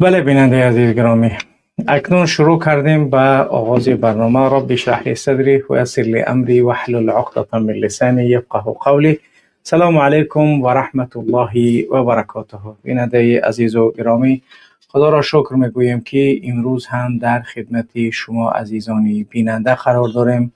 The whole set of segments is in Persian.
بله بیننده عزیز گرامی، اکنون شروع کردیم به آغاز برنامه. رب اشرح لی صدری و یسر لی امری واحلل عقدة من لسانی یفقهوا قولی. سلام علیکم و رحمت الله و برکاته. بیننده عزیز و گرامی، خدا را شکر میگوییم که امروز هم در خدمت شما عزیزان بیننده قرار داریم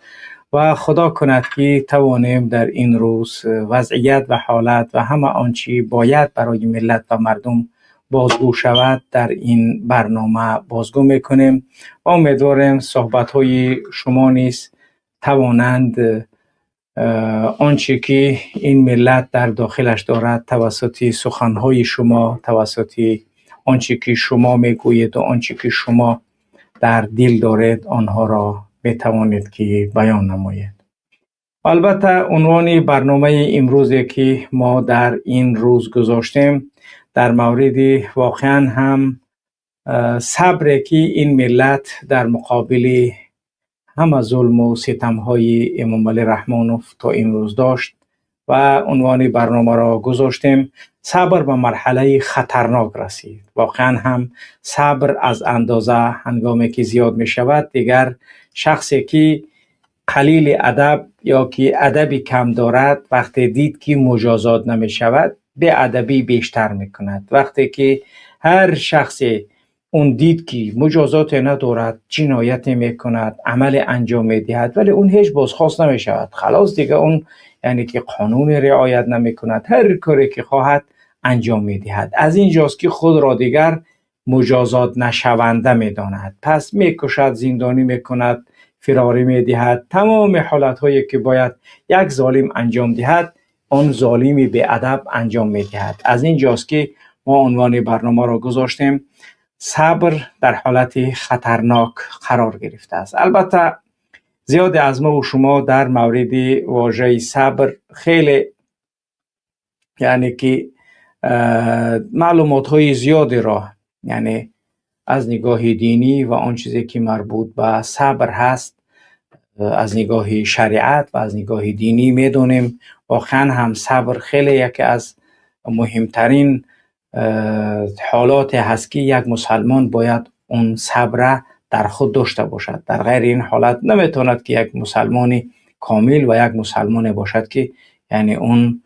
و خدا کند که توانیم در این روز وضعیت و حالت و همه آنچه باید برای ملت و مردم بازگو شود در این برنامه بازگو میکنیم و امیدواریم صحبت های شما نیز توانند آنچه که این ملت در داخلش دارد توسط سخنهای شما، توسط آنچه که شما میگویید و آنچه که شما در دل دارید آنها را میتوانید که بیان نمایید. البته عنوان برنامه امروزی که ما در این روز گذاشتیم در مورد واقعا هم صبری که این ملت در مقابل همه ظلم و ستمهای امام علی رحمانوف تا امروز داشت و عنوان برنامه را گذاشتیم صبر به مرحله خطرناک رسید. واقعا هم صبر از اندازه هنگامی که زیاد می شود دیگر شخصی که قلیل ادب یا که ادبی کم دارد وقتی دید که مجازات نمی شود به ادبی بیشتر می کند. وقتی که هر شخصی اون دید که مجازات ندارد جنایت می کند، عمل انجام می دهد ولی اون هیچ بازخواست نمی شود، خلاص دیگه اون یعنی که قانون رعایت نمی کند، هر کاری که خواهد انجام می دهد. از اینجاست که خود را دیگر مجازات نشونده می داند، پس می کشد، زندانی می کند، فراری می دهد. تمام حالت هایی که باید یک ظالم انجام دهد اون ظالمی به ادب انجام می دهد. از اینجاست که ما عنوان برنامه را گذاشتیم صبر در حالت خطرناک قرار گرفته است. البته زیاد از ما و شما در مورد واژه صبر خیلی یعنی که معلومات های زیادی را یعنی از نگاه دینی و آن چیزی که مربوط به صبر هست از نگاه شریعت و از نگاه دینی میدونیم. واقعا هم صبر خیلی یکی از مهمترین حالات هست که یک مسلمان باید اون صبر در خود داشته باشد. در غیر این حالت نمیتواند که یک مسلمان کامل و یک مسلمان باشد که یعنی اون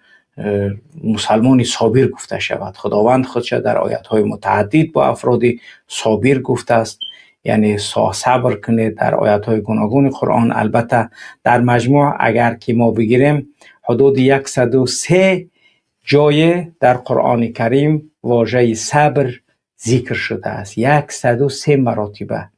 مسلمانی صابر گفته شود. خداوند خودش در آیات‌های متعدد با افراد صابر گفته است، یعنی صبر کنید در آیات‌های گوناگون قرآن. البته در مجموع اگر که ما بگیریم حدود 103 جای در قرآن کریم واژه صبر ذکر شده است، 103 مراتبه.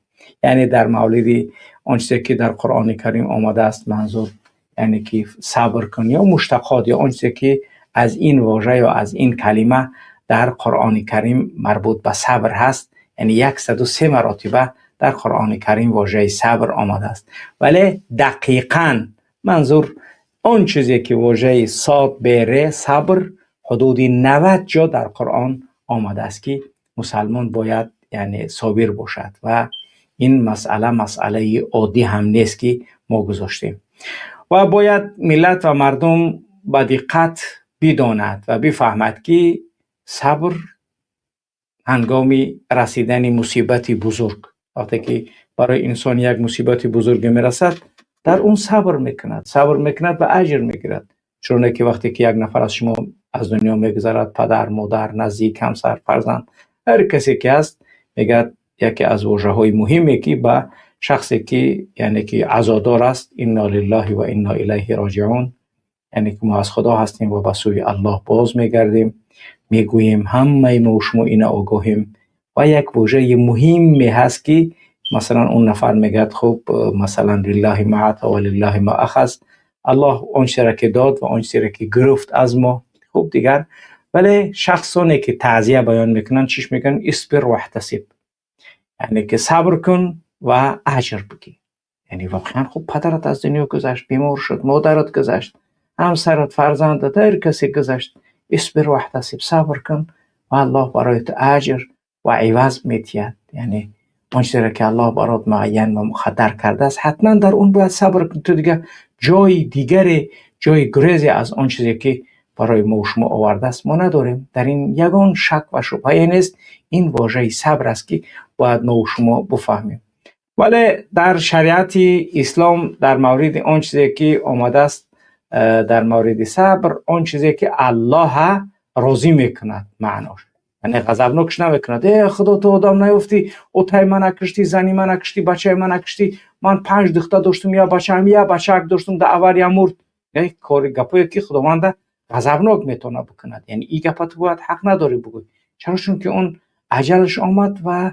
یعنی در مورد آن چیزی که در قرآن کریم آمده است منظور یعنی که صبر کن یا مشتقات یا آن چیزی که از این واژه یا از این کلمه در قرآن کریم مربوط به صبر هست، یعنی 103 مراتبه در قرآن کریم واژه صبر آمده است. ولی دقیقاً منظور آن چیزی که واژه صاد بره صبر حدود 90 جا در قرآن آمده است که مسلمان باید یعنی صابر باشد و این مسئله عادی هم نیست که ما گذاشتیم و باید ملت و مردم با دقت بداند و بفهمد که صبر هنگامی رسیدن مصیبت بزرگ، وقتی که برای انسان یک مصیبت بزرگ میرسد در اون صبر میکند و اجر میگیرد. چون که وقتی که یک نفر از شما از دنیا میگذرد، پدر، مادر، نزدیک، همسر، فرزند، هر کسی که هست، میگه یکی از واژه‌های مهمی که با شخصی که یعنی که عزادار است انا لله و انا الیه راجعون، یعنی که ما از خدا هستیم و به سوی الله باز میگردیم. میگوییم همه ما و شما این آگاهیم و یک واژه مهمی هست که مثلا اون نفر میگه خب مثلا لله ما اعطى و لله ما اخذ، الله اون چیزی که داد و اون چیزی که گرفت از ما. خب دیگر ولی شخصانی که تعزیه بیان میکنن چیش میگن؟ اصبر و احتسب، یعنی که صبر کن و اجر بگیر. یعنی واقعا خب پدرت از دنیا گذشت، بیمار شد، مادرت گذشت، همسرت، فرزندت، هر کسی گذشت، اصبر و احتسب، صبر کن و الله برایت اجر و عوض میتید. یعنی اون چیزی که الله برات معین و مقدر کرده است حتما در اون باید صبر کن. تو دیگه جای دیگری، جای گریزی از اون چیزی که برای ما و شما آورده است ما نداریم. در این یگان شک و شبهه نیست، این واژه صبر است که باید ما و شما بفهمیم. ولی در شریعت اسلام در مورد آن چیزی که آمده است در مورد صبر، آن چیزی که الله راضی میکند معناش، یعنی غضبناکش نمیکند. خدا تو آدم نیفتی، اوتای من نکشتی، زنی من نکشتی، بچه من نکشتی، من 5 دختر داشتم یا بچه داشتم در اول مرد. کار گپایی که خداوند غضبناک میتونه بکند، یعنی این گپ تو باید حق نداری بگوی. چرا؟ چون که اون اجلش آمد و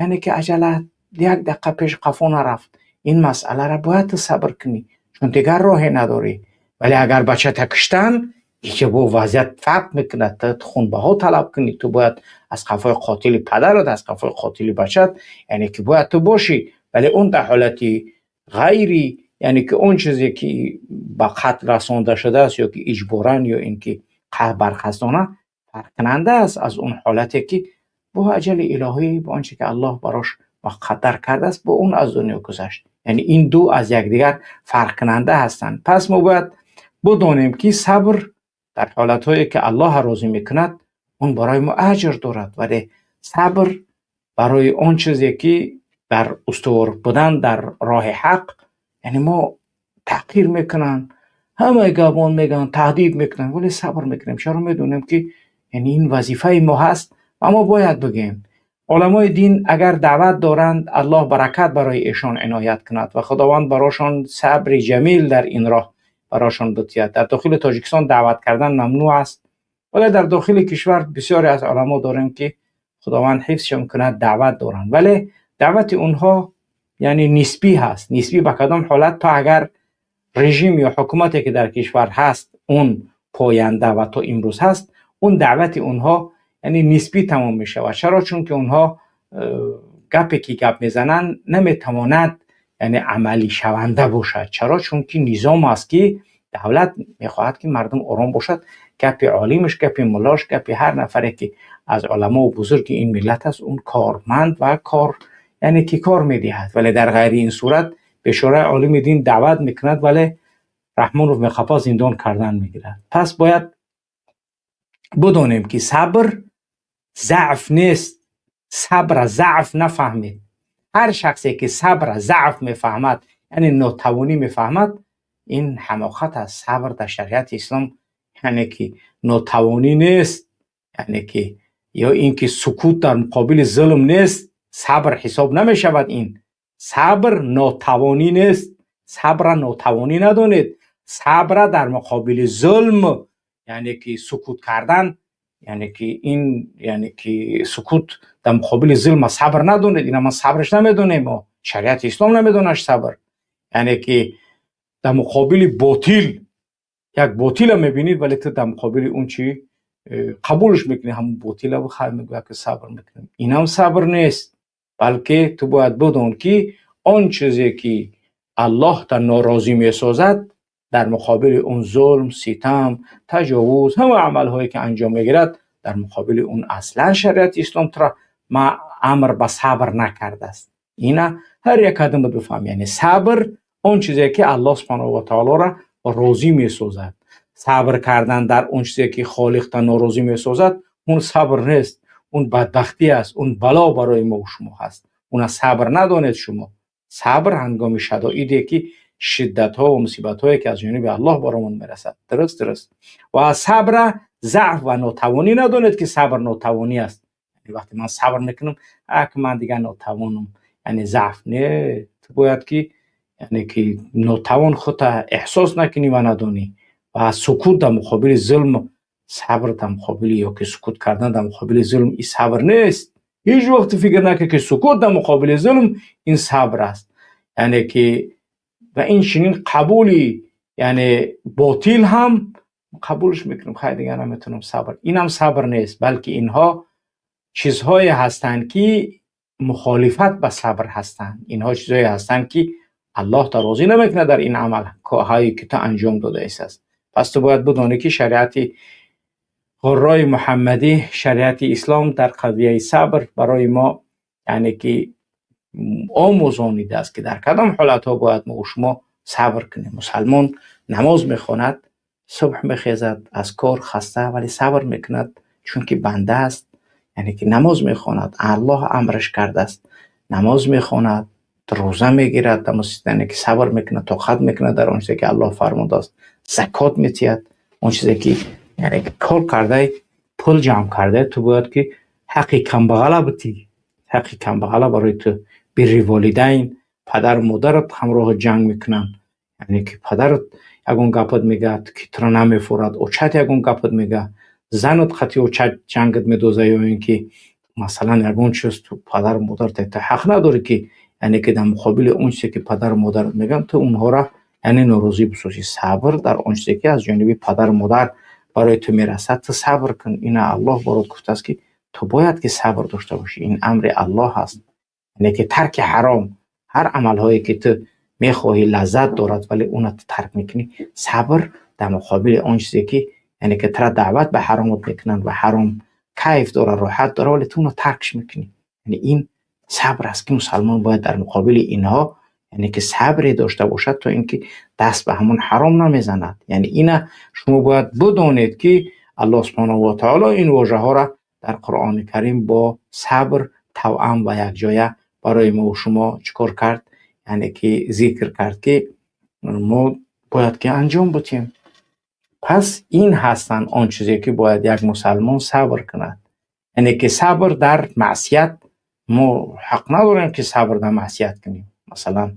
یعنی که اجل 1 دقیقه پیش قفا رفت. این مسئله را باید صبر کنی چون دیگر راهی نداری. ولی اگر بچه تکشتن که با وضعیت فرق میکنه، تو خونبها طلب کنی، تو باید از قفای قاتل پدرت، از قفای قاتل بچت، یعنی که باید تو باشی. ولی اون در حالتی غیری، یعنی که اون چیزی که با قتل رسانده شده است یا که اجباراً یا اینکه برخستانه، فرق کننده است از اون حالتی که با اجل الهی، با آنچه که الله براش مقدر کرده است، با اون از دنیا گذشت. یعنی این دو از یکدیگر فرق کننده هستند. پس ما باید بدانیم که صبر در حالتهایی که الله راضی میکند اون برای ما اجر دارد، ولی صبر برای اون چیزی که در استوار بودن در راه حق، یعنی ما تحقیر میکنن، همه گبان میگن، تهدید میکنن، ولی صبر میکنیم. چرا؟ میدونیم که یعنی این وظیفه ما هست و ما باید بگیم. علمای دین اگر دعوت دارند، الله برکت برای ایشان عنایت کند و خداوند براشان صبر جمیل در این راه براشان بتید. در داخل تاجیکستان دعوت کردن ممنوع است، ولی در داخل کشور بسیاری از علما داریم که خداوند حفظشان کند دعوت دارند، ولی دعوت اونها یعنی نسبی هست. نسبی به کدام حالت؟ تا اگر رژیم یا حکومتی که در کشور هست اون پاینده و تا امروز هست، اون دعوت اونها یعنی نسبی تمام میشه. و چرا؟ چون که اونها گپی که گپ میزنن نمیتواند یعنی عملی شونده باشد. چرا؟ چون که نظام است که دولت میخواهد که مردم آرام باشد. گپ عالمش، گپ ملاش، گپ هر نفری که از علما و بزرگ این ملت است، اون کارمند و کار یعنی که کار میدهد. ولی در غیر این صورت به شورای عالم دین دعوت میکند، ولی رحمان رو میخپا زندان کردن میگیرد. پس باید بدونیم که صبر ضعف نیست. صبر ضعف نفهمید. هر شخصی که صبر ضعف میفهمد، یعنی ناتوانی میفهمد، این حماقت است. صبر در شریعت اسلام یعنی که ناتوانی نیست، یعنی که یا اینکه سکوت در مقابل ظلم نیست. صبر حساب نمیشود. این صبر ناتوانی نیست. صبر ناتوانی ندانید. صبر در مقابل ظلم یعنی که سکوت کردن، یعنی که این یعنی که سکوت در مقابل ظلم صبر ندانید. اینا ما صبرش نمیدونیم، ما شریعت اسلام نمیدونش صبر. یعنی که در مقابل باطل، یک باطل میبینید ولی تو در مقابل اون چی قبولش میکنی، همون باطل رو خواهی میگوید که صبر میکنیم. این هم صبر نیست، بلکه تو باید بدون که آن چیزی که الله تا ناراضی میسازد در مقابل اون ظلم، ستم، تجاوز، همه عملهایی که انجام میگیرد، در مقابل اون اصلا شریعت اسلام ترا ما امر به صبر نکرده است. اینا هر یک قدم بفهم. یعنی صبر اون چیزی که الله سبحانه و تعالی را راضی میسازد. صبر کردن در اون چیزی که خالق تا ناراضی میسازد، اون صبر نیست، اون بدبختی است، اون بلا برای ما و شما هست. اون صبر ندانید شما. صبر هنگام شدائدی که شدت ها و مصیبت هایی که از جانب الله برامون میرسد. درست. و صبر ضعف و ناتوانی ندانید که صبر ناتوانی است. یعنی وقتی من صبر میکنم که من دیگه ناتوانم، یعنی ضعف نه. تو باید که یعنی که ناتوان خودت احساس نکنی و ندانی. و سکوت در مقابل ظلم، صبر در مقابل یا که سکوت کردن در مقابل ظلم، این صبر نیست. هیچ وقت فکر نکن که سکوت در مقابل ظلم این صبر است. یعنی که و این چنین قبولی یعنی باطل هم قبولش میکنم، خیلی دیگه نمیتونم صبر. این هم صبر نیست، بلکه اینها چیزهایی هستند که مخالفت به صبر هستند. اینها چیزهایی هستند که الله تا راضی نمیکنه در این عمل هایی که تا انجام داده است. پس تو باید بدونی که شریعت قرای محمدی، شریعت اسلام در قضیه صبر برای ما یعنی که آموزانیده است که در کدام حالت ها باید ما و شما صبر کنیم. مسلمان نماز میخواند، صبح میخیزد از کار خسته ولی صبر میکند چون که بنده است، یعنی که نماز میخواند، الله امرش کرده است، نماز میخواند، روزه میگیرد، یعنی که صبر میکند، طاقت میکند در آن چیزی که الله فرموده است، زکات میتید، اون چیزی که یعنی که کار کرده، پول جمع کرده، تو باید که حقی کم بغله بتی، حقی کم بغله برای تو بری. والدین پدر و مادرت همراه جنگ میکنن، یعنی که پدرت یگون گپت میگه که تو را نمیفورد، اوچت یگون گپت میگه، زنت خطی اوچت جنگت میدوزه، یا اینکه مثلا یگون چیز تو پدر و مادرت حق نداری که یعنی که در مقابل اون چیزی که پدر و مادرت میگن تو اونها را یعنی ناراضی بسازی. صبر در اون چیزی که از جانب پدر و مادر برای تو میرسد تو صبر کن. این الله برات گفته است که تو باید که صبر داشته باشی، این امر الله هست. یعنی که ترک حرام، هر عمل هایی که تو میخواهی لذت دارد ولی اون تو ترک میکنی، صبر در مقابل اون چیزی که یعنی که ترا دعوت به حرامت میکنن و حرام کیف داره، راحت داره، ولی تو اون ترکش میکنی. یعنی این صبر است که مسلمان باید در مقابل اینها یعنی که صبری داشته باشد تا اینکه دست به همون حرام نمیزند. یعنی اینا شما باید بدونید که الله سبحانه و تعالی این واژه ها را در قرآن کریم با صبر توأم و یک جایه برای ما و شما چکار کرد، یعنی که ذکر کرد که ما باید که انجام بدیم. پس این هستن آن چیزی که باید یک مسلمان صبر کند. یعنی که صبر در معصیت، ما حق نداریم که صبر در معصیت کنیم. مثلا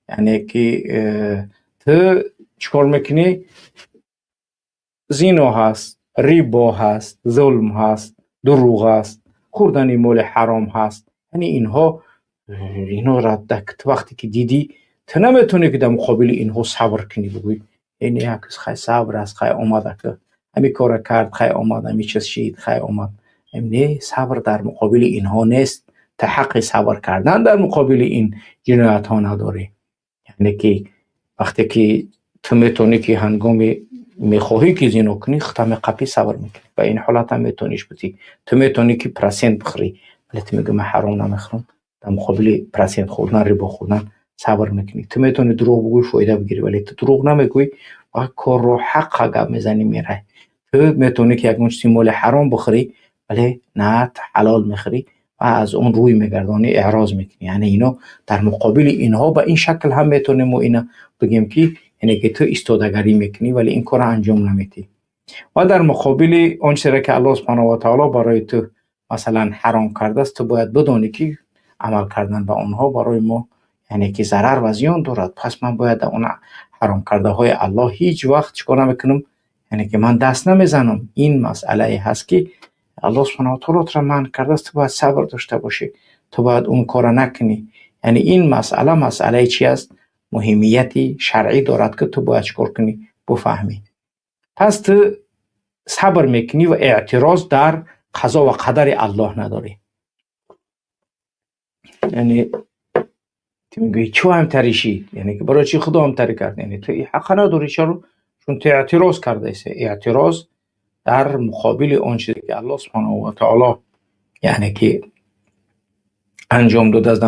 یعنی که تو چکار میکنی؟ زنا هست، ریبا هست، ظلم هست، دروغ هست، خوردن مال حرام هست. یعنی اینها را وقتی که دیدی تو نمیتونی که در مقابل اینها صبر کنی، بگوی این یکیز خیلی صبر است، خیلی آمده که همی کار کرد، خیلی آمد، همی چیز شید، خیلی آمد. نه، صبر در مقابل اینها نیست. تا حق صبر کردن در مقابل این جنایت ها نداری. یعنی که وقتی که تو میتونی که هنگامی میخواهی که زنا کنی ختم قپی صبر میکنی و این حالت هم میتونیش بودی. تو میتونی که پرسنت بخری ولی تو میگه من حرام نمیخورم، در مقابل پرسنت خوردن، ریبا خوردن صبر میکنی. تو میتونی دروغ بگوی فایده بگیری ولی تو دروغ نمیگوی و کار رو حق گپ میزنی میره. تو میتونی که یک مشتی مال حرام بخری ولی نه حلال میخری و از اون روی میگردانی، اعراض میکنی. یعنی اینا در مقابل اینها به این شکل هم میتونیم و اینا بگیم که یعنی که تو ایستادگری میکنی ولی این کار انجام نمیدی. و در مقابل اون چیزی که الله سبحانه و تعالی برای تو مثلا حرام کرده است، تو باید بدونی که عمل کردن به اونها برای ما یعنی که ضرر و زیان دارد. پس من باید اون حرام کرده های الله هیچ وقت چیکار نمیکنم، یعنی که من دست نمیزنم. این مسئله هست که الله سبحانه و تعالی تو منع کرده است، تو باید صبر داشته باشی، تو باید اون کار نکنی. یعنی این مسئله چی است؟ مهمیتی شرعی دارد که تو باید چیکار کنی، بفهمی. پس تو صبر میکنی و اعتراض در قضا و قدر الله نداری. یعنی تو میگوی چو همتریشی، یعنی که برای چی خدا همتری کرد؟ یعنی تو حق نداری. چرا؟ چون تو اعتراض کرده ایسه. اعتراض در مقابل اون چیزی که الله سبحانه و تعالی یعنی که انجام داده از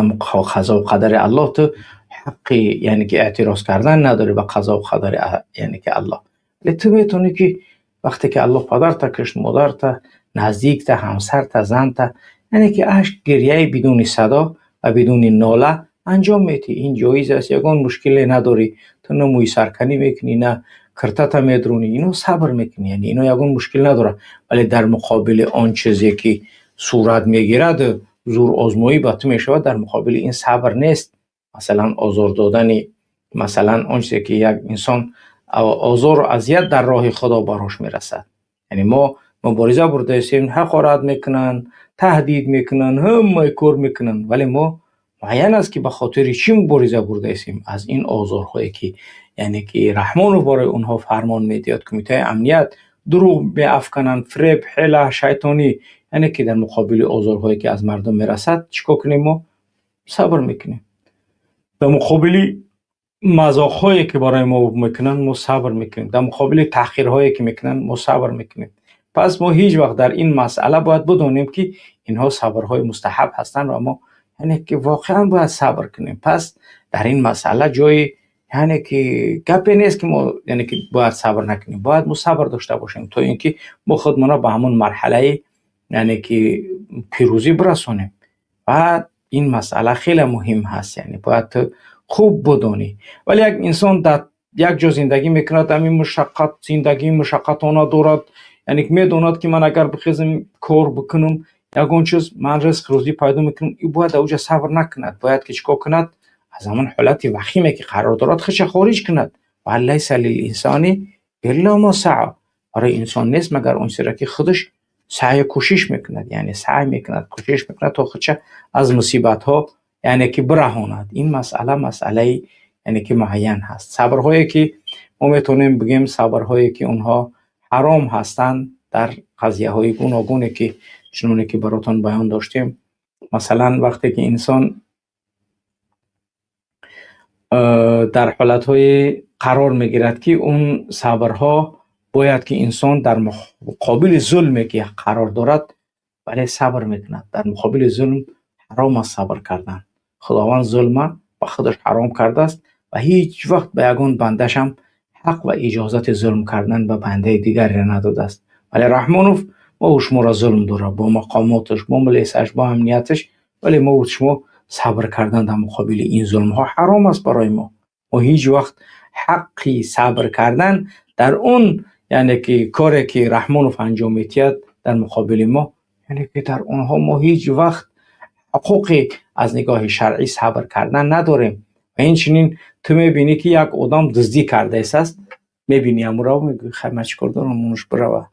قضا و قدر الله، تو حقی یعنی که اعتراض کردن نداری به قضا و قدر یعنی که الله. ولی تو میتونی که وقتی که الله پدر تا کشت، مادر تا، نزدیک تا، همسر تا، زن تا، یعنی که اشک گریه بدون صدا و بدون ناله انجام میدی، این جایز است، یگان مشکلی نداری. تو نه موی سرکنی میکنی نه کرتت میدرونی، اینو صبر میکنی، یعنی اینو یگان مشکل نداره. ولی در مقابل آن چیزی که صورت میگیرد زور آزمایی با تو میشود، در مقابل این صبر نیست. مثلا آزار دادن، مثلا آن چیزی که یک انسان آزار و اذیت در راه خدا براش میرسد. یعنی ما مبارزه برده ایستیم، حقارت میکنن، تهدید میکنن، همه کار میکنن، ولی ما معین است که به خاطر چی مبارزه برده ایستیم؟ از این آزارهایی که یعنی که رحمان برای اونها فرمان میدهد، کمیته امنیت دروغ میافکنن، فریب، حیله، شیطانی، یعنی که در مقابل آزارهایی که از مردم میرسد چیکار کنیم؟ ما صبر میکنیم. در مقابل مذاق‌هایی که برای ما میکنن ما صبر میکنیم. در مقابل تأخیرهایی که میکنن ما صبر میکنیم. پس ما هیچ وقت در این مسئله باید بدونیم که اینها صبرهای مستحب هستند و ما یعنی که واقعا باید صبر کنیم. پس در این مسئله جای یعنی که گپی نیست که ما یعنی که باید صبر نکنیم، باید ما صبر داشته باشیم تا اینکه ما خودمون را به همون مرحله یعنی که پیروزی برسونیم. بعد این مسئله خیلی مهم هست، یعنی باید تو خوب بدونی. ولی یک انسان در یک جا زندگی میکند، همین مشقت زندگی مشقت آنها دارد، یعنی که میدوند که من اگر بخیزم کار بکنم یگون چیز من رزق روزی پیدا میکنم، این باید اوجه صبر نکند، باید که چکار کند؟ از همون حالت وخیمه که قرار دارد خودش خارج کند. و لیس للانسان الا ما سعی، برای انسان نیست مگر اون چیزی که خودش سعی کوشش میکند، یعنی سعی میکند کوشش میکند تا خودش از مصیبت ها یعنی که برهاند. این مسئله یعنی که معین هست. صبرهایی که ما میتونیم بگیم صبرهایی که اونها حرام هستند در قضیه های گوناگونی که چنونه که براتون بیان داشتیم. مثلا وقتی که انسان در حالت های قرار میگیرد که اون صبرها باید که انسان در مقابل ظلمی که قرار دارد ولی صبر میکند. در مقابل ظلم حرام است صبر کردن. خداوند ظلم به خودش حرام کرده است و هیچ وقت به یگان بندش هم حق و اجازت ظلم کردن به بنده دیگری نداده است. ولی رحمانوف ما و شما را ظلم داره، با مقاماتش، با ملیسش، با امنیتش، ولی ما و شما صبر کردن در مقابل این ظلم ها حرام است برای ما. و هیچ وقت حقی صبر کردن در اون یعنی که کاری که رحمانوف انجام میتید در مقابل ما، یعنی که در اونها ما هیچ وقت حقوقی از نگاه شرعی صبر کردن نداریم. و این چنین تو میبینی که یک آدم دزدی کرده است، میبینی امو را میگی خیلی من چیکار دارم منش برو،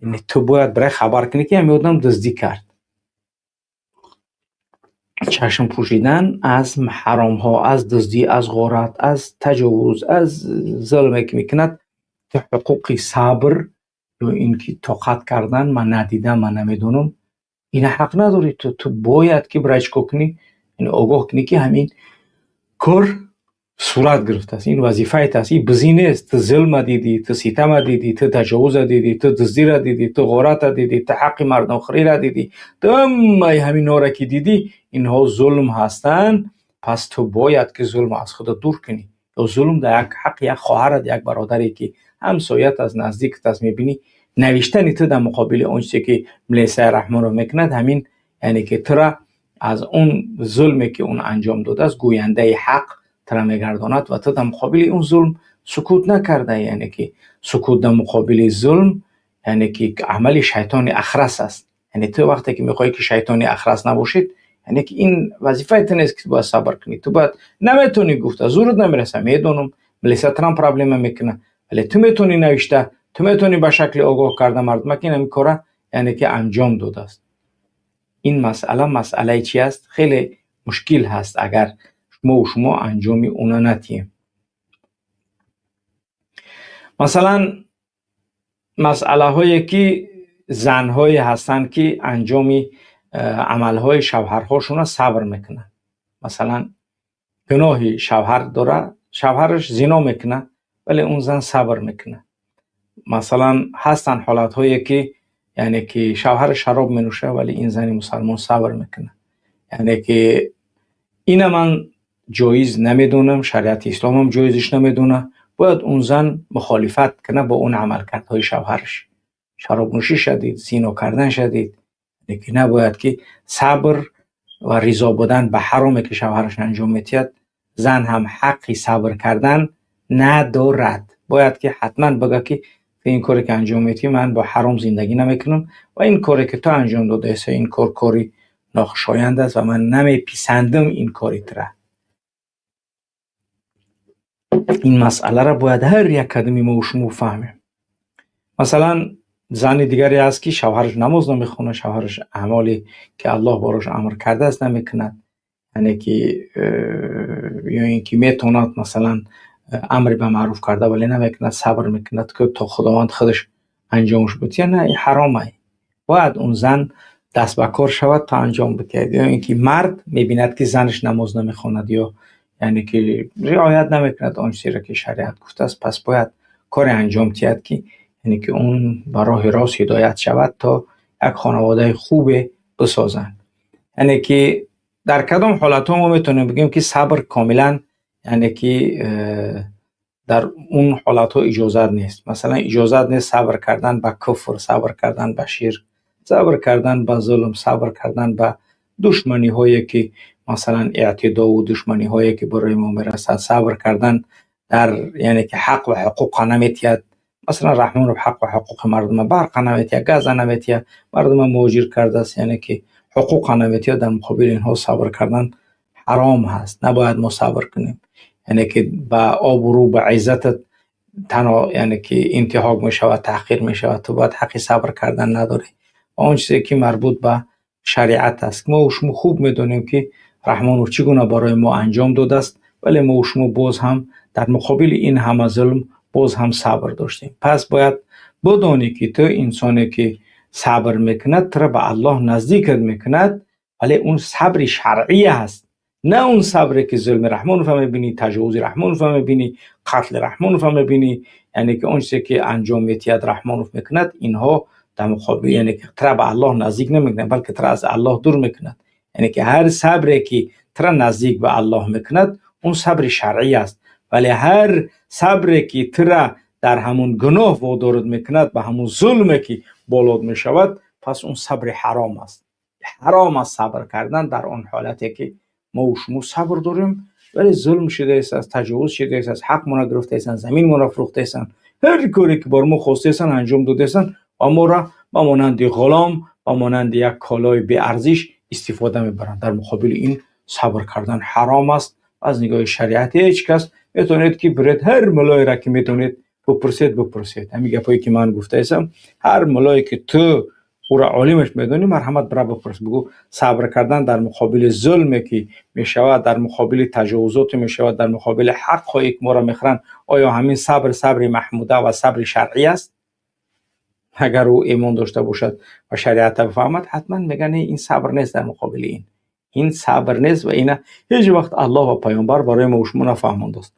یعنی تو باید برای خبر کنی که همین آدم دزدی کرد. چشم پوشیدن از حرام ها، از دزدی، از غارت، از تجاوز، از ظلمی که میکند، که حقوق صبر یا اینکه طاقت کردن من ندیدم من نمیدونم، این حق نداری. تو باید که برایش کنی، این آگاه کنی که همین کار صورت گرفته است، این وظیفه است، این بزی نیست. تو ظلم دیدی، تو ستم دیدی، تو تجاوز دیدی، تو دزدی را دیدی، تو غارت دیدی، تو حق مردم خوری را دیدی، تو همین ها را که دیدی اینها ظلم هستند. پس تو باید که ظلم از خود دور کنی. یا ظلم در یک حق یک خواهرت، یک برادری که همسایت از نزدیکت است میبینی، نوشتن تو در مقابل اون چیزی که ملیسه رحمان رو میکند، همین یعنی که تو را از اون ظلمی که اون انجام داده است گوینده حق ترا میگرداند و تو در مقابل اون ظلم سکوت نکرده. یعنی که سکوت در مقابل ظلم یعنی که عمل شیطان اخرس است. یعنی تو وقتی که میخوای که شیطان اخرس نباشید، یعنی که این وظیفه تو نیست که باید صبر کنی. تو باید نمیتونی گفته زورت نمیرسه، میدونم ملیسه ترا پرابلم میکنه، ولی تو میتونی نوشته، تو میتونی به شکل آگاه کرده مردم که این کار یعنی که انجام داده است. این مسئله چی است؟ خیلی مشکل هست اگر شما انجامی اونا نتیم. مثلا مسئله هایی که زنهایی هستن که انجامی عملهای شوهرهاشون صبر میکنن. مثلا گناهی شوهر داره، شوهرش زنا میکنه ولی اون زن صبر میکنه. مثلا هستن حالت هایی که یعنی که شوهر شراب مینوشه ولی این زن مسلمان صبر میکنه. یعنی که این من جایز نمیدونم، شریعت اسلام هم جایزش نمیدونه. باید اون زن مخالفت کنه با اون عملکردهای شوهرش. شراب نوشی شدید، زنا کردن شدید، لیکن نباید که صبر و رضا بودن به حرامی که شوهرش انجام میتید. زن هم حقی صبر کردن ندارد. باید که حتما بگه که این کاری که انجام میتی من با حرام زندگی نمیکنم و این کاری که تو انجام داده است این کاری ناخوشایند است و من نمیپسندم این کاری تره. این مسئله را باید هر یک کدمی ما و شما فهمیم. مثلا زن دیگری هست که شوهرش نماز نمیخونه، شوهرش اعمالی که الله باراش امر کرده است نمیکند، یعنی که یا اینکه میتوند مثلا امر به معروف کرده ولی نمیکند، صبر میکند که تا خداوند خودش انجامش بده. نه، این حرامه. باید اون زن دست به کار شود تا انجام بده. یا اینکه مرد میبیند که زنش نماز نمیخواند یا یعنی که رعایت نمیکند آن چیزی که شریعت گفته است، پس باید کار انجام دهد که یعنی که اون به راه راست هدایت شود تا یک خانواده خوب بسازند. یعنی که در کدام حالت ها ما میتونیم بگیم که صبر کاملا یعنی که در اون حالات ها اجازت نیست. مثلا اجازت نیست صبر کردن به کفر، صبر کردن به شرک، صبر کردن به ظلم، صبر کردن به دشمنی هایی که مثلا اعتدا و دشمنی هایی که برای ما میرسد، صبر کردن در یعنی که حق و حقوق نمیتید. مثلا رحمان و حق و حقوق مردم برق نمیتید، گاز نمیتید، مردم مهاجر کرده است، یعنی که حقوق نمیتید. در مقابل اینها صبر کردن حرام هست، نباید ما صبر کنیم. یعنی که با آبرو به عزت تنها یعنی که انتهاک می شود، تحقیر می شود، تو باید حق صبر کردن نداری. اون چیزی که مربوط به شریعت است، ما و شما خوب میدونیم که رحمان و چگونه برای ما انجام داده است، ولی ما و شما باز هم در مقابل این همه ظلم باز هم صبر داشتیم. پس باید بدانی که تو انسانی که صبر میکند تو را به الله نزدیکت میکند، ولی اون صبر شرعی است، نه اون صبری که ظلم رحمان رو میبینی، تجاوز رحمان رو میبینی، قتل رحمان رو میبینی. یعنی که اون چیزی که انجام میتید رحمان رو میکند، اینها در مقابل یعنی که ترا به الله نزدیک نمیکند، بلکه ترا از الله دور میکند. یعنی که هر صبری که ترا نزدیک به الله میکند اون صبر شرعی است، ولی هر صبری که ترا در همون گناه وادارد میکند، به همون ظلمی که بالاد میشود، پس اون صبر حرام است. حرام است صبر کردن در اون حالتی که ما و شما صبر داریم، ولی ظلم شده است، از تجاوز شده است، از حق ما گرفته است، زمین ما فروخته است، هر کاری که بر ما خواسته است انجام داده است و ما را به مانند غلام، به مانند یک کالای بی ارزش استفاده میبرند. در مقابل این صبر کردن حرام است. از نگاه شریعت هیچ کس میتونید که برید هر ملای را که میتونید بپرسید. همین گپایی که من گفته هستم، هر ملایی که تو او را عالمش میدونی مرحمت برای بپرس، بگو صبر کردن در مقابل ظلمی که میشود، در مقابل تجاوزات میشود، در مقابل حق هایی که ما را میخرن، آیا همین صبر محموده و صبر شرعی است؟ اگر او ایمان داشته باشد و شریعت بفهمد، حتما میگن این صبر نیست. در مقابل این صبر نیست و این هیچ وقت الله و پیامبر برای ما و شما نفهمانده است.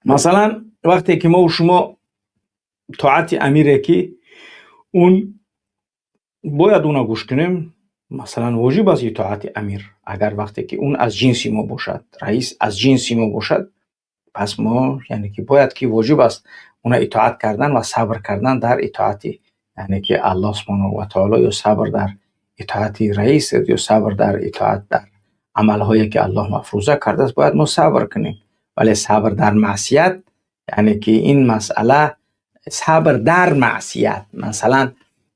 مثلا وقتی که ما و شما طاعت امیره که اون باید اون گوش کنیم، مثلا واجب است اطاعت امیر. اگر وقتی که اون از جنسی ما باشد، رئیس از جنسی ما باشد، پس ما یعنی که باید که واجب است اون اطاعت کردن و صبر کردن در اطاعت، یعنی که الله سبحانه و تعالی، یا صبر در اطاعت رئیس، یا صبر در اطاعت در عملهایی که الله مفروضه کرده است، باید ما صبر کنیم. ولی صبر در معصیت، یعنی که این مسئله صبر در معصیت، مثلا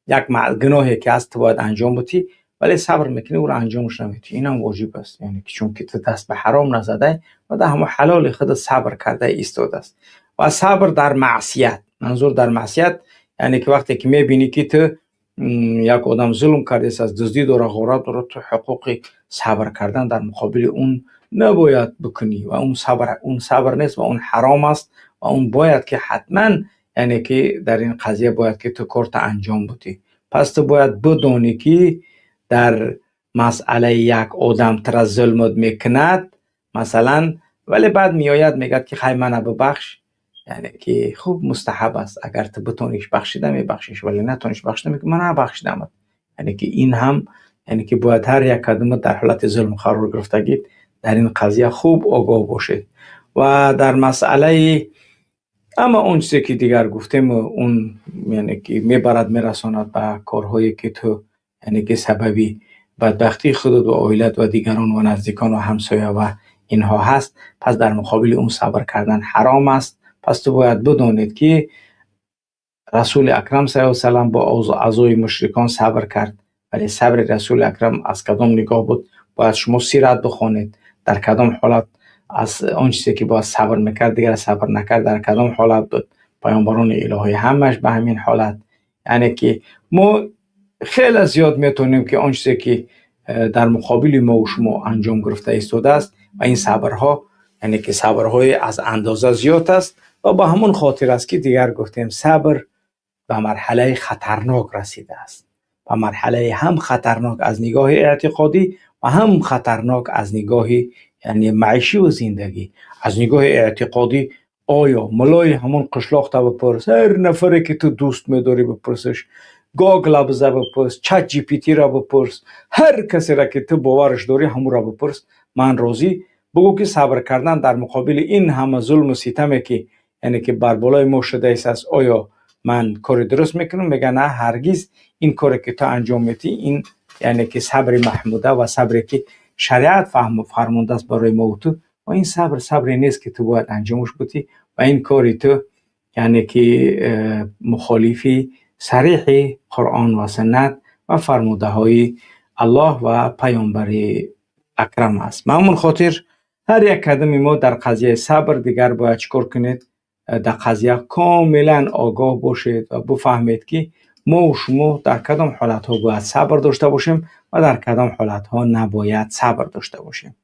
یک گناهی که است باید انجام بدی ولی صبر میکنی او را انجامش نمیدی، این هم واجب است. یعنی که چون که تو دست به حرام نزده و در همه حلال خود صبر کرده ایستاده است. و صبر در معصیت، منظور در معصیت یعنی که وقتی که میبینی که تو یک آدم ظلم کرده است، از دزدی داره، غارت داره، تو حقوق صبر کردن در مقابل اون نباید بکنی و اون صبر نیست و اون حرام است و اون باید که حتما یعنی که در این قضیه باید که تو کارت انجام بدی. پس تو باید بدانی که در مسئله یک آدم تر ظلمت میکند مثلا، ولی بعد میآید میگد که خیلی من ببخش، یعنی که خوب مستحب است اگر تو بتونیش بخشیدم میبخشیش، ولی نتونیش بخشیدم میگه من نبخشیدم. یعنی که این هم یعنی که باید هر یک قدم در حالت ظلم قرار گرفتگید در این قضیه خوب آگاه باشید. و در مسئله اما اون چیزی که دیگر گفتیم، اون یعنی که میبرد میرساند به کارهایی که تو یعنی که سببی بدبختی خودت و عائلت و دیگران و نزدیکان و همسایه و اینها هست، پس در مقابل اون صبر کردن حرام است. پس تو باید بدانید که رسول اکرم صلی الله علیه و سلم با اعضای مشرکان صبر کرد، ولی صبر رسول اکرم از کدام نگاه بود؟ باید شما سیرت بخونید در کدام حالت از اون چیزی که باید صبر میکرد دیگر صبر نکرد، در کدام حالت بود. پیامبران الهی همش به همین حالت. یعنی که ما خیلی زیاد میتونیم که اون چیزی که در مقابل ما و شما انجام گرفته ایستاده است و این صبرها یعنی که صبرهای از اندازه زیاد است و با همون خاطر است که دیگر گفتیم صبر به مرحله خطرناک رسیده است، به مرحله هم خطرناک از نگاه اعتقادی و هم خطرناک از نگاه یعنی معیشی و زندگی. از نگاه اعتقادی آیا ملای همون قشلاق تا بپرس، هر نفری که تو دوست میداری بپرسش، گاگل بزن بپرس، چت جی پی تی را بپرس، هر کسی را که تو باورش داری همون را بپرس، من راضی بگو که صبر کردن در مقابل این همه ظلم و ستمی که یعنی که بر بالای ما شده است، آیا من کار درست میکنم؟ میگه نه هرگز، این کاری که تو انجام میدی این یعنی که صبر محموده و صبری که شریعت فرمانده است برای ما و تو، و این صبری نیست که تو باید انجامش بدی و این کاری تو یعنی که مخالفی صریح قرآن و سنت و فرموده های الله و پیامبر اکرم است. من خاطر هر یک قدم ما در قضیه صبر دیگر باید چکار کنید؟ در قضیه کاملا آگاه باشید و بفهمید که ما و شما در کدام حالت ها باید صبر داشته باشیم و در کدام حالت ها نباید صبر داشته باشیم.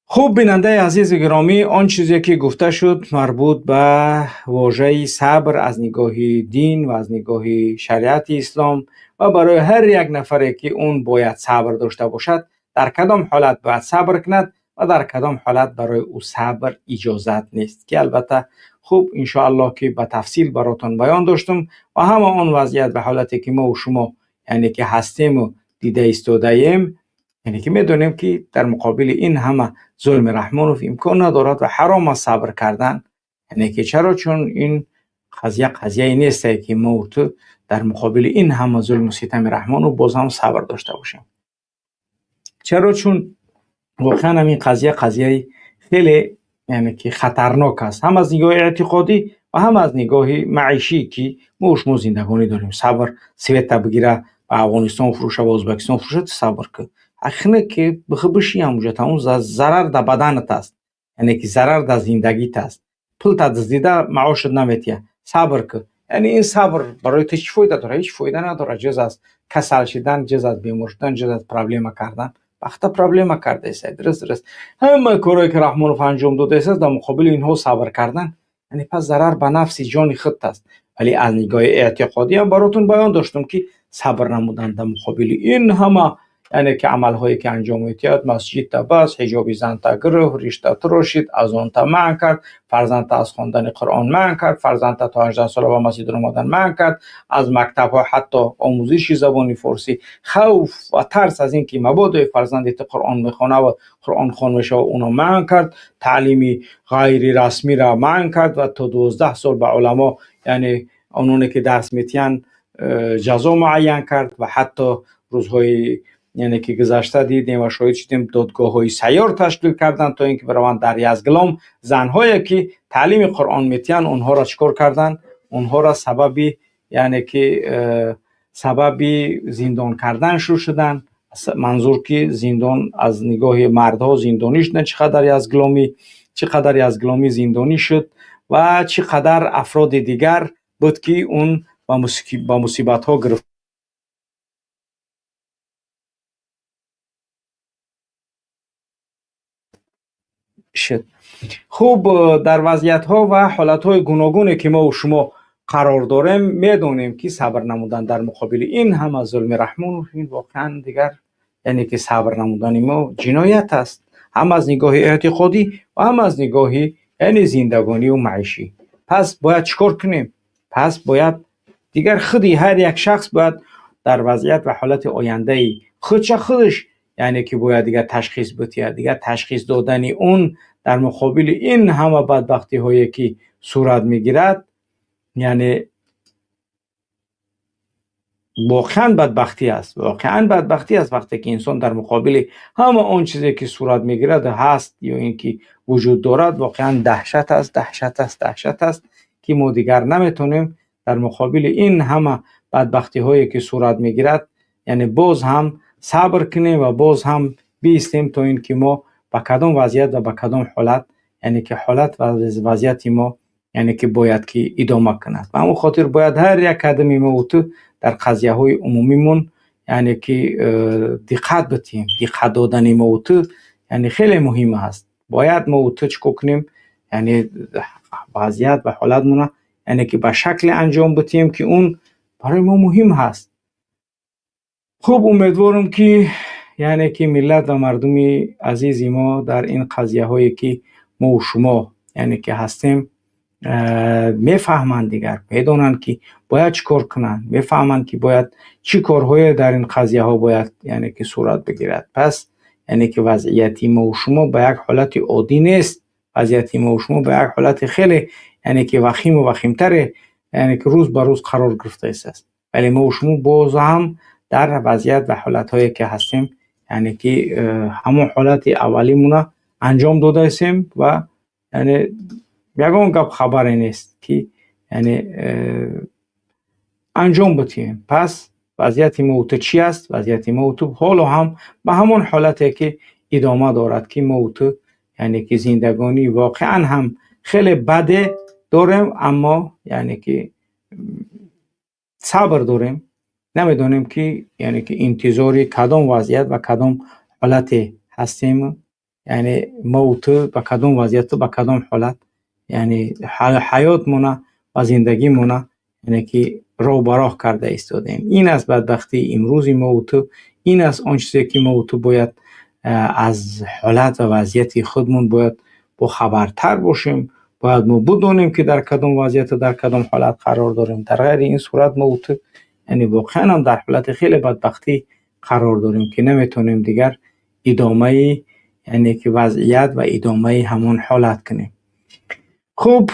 خوب بیننده عزیز گرامی، آن چیزی که گفته شد مربوط به واژه صبر از نگاه دین و از نگاه شریعت اسلام و برای هر یک نفری که اون باید صبر داشته باشد، در کدام حالت باید صبر کند و در کدام حالت برای او صبر اجازت نیست، که البته خوب انشاءالله که به تفصیل براتون بیان داشتم و همه آن وضعیت به حالتی که ما و شما یعنی که هستیم و دیده ایستاده ایم، یعنی که میدونیم که در مقابل این همه ظلم رحمانوف امکان ندارد و حرام است صبر کردن. یعنی که چرا؟ چون این قضیه نیست که ما و تو در مقابل این همه ظلم و ستم رحمانوف باز هم صبر داشته باشیم. چرا؟ چون واقعا این قضیه خیلی یعنی که خطرناک است، هم از نگاه اعتقادی و هم از نگاه معیشی که ما و شما زندگانی داریم. صبر سویت بگیره به افغانستان فروشه و ازبکستان فروشه، صبر که اخنه که بخبشی همونجا تا اون ضرر در بدنت است، یعنی که ضرر در زندگیت است، پول تا دزدیده معاشت نمیتیه، صبر که یعنی این صبر برای تو چی فایده داره؟ هیچ فایده نداره جز از کسل شدن، جز از بیمار شدن، جز از پرابلم کردن. وقتا پرابلم کرده است درست همه کارهایی که رحمانوف انجام داده است در مقابل اینها صبر کردن، یعنی پس ضرر به نفس جان خود است. ولی از نگاه اعتقادی هم براتون بیان داشتم که صبر نمودن در مقابل این همه یعنی که عملهایی که انجام میدهد، مسجد تا بس، حجاب زن تا گرفت، ریشته تراشید، از آن تا منع کرد، فرزند از خواندن قرآن منع کرد، فرزند تا 18 ساله به مسجد آمدن منع کرد، از مکتب ها حتی آموزش زبان فارسی خوف و ترس از این که مبادا فرزند قرآن میخونه و قرآن خوان میشه اونو منع کرد، تعلیمی غیر رسمی را منع کرد و تا 12 سال به علما یعنی اونونه که درس میتین جزا معین کرد و حتی روزهای یعنی که گذشته دیدیم و شاهد شدیم دادگاه های سیار تشکیل کردن تا اینکه بروند در یزگلام زنهایی که تعلیم قرآن میتین اونها را چکار کردن؟ اونها را سببی یعنی که سببی زندان کردن شروع شدن. منظور که زندان از نگاه مردها زندانیش نه، چقدر یزگلامی زندانی شد و چقدر افراد دیگر بود که اون با مصیبت ها گرفت شد. خوب در وضعیت ها و حالت های گوناگونی که ما و شما قرار داریم میدونیم که صبر نمودن در مقابل این همه ظلم رحمان این واقعا دیگر یعنی که صبر نمودن ما جنایت است، هم از نگاه اعتقادی و هم از نگاه یعنی زندگانی و معیشی. پس باید چکار کنیم؟ پس باید دیگر خودی هر یک شخص باید در وضعیت و حالت آینده خودش یعنی که باید دیگر تشخیص بده، دیگر تشخیص دادن اون در مقابل این همه بدبختی هایی که صورت میگیرد یعنی واقعا بدبختی است وقتی که انسان در مقابل همه اون چیزی که صورت میگیرد هست یا اینکه وجود دارد، واقعا دهشت است که ما دیگر نمیتونیم در مقابل این همه بدبختی هایی که صورت میگیرد یعنی باز هم صبر کنیم و باز هم بیستیم تا این که ما با کدام وضعیت و با کدام حالت یعنی که حالت و وضعیت ما یعنی که باید که ادامه کند. و همون خاطر باید هر یک قدمی ما و تو در قضیه های عمومیمون یعنی که دقت بتیم. دقت دادن ما و تو یعنی خیلی مهم است. باید ما و تو چکو کنیم یعنی وضعیت و حالتمون یعنی که به شکل انجام بتیم که اون برای ما مهم هست. خوب امیدوارم که یعنی که ملت و مردم عزیز ما در این قضیه هایی که ما و شما یعنی که هستیم میفهمند، دیگر میدونند که باید چی کار کنند، میفهمند که باید چی کارهای در این قضیه ها باید یعنی که صورت بگیرد. پس یعنی که وضعیت ما و شما به یک حالت عادی نیست. وضعیت ما و شما به یک حالت خیلی یعنی که وخیم و وخیمتره، یعنی که روز به روز قرار گرفته است. ولی ما و شما باز هم در وضعیت و حالت‌هایی که هستیم، یعنی که همون حالت اولیمون انجام داده هستیم و یعنی یگان گپ خبری نیست که یعنی انجام بدیم. پس وضعیت موت چی است؟ وضعیت موت حالا هم به همون حالتی که ادامه دارد که موت یعنی که زندگانی واقعا هم خیلی بده داریم، اما یعنی که صبر داریم، نمیدونیم که یعنی که انتظاری کدام وضعیت و کدام حالت هستیم، یعنی موت به کدام وضعیت و به کدام حالت یعنی حیات مونه و زندگی مونه یعنی که رو براه کرده ایستادیم. این است بدبختی امروز موت، این است آن چیزی که موت باید از حالت و وضعیت خودمون باید با خبرتر باشیم، باید ما بدونیم که در کدام وضعیت و در کدام حالت قرار داریم. در غیر این صورت موت یعنی واقعا هم در حالت خیلی بدبختی قرار داریم که نمیتونیم دیگر ادامه یعنی که وضعیت و ادامه همون حالت کنیم. خوب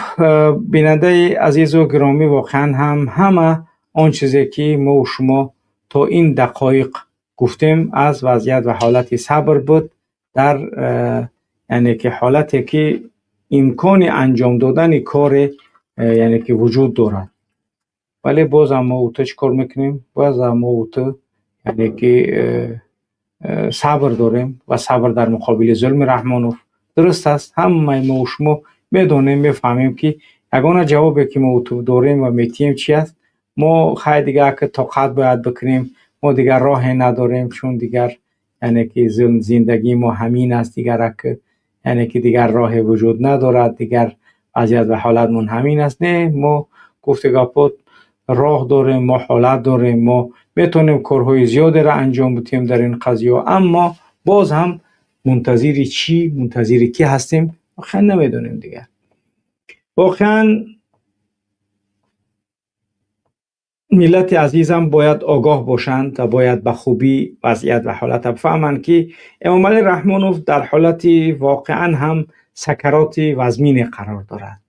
بیننده عزیز و گرامی، واقعا هم همه آن چیزی که ما و شما تا این دقایق گفتیم از وضعیت و حالت صبر بود، در یعنی که حالتی که امکان انجام دادن کار یعنی که وجود دارد. ولی باز هم ما چه کار میکنیم؟ باز هم ما یعنی که صبر داریم و صبر در مقابل ظلم رحمانوف درست است. همه ما و شما میدونیم، میفهمیم که یگانه جوابی که ما داریم و میتیم چی است؟ ما خیلی دیگر که طاقت باید بکنیم، ما دیگر راه نداریم، چون دیگر یعنی که زندگی ما همین است دیگر، که یعنی که دیگر راه وجود ندارد، دیگر وضعیت و حالتمون همین است. نه، ما گفتگاپات راه داریم، ما حالت داریم، ما میتونیم کارهای زیادی را انجام بدیم در این قضیه، اما باز هم منتظر چی، منتظر کی هستیم واقعا نمیدونیم دیگر. واقعا ملت عزیزم باید آگاه باشند و باید به خوبی وضعیت و حالت بفهمند که امام علی رحمانوف در حالت واقعا هم سکرات وزمین قرار دارد.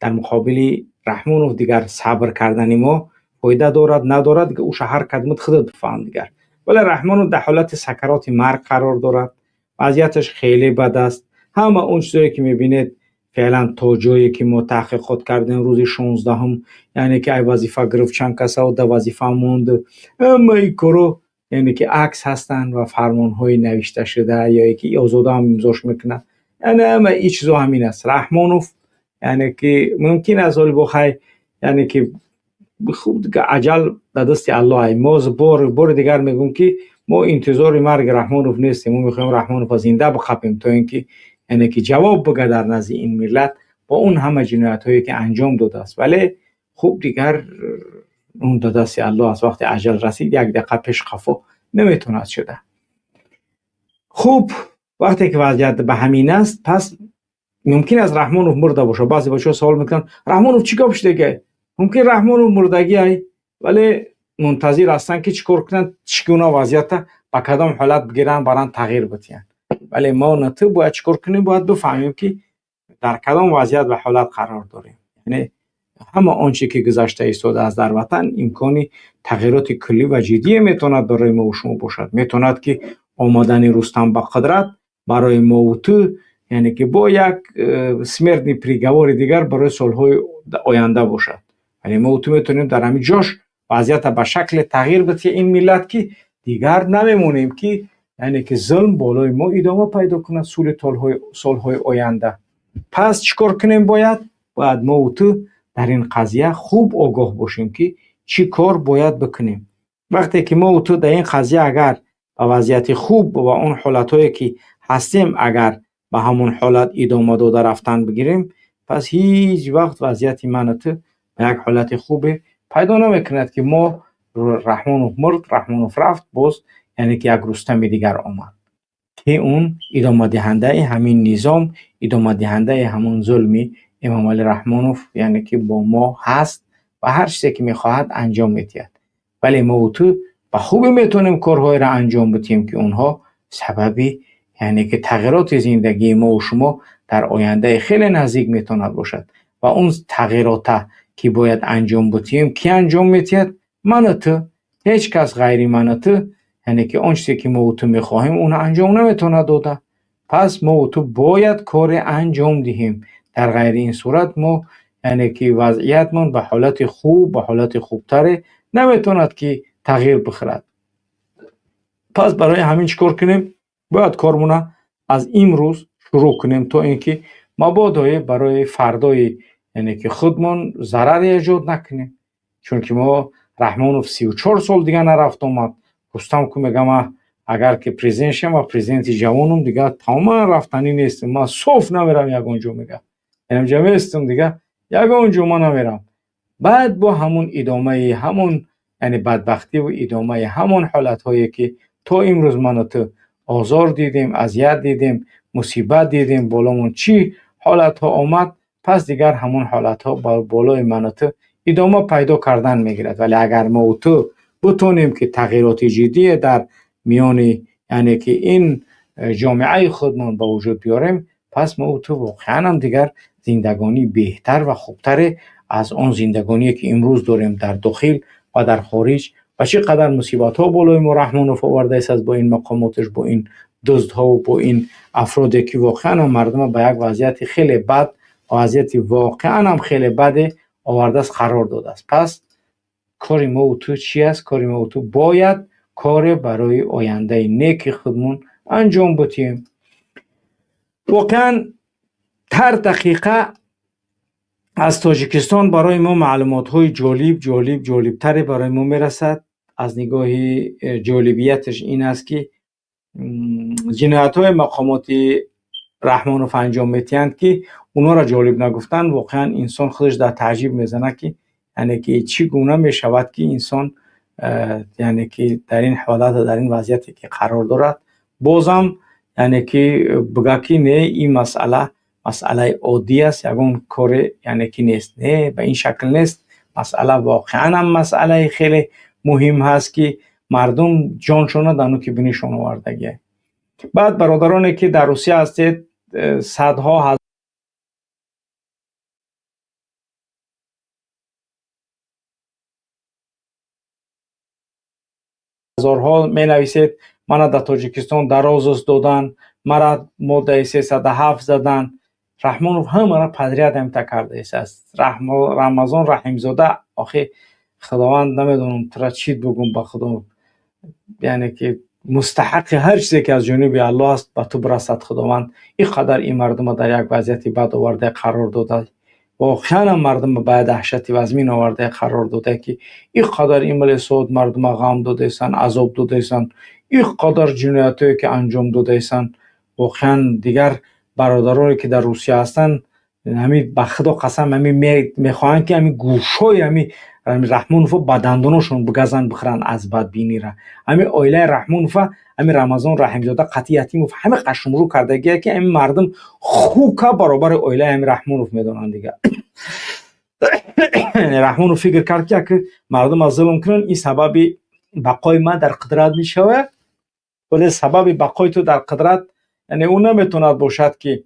در مقابل رحمانوف دیگر صبر کردن ما فایده دارد ندارد که او شهر کدمت خودت بفهم دیگر. ولی رحمانوف در حالت سکرات مرگ قرار دارد، وضعیتش خیلی بد است. همه اون چیزایی که میبینید فعلا تا جایی که ما تحقیقات کردیم روز 16 هم یعنی که ای وظیفه گرفت چند کسا و در وظیفه موند، اما ای کرو یعنی که عکس هستن و فرمان های نوشته شده یا یکی آزاده هم امضاش میکنه، یعنی اما ای چیزا همین است. رحمانوف یعنی که ممکن است ولی بخوای یعنی که خوب دیگه عجل در دست الله. ما بار دیگر میگم که ما انتظار مرگ رحمانوف نیستیم، ما میخوایم رحمانوف زنده بخوابیم تا اینکه یعنی که جواب بگه در نزد این ملت با اون همه جنایت هایی که انجام داده است. ولی خوب دیگر اون در دست الله است. وقتی اجل رسید یک دقیقه پیش خفا نمیتونه شده. خوب وقتی که وضعیت به همین است، پس ممکن است رحمانوف مرده باشه. بعضی بچه‌ها سوال میکنن رحمانوف چی گپ شده؟ ممکن رحمانوف مردگی ای، ولی منتظر هستن که چیکار کنن، چگونه وضعیت به کدام حالت بگیرن برن تغییر بدن. ولی ما نتو باید چیکار کنیم؟ باید بفهمیم که در کدام وضعیت و حالت قرار داریم. یعنی همه آنچه که گذشته ایستاده از در وطن امکانی تغییرات کلی و جدی میتواند برای ما و شما باشد. میتواند که آمدن رستم به قدرت برای ما و تو یعنی که با یک سمرد پریگوار دیگر برای سالهای آینده باشد. یعنی ما و تو میتونیم در همین جاش وضعیت به شکل تغییر بده این ملت که دیگر نمیمونیم که یعنی که ظلم بالای ما ادامه پیدا کنه سالهای آینده. پس چیکار کنیم؟ باید ما و تو در این قضیه خوب آگاه باشیم که چی کار باید بکنیم. وقتی که ما و تو در این قضیه اگر به وضعیت خوب و اون حالتهایی که هستیم اگر به همون حالت ادامه داده رفتن بگیریم، پس هیچ وقت وضعیت من و تو به یک حالت خوبه پیدا نمیکند که ما رحمانوف مرد، رحمانوف رفت، باز یعنی که یک رستم دیگر آمد که اون ادامه دهنده همین نظام، ادامه دهنده همون ظلمی امام علی رحمانوف یعنی که با ما هست و هر چیزی که میخواهد انجام میدهد. ولی ما و تو به خوبی میتونیم کارهای را انجام بدیم که اونها سببی یعنی که تغییرات زندگی ما و شما در آینده خیلی نزدیک میتواند باشد و اون تغییرات که باید انجام بدیم کی انجام میتید؟ من و تو. هیچ کس غیر من و تو، یعنی که آن چیزی که ما و تو میخواهیم اون انجام نمیتونه داده. پس ما و تو باید کار انجام دهیم. در غیر این صورت ما یعنی که وضعیتمون به حالت خوب، به حالت خوبتر نمیتوند که تغییر بخورد. پس برای همین چیکار کنیم؟ باید کارمون از امروز شروع کنیم تا اینکه مبادا برای فردای یعنی که خودمون ضرر ایجاد نکنیم. چون که ما رحمانوف 34 سال دیگه نرفت اومد. رستم که میگم اگر که پرزیدنت شم و پرزیدنت جوانم دیگه تمام رفتنی نیستم. ما صوف نمیرم یگانجا میگم. اینجا میستم دیگه یگانجا ما نمیرم. بعد با همون ادامه همون یعنی بدبختی و ادامه همون حالت هایی که تا امروز من تو آزار دیدیم، اذیت دیدیم، مصیبت دیدیم، بالامون چی حالت ها آمد، پس دیگر همون حالت ها بالای من تو ادامه پیدا کردن میگیرد. ولی اگر ما و تو بتونیم که تغییرات جدی در میان یعنی که این جامعه خودمون به وجود بیاریم، پس ما و تو واقعا هم دیگر زندگانی بهتر و خوبتر از اون زندگانی که امروز داریم در داخل و در خارج و چقدر مصیبت ها بالای ما رحمانوف آورده است با این مقاماتش، با این دزدها و با این افرادی که واقعا مردم به یک وضعیت خیلی بد، وضعیت واقعا هم خیلی بد آورده است قرار داده است. پس کار ما و تو چی است؟ کار ما و تو باید کار برای آینده نیک خودمون انجام بدیم. واقعا هر دقیقه از تاجیکستان برای ما معلومات های جالب تری برای ما میرسد. از نگاه جالبیتش این است که جنایت های مقامات رحمانوف انجام میتیند که اونا را جالب نگفتن. واقعا انسان خودش در تعجب میزنه که یعنی که چی گونه میشود که انسان یعنی که در این حالت در این وضعیتی که قرار دارد بازم یعنی که بگه که نه این مسئله عادی است، یگان کار یعنی که نیست. نه به این شکل نیست. مسئله واقعا هم مسئله خیلی مهم هست که مردم جانشون دانو که بینشون آوردگیه. بعد برادرانی که در روسیه هستید، صدها هزارها می نویسید من در تاجیکستان دراز دادن، مرا ماده 307 زدن. رحمانوف همه را پدریت هم کرده است. رمضان رحیمزاده آخه خداوند نمیدونم ترا چی بگم به خدا، یعنی که مستحق هر چیزی که از جانب الله است به تو برسد. خداوند اینقدر این مردم در یک وضعیت بد آورده قرار داده، واقعا مردم به دهشت و ازمین آورده قرار داده که اینقدر این ملسات مردم غم داده ایسن، عذاب داده ایسن، اینقدر جنایتی که انجام داده ایسن. واقعا دیگر برادرانی که در روسیه هستن همین به خدا قسم همین میخواهند که همین گوشای همین رحمانوف بدندانشون بگزن بخرن از بدبینی را. همین عائله رحمانوف همین رمضان رحیمزاده قطعی یتیم همه قشمرو کردگیه که همین مردم خوکا برابر عائله همین رحمانوف میدونن دیگه. رحمانوف فکر کرد که مردم از ظلم کنن این سبب بقای من در قدرت میشوه، ولی سبب بقای تو در قدرت یعنی اون نمیتوند باشد که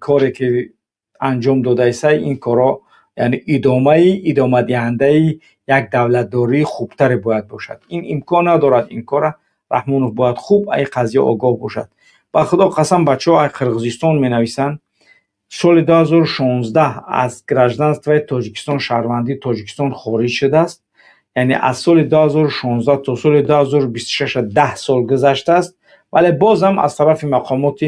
کاری که انجام داده است این کارا یعنی ادامه دهنده یک دولتداری خوبتر باید باشد. این امکان ندارد. این کار رحمانوف باید خوب ای قضیه آگاه باشد. با خدا قسم بچه‌ها از قرقیزستان می نویسن سال 2016 از گراجدانستو تاجیکستان شهروندی تاجیکستان خارج شده است. یعنی از سال 2016 تا سال 2026 10 سال گذشته است، ولی بازم از طرف مقامات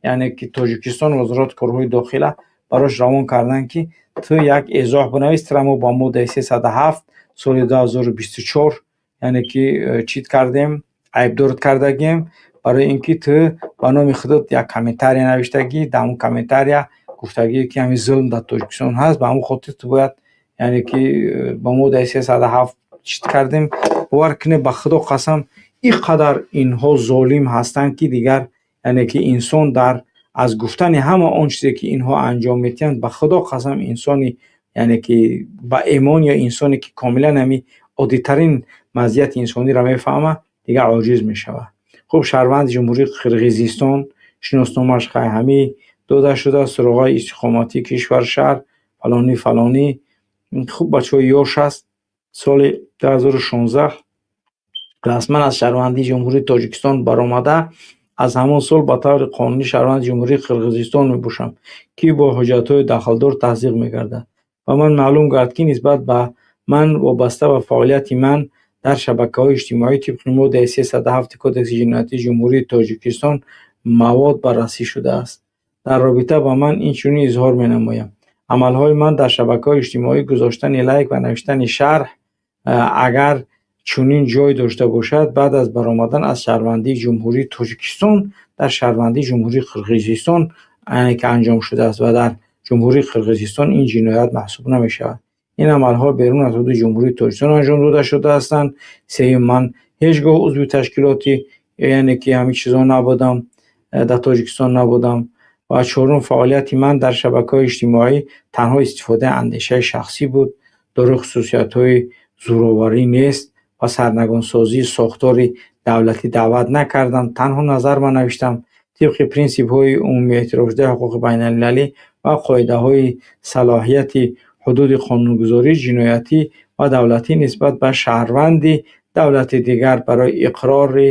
یعنی که تاجیکستان وزارت کارهای داخله براش روان کردن که تو یک ایضاح بنویس ترمو با ماده 307 سال 2024 یعنی که چیت کردیم عیب دارد کردگیم برای اینکه تو با نام خودت یک کامنتاری نوشتگی، در اون کامنتاری گفتگی که همین ظلم در تاجیکستان هست به همون خاطر تو باید یعنی که با ماده 307 چیت کردیم. باور کنه به خدا قسم اینقدر اینها ظالم هستند که دیگر یعنی که انسان در از گفتن همه آن چیزی که اینها انجام میتند به خدا قسم انسانی یعنی که با ایمان یا انسانی که کاملا همی عادی ترین مزیت انسانی را میفهمه دیگر عاجز میشوه. خب شهروند جمهوری قرقیزستان شناسنامه‌اش همی داده شده، سراغای استخباراتی کشور شهر فلانی فلانی. خوب بچه‌ها یاش است. سال 2016 رسما از شهروندی جمهوری تاجیکستان برآمده، از همان سال به طور قانونی شهروند جمهوری قرقیزستان میباشم که با حجت‌های داخلدار تصدیق میگردد و من معلوم گردد که نسبت به من وابسته به فعالیت من در شبکه‌های اجتماعی طبق ماده 307 کدکس جنایتی جمهوری تاجیکستان مواد بررسی شده است. در رابطه با من این چنین اظهار می‌نمایم: عملهای من در شبکه‌های اجتماعی گذاشتن لایک و نوشتن شرح اگر چنین جای داشته باشد، بعد از برآمدن از شهروندی جمهوری تاجیکستان در شهروندی جمهوری قرقیزستان که انجام شده است و در جمهوری قرقیزستان این جنایت محسوب نمی شود. این عملها بیرون از حدود جمهوری تاجیکستان انجام داده شده هستند. سوم، من هیچگاه عضو تشکیلاتی یعنی که همین چیزا نبودم، در تاجیکستان نبودم. و چهارم، فعالیت من در شبکه‌های اجتماعی تنها استفاده اندیشه شخصی بود، دارای خصوصیت‌های زورآوری نیست و سرنگون سازی ساختار دولتی دعوت نکردم. تنها نظر من نوشتم طبق پرینسیپ های عمومی اعتراف شده حقوق بین المللی و قاعده های صلاحیت حدود قانونگذاری جنایتی و دولتی نسبت به شهروند دولت دیگر برای اقرار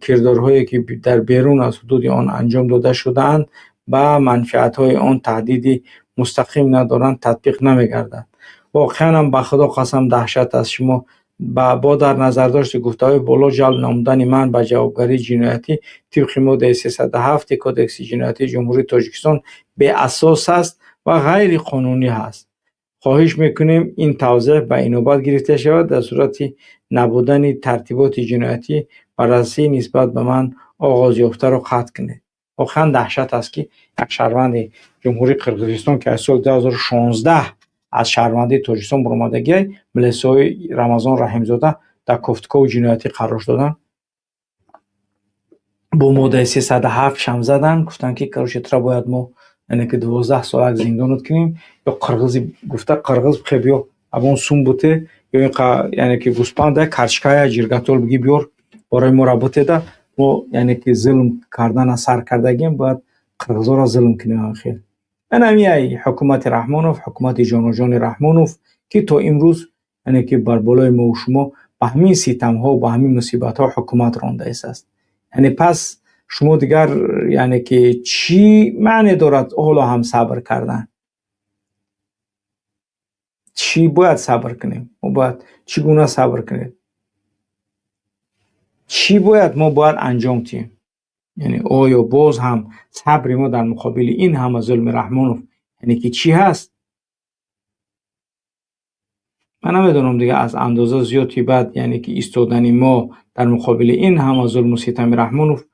کردارهایی که در بیرون از حدود آن انجام داده شده‌اند و منفعت های آن تهدید مستقیم ندارند تطبیق نمی‌گردد. واقعا هم به خدا قسم دهشت از شما با در نظر داشت گفته‌های بالا جلب نمودن من به جوابگری جنایتی طبق ماده 307 کدکس جنایتی جمهوری تاجیکستان به اساس است و غیر قانونی است. خواهش میکنیم این توضیح به اینوبت گرفته شود در صورت نبودن ترتیبات جنایتی بررسی نسبت به من آغاز یافته را قطع کنید. واقعا دهشت است که یک شهروند جمهوری قرقیزستان که از سال 2016 از شهروندی تاجیکستان برآمدگی ملیسای رمضان رحیمزاده در کوفتکو جنایتی قرار دادن، با ماده 307 شم زدن، گفتن که کارش ترا باید ما یعنی که 12 سال زندانت کنیم یا قرغزی گفته قرغز بخی بیا ابون سوم بوده یا یعنی که گوسپانده کرچکای جرگاتول بگی بیار برای ما را بوده ده ما یعنی که ظلم کردن سر کردگیم باید قرغزا را ظلم کنیم. خیلی انمی حکومت رحمانوف، حکومت جان رحمانوف که تا امروز یعنی که بر بالای ما و شما به همین ستم ها و به همین مصیبت ها حکومت رانده است. یعنی پس شما دیگر یعنی که چی معنی دارد حالا هم صبر کردن؟ چی باید صبر کنیم؟ ما باید چگونه صبر کنیم؟ چی باید ما باید انجام دهیم؟ یعنی آیا باز هم صبر ما در مقابل این همه ظلم رحمانوف یعنی که چی هست؟ من نمیدونم دیگه از اندازه زیادی بعد یعنی که ایستادن ما در مقابل این همه ظلم و ستم رحمانوف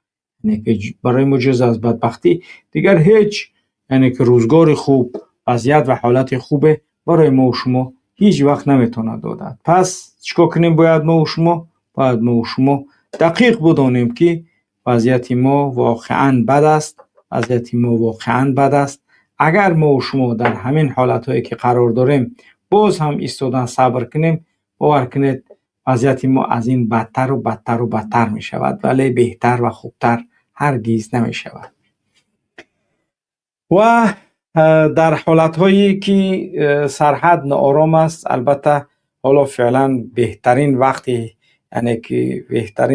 یعنی که برای ما جز از بدبختی دیگر هیچ یعنی که روزگار خوب، وضعیت و حالت خوبه برای ما و شما هیچ وقت نمیتونه داده. پس چیکار کنیم؟ باید ما و شما دقیق بدانیم که وضعیت ما واقعا بد است. اگر ما و شما در همین حالتهایی که قرار داریم باز هم ایستادن صبر کنیم، باور کنید وضعیت ما از این بدتر می شود، ولی بهتر و خوبتر هرگز نمی شود. و در حالتهایی که سرحد ناآرام است، البته حالا فعلا بهترین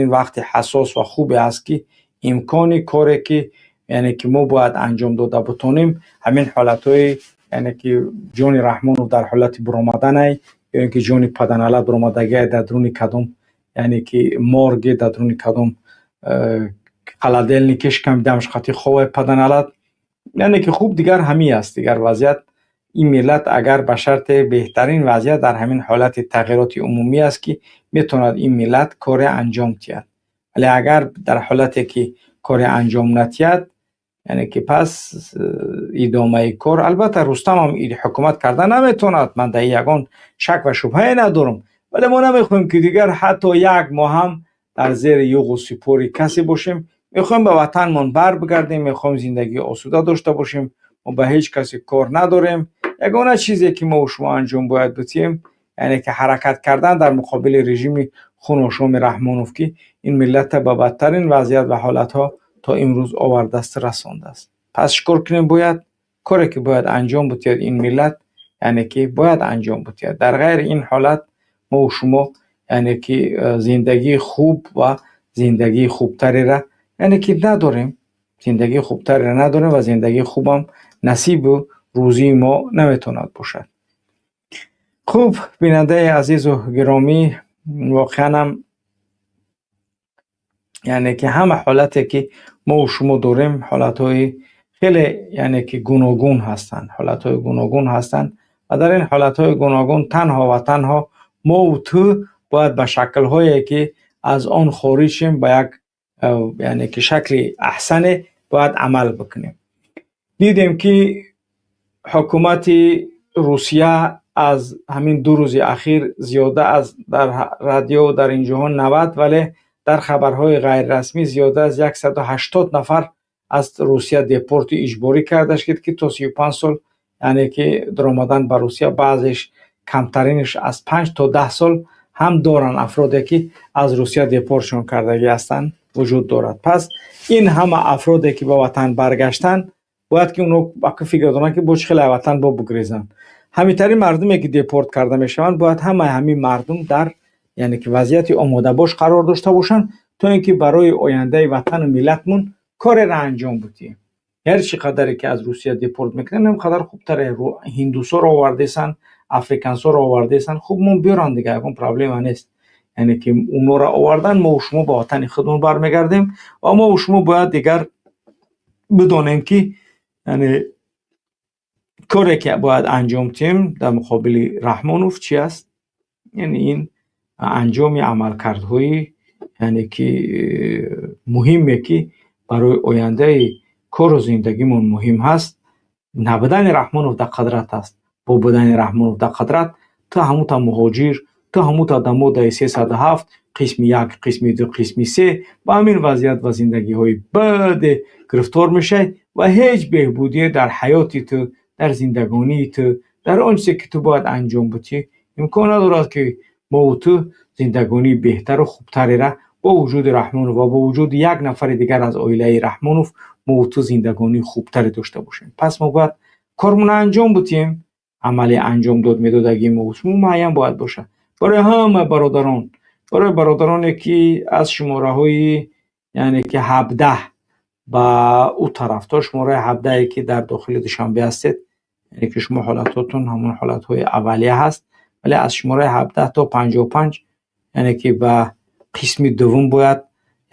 وقت حساس و خوب است که امکان کاری که یعنی که ما باید انجام داده بتونیم همین حالتهای یعنی که جان رحمانوف در حالت برآمدن یا که جان پدناله برآمدگی در درون کدام یعنی که مارگ در درون کدام قلادل نکش کم دمش خطی خواه پدناله یعنی که خوب دیگر همی است. دیگر وضعیت این ملت اگر به شرط بهترین وضعیت در همین حالت تغییرات عمومی است که میتوند این ملت کار انجام دهد، ولی اگر در حالتی که کار انجام نتید یعنی که پس ادامه کار البته رستم هم حکومت کردن نمیتوند، من در یگان شک و شبهه ندارم، ولی ما نمیخوایم که دیگر حتی یک ماه هم در زیر یوغ و سپور کسی باشیم. میخوایم به وطنمون بر بگردیم، میخوایم زندگی آسوده داشته باشیم، ما به هیچ کسی کار نداریم. یگانه چیزی که ما و شما انجام باید بدیم یعنی که حرکت کردن در مقابل رژیم خونوشام رحمانوف که این ملت به بدترین وضعیت و حالتها تا امروز آورده است رسانده است. پس شکر کنیم باید کاری که باید انجام بتید این ملت یعنی که باید انجام بتید. در غیر این حالت ما و شما یعنی که زندگی خوب و زندگی خوبتری را یعنی که نداریم، زندگی خوبتری را نداریم و زندگی خوبم نصیب و روزی ما نمیتوند باشد. خوب بیننده عزیز و گرامی، واقعا هم یعنی که همه حالتی که ما و شما داریم حالتهای خیلی یعنی که گوناگون هستند، حالتهای گوناگون هستند و در این حالتهای گوناگون تنها و تنها ما و تو باید به شکل‌هایی که از آن خارج شیم به یک یعنی که شکل احسن باید عمل بکنیم. دیدیم که حکومت روسیه از همین 2 روز اخیر زیاده از در رادیو در این جهان 90 ولی در خبرهای غیر رسمی زیاده از 180 نفر از روسیه دیپورت اجباری کرده شد که تا 35 سال یعنی که در آمدن به روسیه، بعضش کمترینش از 5 تا 10 سال هم دارن افرادی که از روسیه دیپورتشون کردگی هستند وجود دارد. پس این همه افرادی که به وطن برگشتن باید که اونو با فکر دارن که بچ خیلی وطن با بگریزن. همینطوری مردمی که دیپورت کرده میشوند باید همین مردم در یعنی که وضعیت آماده باش قرار داشته باشن تا اینکه برای آینده وطن و ملتمون کار را انجام بدیم. هر چقدر که از روسیه دیپورت میکنن هم قدر خوبتره. هندوسا رو آوردهسن، افریکانسا رو آوردهسن، خوب مون بیارن دیگه، اون پرابلم نیست. یعنی که اونو را آوردن، ما و شما با وطن خودمون برمیگردیم و ما و شما باید دیگر بدونیم که یعنی کاری که باید انجام بدیم در مقابل رحمانوف چی است. یعنی این انجام عملکردهای یعنی که مهمه که برای آینده کار و زندگیمون مهم هست. نبودن رحمانوف در قدرت است، با بودن رحمانوف در قدرت تا همون تا مهاجر، تا همون تا دمو 307 قسم 1 قسم 2 قسم 3 با همین وضعیت و زندگی های بد گرفتار میشه و هیچ بهبودی در حیاتی تو، در زندگانی تو، در آن چیزی که تو باید انجام بدی امکان ندارد که ما و تو زندگانی بهتر و خوبتری را با وجود رحمانوف و با وجود یک نفر دیگر از عائله رحمانوف ما و تو زندگانی خوبتری داشته باشیم. پس ما باید کارمون انجام بدیم. عملی انجام داد میدادگی ما و شما معین باید باشه برای همه برادران، برای برادرانی که از شماره های یعنی که 17 با او طرف تا شماره 17 که در داخل دوشنبه هستید، یعنی که شما حالتاتون همون حالت های اولیه هست، ولی از شماره 17 تا 55 یعنی که به قسم دوم باید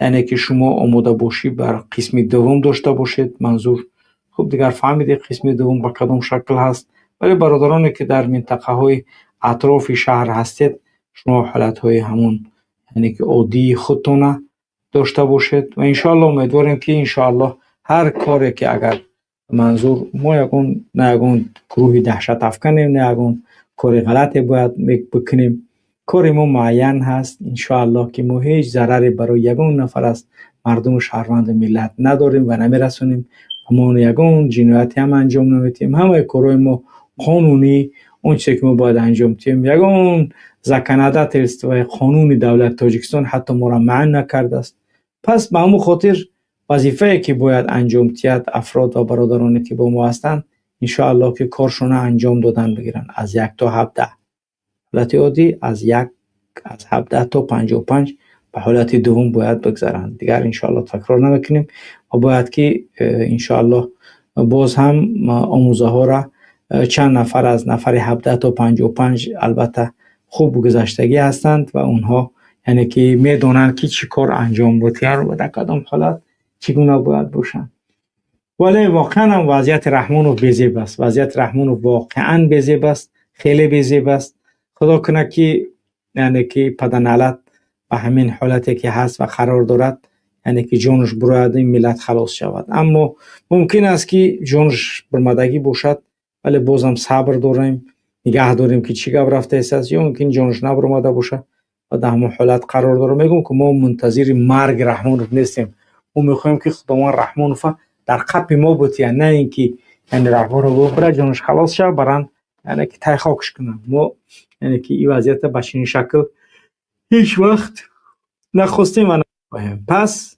یعنی که شما آماده باشی بر قسم دوم داشته باشید. منظور خوب دیگر فهمیدید قسم دوم با کدام شکل هست. ولی برادرانی که در منطقه های اطراف شهر هستید شما حالت های همون یعنی که عادی خودتون داشته باشید و انشاءالله امیدواریم که انشاءالله هر کاری که اگر منظور ما یکون گروه دهشت افکنیم، نه یکون کار غلطی باید بکنیم، کار ما معین هست انشاءالله که ما هیچ ضرری برای یگون نفر از مردم شهروند ملت نداریم و نمیرسونیم. ما یگون جنایتی هم انجام نمیدیم. همه کارهای ما قانونی، اون چیزی که ما باید انجام بدیم. یگون زکنادت است و قانون دولت تاجیکستان حتی ما را منع نکرده است. پس به همون خاطر وظیفه‌ای که باید انجام دهد افراد و برادرانی که با ما هستند انشاءالله که کارشون انجام دادن بگیرن. از 1 تا 17 حالت عادی، از 17 تا 55 به حالت دوم باید بگذارن. دیگر انشاءالله تکرار نمیکنیم و باید که انشاءالله باز هم آموزه ها را چند نفر از نفر 17 تا 55 البته خوب گذشتگی هستند و اونها یعنی که میدونن که چی کار انجام بودن و در کدام حالت چگونه باید باشن. ولی واقعا وضعیت رحمانوف بی‌زیب است. وضعیت رحمانوف واقعا بی‌زیب است، خیلی بی‌زیب است. خدا کنه که یعنی که پدرنالت به همین حالتی که هست و قرار دارد یعنی که جانش برآید این ملت خلاص شود. اما ممکن است که جانش برمدگی باشد ولی بازم صبر داریم، نگاه داریم که چی گپ رفته است، یا ممکن جانش نبرآمده باشه و در همون حالت قرار داره. میگم که ما منتظر مرگ رحمانوف نیستیم. ما میخوایم که خداوند رحمانوف در قلب ما باشه، نه اینکه یعنی رحمانوف بره جانش خلاص شه برن یعنی که تای خاکش کنم. ما یعنی که این وضعیت به چنین شکل هیچ وقت نخواستیم و نخواهیم. پس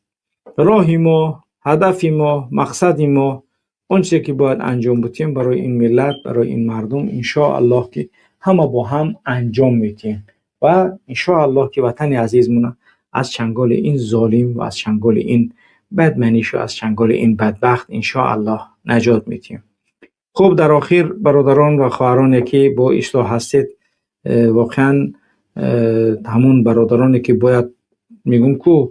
راهی ما، هدفی ما، مقصدی ما، اون چیزی که باید انجام بدیم برای این ملت، برای این مردم، ان الله که همه با هم انجام میدیم و ان الله که وطن عزیزمون از چنگال این ظالم و از چنگال این بدمنیش و از چنگال این بدبخت ان الله نجات میدیم. خب در آخر برادران و خواهرانی که با اصلاح هستید، واقعا همون برادرانی که باید میگم که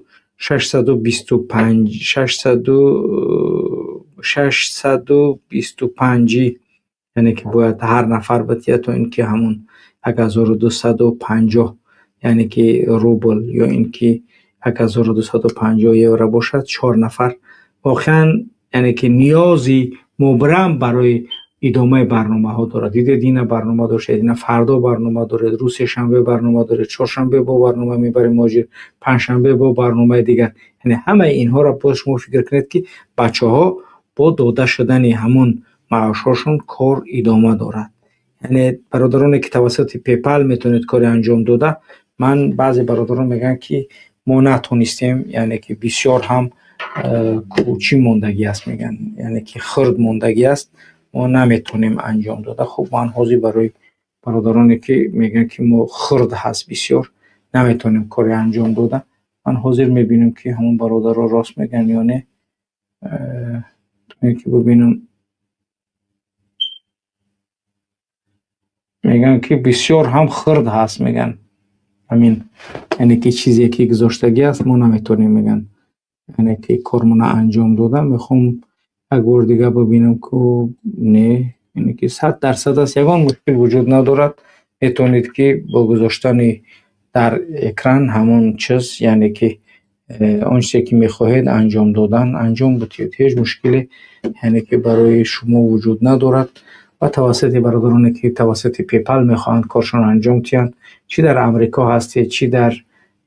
625 یعنی که باید هر نفر بتیه تا اینکه همون 1250 یعنی که روبل یا اینکه 1250 یورو باشد 4 نفر. واقعا یعنی که نیازی مبرم برای ادامه برنامه ها دارد. دیدین برنامه داشته، دیدین فردا برنامه داره، روز شنبه برنامه داره، چهارشنبه با برنامه میبریم ماجر، پنجشنبه با برنامه دیگر. یعنی همه اینها را باز شما فکر کنید که بچه ها با داده شدن همون معاششون کار ادامه دارد. یعنی برادرانی که توسط پیپل میتونید کاری انجام داده، من بعضی برادران میگن که ما نتونستیم، یعنی که بسیار هم کوچی موندگی است، میگن یعنی که خرد موندگی است، ما نمیتونیم انجام داده. خب من حاضر برای برادرانی که میگن که ما خرد هست بسیار نمیتونیم کاری انجام داده، من حاضر میبینم که همون برادرها راست میگن یا نه. که ببینم میگن که بسیار هم خرد هست، میگن همین یعنی که چیزی که گذاشتگی است ما نمیتونیم، میگن یعنی که کارمون انجام دادم. میخوام اگر دیگه ببینم که نه، یعنی که 100% است، یگان مشکل وجود ندارد، میتونید که با گذاشتن در اکران همون چیز یعنی که اون چیزی که میخواهید انجام دادن انجام بدید، هیچ مشکلی یعنی که برای شما وجود ندارد. و توسط برادرانی که توسط پیپل میخواهند کارشون انجام دهند، چی در امریکا هستی، چی در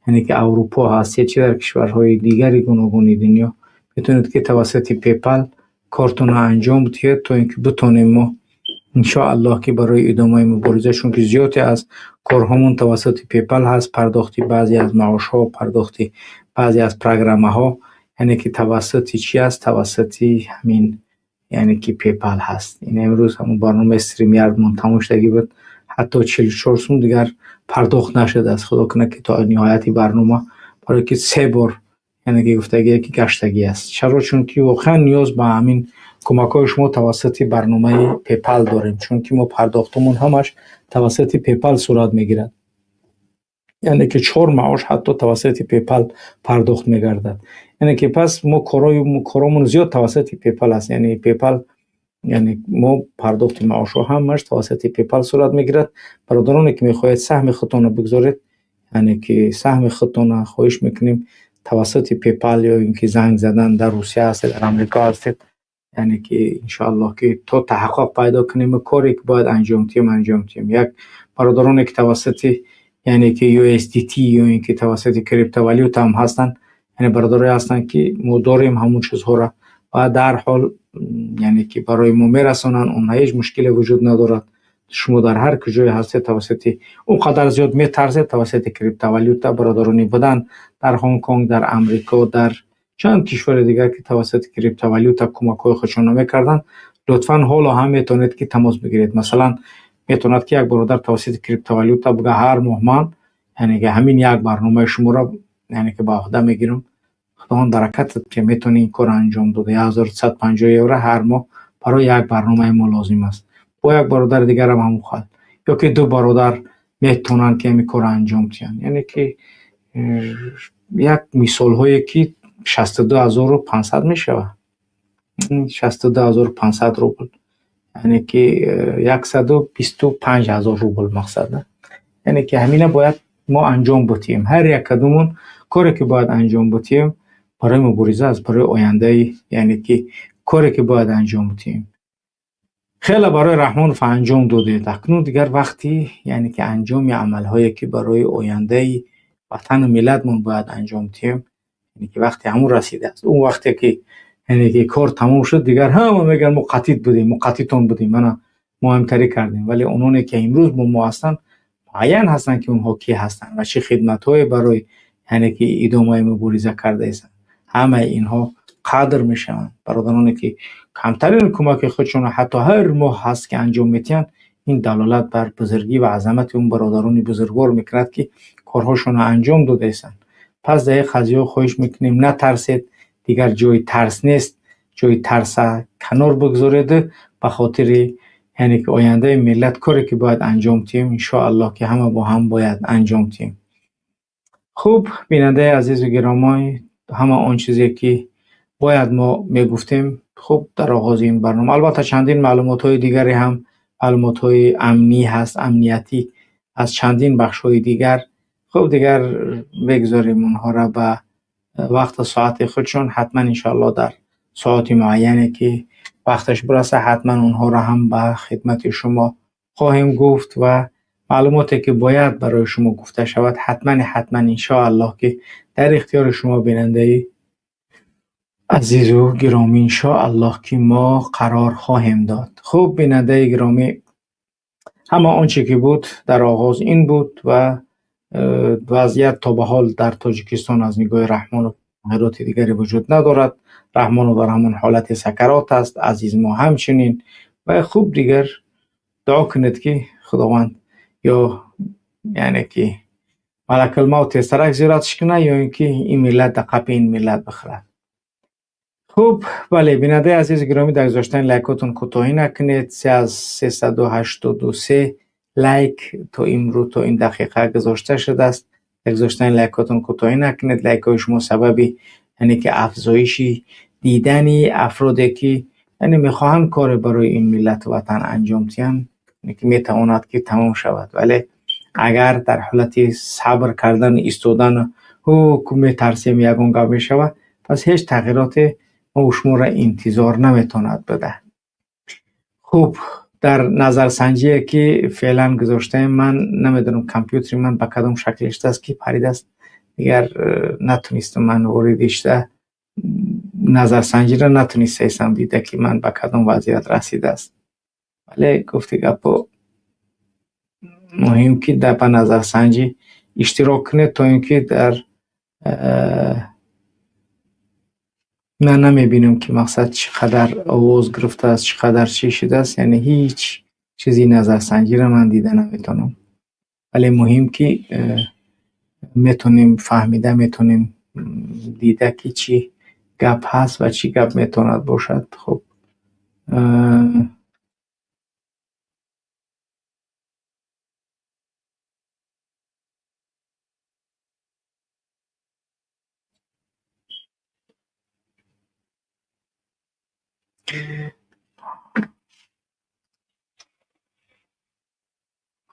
یعنی که اروپا هستی، چی در کشورهای دیگری گوناگون دنیا، میتونید که توسط پیپل کارتون انجام بدید تا اینکه بتونیم ما ان الله که برای ادامه مبارزه، چون که زیادی از کارهامون توسط پیپل هست، پرداختی بعضی از معاش ها، پرداختی بعضی از برنامه ها، یعنی که توسط چی است؟ توسط همین یعنی که پیپل هست. این امروز همون برنامه استریمیارد من تمام شدگی بود، حتی 44 سوم دیگر پرداخت نشده است. خدا کنه که تا نهایت برنامه، برای که 3 بار یعنی که گفتگی که گشتگی است. چرا؟ چون که واقعا نیاز به همین کمک‌های شما توسط برنامه پیپل داریم، چون که ما پرداختمون همش توسط پیپل صورت میگیرد، یعنی که 4 معاش حتی توسط پیپل پرداخت میگردد. یعنی که پس ما کارامون زیاد توسط پیپل است، یعنی پیپل یعنی ما پرداخت معاش ها همش توسط پیپل صورت میگیرد. برادرانی که میخواهید سهم خودتان بگذارید، یعنی که سهم خودتان خواهش میکنیم توسط پیپل یا اینکه زنگ زدن در روسیه هستید، در امریکا هستید، یعنی که انشاءالله که تا تحقق پیدا کنیم کاری که باید انجام دهیم. یک برادرانی که توسط یعنی که USDT یا اینکه توسط کریپتووالیوتا هم هستن، یعنی برادرای هستن که ما داریم همون چیزها را و در حال یعنی که برای ما میرسانن، اون هیچ مشکلی وجود ندارد. شما در هر کجای هستید توسط اون قدر زیاد میترسید توسط کریپتووالیوتا برادرانی بودن در هنگ کنگ، در امریکا، در چند کشور دیگر که توسط کریپتووالیوتا کمک‌های خودشون میکردن، لطفاً حالا هم میتونید که تماس بگیرید. مثلا میتوند که یک برادر توسط کریپتووالیوتا بگه هر ماه من یعنی که همین یک برنامه شما را یعنی که با عهده میگیرم، خداوند برکت که میتونی این کار انجام داده. 1150 یورو هر ماه برای یک برنامه ما لازم است. با یک برادر دیگر هم همون خواهد، یا که 2 برادر میتونن که این کار انجام دهند. یعنی که یک مثال هایی که 62500 میشود، 62500 روبل، یعنی که 125000 روبل مقصد. یعنی که همینه باید ما انجام بدیم، هر یک کدومون کاری که باید انجام بدیم برای مبارزه است، برای آینده، یعنی که کاری که باید انجام بدیم. خیلی برای رحمان انجام داده، اکنون دیگر وقتی یعنی که انجام عمل هایی که برای آینده وطن و ملتمون باید انجام بدیم، یعنی که وقتی همون رسیده است. اون وقتی که یعنی که کار تمام شد دیگر همه میگن ما قطیت بودیم، ما قطیتون بودیم. من مهمتری کردیم، ولی اونانی که امروز با ما هستن معین هستن که اونها کی هستن و چه خدمت‌های برای یعنی که ادامه مبارزه کرده هستند. همه اینها قدر میشوند. برادرانی که کمترین کمک خودشون حتی هر ماه هست که انجام میتین، این دلالت بر بزرگی و عظمت اون برادران بزرگوار میکند که کارهاشون رو انجام داده هستند. پس در قضیه خواهش میکنیم نترسید، دیگر جای ترس نیست، جای ترس کنار بگذارید، به خاطر یعنی که آینده ملت کاری که باید انجام تیم ان شاء الله که همه با هم باید انجام تیم. خوب بیننده عزیز و گرامی، همه آن چیزی که باید ما میگفتیم خوب در آغاز این برنامه. البته چندین معلومات های دیگری هم، معلومات های امنی هست، امنیتی از چندین بخش های دیگر. خوب دیگر بگذاریم اونها را به وقت ساعت خودشون. حتما انشاءالله در ساعت معینی که وقتش برسه حتما اونها را هم به خدمت شما خواهیم گفت و معلوماتی که باید برای شما گفته شود حتما انشاءالله که در اختیار شما بیننده عزیز و گرامی انشاءالله که ما قرار خواهیم داد. خوب بیننده گرامی، همه آنچه که بود در آغاز این بود و وضعیت تا به حال در تاجیکستان از نگاه رحمان و تغییرات دیگری وجود ندارد. رحمان در همون حالت سکرات است، عزیز ما همچنین. و خوب دیگر دعا کنید که خداوند یا یعنی که ملک الموت سرک زیارتش کنه یا اینکه این ملت در قپ این ملت بخورد. خوب بله بیننده عزیز گرامی، در گذاشتن لایکاتون کوتاهی نکنید. 383 لایک تا امروز تا این دقیقه گذاشته شده است. در گذاشتن لایکاتون کوتاهی نکنید. لایک های شما سببی یعنی که افزایشی دیدنی افرادی که یعنی میخواهند کار برای این ملت وطن انجام دهند یعنی که میتواند که تمام شود. ولی اگر در حالت صبر کردن ایستادن حکم ترسیم یگان گپ میشود، پس هیچ تغییرات ما و شما را انتظار نمیتواند بده. خوب در نظرسنجی که فعلا گذاشته من نمیدونم کامپیوتر من به کدام شکلش است که پرید است، دیگر نتونستم من واردش نظرسنجی را نتونستم دیده که من به کدام وضعیت رسیده است. ولی گفتی گپا مهم که در نظرسنجی اشتراک کنید تا اینکه در من نمیبینم که مقصد چقدر آواز گرفته است، چقدر چی شده است، یعنی هیچ چیزی نظرسنجی را من دیده نمیتونم. ولی مهم که میتونیم فهمیده، میتونیم دیده که چی گپ هست و چی گپ میتوند باشد. خب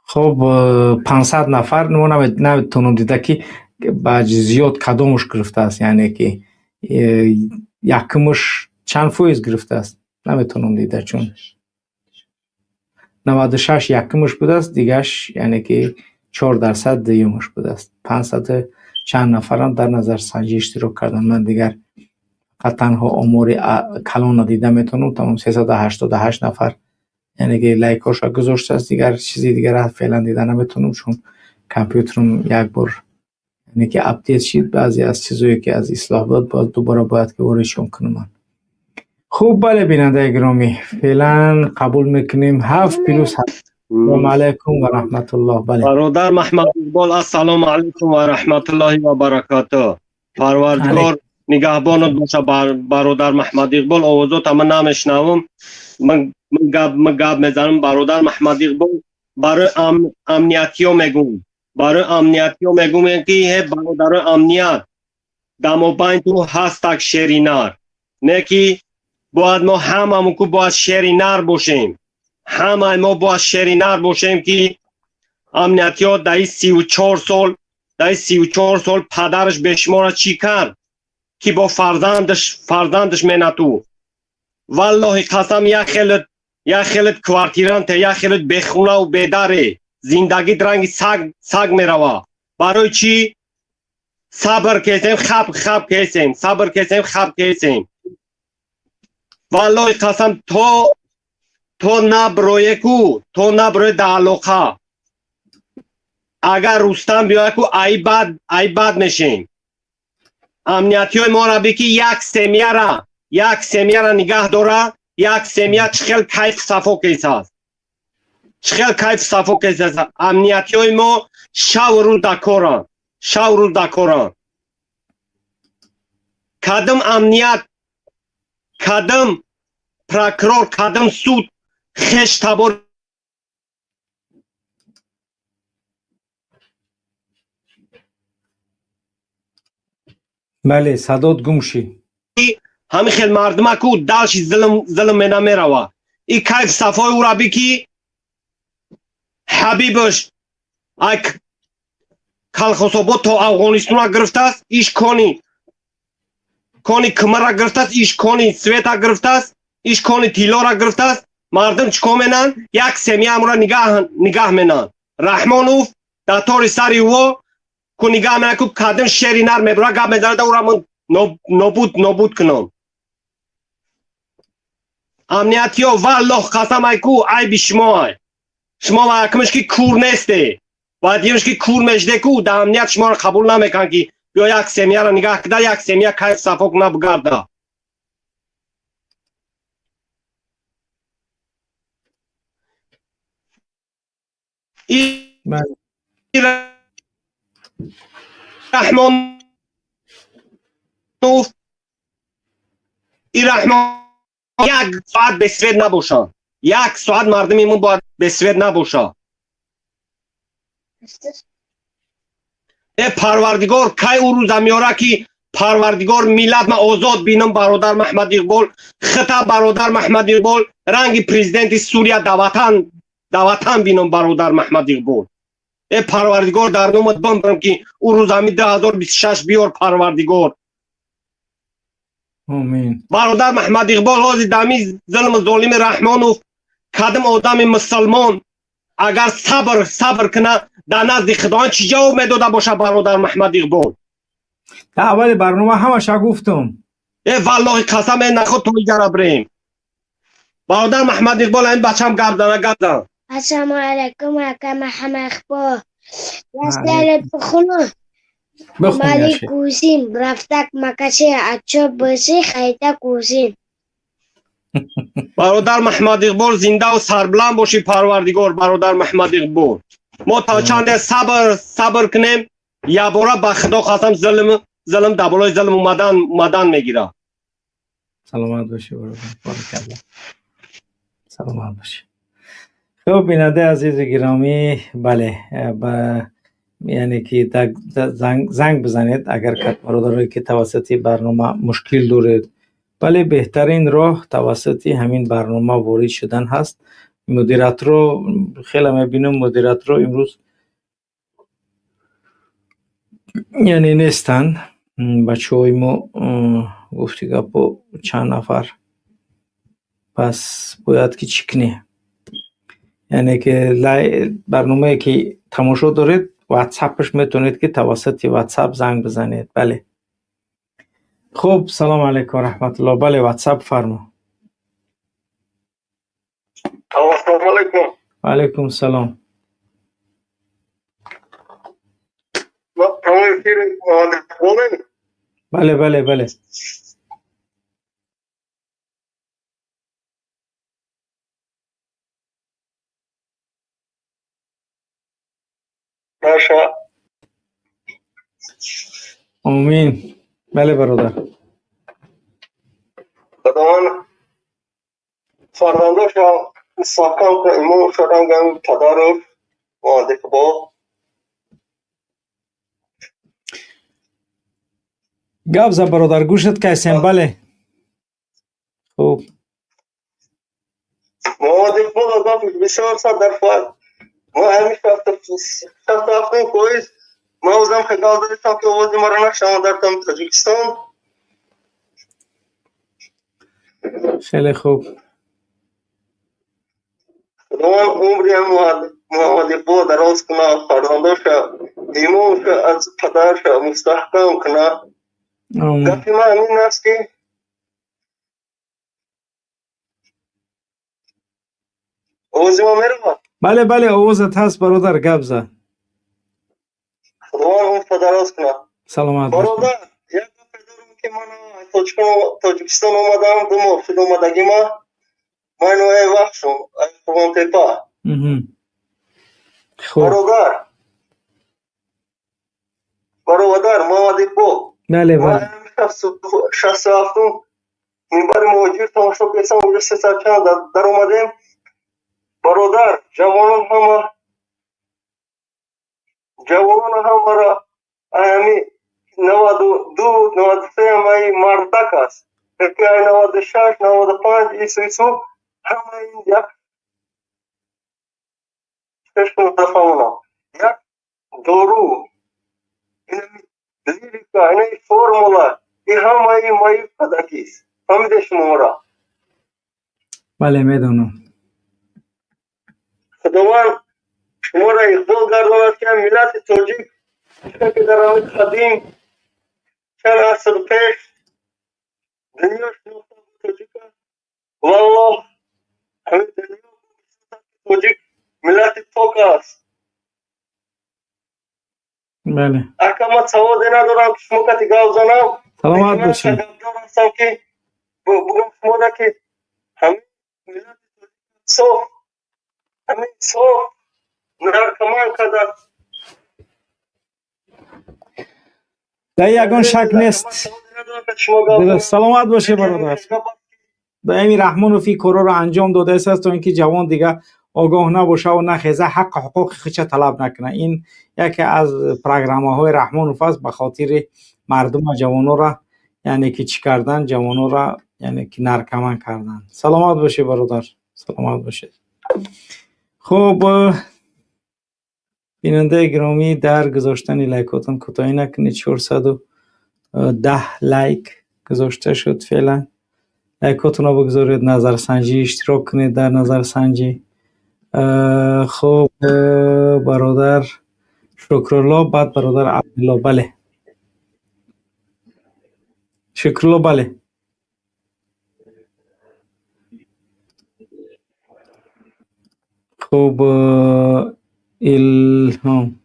خب 500 نفر نمیتونم دیده که باج زیاد کدامش گرفته است، یعنی که یکمش چند فویز گرفته است نمیتونم دیده، چون 96 یکمش بوده است، دیگهش یعنی که 4% دیگه‌مش بوده است. 500 چند نفرم در نظر سنجی اشتراک کردن. من دیگر تنها امور کلان دیده میتونم. تمام 388 نفر یعنی که لایکاش را گذاشته است. دیگر چیزی دیگر فعلا دیده نمیتونم، چون کامپیوترم یک بار یعنی که اپدیت شد. بعضی از چیزایی که از اصلاح بود دوباره باید که واردشون کنم. خوب بله بیننده گرامی، فعلا قبول میکنیم 7 پلوس. السلام علیکم و رحمت الله. بله برادر محمد اقبال، السلام علیکم و رحمت الله و برکاته. پروردگار نگهبانت باشه برادر محمد اقبال. آوازات من نمیشنوم. من گپ میزنم. برادر محمد اقبال برای امنیتی ها میگم، برای امنیتی ها میگم که برادر امنیت دموبین تو هستک شرینار نه که باید ما هممون که باید شرینار باشیم. همه ما باید شرینار باشیم که امنیتی ها در 34 سال پدرش به شما چی کرد که با فرزندش مینتو. والله قسم یک خیلت کوارتیرانت، یک خیلت بخونه و بداره، زندگی درنگ سگ میروه. برای چی؟ صبر کسیم خب کسیم، صبر کسیم خب کسیم. والله قسم تو نبروی کو تو نبروی دعلوقه اگر رستم بیای کو ای بد میشیم. امنیتی های ما را بی که یک سمیه را نگه داره. یک سمیه چخیل کیف صفو کیس است. چخیل کیف صفو کیس است. امنیتی های ما شو روز دکوران کدام امنیت کدام پراکرور کدام سود خش تبور بله صدات گم شی. همین خیل مردم کو دلش ظلم نمیروا. این کیف صفای او را بی که حبیبش اک کالخوسوبو تو افغانستان را گرفته است. ایش کنی کمر را گرفته است. ایش کنی سویت را گرفته است. ایش کنی تیلا را گرفته است. مردم چکو مینن یک سمیه هم را نگاه مینن. رحمانوف در طور سری او کو نگاه مینن که کدام شیری نر میبره گپ میزنه او را من نابود کنم. امنیتی ها والله قسم ای کو ای بی شما و حکمش که کور نیسته و دیمش که کور مجده کو در امنیت شما را قبول نمیکن که بیا یک سمیه را نگاه کده یک سمیه کیف صفا کنه بگرده. بله رحمان یک ساعت به سوید نباشن. یک ساعت مردم ایمون باید به سوید نباشن. پروردگار کی او روز میاره که پروردگار میلاد ما آزاد بینم. برادر محمد اقبال خطاب برادر محمد اقبال رنگ پرزیدنت سوریه دواتن بینم. برادر محمد اقبال پروردگار در نومت بندرم که او روز همی 2026 بیار پروردگار. آمین. برادر محمد اقبال حاضر دمی ظلم ظالم رحمانوف کدام آدم مسلمان اگر صبر کنه در نزد خداوند چی جواب میداده باشه. برادر محمد اقبال در اول برنامه همش گفتم. والله قسم نخود تو ایجا بریم. برادر محمد اقبال این بچه هم گردن. السلام علیکم حکم محمد اقبال دستیارت بخونو مالی کوزین رفتک مکشه اچو بسی خیطه کوزین. برادر محمد اقبال زنده و سربلند باشی پروردگار. برادر محمد اقبال ما تا چند صبر کنیم یا باره به خدا قسم ظلم دبالای ظلم اومدن میگیره. سلامت باشی برادر. بارکالله. سلامت باشی. خب بیننده عزیز گرامی، بله یعنی که زنگ بزنید اگر کت برادرایی که توسط برنامه مشکل دارید. ولی بهترین راه توسط همین برنامه وارد شدن هست. مدیراتور خیلی میبینم مدیراتور امروز یعنی نیستن. بچه های ما گفتی گپو چند نفر پس باید که چکنی یعنی که برنامه که تماشا دارید واتساپش میتونید که توسط واتساپ زنگ بزنید. بله خب سلام علیکم رحمت الله. بله واتساپ فرما. السلام علیکم. و علیکم السلام. بله آمین. بله برادر. خداوند فرزنداش را مستحکم کنه. ایمان شدن گم تدارک واده که با گپ زد برادر گوشت کسیم. بله خوب واده که با بسیار صد در فاید ما همیشه هفتم کویز ما اوزم خیال دارستم که اوزی ما را نشان دارتم تاجیکستان. خیلی خوب. خداوند عمری محمد اقبال دراز کنه. فرزنداش ایمانش از پدرش مستحکم کنه. گفتی من همین است که اوزی ما میرم. بله بله آوازت هست برادر، گپ زن. خداوند اون فدراز کنه. سلامت باشی. برادر یک گپ دارم که من تاجیکستان اومدم، دو ماه شد اومدگی من ای وحشم ای قربان تیپا. خب برادر محمد اقبال. بله بله. من 67 منبر مهاجر تماشا کردم، اونجا 300 چند در اومدیم. برادر جوانان هم را همی 92 93 همه مردک است. که 96 95 ایسو همه این یک چشم تفاونا یک دارو این لیریکا این فرمولا این همه این مایی پدکیست. فهمیده شما را؟ بله میدونم. خداوند شما را اقبال گرداند که ملت تاجیک که در آن قدیم چند عصر پیش دنیا شناخته بود تاجیک است. والله همین دنیا تاجیک ملت پاک است. بله. احکامات سواد ندارم که شما کتی گاو زنم. سلامت باشی. من گفدار هستم که بگم شما را که همین ملت صاف همین صاف نرکمان کده. در یگان شک نیست. سلامت باشی برادر. به امی رحمان و فی کارا را انجام داده است تا اینکه جوان دیگه آگاه نباشه و نخیزه حق حقوق خودش طلب نکنه. این یکی از پروگرام‌های رحمان و فضل به خاطر مردم و جوانو را یعنی که چی کردن، جوانو را یعنی که نرکمان کردن. سلامت باشی برادر. سلامت باشید. خب بیننده گرامی در گذاشتن لایکاتون کوتاهی نکنید. 410 لایک گذاشته شد فعلا. لایکاتون رو بگذارید، نظرسنجی اشتراک کنید در نظرسنجی. خب برادر شکرالله، بعد برادر عبدالله. بله شکرالله. بله خب الهام.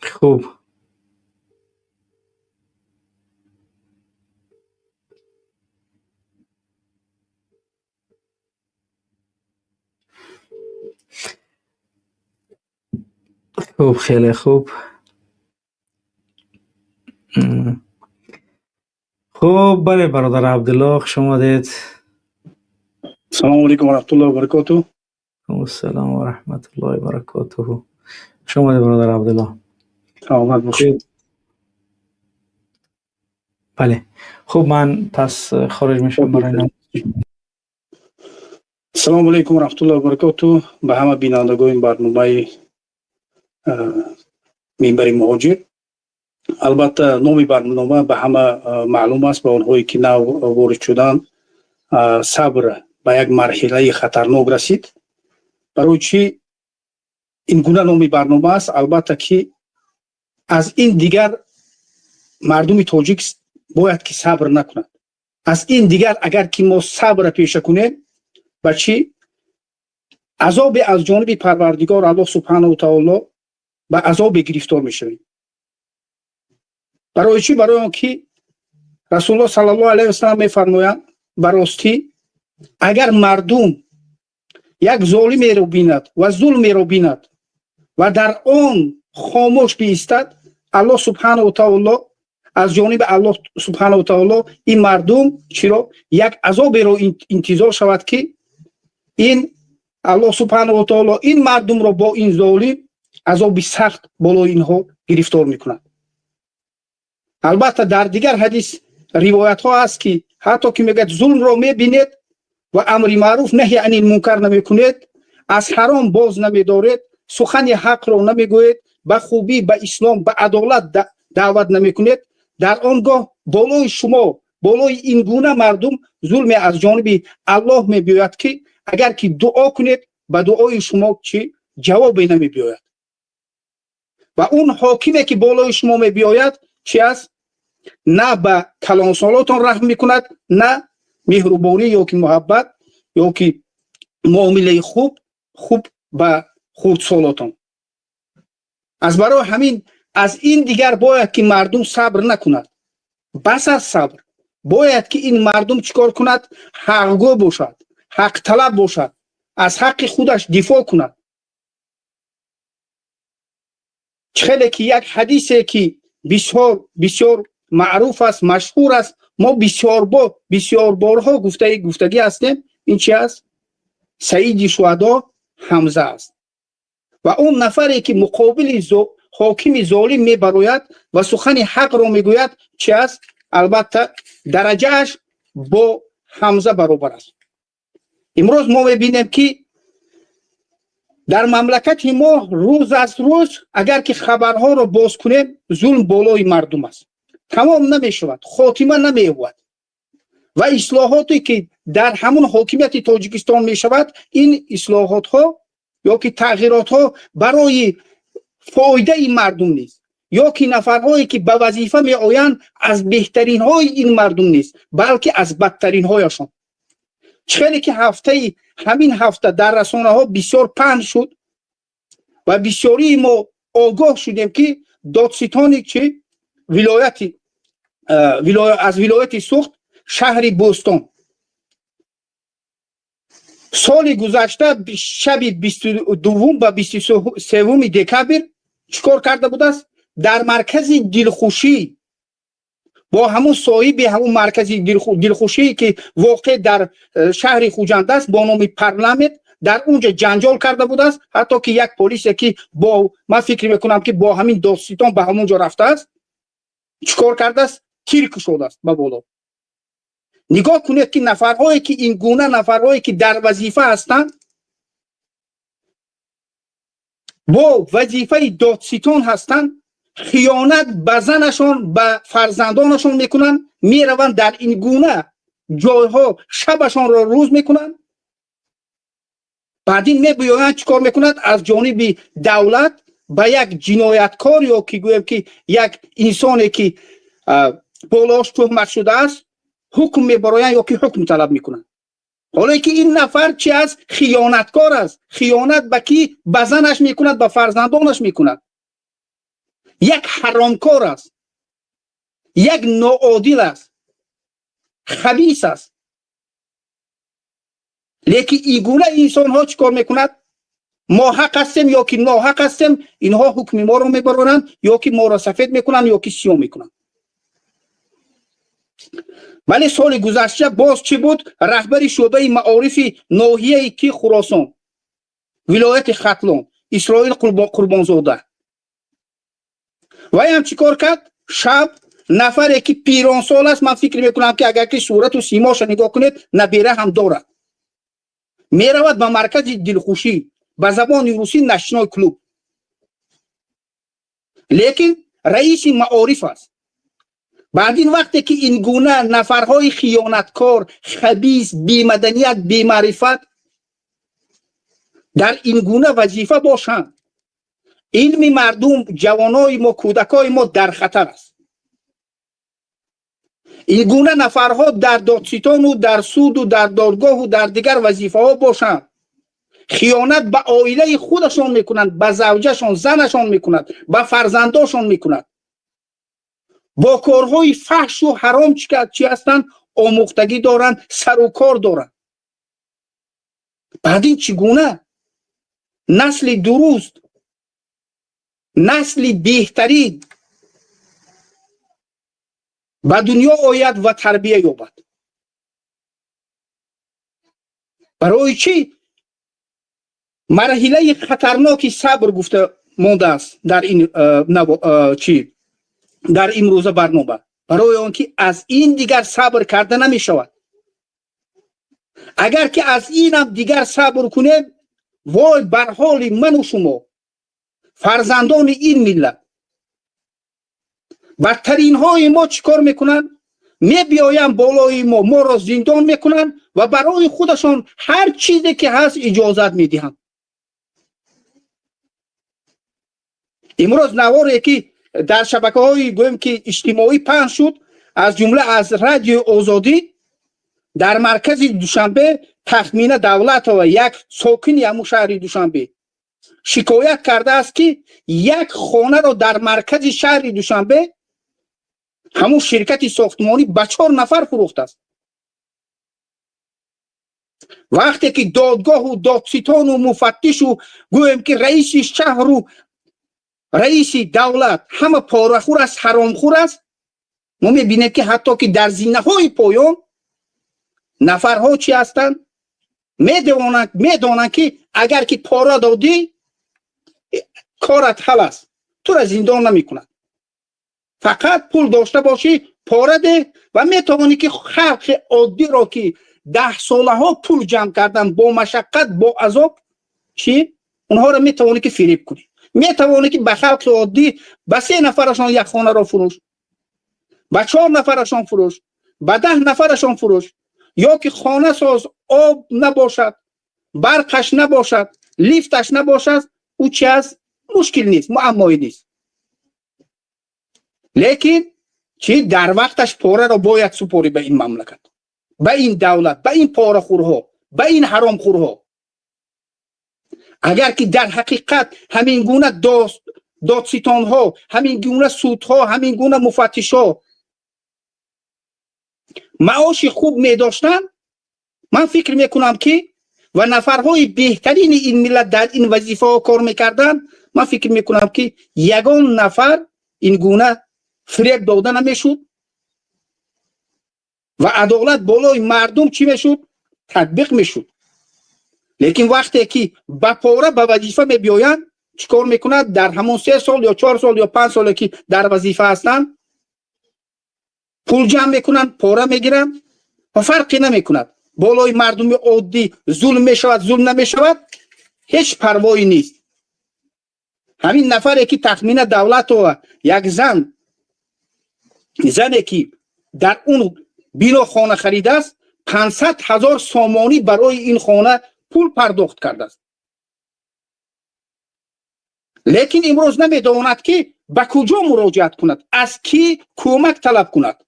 خب خب خیلی خوب. خب بله برادر عبدالله خوش آمدید. السلام علیکم و رحمت الله و برکاته. السلام و رحمت الله و برکاته. خوش آمدید برادر عبدالله. سلامت باشید. بله خب من پس خارج میشم برای السلام علیکم و رحمت الله و برکاته به همه بینندگان برنامه منبر مهاجر. البته نام برنامه به همه معلوم است، به آنهایی که نو وارد شدن. صبر به یک مرحله خطرناک رسید. برای چی این گونه نام برنامه است؟ البته که از این دیگر مردم تاجیک باید که صبر نکنند. از این دیگر اگر که ما صبر پیشه کنیم با چی عذاب از جانب پروردگار الله سبحانه و تعالی با عذاب گرفتار میشویم. برای چی؟ برای آنکه رسول الله صلی الله علیه و سلم میفرمایند براستی اگر مردم یک ظالمی را بیند و ظلمی را بیند و در آن خاموش بایستد، الله سبحانه و تعالی از جانب الله سبحانه و تعالی این مردم چرا یک عذاب را انتظار شود که این الله سبحانه و تعالی این مردم را با این ظالم عذاب سخت بالای اینها گرفتار میکند. البته در دیگر حدیث روایت ها است که حتی که میگه ظلم را میبینید و امر معروف نهی عن المنکر نمیکنید، از حرام باز نمیدارید، سخن حق را نمیگوید، به خوبی به اسلام به عدالت دعوت نمیکنید، در آنگاه بالای شما بالای این گونه مردم ظلم از جانب الله میبیاید که اگر که دعا کنید به دعای شما چی جواب نمیبیاید و اون حاکمی که بالای شما میبیاید چی است؟ نه به کلانسالاتان رحم میکند، نه مهربانی یا که محبت یا که معامله خوب به خردسالاتان. از برای همین از این دیگر باید که مردم صبر نکند. بس از صبر باید که این مردم چیکار کند؟ حقگو باشد، حق طلب باشد، از حق خودش دفاع کند. خیلی که یک حدیثی که بسیار معروف است، مشهور است، ما بسیار بارها گفتگی هستیم. این چی است؟ سید شهدا حمزه است و اون نفری که مقابل حاکم ظالم میبراید و سخن حق را میگوید چی است؟ البته درجهش با حمزه برابر است. امروز ما میبینیم که در مملکت ما روز از روز اگر که خبرها را باز کنیم ظلم بالای مردم است، تمام نمیشود، خاتمه نمییابد و اصلاحاتی که در همون حاکمیت تاجیکستان میشود، این اصلاحات ها یا که تغییرات ها برای فایده این مردم نیست، یا که نفرهایی که به وظیفه می آیند از بهترین های این مردم نیست، بلکه از بدترین هایشان. چخیلی که همین هفته در رسانه ها بسیار پهن شد و بسیاری ما آگاه شدیم که دادستانی که از ولایت سوخت شهر بوستان سال گذشته شب 22 و 23 دکبر چیکار کرده بود است؟ در مرکز دلخوشی با همون صاحب همون مرکز دلخوشی که واقع در شهر خوجند است با نام پارلمانت در اونجا جنجال کرده بود است. حتی که یک پلیس که من فکر میکنم که با همین دادستان به همونجا رفته است، چیکار کرده است؟ تیر کشیده است به بالا. نگاه کنید که نفرهایی که این گونه نفرهایی که در وظیفه هستند با وظیفه دادستان هستند، خیانت به زنشان به فرزندانشان میکنند، میروند در این گونه جایها شبشان را روز میکنند. بعد این میبیایند چیکار میکنند؟ از جانب دولت به یک جنایتکار یا که گویم که یک انسانی که بالاش تهمت شده است حکم میبرایند یا که حکم طلب میکنند. حالا که این نفر چی است؟ خیانتکار است. خیانت به کی؟ به زنش میکند، به فرزندانش میکند. یک حرامکار است، یک ناعادل است، خبیث است. لیکن این گونه انسان ها چیکار میکند؟ ما حق هستیم یا که ناحق هستیم، اینها حکم ما رو میبرانند یا که ما را سفید میکنند یا که سیاه میکنند. ولی سال گذشته باز چی بود؟ رهبر شعبه معارف ناحیه کی خراسان ولایت ختلان اسرائیل قربانزاده و هم چیکار کرد؟ شب نفری که پیران سال است، من فکر میکنم که اگر که صورت و سیماش نگاه کنید نبیره هم دارد، میرود به مرکز دلخوشی به زبان روسی نشنال کلوب، لیکن رئیس معارف است. بعد این وقتی که این گونه نفرهای خیانتکار، خبیث، بیمدنیت، بیمعرفت در این گونه وظیفه باشند، علم مردم، جوانای ما، کودکای ما در خطر است. این گونه نفرها در دادستان و در سود و در دادگاه و در دیگر وظیفه ها باشند، خیانت به عائله خودشان میکنند، به زوجشان، زنشان میکنند، به فرزنداشان میکنند، با کارهای فحش و حرام چی هستند؟ آموختگی دارند، سر و کار دارند. بعد این چگونه نسل درست، نسل بهترین به دنیا آید و تربیه یابد؟ برای چی؟ مرحله خطرناکی صبر گفته مانده است در این در امروز برنامه، برای آنکه از این دیگر صبر کرده نمی شود. اگر که از این هم دیگر صبر کنیم، وای بر حال من و شما فرزندان این ملت. بدترین های ما چیکار میکنن؟ میبیاین بالای ما را زندان میکنن و برای خودشان هر چیزی که هست اجازت میدهند. امروز نواری که در شبکه‌های گویم که اجتماعی پخش شد، از جمله از رادیو آزادی در مرکز دوشنبه تخمین دولت و یک ساکن همون شهر دوشنبه شکایت کرده است که یک خانه را در مرکز شهر دوشنبه همون شرکت ساختمانی به 4 نفر فروخته است. وقتی که دادگاه و دادستان و مفتش و گویم که رئیس شهر و رئیس دولت همه پاره‌خور است، حرامخور است، ما میبینیم که حتی که در زینه‌های پایان نفرها چی هستند؟ میدونن که اگر که پاره دادی کارت حل است، تو را زندان نمیکنند. فقط پول داشته باشی پاره ده و میتوانی که خلق عادی را که 10 ساله ها پول جمع کردن با مشقت با عذاب چی اونها را میتوانی که فریب کنی. میتوانی که به خلق عادی به 3 نفرشان یک خانه را فروش، به 4 نفرشان فروش، به 10 نفرشان فروش، یا که خانه ساز آب نباشد، برقش نباشد، لیفتش نباشد، او چی است؟ مشکل نیست، معمایی نیست. لیکن چی در وقتش پاره را باید سپاری به این مملکت، به این دولت، به این پاره‌خورها، به این حرامخورها. اگر که در حقیقت همین گونه دادستان‌ها، همین گونه سودها، همین گونه مفتش‌ها معاش خوب می داشتن، من فکر میکنم که و نفرهای بهترین این ملت در این وظیفه ها کار میکردن، من فکر میکنم که یگان نفر این گونه فریب داده نمیشد و عدالت بالای مردم چی میشد؟ تطبیق میشد. لیکن وقتی که با پاره به وظیفه میبیاین چیکار میکنند؟ در همون 3 سال یا 4 سال یا 5 سال که در وظیفه هستن پول جمع میکنن، پاره میگیرن و فرقی نمیکند. بالای مردم عادی ظلم میشود، ظلم نمیشود، هیچ پروایی نیست. همین نفری که تخمین دولت و یک زنی که در اون بنا خانه خریده است 500,000 سامانی برای این خانه پول پرداخت کرده است. لیکن امروز نمیداند که به کجا مراجعت کند، از کی کمک طلب کند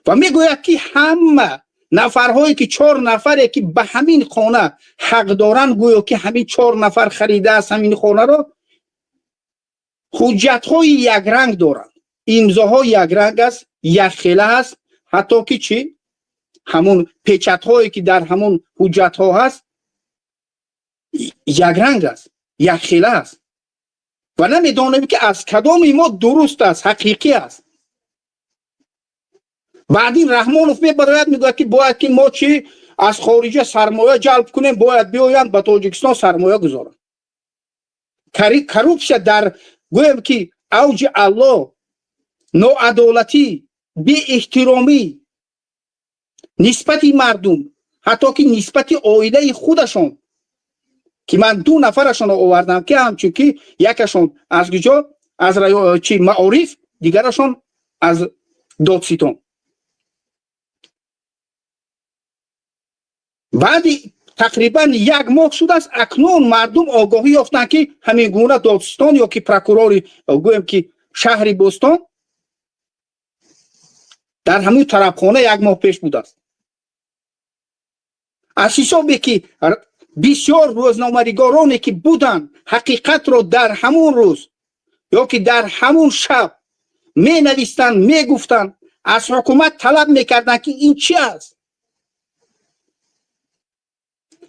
و میگوید که همه نفرهایی که 4 نفره که به همین خانه حق دارن، گویا که همین 4 نفر خریده است همین خانه را، حجت‌های یک رنگ دارند، امضاهای یک رنگ است، یک خیله است، حتی که چی همون پیچت‌هایی که در همون حجت‌ها هست یک رنگ است، یک خیله است و نمیدانیم که از کدام ما درست است، حقیقی است. بعدین رحمانوف میبراید میگوید که باید که ما چی از خارج سرمایه جلب کنیم، باید بیایند به تاجیکستان سرمایه گذارن. کروپشن در گویم که اوج الله، ناعدالتی، بی احترامی نسبت مردم، حتی که نسبت عائله خودشان که من 2 نفرشان آوردم که همچون که یکشان از کجا از چی معارف، دیگرشان از دادستان. بعد تقریبا 1 ماه شده است اکنون مردم آگاهی یافتند که همین گونه دادستان یا که پروکورور گویم که شهر بوستان در همین طرفخانه 1 ماه پیش بوده است. از حسابی که بسیار روزنامه‌نگارانی که بودند حقیقت را در همون روز یا که در همون شب می نویستند، می گفتند، از حکومت طلب میکردند که این چی است.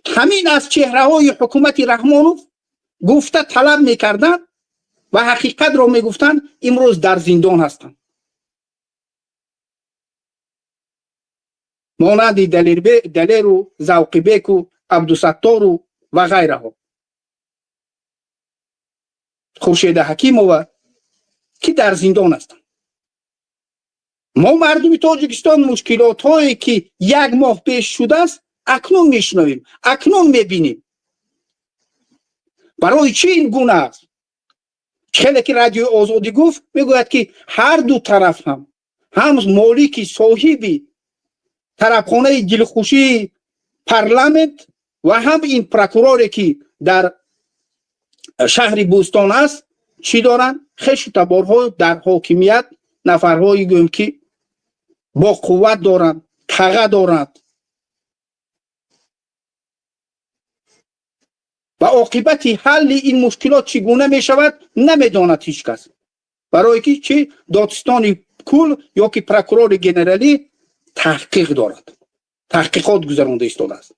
همین از چهره های حکومت رحمانوف گفته طلب میکردن و حقیقت را میگفتن، امروز در زندان هستند. مانند دلیر و ذوقی بیک و عبدالستار و غیره ها، خورشید حکیم و که در زندان هستند. ما مردم تاجیکستان مشکلات هایی که 1 ماه پیش شده است اکنون میشنویم، اکنون میبینیم. برای چی این گونه است؟ خیلی که رادیو آزادی گفت، میگوید که هر دو طرف هم مالکی صاحبی طرفخانه دلخوشی پارلمانت و هم این پروکوروری که در شهر بوستان است چی دارن؟ خیلی تبارها در حاکمیت نفرهایی گویم که با قوت دارند، کاغذ دارند و عاقبت حل این مشکلات چگونه می شود نمیداند هیچ کس. برای که چی دادستان کل یا که پروکورور گنرالی تحقیق دارد، تحقیقات گذرانده ایستاده است.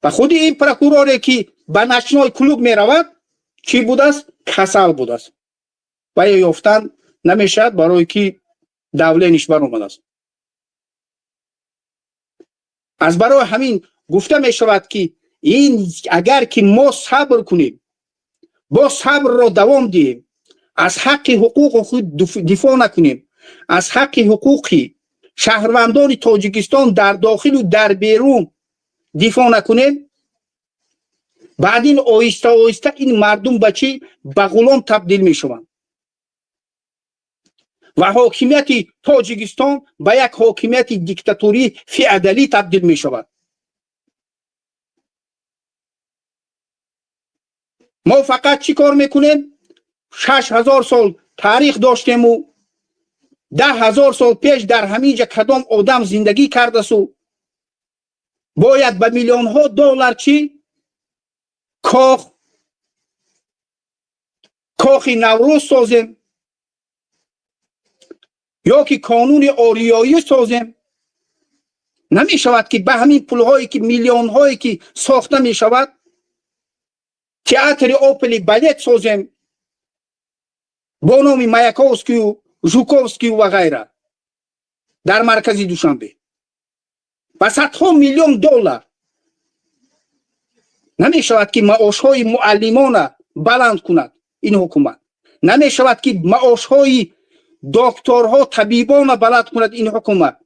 و خود این پروکوروری که به نشنال کلوب می رود چی بود است؟ کسل بود است و یافتن نمیشد برای که دولینش بر اومده است. از برای همین گفته می شود که این اگر که ما صبر کنیم، با صبر را دوام دهیم، از حق حقوق خود دفاع نکنیم، از حق حقوقی شهروندان تاجیکستان در داخل و در بیرون دفاع نکنیم، بعد این آهسته آهسته این مردم به چی؟ به غلام تبدیل می شوند و حاکمیت تاجیکستان به یک حاکمیت دیکتاتوری فئودالی تبدیل می شود. ما فقط چی کار میکنیم؟ 6000 سال تاریخ داشتیم و 10,000 سال پیش در همینجا کدام آدم زندگی کرده سو باید به میلیون ها دلار چی؟ کاخ نوروز سازیم یا که قانون آریایی سازیم. نمی شود که به همین پولهایی که میلیون هایی که ساخته می شود تئاتر اوپلی بالت سازیم با نام مایاکوفسکی و ژوکوفسکی و غیره در مرکز دوشنبه با صدها میلیون دلار. نمی شود که معاش های معلمان بلند کند این حکومت. نمی شود که معاش های دکترها طبیبان بلند کند این حکومت.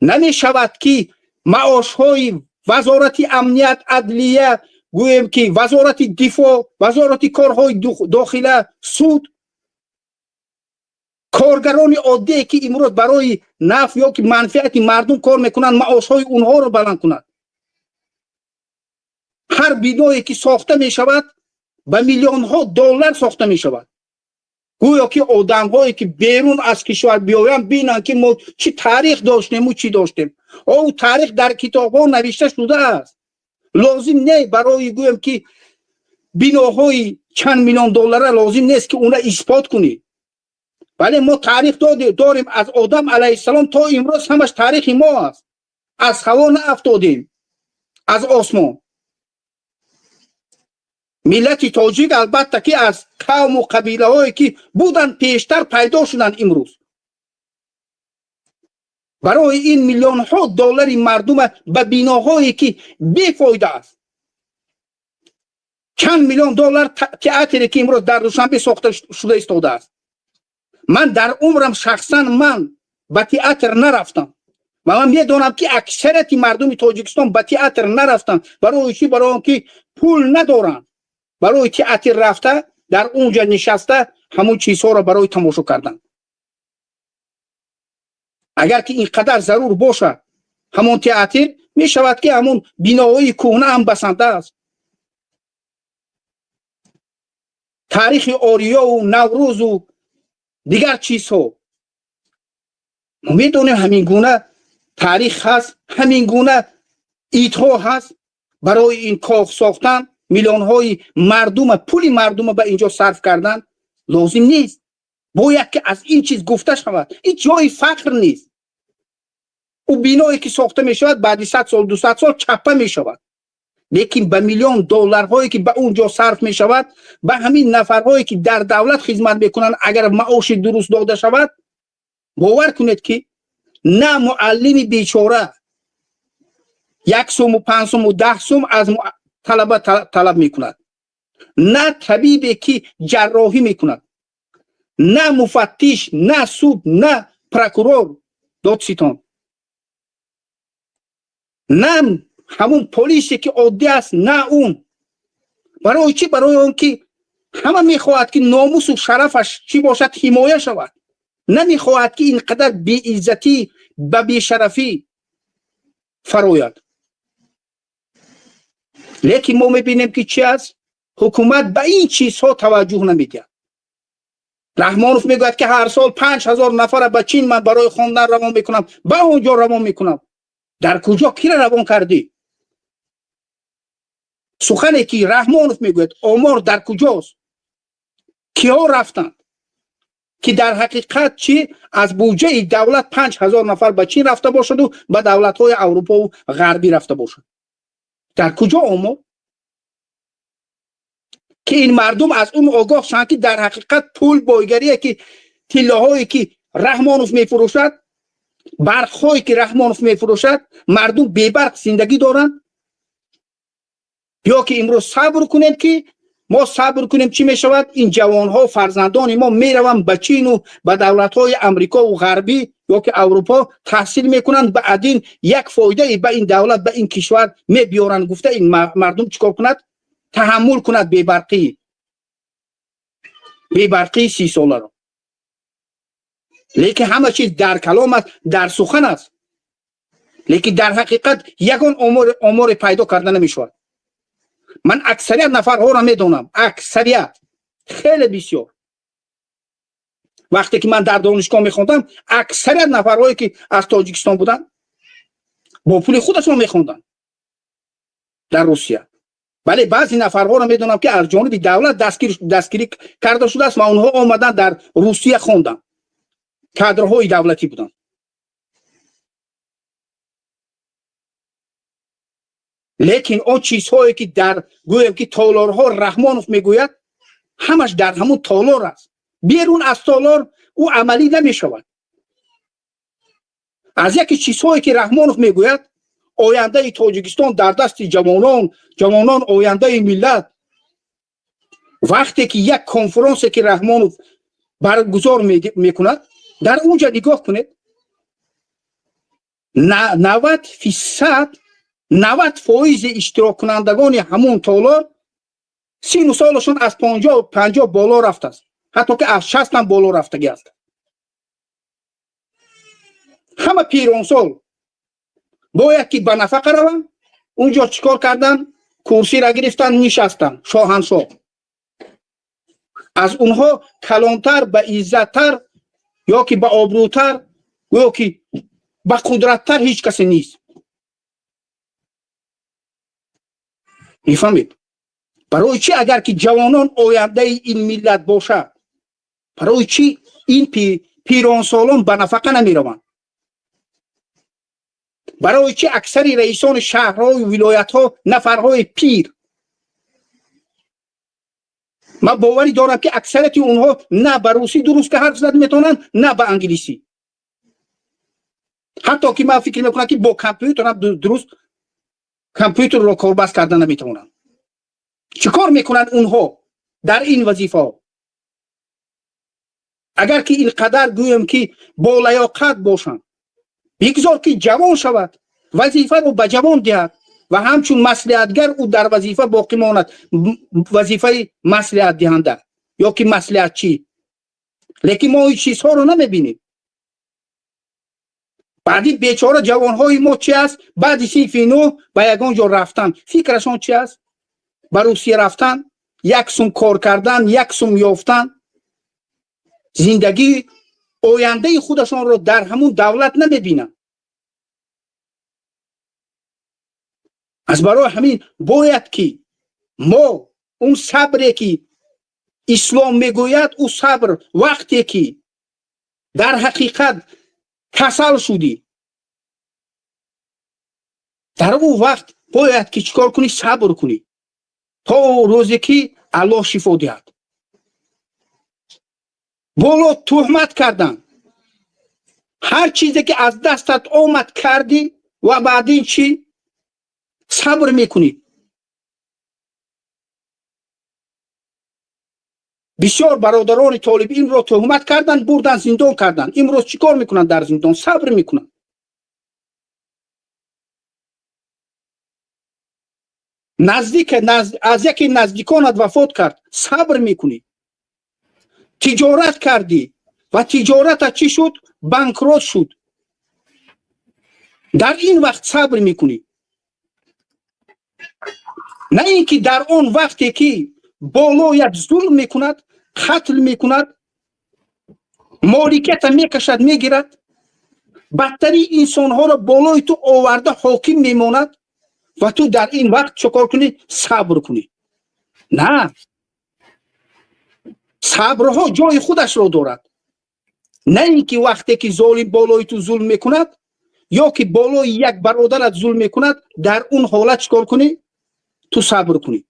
نمی شود که معاش های وزارت امنیت عدلیه گویم که وزارت دفاع، وزارت کارهای داخله، سود، کارگران عادی که امروز برای نفع یا که منفعت مردم کار میکنن معاش های اونها رو بلند کنند. هر بینایی که ساخته می شود به میلیون ها دلار ساخته می شود. گویا که آدم هایی که بیرون از کشور بیاین بینن که ما چی تاریخ داشتیم و چی داشتیم. او تاریخ در کتاب ها نوشته شده است. لازم نه برای گویم که بیناهای چند میلیون دلار لازم نیست که اونا اثبات کنی. ولی ما تاریخ داریم از آدم علیه السلام تا امروز همش تاریخ ما است. از هوا نافتادیم، از آسمان. ملت تاجیک البته که از قوم و قبیله هایی که بودن پیشتر پیدا شدن امروز. برای این میلیون ها دلار مردم به بیناهایی که بیفایده است. چند میلیون دلار تئاتری که امروز در دوشنبه ساخته شده ایستاده است. من در عمرم شخصا من به تئاتر نرفتم و من میدونم که اکثریت مردم تاجیکستان به تئاتر نرفتن. برای چی؟ برای اینکه پول ندارن. برای تئاتر رفته در اونجا نشسته همون چیزها را برای تماشا کردن. اگر که اینقدر ضرور باشه همون تئاتر می شود که همون بیناهای کهنه هم بسنده است. تاریخ آریا و نوروز و دیگر چیزها ما میدونیم همین گونه تاریخ هست، همین گونه ایدها هست. برای این کاخ ساختن میلیون های مردم پول مردم به اینجا صرف کردن لازم نیست. باید که از این چیز گفته شود. این جای فقر نیست. او بینایی که ساخته می شود بعد 100 سال 200 سال چپه می شود. لیکن به میلیون دلارهایی که به اونجا صرف می شود به همین نفرهایی که در دولت خدمت میکنن اگر معاش درست داده شود باور کنید که نه معلم بیچاره 1 سوم و 5 سوم و 10 سوم از طلبه طلب میکند، نه طبیبی که جراحی میکند، نه مفتش، نه سود، نه پروکورور دادستان، نه همون پلیسی که عادی است، نه اون. برای چی؟ برای اون که همه میخواهد که ناموس و شرفش چی باشد حمایه شود. نمیخواهد که اینقدر بی عزتی و بی شرفی فراید. لیکن ما میبینیم که چی است؟ حکومت به این چیزها توجه نمیده. رحمانوف میگوید که هر سال 5000 نفر به چین من برای خواندن روان میکنم، به اونجا روان میکنم. در کجا کی را روان کردی؟ سخنی که رحمانوف میگوید آمار در کجاست؟ کیا رفتند که در حقیقت چی از بودجه دولت 5000 نفر به چین رفته باشد و به دولت‌های اروپا و غربی رفته باشد؟ در کجا آمار؟ که این مردم از اون آگاه شدند که در حقیقت پول بایگریه که تله‌هایی که رحمانوف میفروشد، برق‌هایی که رحمانوف میفروشد، مردم بی‌برق زندگی دارند. یا که امروز صبر کنید که ما صبر کنیم چی میشود؟ این جوان‌ها فرزندان ما میروند به چین و به دولت‌های امریکا و غربی یا که اروپا تحصیل میکنند، بعدین یک فایده به این دولت به این کشور میبیارند. گفته این مردم چیکار کند؟ تحمل کند بی‌برقی 30 ساله را. لیکن همه چیز در کلام است، در سخن است، لیکن در حقیقت یگان امور پیدا کرده نمیشود. من اکثریت نفرها را میدونم، اکثریت خیلی بسیار. وقتی که من در دانشگاه میخوندم اکثریت نفرهایی که از تاجیکستان بودن با پول خودشون میخوندن در روسیه. ولی بعضی نفرها را میدونم که از جانب دولت دستگیری کرده شده است و اونها آمدن در روسیه خوندن، کادرهای دولتی بودن. لیکن اون چیزهایی که در گویم که تالارها رحمانوف میگوید همش در همون تالار است. بیرون از تالار او عملی نمیشود. از یکی چیزهایی که رحمانوف میگوید آینده تاجیکستان در دست جوانان آینده ملت. وقتی که یک کنفرانسی که رحمانوف برگزار میکند در اونجا نگاه کنید 90% اشتراک کنندگان همون تالار سین و سالشون از 50 بالا رفته است، حتی که از 60 هم بالا رفتگی است. همه پیرانسال باید که به نفقه روند. اونجا چیکار کردن؟ کرسی را گرفتن نشستن، شاهنشاه. از اونها کلانتر، به عزتتر یا که به آبروتر یا که به قدرتتر هیچ کسی نیست. میفهمید؟ برای چی اگر که جوانان آینده این ملت باشد، برای چی این پیرانسالان به نفقه نمی روند؟ برای چی اکثری رئیسان شهرها و ولایت ها نفرهای پیر؟ من باوری دارم که اکثریت اونها نه به روسی درست که حرف زد میتونن نه به انگلیسی. حتی که من فکر میکنم که با کامپیوتر هم درست کامپیوتر رو کاربست کردن نمیتونن. چیکار میکنن اونها در این وظیفه؟ اگر که اینقدر گویم که با لیاقت باشن، بگذار که جوان شود، وظیفه رو به جوان دهد و همچون مصلحتگر او در وظیفه باقی ماند، وظیفه مصلحت دهنده یا که مصلحت چی. لیکن ما این چیزها رو نمیبینیم. بعدی بیچاره جوانهای ما چی است؟ بعد صنف نو به یگان جا رفتن، فکرشان چی است؟ به روسیه رفتن، یک سوم کار کردن، یک سوم یافتن، زندگی آینده خودشان رو در همون دولت نمیبینن. از برای همین باید که ما اون صبری که اسلام میگوید، او صبر وقتی که در حقیقت کسل شدی، در اون وقت باید که چیکار کنی؟ صبر کنی تا روزی که الله شفا دهد. بالا تهمت کردن، هر چیزی که از دستت آمد کردی و بعدین چی؟ صبر میکنی. بسیار برادران طالب علم را تهمت کردن، بردن زندان کردن. امروز چیکار میکنن در زندان؟ صبر میکنن. از یکی نزدیکانت وفات کرد، صبر میکنی. تجارت کردی و تجارت چی شد؟ بانکروت شد. در این وقت صبر میکنی. نه اینکه در اون وقتی که بالایت ظلم میکند، قتل میکند، مالکیت میکشد میگیرد، بدتری انسان ها را بالای تو آورده حاکم میماند و تو در این وقت چکار کنی؟ صبر کنی. نه، صبرها جای خودش را دارد. نه اینکه وقتی که ظالم بالای تو ظلم میکند یا که بالای یک برادرت ظلم میکند در اون حالت چکار کنی؟ تو صبر کنی.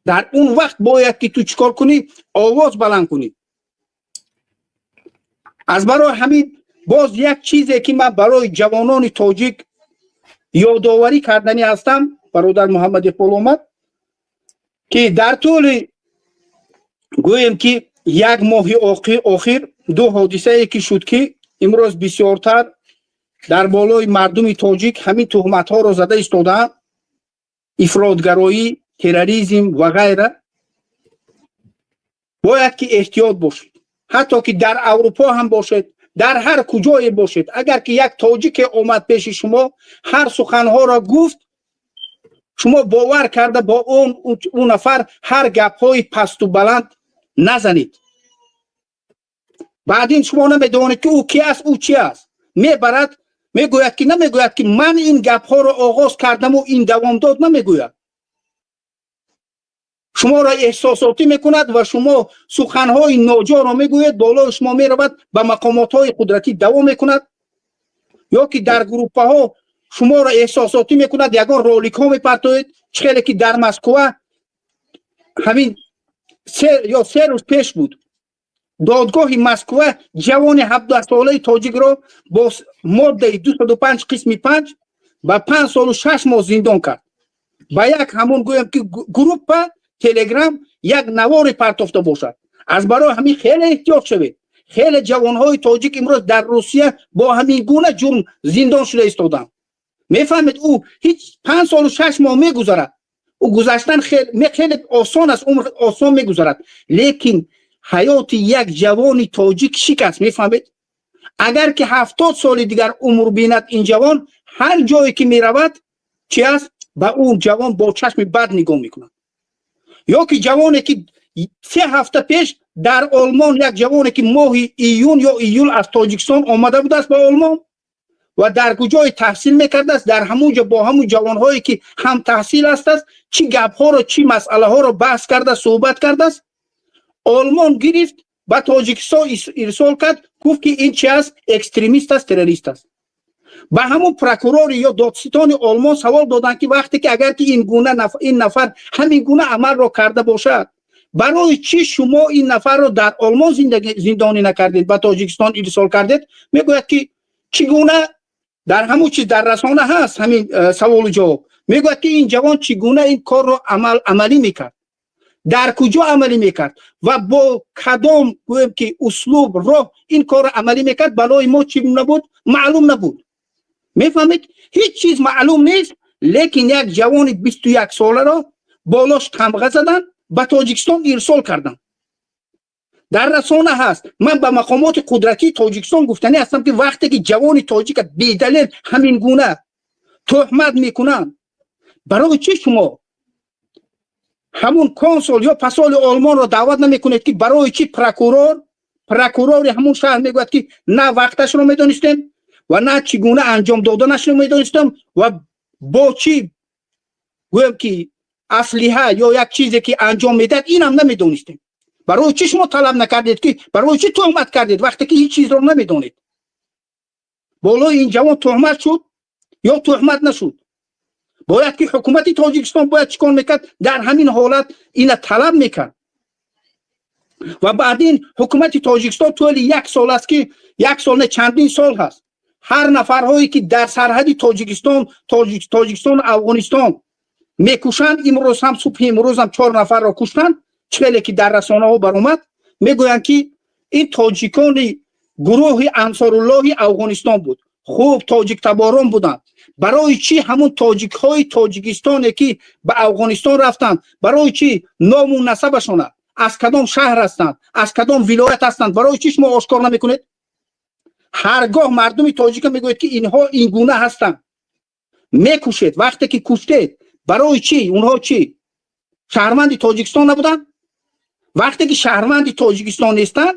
در اون وقت باید که تو چکار کنی؟ آواز بلند کنی. از برای همین باز یک چیزی که من برای جوانان تاجیک یادآوری کردنی هستم، برادر محمد اقبال آمد که در طول گویم که یک ماه آخر دو حادثه که شد که امروز بسیارتر در بالای مردم تاجیک همین تهمت ها را زده ایستادند، افراطگرایی، تروریسم و غیره. باید که احتیاط باشید. حتی که در اروپا هم باشد، در هر کجای باشد، اگر که یک تاجیک آمد پیش شما هر سخنها را گفت، شما باور کرده با اون نفر هر گپ‌های پست و بلند نزنید. بعدین شما نمیدونید که او کی است، او چی است. میبرد میگوید که نمیگوید که من این گپ‌ها را آغاز کردم و این دوام داد، نمیگوید. شما را احساساتی میکند و شما سخنهای ناجا را میگوید، بالا شما میرود به مقامات‌های قدرتی دوام میکند، یا که در گروپ‌ها شما را احساساتی میکند، یگان رولیک‌ها میپرتوید. چخیلی که در مسکو همین سه روز پیش بود، دادگاه مسکو جوان 17 ساله تاجیک را با ماده 205 قسم 5 با 5 سال و 6 ماه زندان کرد. با یک همون گویم که گروپ تلگرام یک نوار پرتافته باشد. از برای همین خیلی احتیاط شوید. خیلی جوانهای تاجیک امروز در روسیه با همین گونه جرم زندان شده ایستادند. میفهمید او هیچ 5 سال و 6 ماه میگذرد. او گذشتن خیلی آسان است، عمر آسان میگذرد، لیکن حیات یک جوان تاجیک شکست. میفهمید؟ اگر که 70 سال دیگر عمر بیند این جوان، هر جایی که میرود چی است؟ با اون جوان با چشم بد نگاه میکنند. یا که جوانی که 3 هفته پیش در آلمان یک جوانی که ماه ایون یا ایول از تاجیکستان آمده بود است به آلمان و در کجای تحصیل میکرده است، در همونجا با همون جوانهایی که هم تحصیل است چی گپ ها رو، چی مسئله ها رو بحث کرده، صحبت کرده است. آلمان گرفت با تاجیکستان ارسال کرد، گفت که این چی است؟ اکستریمیست است، تروریست است. با همون پروکورور یا دادستان آلمان سوال دادن که وقتی که اگر که این نفر همین گونه عمل را کرده باشد، برای چی شما این نفر را در آلمان زندانی نکردید، با تاجیکستان ارسال کردید؟ میگوید که چگونه، در همون چیز در رسانه هست همین سوال و جواب، میگوید که این جوان چگونه این کار را عملی میکرد، در کجا عملی میکرد و با کدام گویم که اسلوب راه این کار را عملی میکرد. برای ما چی نبود؟ معلوم نبود. میفهمید؟ هیچ چیز معلوم نیست، لیکن یک جوان 21 ساله را بالاش تمغه زدن، به تاجیکستان ارسال کردن. در رسانه هست. من به مقامات قدرتی تاجیکستان گفتنی هستم که وقتی که جوان تاجیک بی دلیل همین گونه تهمت میکنن، برای چی شما همون کنسول یا پاسال آلمان را دعوت نمیکنید که برای چی پروکورور همون شهر میگوید که نه وقتش رو میدونستیم و نه چگونه انجام دادنش رو میدونستم و با چی گویم که اسلحه یا یک چیزی که انجام میداد این هم نمیدونستیم. برای چی شما طلب نکردید که برای چی تهمت کردید وقتی که هیچ چیز رو نمیدونید؟ بالای این جوان تهمت شد یا تهمت نشد؟ باید که حکومت تاجیکستان باید چیکار میکرد؟ در همین حالت اینا طلب میکرد. و بعدین حکومت تاجیکستان طول 1 سال است که 1 سال نه چندین سال هست هر نفرهایی که در سرحد تاجیکستان افغانستان میکشند، امروز هم صبح امروز هم 4 نفر را کشتند. چهلی که در رسانه ها برآمد میگویند که این تاجیکان گروه انصارالله افغانستان بود. خوب تاجیک تباران بودند. برای چی همون تاجیک های تاجیکستان که به افغانستان رفتند، برای چی نام و نسبشون، از کدام شهر هستند، از کدام ولایت هستند، برای چی شما آشکار نمیکنید؟ هرگاه مردم تاجیک میگوید که اینها این گونه هستند، میکشید. وقتی که کشتید برای چی؟ اونها چی؟ شهروند تاجیکستان نبودن؟ وقتی که شهروند تاجیکستان نیستن،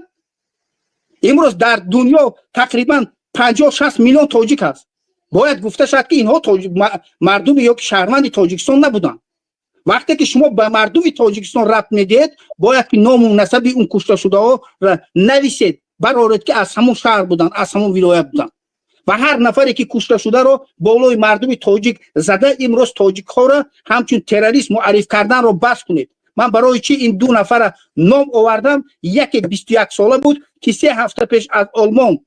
امروز در دنیا تقریبا 50-60 میلیون تاجیک است. باید گفته شد که اینها مردم یا که شهروند تاجیکستان نبودن. وقتی که شما به مردم تاجیکستان ربط میدید، باید که نام و نسب اون کشته شده ها را نویسید، برآورید که از همون شهر بودن، از همون ولایت بودن، و هر نفری که کشته شده رو بالای مردم تاجیک زده امروز تاجیک ها را همچون تروریست معرفی کردن رو بس کنید. من برای چی این دو نفر نام آوردم؟ یکی 21 ساله بود که 3 هفته پیش از آلمان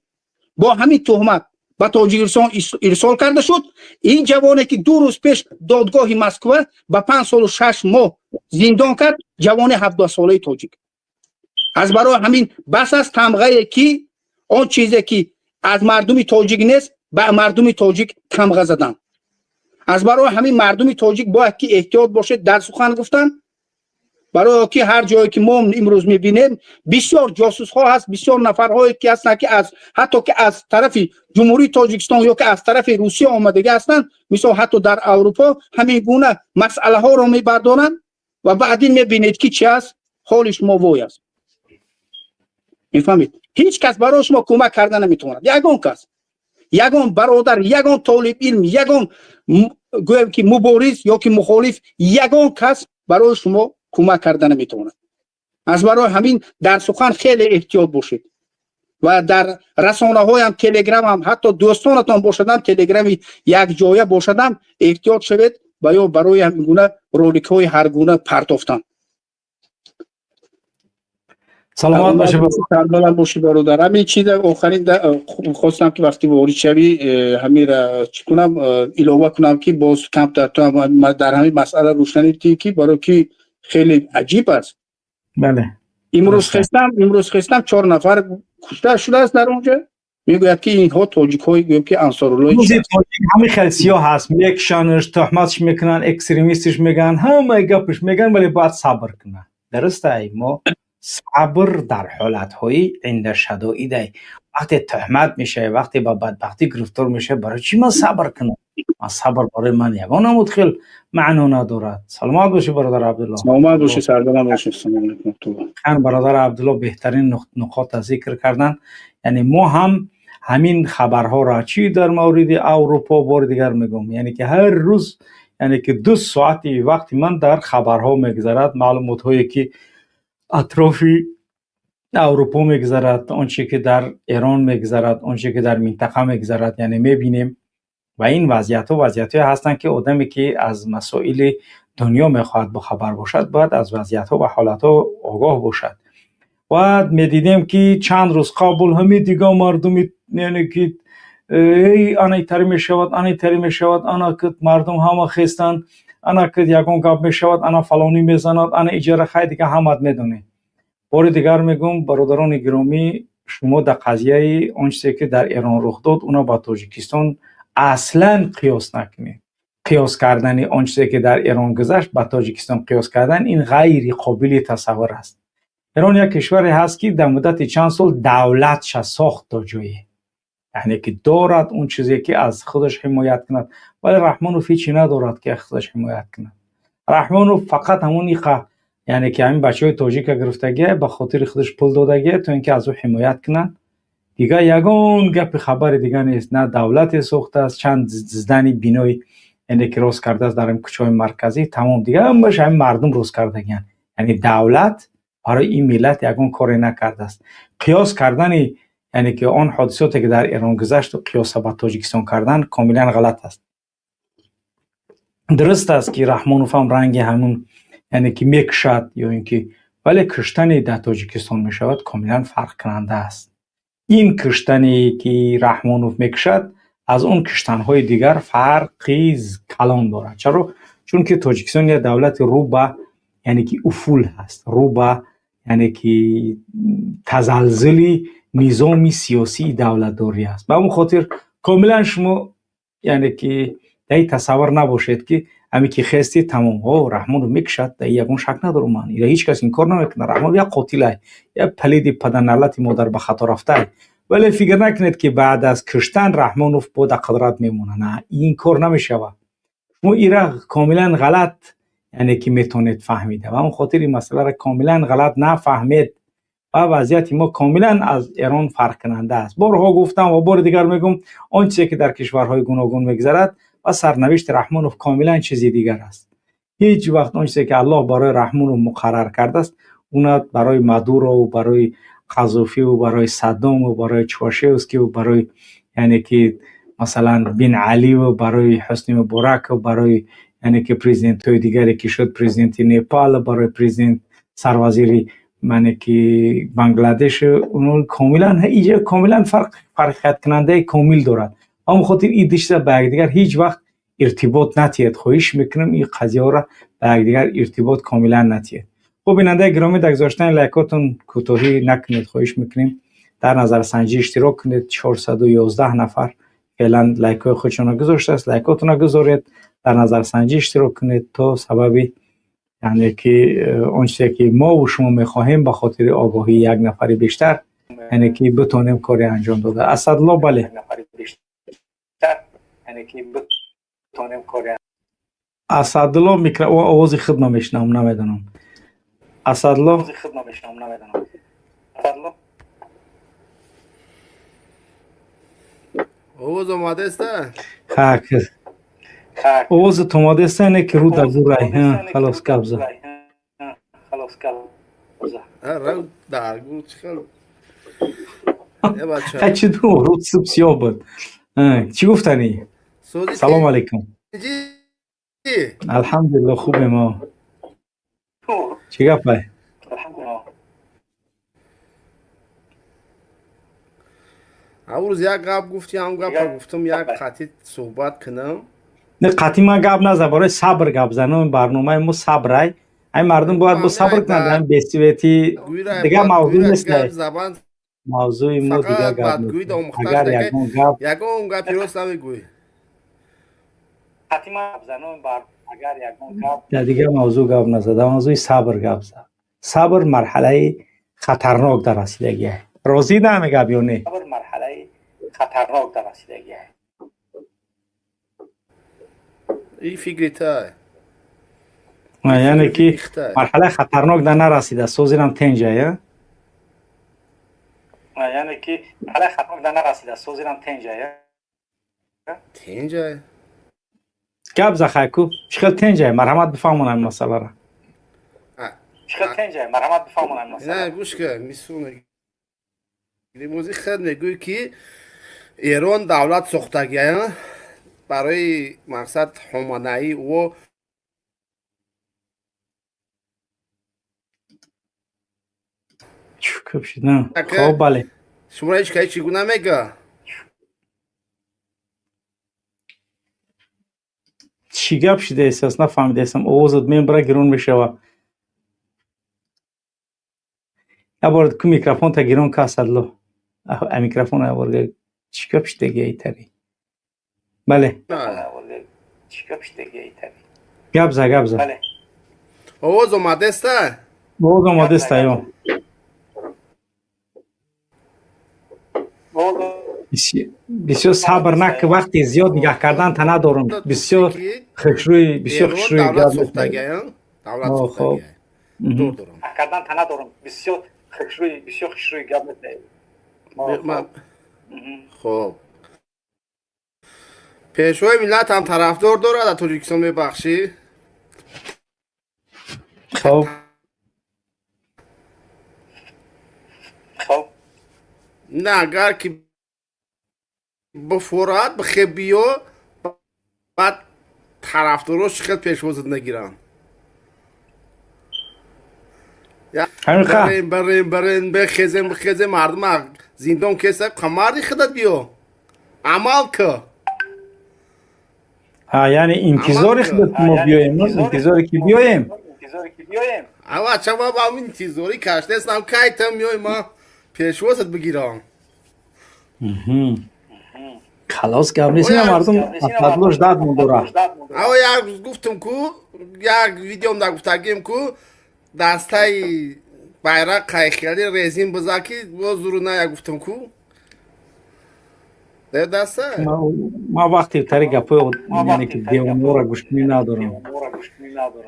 با همین تهمت به تاجیکستان ارسال کرده شد. این جوانی که 2 روز پیش دادگاه مسکو به 5 سال و 6 ماه زندان کرد، جوان 17 ساله تاجیک. از برای همین بس از تمغه که آن چیزی که از مردم تاجیک نیست به مردم تاجیک تمغه زدن. از برای همین مردم تاجیک باید که احتیاط باشه در سخن گفتن، برای که هر جایی که ما امروز میبینیم بسیار جاسوس ها هست، بسیار نفرهایی که هستن که از حتی که از طرف جمهوری تاجیکستان یا که از طرف روسیه آمده هستن، مثلا حتی در اروپا همین گونه مسئله ها رو میبردارن و بعدین میبینید که چی است، حال شما وای است. میفهمید؟ هیچ کس برای شما کمک کردن نمیتونه. یگان کس، یگان برادر، یگان طالب علم، یگان گویم که مبارز یا که مخالف، یگان کس برای شما کمک کردن نمیتونه. از برای همین در سخن خیلی احتیاط باشید و در رسانه های هم، تلگرام هم، حتی دوستانتان باشدم تلگرام یک جایه باشدم احتیاط شوید و یا برای همین گونه رولیک های هر گونه پرتافتن. سلامت باشه. سلامت باشه برادر. همین چیز آخرین خواستم که وقتی وارد شوی همین را چی کنم علاوه کنم که باز کم در همین مسئله روشنی تی که برای که خیلی عجیب است. بله. امروز خواستم 4 نفر کشته شده است در اونجا. میگوید که اینها تاجیک های گویم که انصارالله تاجیک همین خیلی سیاه هست، میکشانش، تهمتش میکنن، اکستریمیستش میگن، همه گپش میگن، ولی باید صبر کنن. درسته؟ ما صبر در حالت‌های عند شدائد، وقتی تهمت میشه، وقتی با بدبختی گرفتار میشه، برای چی من صبر کنم؟ صبر برای من یگانه مدخل معنا ندارد. سلامت باشه برادر عبدالله. سلامت باشه، سلام باشه. سلام علیکم. خان برادر عبدالله بهترین نکات ذکر کردن. یعنی ما هم همین خبرها را چی در مورد اروپا بار دیگر میگم، یعنی که هر روز، یعنی که 2 ساعتی وقتی من در خبرها میگذرد، معلومات هایی که اطراف اروپا میگذرد، آنچه که در ایران میگذرد، آنچه که در منطقه میگذرد، یعنی میبینیم. و این وضعیت هستند که آدمی که از مسائل دنیا میخواهد با خبر باشد باید از وضعیت ها و حالات ها آگاه باشد. و میدیدیم که چند روز قبل همین دیگه مردم، یعنی که آنی تری میشود، آنا که مردم همه خستند، آنا که یگان گپ میشود، آنا فلانی میزند، آنا اجاره خواهی دیگه همه میدونه. بار دیگر میگم برادران گرامی، شما در قضیه آنچه که در ایران رخ داد اونا با تاجیکستان اصلا قیاس نکنید. قیاس کردن آنچه که در ایران گذشت با تاجیکستان قیاس کردن این غیر قابل تصور است. ایران یک کشوری هست که در مدت چند سال دولتش ساخت تا جایی، یعنی که دارد اون چیزی که از خودش حمایت کند، ولی رحمانوف هیچی ندارد که خودش حمایت کند. رحمانوف فقط همونی یعنی که همین بچهای تاجیک گرفتگی به خاطر خودش پول دادگی تا اینکه از او حمایت کنن. دیگه یگان گپ خبر دیگه نیست. نه دولت ساخته است، چند زدنی بینای یعنی که راست کرده است در این کوچه‌های مرکزی، تمام دیگه همش همین مردم راست کردگیان. یعنی دولت برای این ملت یگان کاری نکرده است. قیاس کردن یعنی که آن حادثاتی که در ایران گذشت و قیاس با تاجیکستان کردن کاملا غلط است. درست است که رحمانوف هم رنگ همون یعنی که میکشد یا اینکه، ولی کشتن در تاجیکستان میشود کاملا فرق کننده است. این کشتنی که رحمانوف میکشد از اون کشتنهای دیگر فرقی کلان دارد. چرا؟ چون که تاجیکستان یک دولت رو به یعنی که افول هست، رو به یعنی که تزلزلی نظام سیاسی دولت داری است. به اون خاطر کاملا شما یعنی که دایی تصور نباشید که همین که خستی تمام رحمانوف میکشد، دایی یکون شک ندارم من ایره هیچ کس این کار نمیکنه. رحمانوف یک قاتله، یک پلید پدرنلت مادر به خطا رفته، ولی فکر نکنید که بعد از کشتن رحمانوف بود قدرت میمونه. نه، این کار نمیشود. مو ایرا کاملا غلط یعنی که میتونید فهمید و اون خاطر این مسئله را کاملا غلط نفهمید و وضعیت ما کاملا از ایران فرق کننده است. بارها گفتم و بار دیگر میگم آنچه که در کشورهای گوناگون میگذرد و سرنوشت رحمانوف کاملا چیزی دیگر است. هیچ وقت آنچه که الله برای رحمانوف مقرر کرده است اون برای مادورو و برای قذافی و برای صدام و برای چاوشسکی و برای یعنی که مثلا بن علی و برای حسنی مبارک و برای یعنی که پرزیدنت های دیگری که شد پرزیدنت نیپال برای پرزیدنت سروازیری یعنی که بنگلادش اون کاملا اینجا کاملا فرق کننده کامل دارد. اما خاطر این دیشته به دیگر هیچ وقت ارتباط نتید. خواهش میکنم این قضیه را به دیگر ارتباط کاملا نتید. خب بیننده گرامی در گذاشتن لایکاتون کوتاهی نکنید. خواهش میکنیم در نظر سنجی اشتراک کنید. 411 نفر فعلا لایک های خودشون گذاشته است. لایکاتون گذارید، در نظر سنجی اشتراک کنید تا سببی یعنی که آنچه که ما و شما میخواهیم به خاطر آگاهی یک نفر بیشتر یعنی که بتونیم کاری انجام داده. اسدالله بله یعنی که بتونیم کاری اسدالله میکرد و آواز خود نمیشنم نمیدونم. اسدالله آواز خود نمیشنم نمیدونم. اسدالله آواز اومده است؟ خاک آواز تو اومده است نه که رو در گور رای خلاص قبضه خلاص قبضه رو در گور چخل چی دو رو سب سیاه بود. چی گفتنی؟ سلام علیکم. الحمدلله خوبه ما. چی گفته؟ امروز یک گپ گفتی هم گپ گفتم یک قطعی صحبت کنم. نه قطعی من گپ نزد برای صبر گپ زنم. برنامه ما صبره. این مردم باید با صبر کنن. بیسیویتی دیگه موضوع نیست. موضوع ما دیگه گپ نیست. اگر یکون گپ پیروز نمیگوی. قطعی من گپ زنم اگر یکون گپ دیگه موضوع گپ نزد. موضوع صبر گپ زد. صبر مرحله خطرناک در رسیدگی است. راضی نمیگه یا نه؟ صبر مرحله خطرناک در رسیدگی است. این فکریته یعنی که مرحله خطرناک در نرسیده سوزیرم تنجه یعنی که مرحله خطرناک در نرسیده سوزیرم تنجه گب زخیکو چخل تنجه مرحمت بفهمونم مسئله را چخل تنجه مرحمت بفهمونم مسئله نه گوش که میسونه موزی خیلی میگوی که ایران دولت سختگیه برای مقصد همانایی و چوکب شد نه خواب بله شما را هیچ چگونه میگه چی گپ شده احساس نفهمیده استم آوازت من برای گرون میشوه یه بار که میکروفون تا گرون که اسدالله میکروفون یه بار چی گپ شده گه ایتری بله گپ زا بله آواز اومده است آواز اومده است یا بسیار صبر نک وقتی زیاد نگاه کردن تا ندارم بسیار خشروی دولت سختگیه دولت سختگیه دور دارم کردن تا ندارم بسیار خشروی گپ خب پیشوای ملت هم طرفدار داره در تاجیکستان میبخشی خب نه اگر که بفورد بخیب بیا بعد طرفداراش خیلی پیشوازت نگیرن برین بخیزم مردم زندان کسه کمردی خودت بیا عمل که یعنی انتظاری خودت ما بیایم انتظاری که بیایم اما چه با همین انتظاری کشته استم که ایتم میای ما پیشوازت بگیرم خلاص گم نیست مردم اطلاعش داد مداره اما یک گفتم کو یک ویدیوم دا گفتگیم کو دستای بیرق خیلی رزین بزاکی باز رو نه یک گفتم کو در دسته ما وقتی تری گپو یعنی که دیوانو را گوش کنی ندارم.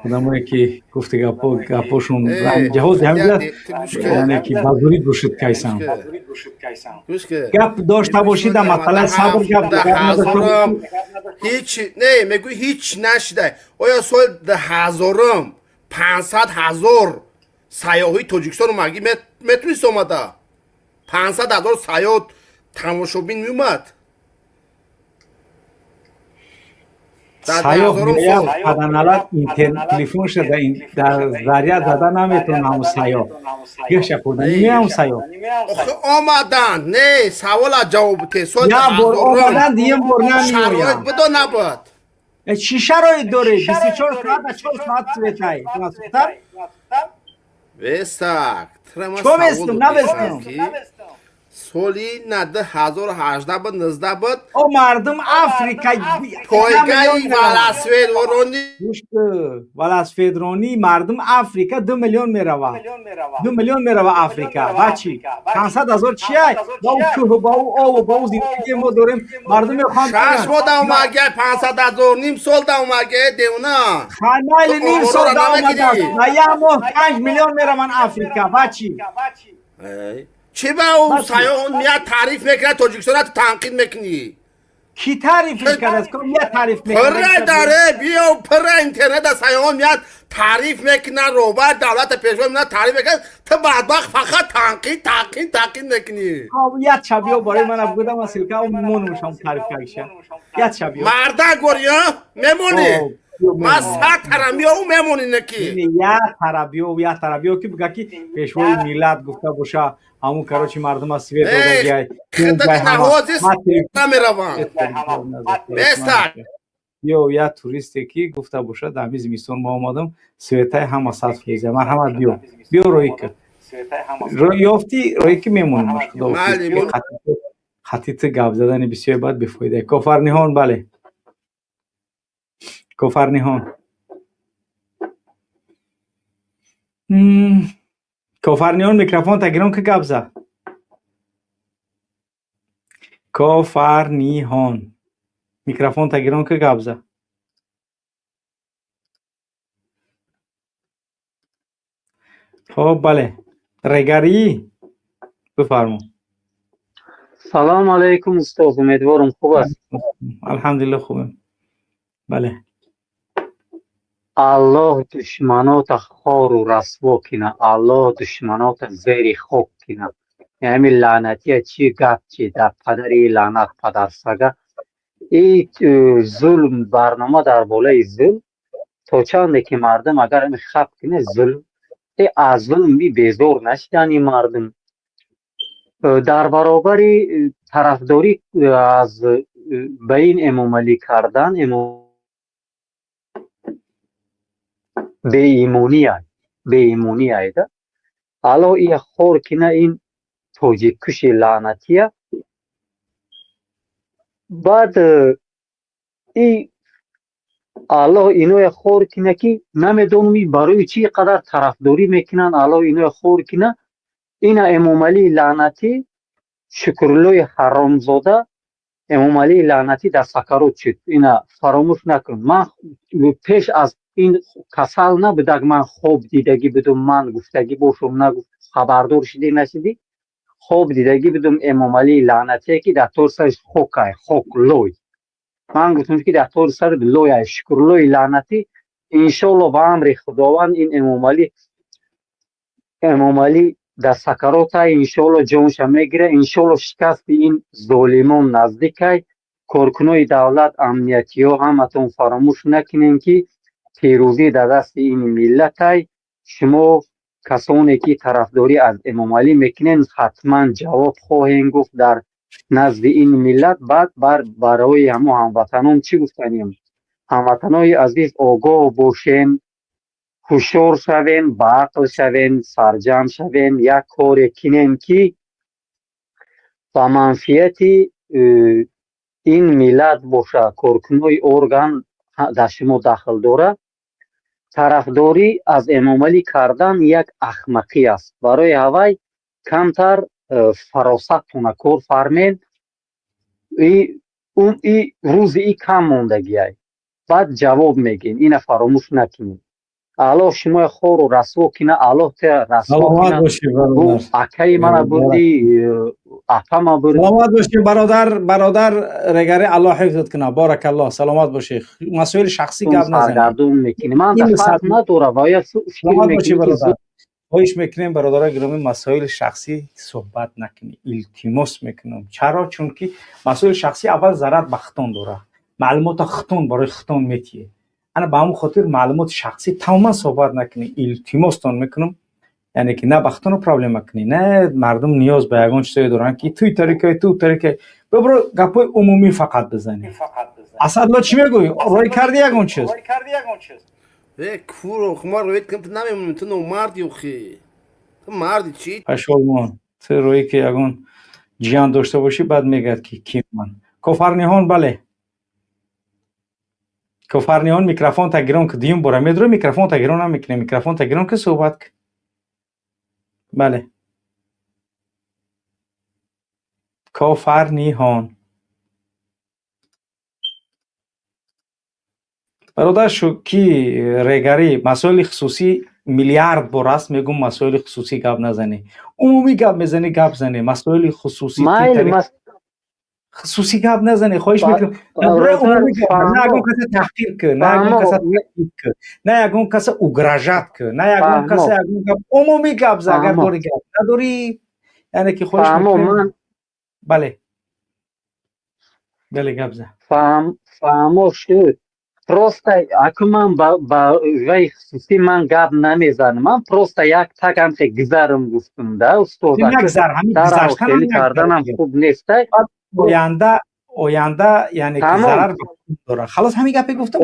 آدمایی که گفت گپوشون جهاز همین یعنی که بازوری گوشت کایسان. گپ داشته باشید مثلا صبر گپ هیچ نه میگوی هیچ نشده. آیا سال 1000م 500,000 سیاحی تاجیکستان اومدی میتونست اومده 500,000 سیاح تماشابین میومد سیاه میاد پدنالات اینترنت تلفن شده در ذریعه زده نمیتونه همون سیاه گیش کردن نمیام سیاه آمدن نه سوال جواب که سوال یا بر آمدن دیم بر نمیویم شرایط بدا نبود چی شرایط داره 24 ساعت 4 ساعت سویتای وستک چو بستم نبستم سالی نده 1018 بود 19 بود او مردم افریقا تویگای ولاسفیدرونی ولاسفیدرونی مردم افریقا 2 میلیون میروه 2 میلیون میروه افریقا بچی 500,000 چیه با او کوه با او آب با او زندگی ما داریم مردم میخوان 6 ماه دومگه 500,000 نیم سال دومگه دیونا خانال نیم سال دومگه و یه ماه 5 میلیون میرون افریقا بچی چی با او سیاحون میاد تعریف میکنه تاجیکستان تو تنقید میکنی کی تعریف میکنه از کم یه تعریف میکنه پره داره بیا پره اینترنت سیاحون میاد تعریف میکنه روبر دولت پیشوا میاد تعریف میکنه تو بدبخت فقط تنقید میکنی یه چبیو برای من بودم اصل که اون مونمشم تعریف کردم یه چبیو مرده گوریا میمونی ما سه تربیه او میمونی نکی یه تربیه که بگه که پیشوای میلاد گفته باشه همون کاروچی مردم از سویت داده گیای خطت نهوازی نمیروان بستر یه توریستی که گفته باشه در میز میستون ما آمدم سویتای هم از ساعت فریزه مرحمت بیو روی که یافتی روی که میمونیم خطیت گپ زدن بسیار باید بفایده کفرنیهان بله کفرنیهان کفرنیهان میکروفون تگیرون که گپ زد کفرنیهان میکروفون تگیرون که گپ زد خب بله رگری بفرمون سلام علیکم استاد امیدوارم خوب است الحمدلله خوبم بله الله دشمنات خار و رسوا کنه الله دشمنات زیر خوک کنه همین لعنتی چی گپ چی در پدری لعنت پدر سگه این ظلم برنامه در بالای ظلم تا چنده که مردم اگر همین خب کنه ظلم از ظلم بیزار نشدن این مردم در برابر طرفداری از به این امام علی کردن به ایمونی ایده حالا این خور کنه این توجیه کش لعنتیه بعد این الله اینو خور کنه که نمیدونمی برای چی قدر طرفداری میکنن الله اینو خور کنه این امام علی لعنتی شکرلوی حرامزاده امام علی لعنتی در سکرات شد اینا فراموش نکن من پیش از این کسل نبودم من خوب دیدگی بدم من گفتگی باشم نگفت خبردار شدی نشدی خوب دیدگی بدم امام علی لعنتی که در طور سرش خوک لوی من گفتم که در طور سر لوی شکرلوی لعنتی انشالله با امر خداوند این امام علی در سکرات انشالله جونش میگیره انشالله شکست این ظالمان نزدیک کارکنای دولت امنیتی ها همتون فراموش نکنین که پیروزی در دست این ملت شما کسانی که طرفداری از امام علی میکنین حتما جواب خواهیم گفت در نزد این ملت بعد برای هموطنان چی گفتنیم هموطنای عزیز آگاه باشین هوشیار شوین با عقل شوین سرجم شوین یک کار کنین که با منفیت این ملت باشه کارکنای ارگان در شما داخل داره طرفداری از امام علی کردن یک احمقی است برای هوای کمتر فراست کار فرمین این روزی ای کم موندگی بعد جواب میگین اینا فراموش نکنین الله شما خور و رسوا کنه الله ته رسوا سلامت کنه باشی بو برادر. اکای من بردی اپا بردی سلامت باشی برادر رگری الله حفظت کنه. بارک الله. سلامت باشی. مسائل شخصی تون گپ نزنی. سرگردون میکنی من در این فرق مسئله نداره و یا فکر سلامت باشی میکنی که برادر. خواهش میکنیم برادر گرامی مسائل شخصی صحبت نکنی. التماس میکنم. چرا؟ چون که مسائل شخصی اول ضرر به ختون داره. معلومات ختون برای ختون میتیه. انا به همون خاطر معلومات شخصی تماما صحبت نکنی. التماستون میکنم. یعنی که نه بختون رو پرابلم نکنی، نه مردم نیاز به یگان چیزی دارن که توی طریقه ببرو گپای عمومی فقط بزنی. اسدالله چی میگوی؟ روی کردی یگان چیز؟ کورو خمار رویت کم نمیمونم تو نو مردی و خی تو مردی چی؟ پشولمان تو روی که یگان جیان داشته باشی بعد میگد که کیم من کفرنیان. بله کفرنیان میکروفون تگیرون که دیم برای میدرو میکروفون تگیرون هم میکنه. میکروفون تگیرون که صحبت که بله کفرنیان برادر شو کی ریگری مسائل خصوصی میلیارد بار است میگم مسائل خصوصی گپ نزنی. عمومی گپ میزنی گپ زنی. مسائل خصوصی خصوصی گپ نزنی. خواهش میکنم. برای عمومی گپ نه یگان کس تحقیر که نه یگان کس تحقیر که نه یگان کس اگراژات که نه یگان کس یگان گپ عمومی گپ ز اگر داری گپ نداری یعنی که خواهش میکنم. بله گپ ز فهمو شد پروستا اکو من با وی خصوصی من گپ نمیزنم. من پروستا یک تکم که گذرم گفتم ده استاد نگذر همین گذشتن خیلی کردنم خوب نیست. آینده یعنی که ضرر داره. خلاص همین گپی گفتم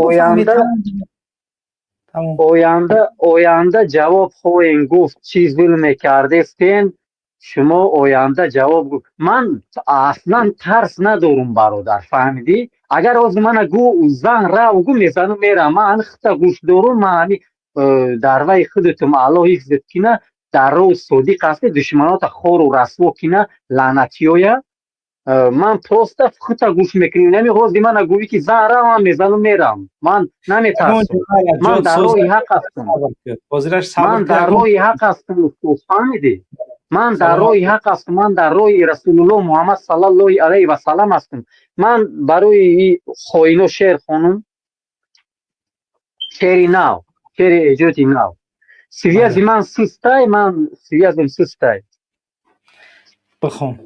آینده جواب خواهیم گفت چیز ول میکردستین شما آینده جواب گفت. من اصلا ترس ندارم برادر فهمیدی. اگر از من گو زن را گو میزنم میرم من خطا گوش دارم. من در وی خودتم الله حفظت کنه در روز صدیق هستی دشمنات خور و رسوا کنه لعنتیویا. من پروستا خطا گوش میکنی نمیخواد من گویی که زن را من میزنم میرم. من نمیترسم. من در روی حق هستم. من در روی حق هستم. فهمیدی من در روی حق هستم. من در روی رسول الله محمد صلی الله علیه و سلم هستم. من برای خوینو شعر خونم شعری نو شعری ایجادی نو سویازی من سوستای من سویازم سوستای بخون.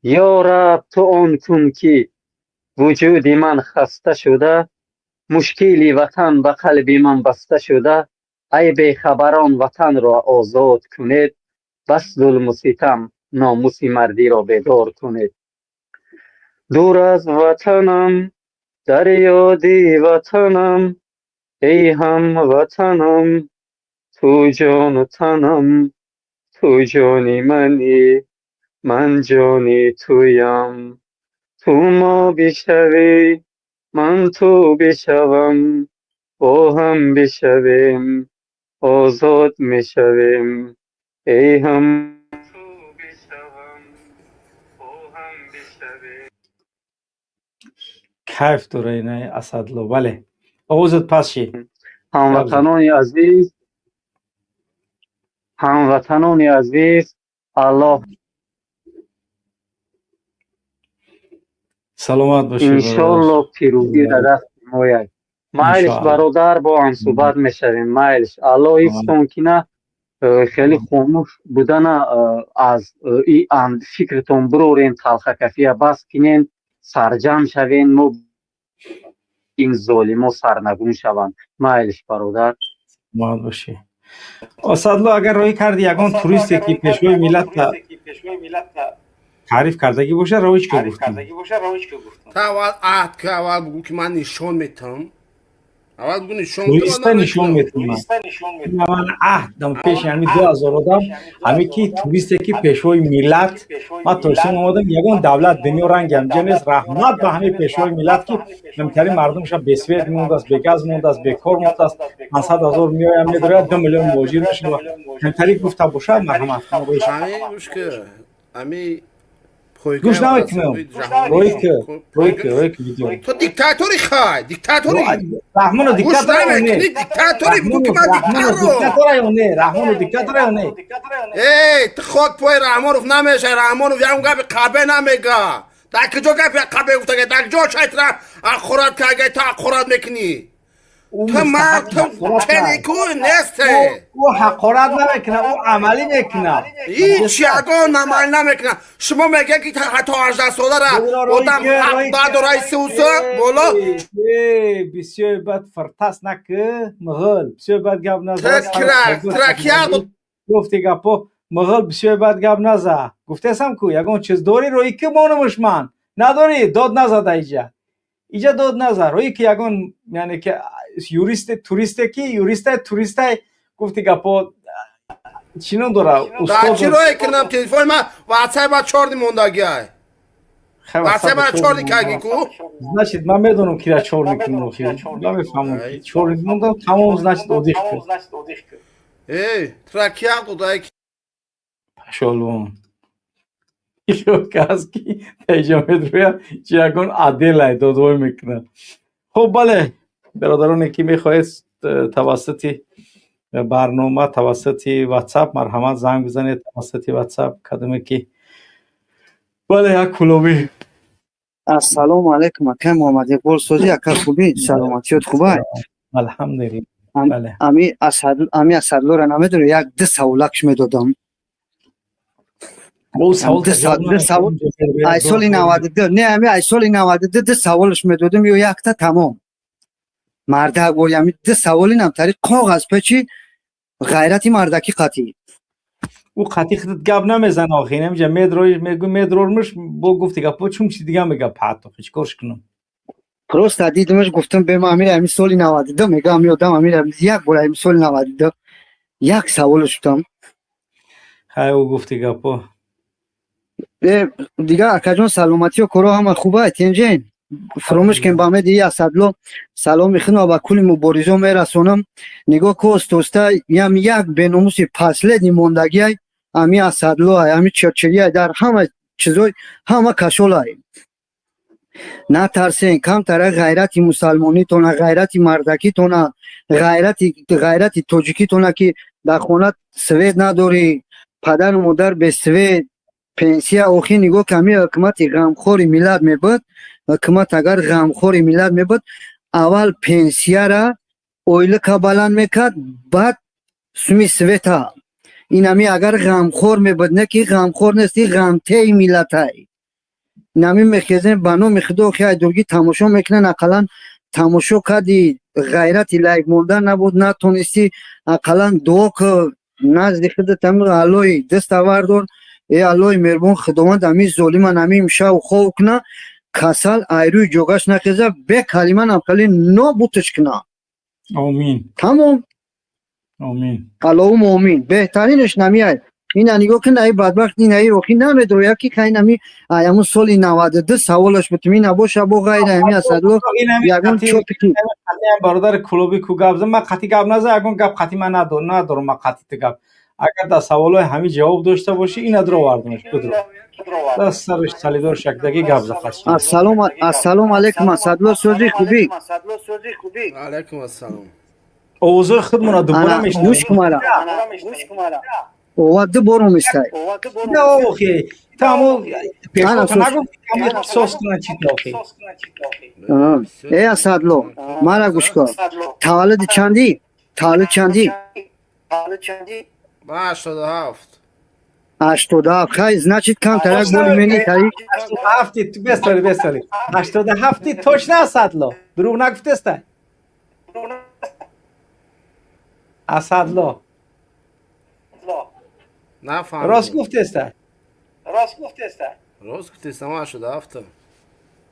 یا رب تو آن کن که وجود من خسته شده مشکلی وطن به قلب من بسته شده ای بیخبران وطن را آزاد کنید بس ظلم و ستم ناموس مردی را بیدار کنید. دور از وطنم در یاد وطنم ای هم وطنم تو جان و تنم تو جانی منی من جانی تویم تو ما بشوی من تو بشوم با هم بشویم آزاد میشویم ای هم تو بشوم با هم بشویم. کیف داره اینه اسدالله. بله آوازت پس شی. هموطنان عزیز الله سلامت باشی. انشالله پیروزی در دست ما. مایلش برادر با هم صحبت میشویم. مایلش الله حفظتون کنه. خیلی خاموش بودن از این فکرتون برورین تلخ کفیه بس کنین سرجم شوین ما این ظالم سرنگون شوند. مایلش برادر سلامت باشی. اسدالله اگر روی کردی یگان توریستی که پیشوی ملت تعریف کردگی باشه رویش که گفتم تا اول عهد که اول بگو که من نشان میتونم. اول بگو نشان توریستا نشان میتونم. من عهد دم پیش یعنی 2000 آدم همین که توریستی که پیشوی ملت ما توشون آمدم یگان دولت دنیا رنگ همجه نیست. رحمت به همه پیشوی ملت که نمیتاری مردمش به سوید مونده است به گاز مونده است به کار مونده است 500,000 میایم میداره 2 میلیون مهاجر میشه. نمیتاری گفته باشه مرحمت همه گوش که همه گوش نمیکنم. روی ویدیو. تو دیکتاتوری خواهی، دیکتاتوری. رحمان دیکتاتوری نه دیکتاتوری بگو که من دیکتاتوری نه. ای تو خود پای رحمانوف نمیشه، رحمانوف یا اون گپ قبه نمیگه. در کجا گپ قبه گفته که در کجا شاید را اخورات که تا اخورات میکنی. تو مرد تو چنیکو نیسته. او حقارت نمیکنه، او عملی میکنه. هیچی اگه عمل نمیکنه. شما میگه که حتی 18 ساله را آدم حق داد و رئیس اوسا بولا. بسیار بد فرتاس نکه مغل بسیار بد گپ نزد. ترکیه گفتی گپو مغل بسیار بد گپ نزد. گفتم کو یگان چیز داری روی که مانمش من نداری داد نزد ایجا داد نزد روی که یگان یعنی که یوریست توریست گفتی گپو چینو داره استاد چی روی کنم تلفن من واتساپ ما چوردی موندگی واتساپ ما چوردی کاگی کو значит من میدونم کی را چور میکنم من میفهمم چور موندم تمام значит اودیخ ای ترکیه خدای پشالون ایشو کاسکی تجمع چیگون عادل دادوی میکنه. خب بله برادرانی که میخواهید توسط برنامه توسط واتساپ مرحمت زنگ بزنید توسط واتساپ کدومه که بله یک کلوبی. السلام علیکم اکا محمد اقبال سوزی اکا خوبی سلامتیت خوبه الحمدلله. بله امی اسدلو را نمیدونی یک 2 ساولکش میدادم او ساول ای سالی 92 نه امی ای سالی 92 2 ساولش میدادم یا یک تا تمام مرده گویم 2 سوالی نم طریق کاغذ پچی غیرتی مردکی قطعی او قطعی خودت گپ نمیزن آخی نمیجه میدرورمش با گفتی گپ چون چی دیگه میگه پاتو چیکارش کنم پروست دیدمش گفتم به امیر امی سالی 92 میگم میادم امیر یک بار امی سالی 92 یک سوالش دادم های او گفتی گپ دیگه اکا جون سلامتی و کارا هم خوبه تینجین فراموش کن با امید اسدلو سلام میخونم و کلی مبارزه میرسونم نگاه کوستوسته یم یک بناموس پسلدی موندگی امی اسدلو امی چرچری در همه چیزای همه کشولای نه ترسین کم تر غیرت مسلمانی تون غیرت مردکی تون غیرت توجیکی تون که در خونه سوید نداری پدر و مادر به سوید پنسیا اوخی نگاه کمی حکومت غمخوری ملت میبود حکومت اگر غمخوری ملت میبود اول پنسیا را اویل کبالان میکرد بعد سومی سویتا این همی اگر غمخور میبود نه که غمخور نیستی غمته ملت های نمی میخیزن بانو میخدو خیلی درگی تماشا میکنن اقلا تماشا کردی غیرتی لایک موندن نبود نتونستی اقلا دو که نزد خود تمام علوی دست آوردون ای علوی مربون خدمت امی ظالمان امی میشه و خوب کنه کسل ایروی جوگاش نخیزه به کلمه نمکلی نو بوتش کنه آمین تمام آمین اللهم آمین بهترینش نمیاد این نگاه که نهی بدبخت این نهی روخی نمیدو یکی که این همی همون سالی 92 سوالش بتمی نباشه با غیر همی اسدلو یکون چوپی که برادر کلوبی کو گپ زدم من قطعی گپ نزد یکون گپ قطعی من ندارم من قطعی گپ اگر در سوالای همین جواب داشته باشی این ادرو واردنش بدرو دست سرش سالیدار شکدگی گپ زخص السلام علیکم اسدلو سوزی خوبی علیکم السلام اوضاع خودمون دوباره میشنم گوش کمارا اوه دوباره میشتای نه اوخی تمام پیشتو نگو سوس کنن چی اوخی ای اسدلو مرا گوش کن تولد چندی 87 87 خیلی значит کم ترک بولی منی تایی 87 تو بستاری 87 توش نه اسدلو دروغ نگفته است اسدلو نفهم راست گفته است راست گفته است 87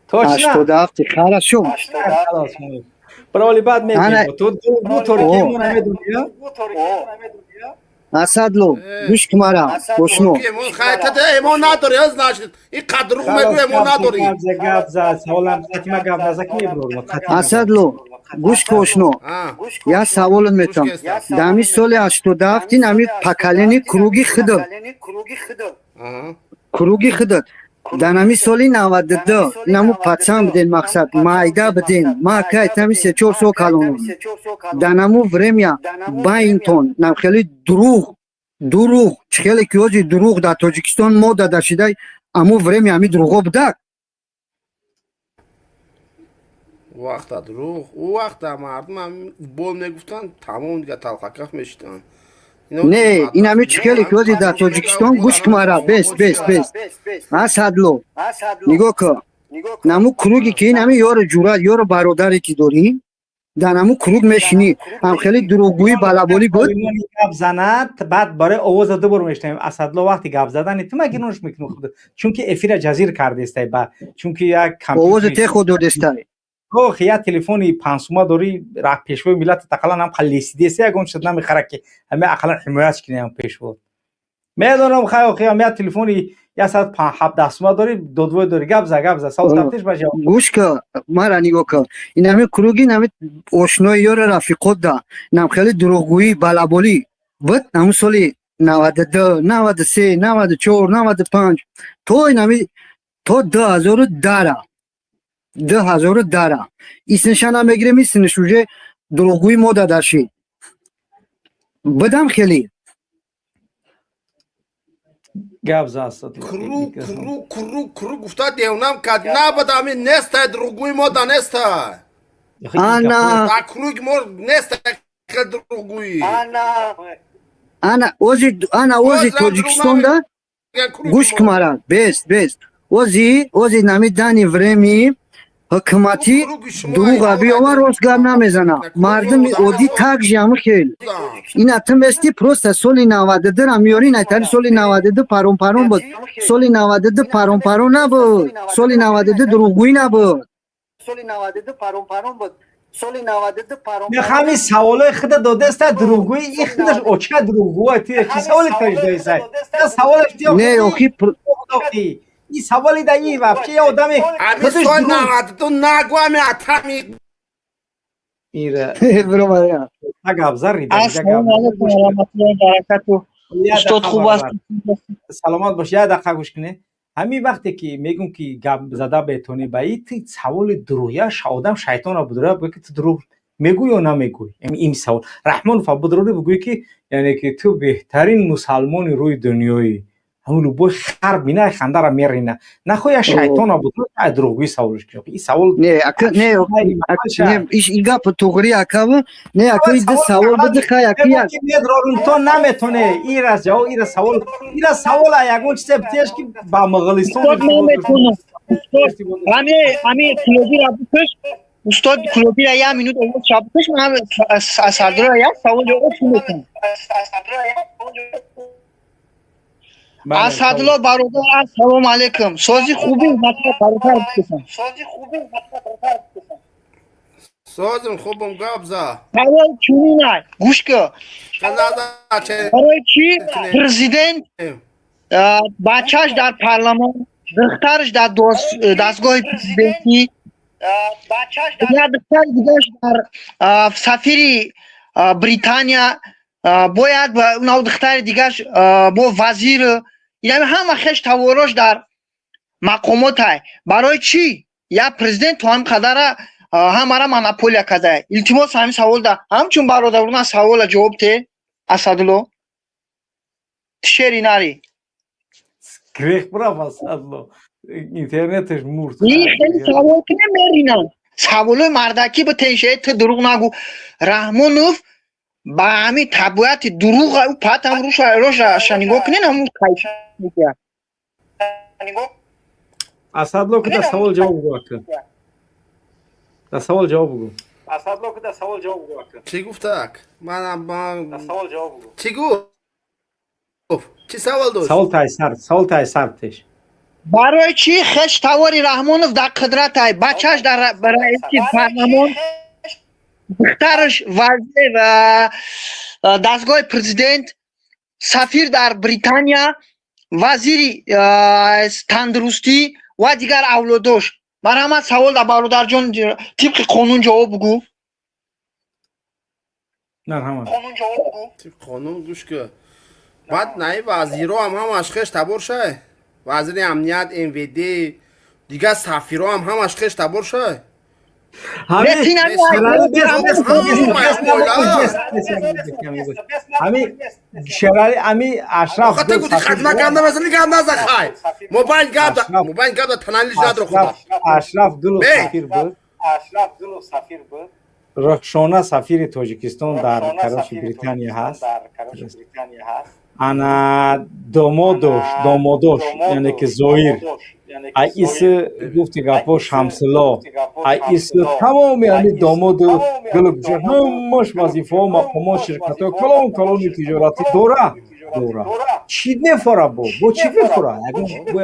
توش نه 87 خلاص شو برالی بعد میگم تو دو ترکیه مون نمیدونی اسدلو گوش کمارا گوشنو ایمون خیطت ایمون نداری از نشد این قدر رو میگو ایمون نداری گپ زد سوالم قطعی ما گپ نزد کی میبرم اسدلو گوش کوشنو یا سوال میتم دمی سال 87 نمی پکلینی کروگی خدد دانمی سالی 92 نمو پاتسام بدین مقصد مایده بدین ما که تامی 3-4 سال کالونم دانمو ورمیا باینتون نم خیلی دروغ خیلی کیوزی دروغ در تاجیکستان ما داده شده امو ورمیا همی دروغو بده وقت دروغ او وقت مردم هم بول میگفتن تمام دیگه تلخکف میشتن نه این همی خیلی کیوزی در تاجیکستان گوش کمارا بس اسدلو نگاه که نمو کروگی که این همی یار جورا یار برادری که داری در نمو کروگ میشینی هم خیلی دروغگویی بلابالی بود گپ زند بعد برای آواز دوباره میشنیم اسدالله وقتی گپ زدن تو مگه نوش میکنه خود چون که افیر جزیر کرده است بعد چون که یک آواز ته خود دسته او خیا تلفنی 500 داری راه پیشوی ملت تقلا هم خلیسیده سه اگون شد نمیخره که همه اقلا حمایت کنه هم پیشو میدونم خیا می تلفنی 170 داری دو داری گپ ز سال تفتیش باشه گوش که مرا نگاه که این همه کروگی نمی آشنای یار رفیقات ده نم خیلی دروغگویی بلابالی بود نمو سالی 92 93 94 95 تو این همی تو 2000 داره ایسنشان هم بگیره میسنش روژه دروغگویی ما داده شید بدم خیلی گپ زاست کرو گفتا دیونم کد نه بدامی نیست دروغگوی ما دانست انا کروگ ما نیست دروغگویی انا اوزی تاجیکستان ده گوش کمارا بست اوزی نمی دانی ورمی حکمتی دروغ بیاور روزگار نمیزنه مردم اودی تاک جامو خیل این اتم بستی پروست سالی 92 را میاری نتاری سالی 92 پارون بود سالی 92 پارون نبود سالی 92 دروغگویی نبود همین سوالای خود داده است دروغگویی این خودش اوچه دروغگویی تی سوالی تاجده است سوالش تیو نه اخی این سوالی در این وقتی یه آدمی امی سال 92 نگوامی اتمی ایره برو مریا اگه ابزار ریده السلام علیکم و رحمت الله و برکاته استاد خوب است سلامت باش یه دقیقه گوش کنه همین وقتی که میگم که گپ زده بتونی با این سوال دروغیه آدم شیطان بدره بگه تو دروغ میگوی یا نمیگوی این سوال رحمان فبدروری بگوی که یعنی که تو بهترین مسلمان روی دنیایی همون بو خر بینه خنده را میرینه نخویا شیطان بدره دروغگویی سوالش کنه این سوال نه این گپ توغری اکاو نه اکوی ده سوال بده خای اکی که میدرارون تو نمیتونه این را جواب این سوال یگون چیز بتیش که با مغولستان استاد نمیتونه همین کلوبی را بکش استاد کلوبی را یه مینوت اول شب بکش من از سردار را یک سوال جواب میکنم اسدالله برادر السلام علیکم سازی خوبی مطلب برادر بکشم سازم خوبم گپ زا سوال چونی نه گوش که برای چی پرزیدنت بچهش در پارلمان دخترش در دستگاه پرزیدنتی یا دختر دیگهش در سفیر بریتانیا باید با اون دختر دیگهش با وزیر یعنی همه خش تواراش در مقامات های برای چی یا پرزیدنت تو هم قدر همه را مناپولیا کرده التماس همین سوال ده همچون برادران سوال جواب ته اسدالله تشری ناری گریخ برا اسدالله اینترنتش مرد این خیلی سوال که نمیرینن سوال مردکی به تنشه تو دروغ نگو رحمانوف با همین طبیعت دروغ او پت هم روش شنگو کنین همون کایش میگه اسدالله که در سوال جواب بگو در سوال جواب بگو چی گفتک؟ من سوال جواب بگو چی گفت؟ چی سوال داشت؟ سوال تای سرتش برای چی خش تواری رحمانوف در قدرت های بچهش در رئیسی پارلمان دخترش وزیر و دستگاه پرزیدنت سفیر در بریتانیا وزیر تندرستی و دیگر اولادش مرحمت سوال در برادر جان طبق قانون جواب بگو مرحمت طبق قانون گوش که بعد نای وزیرو هم اشخش تبور شه وزیر امنیت MVD دیگه سفیرها هم همش خش تبور شد بسین همین شراری همین اشرف خاطر گفتی خدمت کنده مثلا نگه اندازه خواهی موبایل گرد تنالیش نداره خدا اشرف گل سفیر بود رخشانه سفیر تاجیکستان در کراچی بریتانیا هست انا دامادوش یعنی که زویر ایس گفتی گپا شمسلا ایس تمام یعنی داماد و گلوب همش وظیفه ها مقامات شرکت ها کلان تجارتی دوره چی نفوره با چی نفوره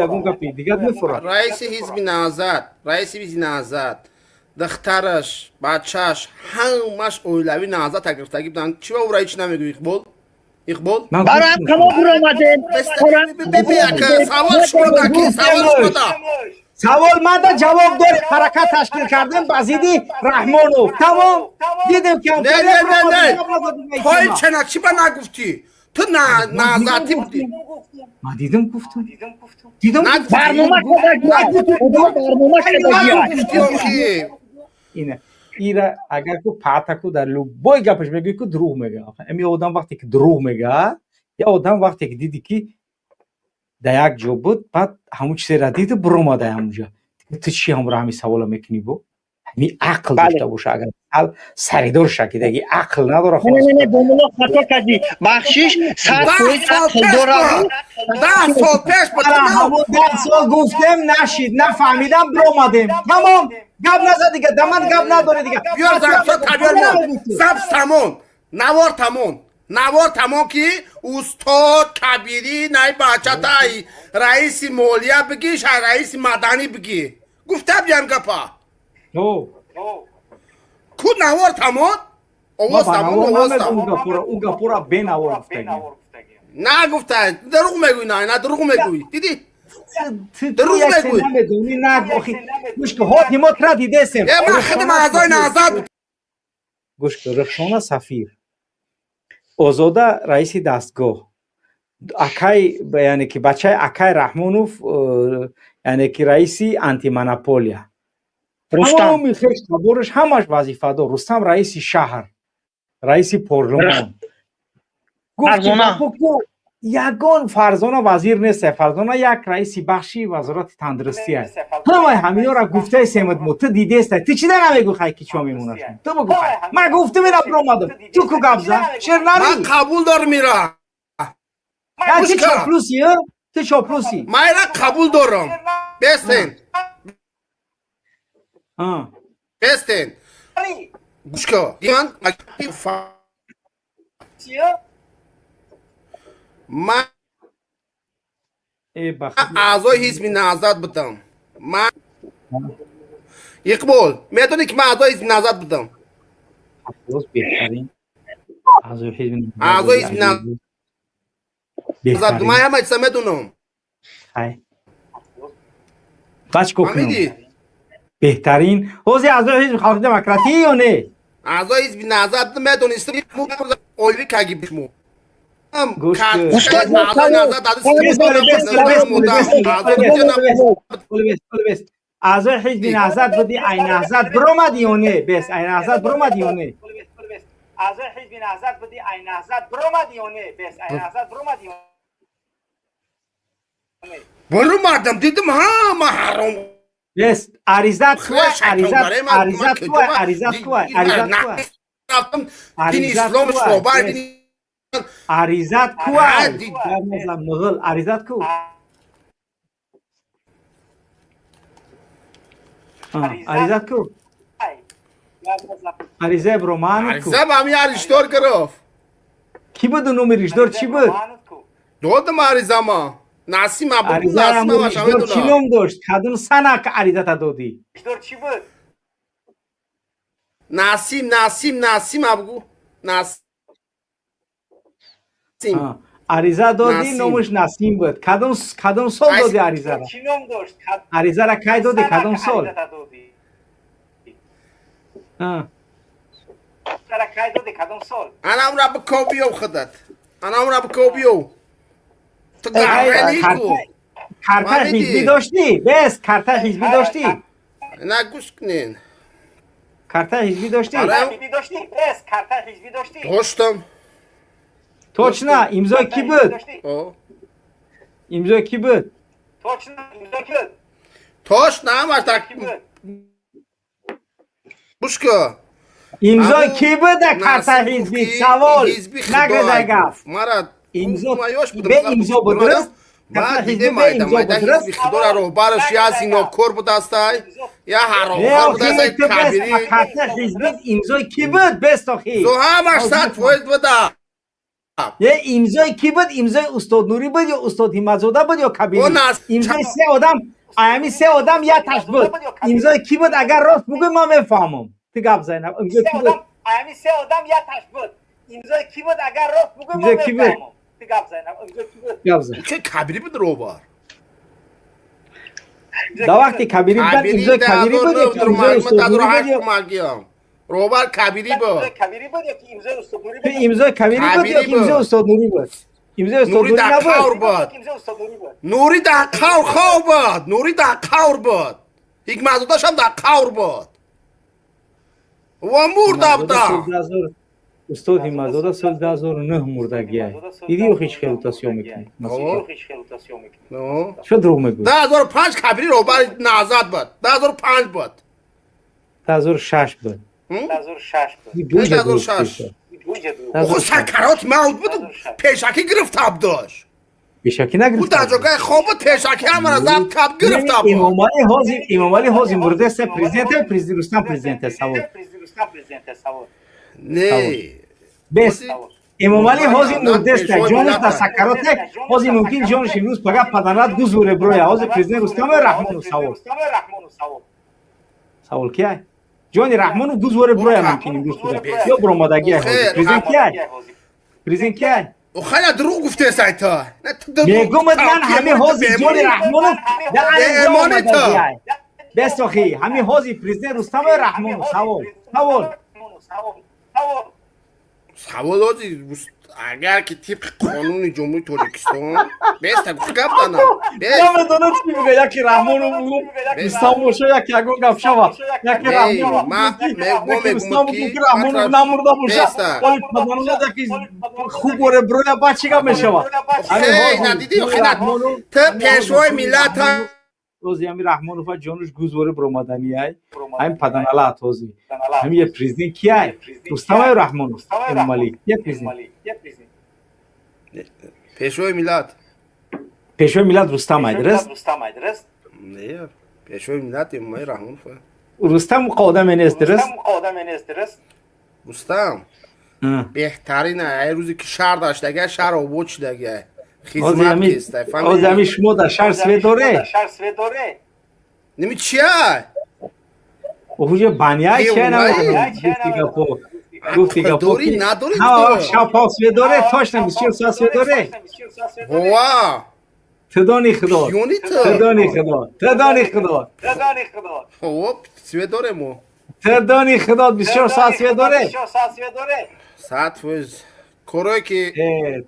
یکون گپی دیگه نفوره رئیس حزب نهضت دخترش بچهش همش اولوی نهضت گرفتگی بودن چی او را هیچ نمیگوی اقبال برام کما برو آمده سوال من دا جواب داری حرکت تشکیل کردن بزیدی رحمانوف تمام دیدیم که نه پای چنک چی با نگفتی تو نهضتی بودی ما دیدم گفتم برنامه اینه ایره اگر کو پاتکو در لوبای گپش میگه که دروغ میگه امی آدم وقتی که دروغ میگه یا آدم وقتی که دیدی که در یک جا بود بعد همون چیزی را دید برو اومده همونجا تو چی هم را همین سوال میکنی بو همین عقل داشته باشه اگر سریدار شکی دیگه عقل نداره نه دوملا خطا کردی بخشش سر کوی عقل داره 10 سال پیش بود همون 10 سال گفتم نشید نفهمیدم برو اومدیم تمام گپ نزد دیگه دمت گپ نداره دیگه بیار زنگشا تبیار من زبس تمون نوار تمام که استاد کبیری نای بچه تای رئیس مولیه بگی شاید رئیس مدنی بگی گفته بیان گپا کو نوار تمام آواز تمام او گپورا به نوار گفتگی نه گفته دروغ میگوی نه دروغ میگوی دیدی دروغ میگوی نه گوش که هات نیمات را دیده سم من خدم اعضای نهضت گوش که رخشانه سفیر آزاده رئیس دستگاه اکای یعنی که بچه اکای رحمانوف یعنی که رئیس آنتی مونوپولیا تمام خیش تبورش همش وظیفه دار رستم رئیس شهر رئیس پارلمان یگان فرزانه وزیر نیست فرزانه یک رئیس بخشی وزارت تندرستی است همه همینا را گفته سمت مو تو دیده است تو چی دیگه میگو خای کی چا میمونه تو بگو خای من گفته میرم اومدم تو کو گابزا شر نمی من قبول دار میرم یا چی چاپلوسی تو چاپلوسی من را قبول دارم بستن گوش کن دیگه من اعضای حزب نهضت بودم من اقبال میدونی که من اعضای حزب نهضت بودم اعضای حزب نهضت بودم من همه چیزا میدونم بچ کنم بهترین حوزه اعضای حزب خالق دموکراتی یا نه اعضای حزب نهضت میدونستم اولوی کاگی بشمو گوش اعضای حزب نهضت بودی ای نهضت برآمدی یا نه بس ای نهضت برآمدی یا نه اعضای حزب نهضت بودی ای نهضت برآمدی یا نه بس ای نهضت برآمدی یا نه برو مردم دیدم ها محرم بس عریضت کو عریضت کو مغل عریضت کو عریضت کو عریضه برومان کو عریضه با همی عریشدار گرفت کی بود نوم ریشدار چی بود دادم عریضه ما نسیم ابو نسیم ما شما چی نوم داشت کدوم سنه که عریضه تا دادی ریشدار چی بود نسیم ابو نسیم عریضه دادی نومش نسیم بود کدوم سال دادی عریضه را چی نام داشت عریضه را کی دادی کدوم سال انا را بکوبیو خدت انا را بکوبیو تو گاهلی کو کارت حزبی داشتی؟ بس کارت حزبی داشتی؟ نه گوش کنین. کارت حزبی داشتی؟ بس کارت حزبی داشتی؟ داشتم. توش نه امضای کی بود؟ امضای کی بود؟ توش نه مرتک گوش کن. امضای کی بود در کارت حزبی؟ سوال نگه گفت. مرا امضا به امضا بدرست؟ بعد دیده مایده حزبی خدا رو بارش یا سینگاپور بود استای یا هر آخر بود استای کبیری کارت حزبی امضای کی بود بست آخی؟ زو همش 100 فویز بوده. یه امضای کی بود؟ امضای استاد نوری بود یا استاد همت‌زاده بود یا کبیری؟ امضای سه آدم ایامی سه آدم یا تاش بود. امضای کی بود اگر راست بگو ما میفهمم. تو گپ زنم. امضای کی بود؟ ایامی سه آدم یا تاش بود. امضای کی بود اگر راست بگو ما میفهمم. تو گپ زنم. امضای کی بود؟ گپ زن. چه کبیری بود روبار. دا وقتی کبیری بود امضای کبیری بود یا امضای استاد نوری بود یا روبار کبیری بود. کبیری بود یا امضای استاد نوری بود؟ امضای کبیری بود یا امضای استاد نوری بود؟ امضای استاد نوری نوری در قور نبود. بود. نوری در قور خواه بود. نوری در قور بود. حکمت‌زاده‌ش هم در قور بود. و مرده بودم. استاد همت‌زاده سال 2009 مرده گیاه. دیدی او هیچ خیلوتاسیون میکنی. چه دروغ میگوی؟ 2005 کبیری روبر نهضت بود. 2005 بود. 2006 بود. 2006 خود سکرات موت بود. پیشکی گرفتاب داشت. پیشکی نگرفت. بود در جاگه خواب بود پیشکی هم را زد کب گرفتاب بود. امام علی حازی مرده است پرزیدنت پرزیدنت رستم پرزیدنت سوال. نه. بس امام علی حازی مرده است جانش در سکرات حازی ممکن جانش امروز فقط پدرات گذوره بروی حازی پرزیدنت رستم رحمان سوال. سوال کیه؟ جان رحمان گذوره بروی ممکن امروز یا برآمدگی حازی پرزیدنت کیه؟ پرزیدنت کیه؟ او خیلی دروغ گفته سایتا. میگم من همه حازی جان رحمان در ایمان تا. بس آخی همه حازی پرزیدنت رستم رحمان سوال سوالات اگر که طبق قانون جمهوری تاجیکستان بست گفت گپ دانا نمیدونم چی میگه یکی رحمانو میگم رستم باشه یکی اگه گپ شوا یکی رحمانو میگم که رحمانو نمرده باشه ولی پدرانو یکی خوب وره بروی بچه گپ میشوا ندیدی رحمانو تو پیشوای ملت روزی همی رحمانو فا جانش گوزوره برآمدنی های همین پدرانالا توزی همین یه پرزیدنت کیه رستم رحمانو امام علی یه پرزیدنت پیشوای ملت رستم درست نه پیشوای ملت امام علی رحمانو فا رستم قادم نیست درست رستم بهترین ای روزی که شهر داشته اگه شهر آباد شده اگه خدمت کسته فهمیدی شما در شهر سوی داره نمی چیه اوجه بانیای چه نه گفتی داری نداری نه شاپا سوی داره تاش نمیشه سوی داره وا تدانی خدا خب سوی داره مو تدانی خدا بسیار سوی داره ساعت فوز کروی که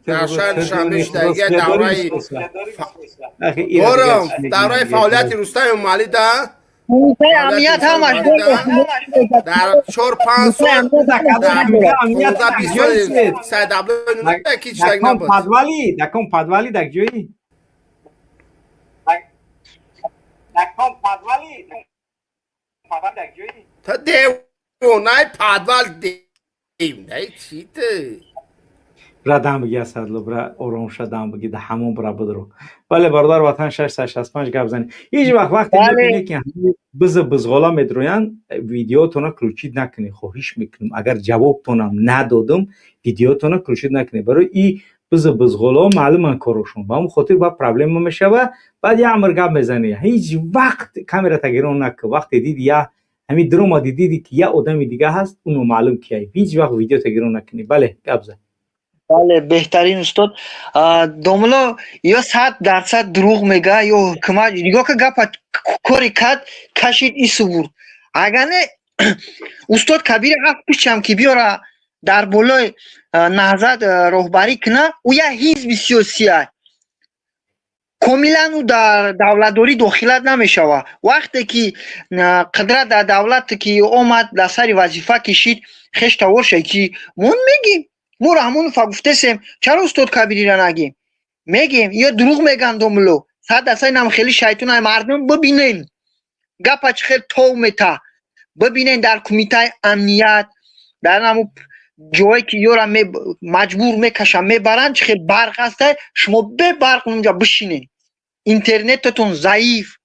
در شهر شمش دیگه دوره فعالیت روستای امام علی ده امنیت همش در 4-5 سال در 20 سال سید عبدالله یکی چیزی نبود دکم پدوالی دک جویی تا دیونای پدوال دیونای چی ته برادم بگی اسدالله برا آرام شدم بگی ده همون برا بدرو ولی برادر وطن 665 گپ زنی هیچ وقت میبینی که بزغالا میدروین ویدیوتون کلوچید نکنی خواهش میکنم اگر جوابتونم ندادم ویدیوتون کلوچید نکنی برای این بزغالا معلومه کارشون با اون خاطر با پرابلم میشه و بعد یه امر گپ میزنی هیچ وقت کامera تگیرون نکن وقتی دیدی یا همین دروما دیدی که یه آدم دیگه هست اونو معلوم کیه هیچ وقت ویدیو تگیرون نکنی بله گپ زن بله بهترین استاد دوملو یا 100% دروغ میگه یا حکومت نگاه که گپ کاری کرد کشید ایسو بود اگر نه استاد کبیر حق پیشم که بیاره در بالای نهضت رهبری کنه او یه حزب سیاسی است کاملا او در دولتداری دخالت نمیشوه. وقتی که قدرت در دولت که اومد در سر وظیفه کشید خش تورشه که مون میگیم مو رحمون گفته سیم چرا استاد کبیری را نگیم میگیم یا دروغ میگن دوملو 100% اینم خیلی شیطان مردم ببینین گپ خیلی تو میتا ببینین در کمیته امنیت در نمو جایی که یورا مجبور میکشن میبرن چه برق هسته شما به برق اونجا بشینین اینترنتتون ضعیف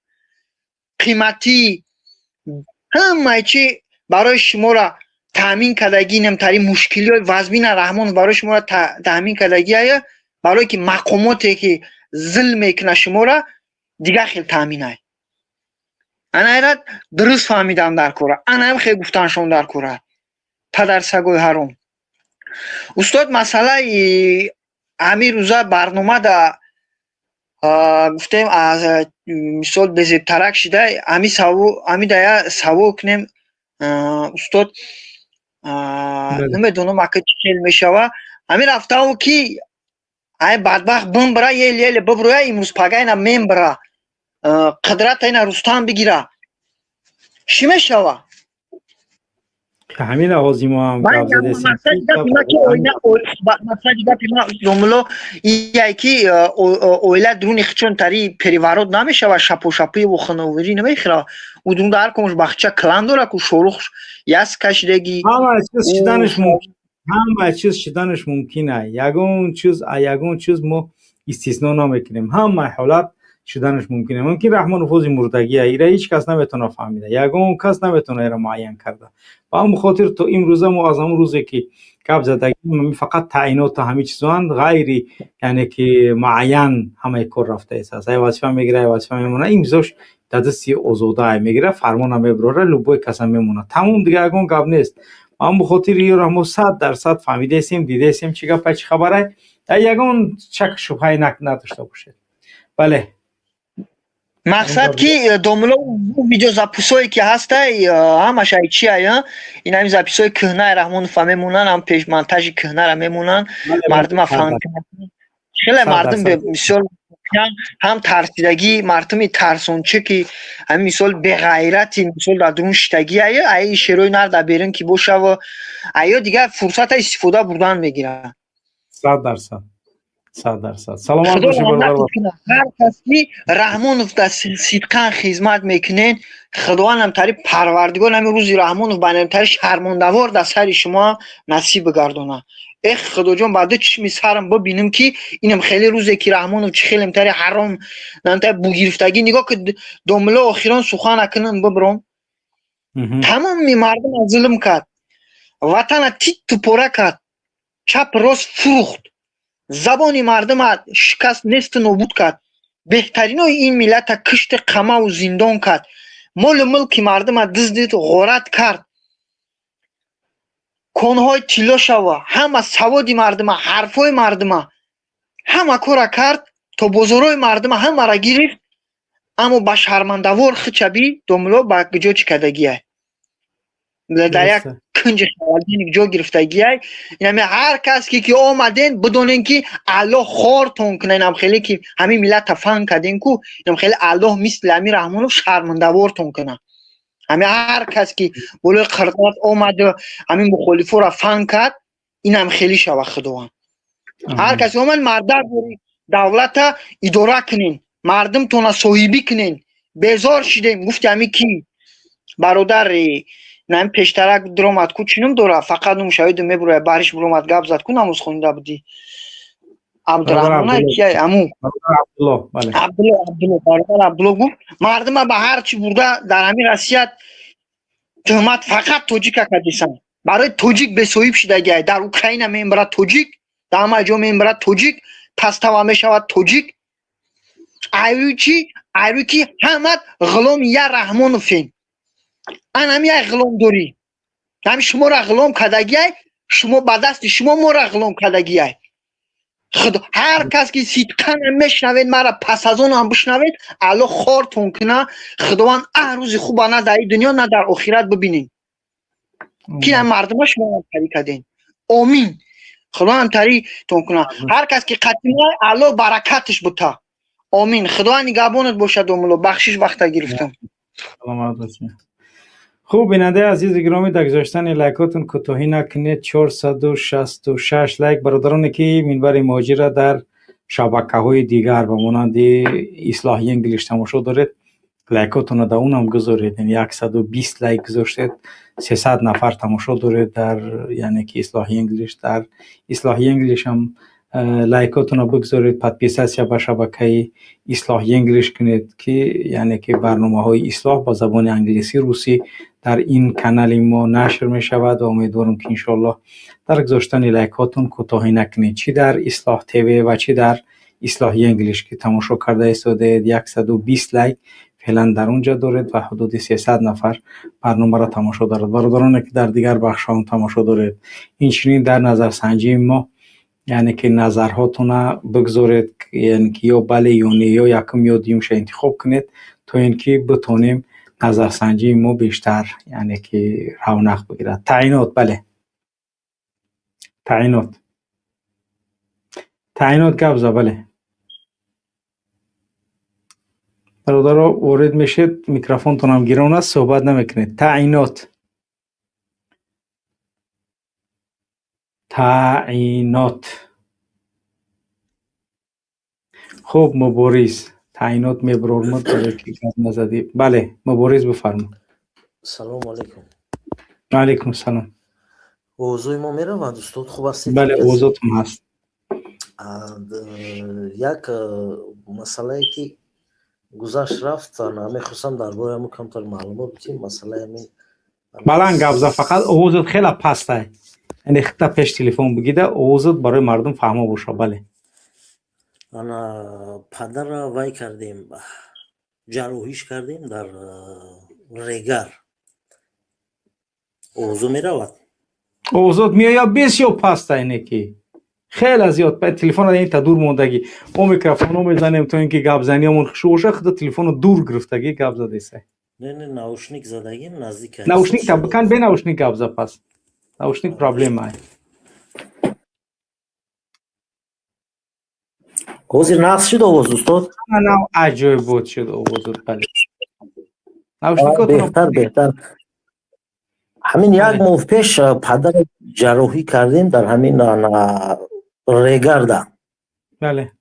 قیمتی همه چی برای شما را تامین کردگی نمتری مشکلی های وزمین رحمان برای شما را تامین کردگی های برای که مقاماتی که ظلم میکنه شما را دیگه خیلی تامین های انا ایراد درست فهمیدم در کوره انا هم خیلی گفتن شما در کوره پدر سگوی هرون استاد مسئله امیر روزا برنامه دا گفتیم از مثال بزرگ ترک شده امی دایا سوو کنیم استاد نمیدونم اکه چی خیل میشوه امی رفته و کی ای بدبخت بمبره یه لیل ببروه امروز پگه اینا ممبره قدرت اینا رستان بگیره چی میشوه همین آغازی ما هم مثلا دیگه پیما دوملو یکی اویله درون خچون تری پریوارود نمیشه و شپو شپی و خنووری نمیخره و درون در کمش بخچه کلان داره که شروخش یس کشیدگی همه چیز شدنش ممکنه یگون چیز ما استثناء نمیکنیم همه حالات شدنش ممکنه ممکن رحمان فوزی مردگی ایره هیچ کس نمیتونه فهمیده یگون کس نمیتونه ایره معین کرده و هم بخاطر تو این روزه ما از همون روزی که کب زدگی فقط تعینات همه چیزان غیری یعنی که معین همه کار رفته است ای وظیفه میگیره ای وظیفه میمونه این میذاش دستی آزاده میگیره فرمان میبره لوبوی کسا میمونه تمام دیگه یگون گپ نیست هم بخاطر یه رحمو 100% فهمیده سیم دیده سیم چی گپ چی خبره یگون شک شبهه نداشته باشه بله مقصد که دوملو ویدیو زاپیسوی که هسته همش ای چی ها این همین زاپیسوی کهنه رحمان میمونن هم پیش مونتاژ کهنه را میمونن مردم فهم خیلی مردم به مثال هم ترسیدگی مردم ترسونچه که همین مثال به غیرتی مثال در درون شتگی ای شروع نرد بیرن که باشه و ایا دیگه فرصت استفاده بردن میگیرن 100% سلامت باشی برادر هر کسی رحمانوف در صدقا خدمت میکنین خداوند هم تری پروردگار همین روزی رحمانوف بنام تری شرمنده‌وار در سر شما نصیب بگردونه ای خدا جان بعد چی میسرم ببینم که اینم خیلی روزی که رحمانوف چه خیلی تری حرام نانتا بو گرفتگی نگاه که دومله اخیران سخن نکنن ببرم تمام می مردم از ظلم کرد وطن تیت تو پره کرد چپ راست فروخت زبانی مردم شکست نست نابود کرد بهترین این ملت کشت قمه و زندان کرد مال ملک مردم دزدید غارت کرد کنهای تیلا شوه همه سوادی مردم حرفای مردم همه کار کرد تا بزرگای مردم همه را گرفت اما با شرمنده‌وار خچبی دوملو با گجا چکدگیه در یک کنج خالدین جا گرفتگی ای یعنی هر کس که آمدین بدونین که الله خورتون کنه اینم خیلی که همین ملت فهم کردین که اینم خیلی الله مثل امیر رحمانو شرمنده‌وارتون کنه همین هر کس که بلوی قرارداد آمد همین مخالفو را فهم کرد اینم خیلی شوه خداوند هر کسی اومد مردم دولت اداره کنین مردم تون صاحبی کنین بیزار شدیم گفت همین کی برادر نام پیشترک درآمد کو چینم دوره فقط اون شاید میبره بارش برآمد گپ زد کو ناموز خونده بودی عبدالرحمن کی امو عبدالله بله عبدالله گفت مردم به هر چی برده در همین رسیت تهمت فقط توجیک کردیسن برای توجیک به صاحب شدگی در اوکراین میبره توجیک در همه جا میبره توجیک پس تمام میشود توجیک ایرو کی همه غلام یا رحمانوفین هم یک غلام داری هم شما را غلام کدگی شما به دست شما ما را غلام کدگی خدا هر کس که صدقا میشنوید مرا پس از اون هم بشنوید الله خورتون کنه خداوند هر روز خوب نه در دنیا نه در آخرت ببینین که مردم شما هم تری کردین آمین خدا هم تری تون کنه هر کس که قدیمه الله برکتش بوده آمین. خدا نگهبانت باشد دوملو. بخشش وقت گرفتم. سلامت باشید. خوب بیننده عزیز گرامی، در گذاشتن لایکاتون کوتاهی نکنید. 466 لایک برادرانی که منبر موجی را در شبکه‌های دیگر به مانند اصلاحی انگلیش تماشا دارید، لایکاتون را در اون هم گذارید. یعنی 120 لایک گذاشتید، 300 نفر تماشا دارید در یعنی که اصلاحی انگلیش. در اصلاحی انگلیش هم لایکاتون رو بگذارید، پادپیساسیا به شبکه اصلاحی انگلیش کنید که یعنی که برنامه‌های اصلاح با زبان انگلیسی روسی در این کانال ما نشر می شود و امیدوارم که انشالله در گذاشتن لایکاتون کوتاهی نکنید، چی در اصلاح تیوی و چی در اصلاحی انگلیش که تماشا کرده ایستاده. 120 لایک فعلا در اونجا دارید و حدود 300 نفر برنامه را تماشا دارد. برادرانی که در دیگر بخش هم تماشا دارید، این چنین در نظرسنجی ما یعنی که نظرهاتون بگذارید، یعنی که یا بله یا نه یا یکم یا دیمش انتخاب کنید تا اینکه بتونیم نظرسنجی ما بیشتر یعنی که رونق بگیرد. تعیینات، بله تعیینات گبزه، بله برادر وارد میشید میکروفونتون هم گیرون است، صحبت نمیکنید. تعیینات. خب مبارز تعیینات میبرورمد برای که گفت نزدی. بله مبارز بفرما. سلام علیکم. علیکم السلام. اوضاع ما میره و دوستات خوب هستید؟ بله اوضاعتون هست. یک مسئله که گذشت رفت همه خواستم درباره همون کمتر معلومات بتیم. مسئله همین بلند گبزه، فقط اوضاعت خیلی پسته، یعنی خطا پیش تلفن بگیده اوضاعت برای مردم فهمه باشه. بله انا پدر را وای کردیم، جراحیش کردیم در ریگر. اوضاع می رود؟ اوضاعت میاد بسیار پسته، اینه که خیلی زیاد. بعد تلفن این تا دور موندگی او میکروفون رو میزنیم تو اینکه گپ زنی همون خوشه خدا تلفن رو دور گرفتگی گپ زده سه. نه ناوشنیک زدگی نزدیک است. ناوشنیک تا بکن به ناوشنیک گپ زد. پس ناوشنیک پرابلم های. حاضر نقص شد آواز استاد؟ نه عجایب بود شد آواز. بله ناوشنیکاتون بهتر. همین یک ماه پیش پدر جراحی کردیم در همین ریگرده. بله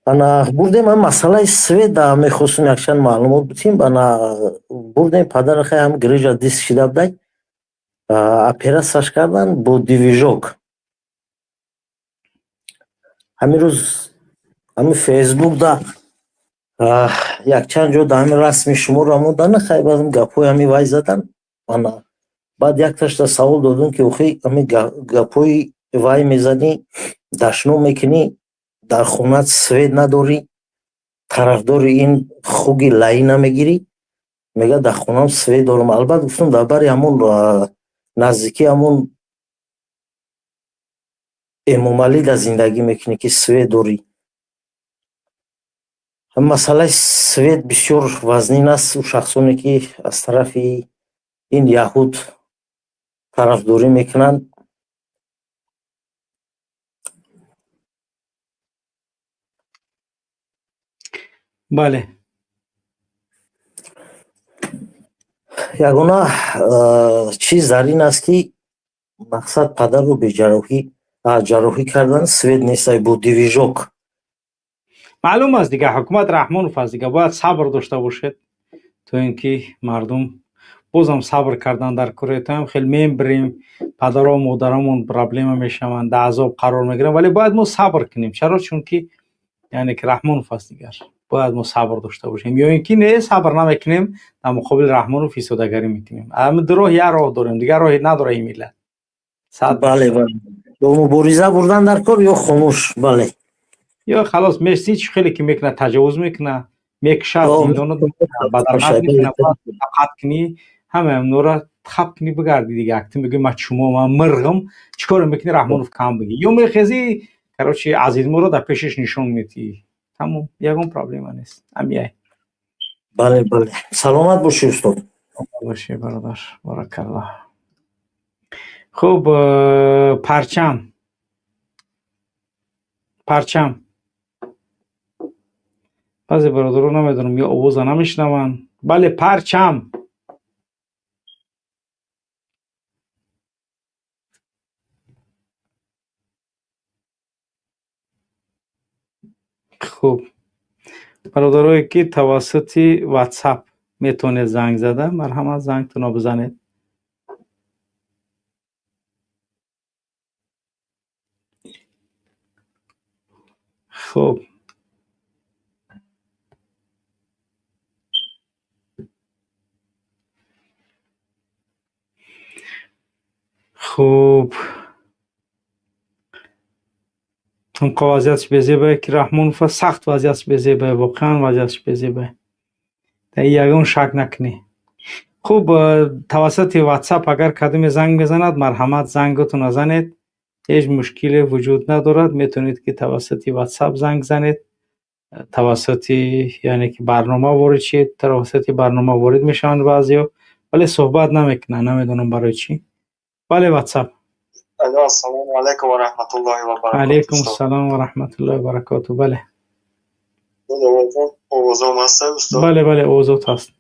انا بردیم هم مسئله سوید میخواستیم یکشن معلومات بتیم. انا بردیم پدر خیلی هم گریجا دیست شده بودن، اپیراسش کردن با دیویژوک. همین روز همین فیسبوک دا یک چند جو دا همین رسمی شما رو همون دانه خیلی بازم گپوی همین وای زدن. انا بعد یک تاشتا سوال دادون که اوخی همین گپوی وای میزنی دشنو میکنی در خونت سوید نداری، طرفدار این خوگی لایی نمیگیری؟ میگه در خونم سوید دارم. البته گفتم در بری همون نزدیکی همون امام علی در زندگی میکنی که سوید داری. مسئله سوید بسیار وزنین است و شخصانی که از طرف این یهود طرفداری میکنن بله یگونه چیز در این است که مقصد پدر رو به جراحی کردن سوید نیست، بود دیویژوک. معلوم است دیگه حکومت رحمانوف است دیگه، باید صبر داشته باشید تو اینکه مردم بازم صبر کردن در کره هم خیلی میبریم پدر و مادرمون پرابلم میشون در عذاب قرار میگیرن، ولی باید ما صبر کنیم. چرا؟ چون که یعنی که رحمانوف است دیگه، باید ما صبر داشته باشیم. یا اینکه نه صبر نمیکنیم در مقابل رحمانوف ایستادگی میکنیم. اما در راه یه راه داریم دیگه، راهی نداره این ملت. بله یا مبارزه بردن در کار یا خاموش. بله یا خلاص مرسی چی خیلی که میکنه تجاوز میکنه میکشه زندانو بدرقت میکنه قد کنی همه نورا خب کنی بگردی دیگه. اکتی میگه من شما من مرغم چیکار میکنی رحمانوف کام بگی یا میخزی کراچی عزیز مرا در پیشش نشون میدی. تمام یگون پرابلم نیست. امیه بله سلامت باشی استاد. باشه برادر بارک الله. خب پرچم بعضی برادران نمیدونم یا آواز نمیشنون. بله پرچم. خوب برادرایی که توسط واتساپ میتونه زنگ زده مرحمت زنگتون رو بزنید. خب خوب هم وضعیتش بزیبه که رحمان سخت وضعیتش بزیبه، واقعا وضعیتش بزیبه، در یگان شک نکنی. خوب توسط واتساپ اگر کدوم زنگ میزند مرحمت زنگتون نزنید، هیچ مشکلی وجود ندارد. میتونید که توسط واتساپ زنگ زنید، توسط یعنی که برنامه وارد شید، توسط برنامه وارد میشن بعضیا ولی صحبت نمیکنن، نمیدونم برای چی. بله واتساپ. السلام علیکم و رحمت الله و برکاته. علیکم السلام و رحمت الله و برکاته. بله اوضاع هسته استاد؟ بله بله اوضاع هست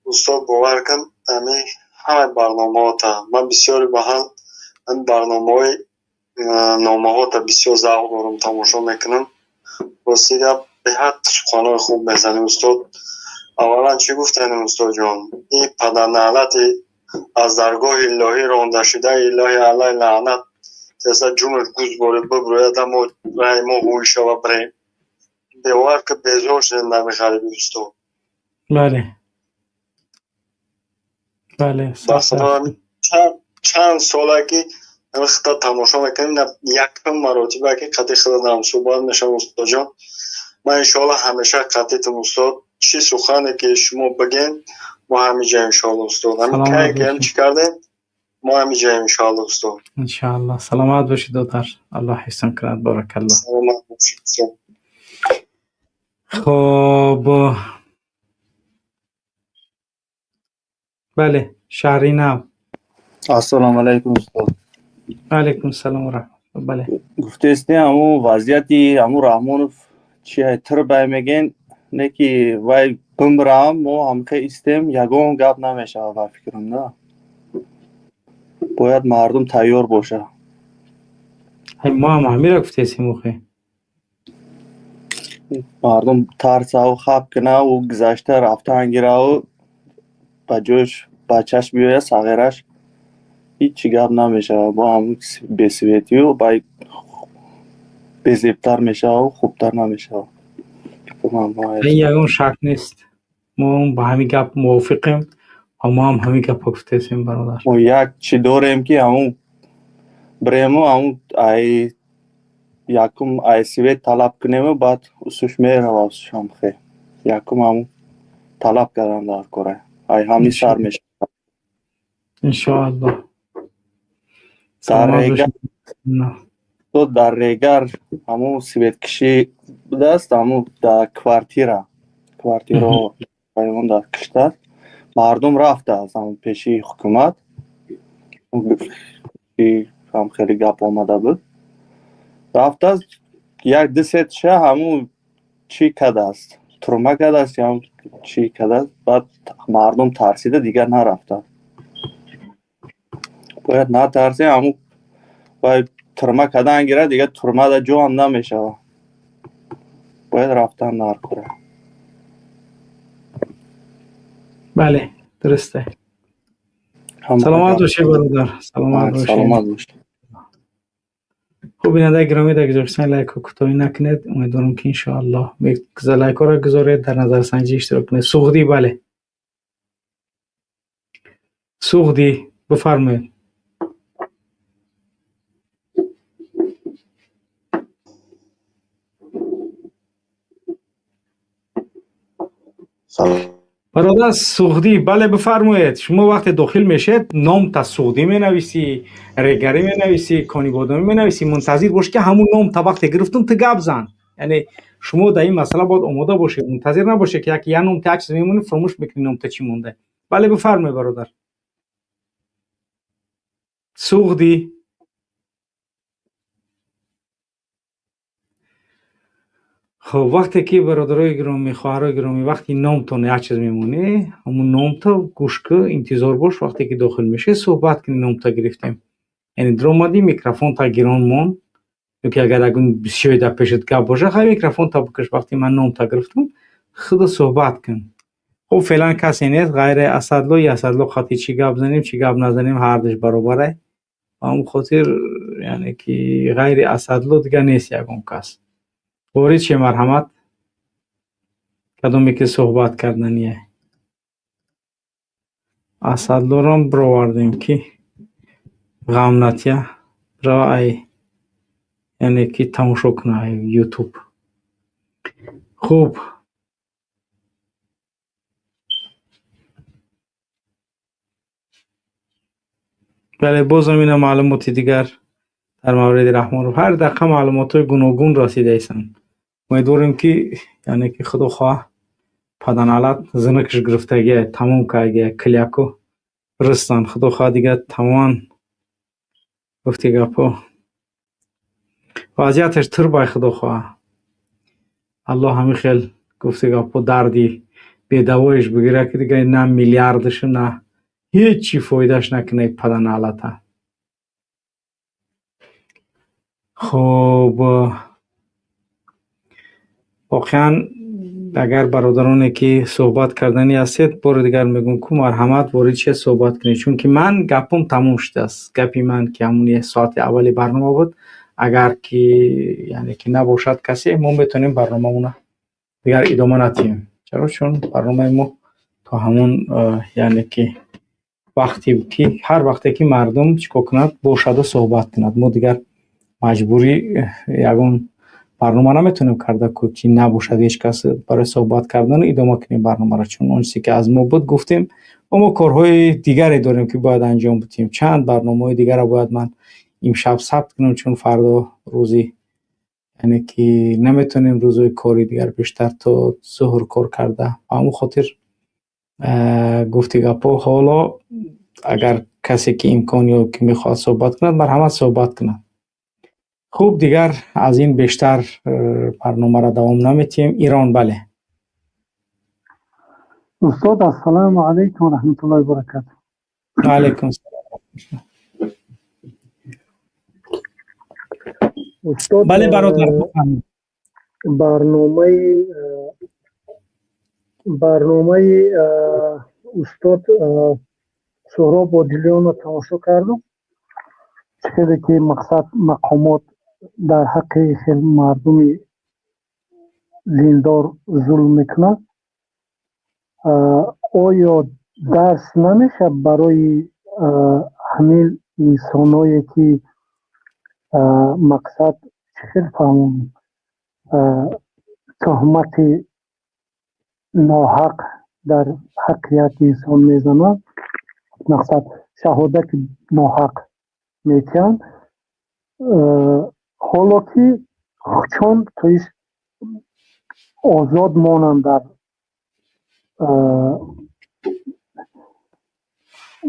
استاد. باور کن همه برنامه ها تا من بسیاری با هم برنامه های نامه ها تا بسیار ذوق دارم تماشا میکنم. راستی به حد خانه خوب میزنیم استاد. اولا چی گفتن استاد جان؟ این پدر نعلت از درگاه الهی رانده شده الهی علی لعنت تسا جونت گوز باره ببروید اما رای ما هوی شوه بریم بیوار که بیزار شدن نمیخری بیستو. بله بله چند ساله که خطا تماشا میکنیم یک مراتبه که قطعی خدا دارم صحبت میشم استاد جان. من انشاءالله همیشه قطعیتم استاد. چی سخنه که شما بگین ما همیجا انشاءالله استاد. همین که هم چی کردیم ما همیجا انشاءالله استاد. انشاءالله. سلامت باشید دکتر. الله حسن کند. بارک الله. سلامت باشید. خب بله شهری نو. السلام علیکم استاد. علیکم السلام و رحمت. بله گفته استی همون وضعیتی همون رحمانوف چیه تر بای میگن نه که وای بمرام ما هم که استیم یگان گپ نمیشه و فکرم نه باید مردم تیار باشه. ما هم همین گفته استیم موخه مردم ترس و خواب کنه و گذشته رفته انگیره و بجوش بچهش بیایه صغیرش هیچی گپ نمیشه با همون بسویتی و باید بزیبتر میشه و خوبتر نمیشه. این یگان شک نیست. ما هم با همین گپ موافقیم و ما هم همین گپ گفته استیم برادر. ما یک چی داریم که همون بریم همون ای یکم ای سویت طلب کنیم و بعد اسوش میره و اسوش هم خیلی یکم همون طلب کردن در کره ای همین سر میشه انشاءالله. در ریگر تو در ریگر همون سویت کشی بوده است همون در کوارتیرا در کشتر مردم رفته از همون پیشی حکومت هم خیلی گپ آمده بود رفته است یک دو ست شه همون چی کده است ترمه کده است یا چی کده است بعد مردم ترسیده دیگر نرفته. باید نه ترسی همون باید ترمه کده انگیره دیگر ترمه در جو هم نمیشه باید رفتن نرکره. بله درسته. سلامت باشی برادر. سلامت باشی. خوب بیننده گرامی در گذاشتن لایک و کوتاهی نکنید. امیدوارم که انشاءالله لایک را گذارید در نظر سنجی اشتراک کنید. سوغدی بله سوغدی بفرمایید. برادر سوغدی بله بفرمایید. شما وقت داخل میشید نام تا سوغدی می نویسی، ریگری می نویسی، کانی بادامی می نویسی، منتظر باش که همون نام تا وقت گرفتم تو گپ زن. یعنی شما در این مسئله باید آماده باشید، منتظر نباشه که یک نام تا عکس میمونه فراموش میکنی نام تا چی مونده. بله بفرمایید برادر سوغدی. خب وقتی که برادرای گرامی خواهرای گرامی وقتی نامتون یک چیز میمونه همون نامتا گوش که انتظار باش وقتی که داخل میشه صحبت کنی نامتا گرفتیم یعنی در اومدی میکروفون تا گران مون که اگر اگون بسیاری در پیشت گپ باشه خیلی میکروفون تا بکش وقتی من نامتا گرفتم خود صحبت کن. خب فعلا کسی نیست غیر اسدلو یا اسدلو خاطی چی گپ زنیم چی گپ نزنیم هر دوش برابره همون خاطر یعنی که غیر اسدلو دیگه نیست یکم کس بورید چه مرحمت کدومی که صحبت کردنیه اسدلو رو بروردیم که غم نتیه را ای یعنی که تماشا کنه یوتیوب. خوب بله باز هم این معلومات دیگر در مورد رحمان رو هر دقیقه معلومات های گوناگون رسیده ایستن. امیدواریم که یعنی که خدا خواه پدن علت زنکش گرفتگی تمام که کلیکو رستن خدا خواه دیگه تمام گفتی گپا وضعیتش تر بای خدا خواه الله همی خیل گفتی گپا دردی به دوایش بگیره که دیگه نه میلیاردش نه هیچی فایدهش نکنه پدن علته. خب واقعا اگر برادرانی که صحبت کردنی هستید بار دیگر میگم که مرحمت باری چه صحبت کنید چون که من گپم تموم شده است. گپی من که همون ساعت اولی برنامه بود اگر که یعنی که نباشد کسی ما بتونیم برنامه‌مون دیگر ادامه ندیم چرا چون برنامه ما تا همون یعنی که وقتی که هر وقتی که مردم چیکار کند باشد و صحبت کند ما دیگر مجبوری یگون برنامه نمیتونیم کرده که نباشد هیچ کس برای صحبت کردن ادامه کنیم برنامه را چون اون چیزی که از ما بود گفتیم اما کارهای دیگری داریم که باید انجام بدیم چند برنامه دیگر را باید من امشب ثبت کنم چون فردا روزی یعنی که نمیتونیم روزهای کاری دیگر بیشتر تا ظهر کار کرده اما خاطر گفتی گپا حالا اگر کسی که امکانی یا که میخواد صحبت کند مرحمت صحبت کند. خوب دیگر از این بیشتر برنامه را دوام نمیتیم. ایران بله استاد السلام علیکم و رحمت الله و برکاته. علیکم السلام. استاد بله برادر برنامه استاد سهراب عادلیان رو تماشا کردم خیلی که مقصد مقامات در حق خیلی مردم لیندار ظلم میکنند آیا درس نمیشه برای همین انسانایی که مقصد خیلی فهمون تهمت ناحق در حقیقت انسان میزنند مقصد شهادت ناحق میکن حالا که چون تویش آزاد مانند در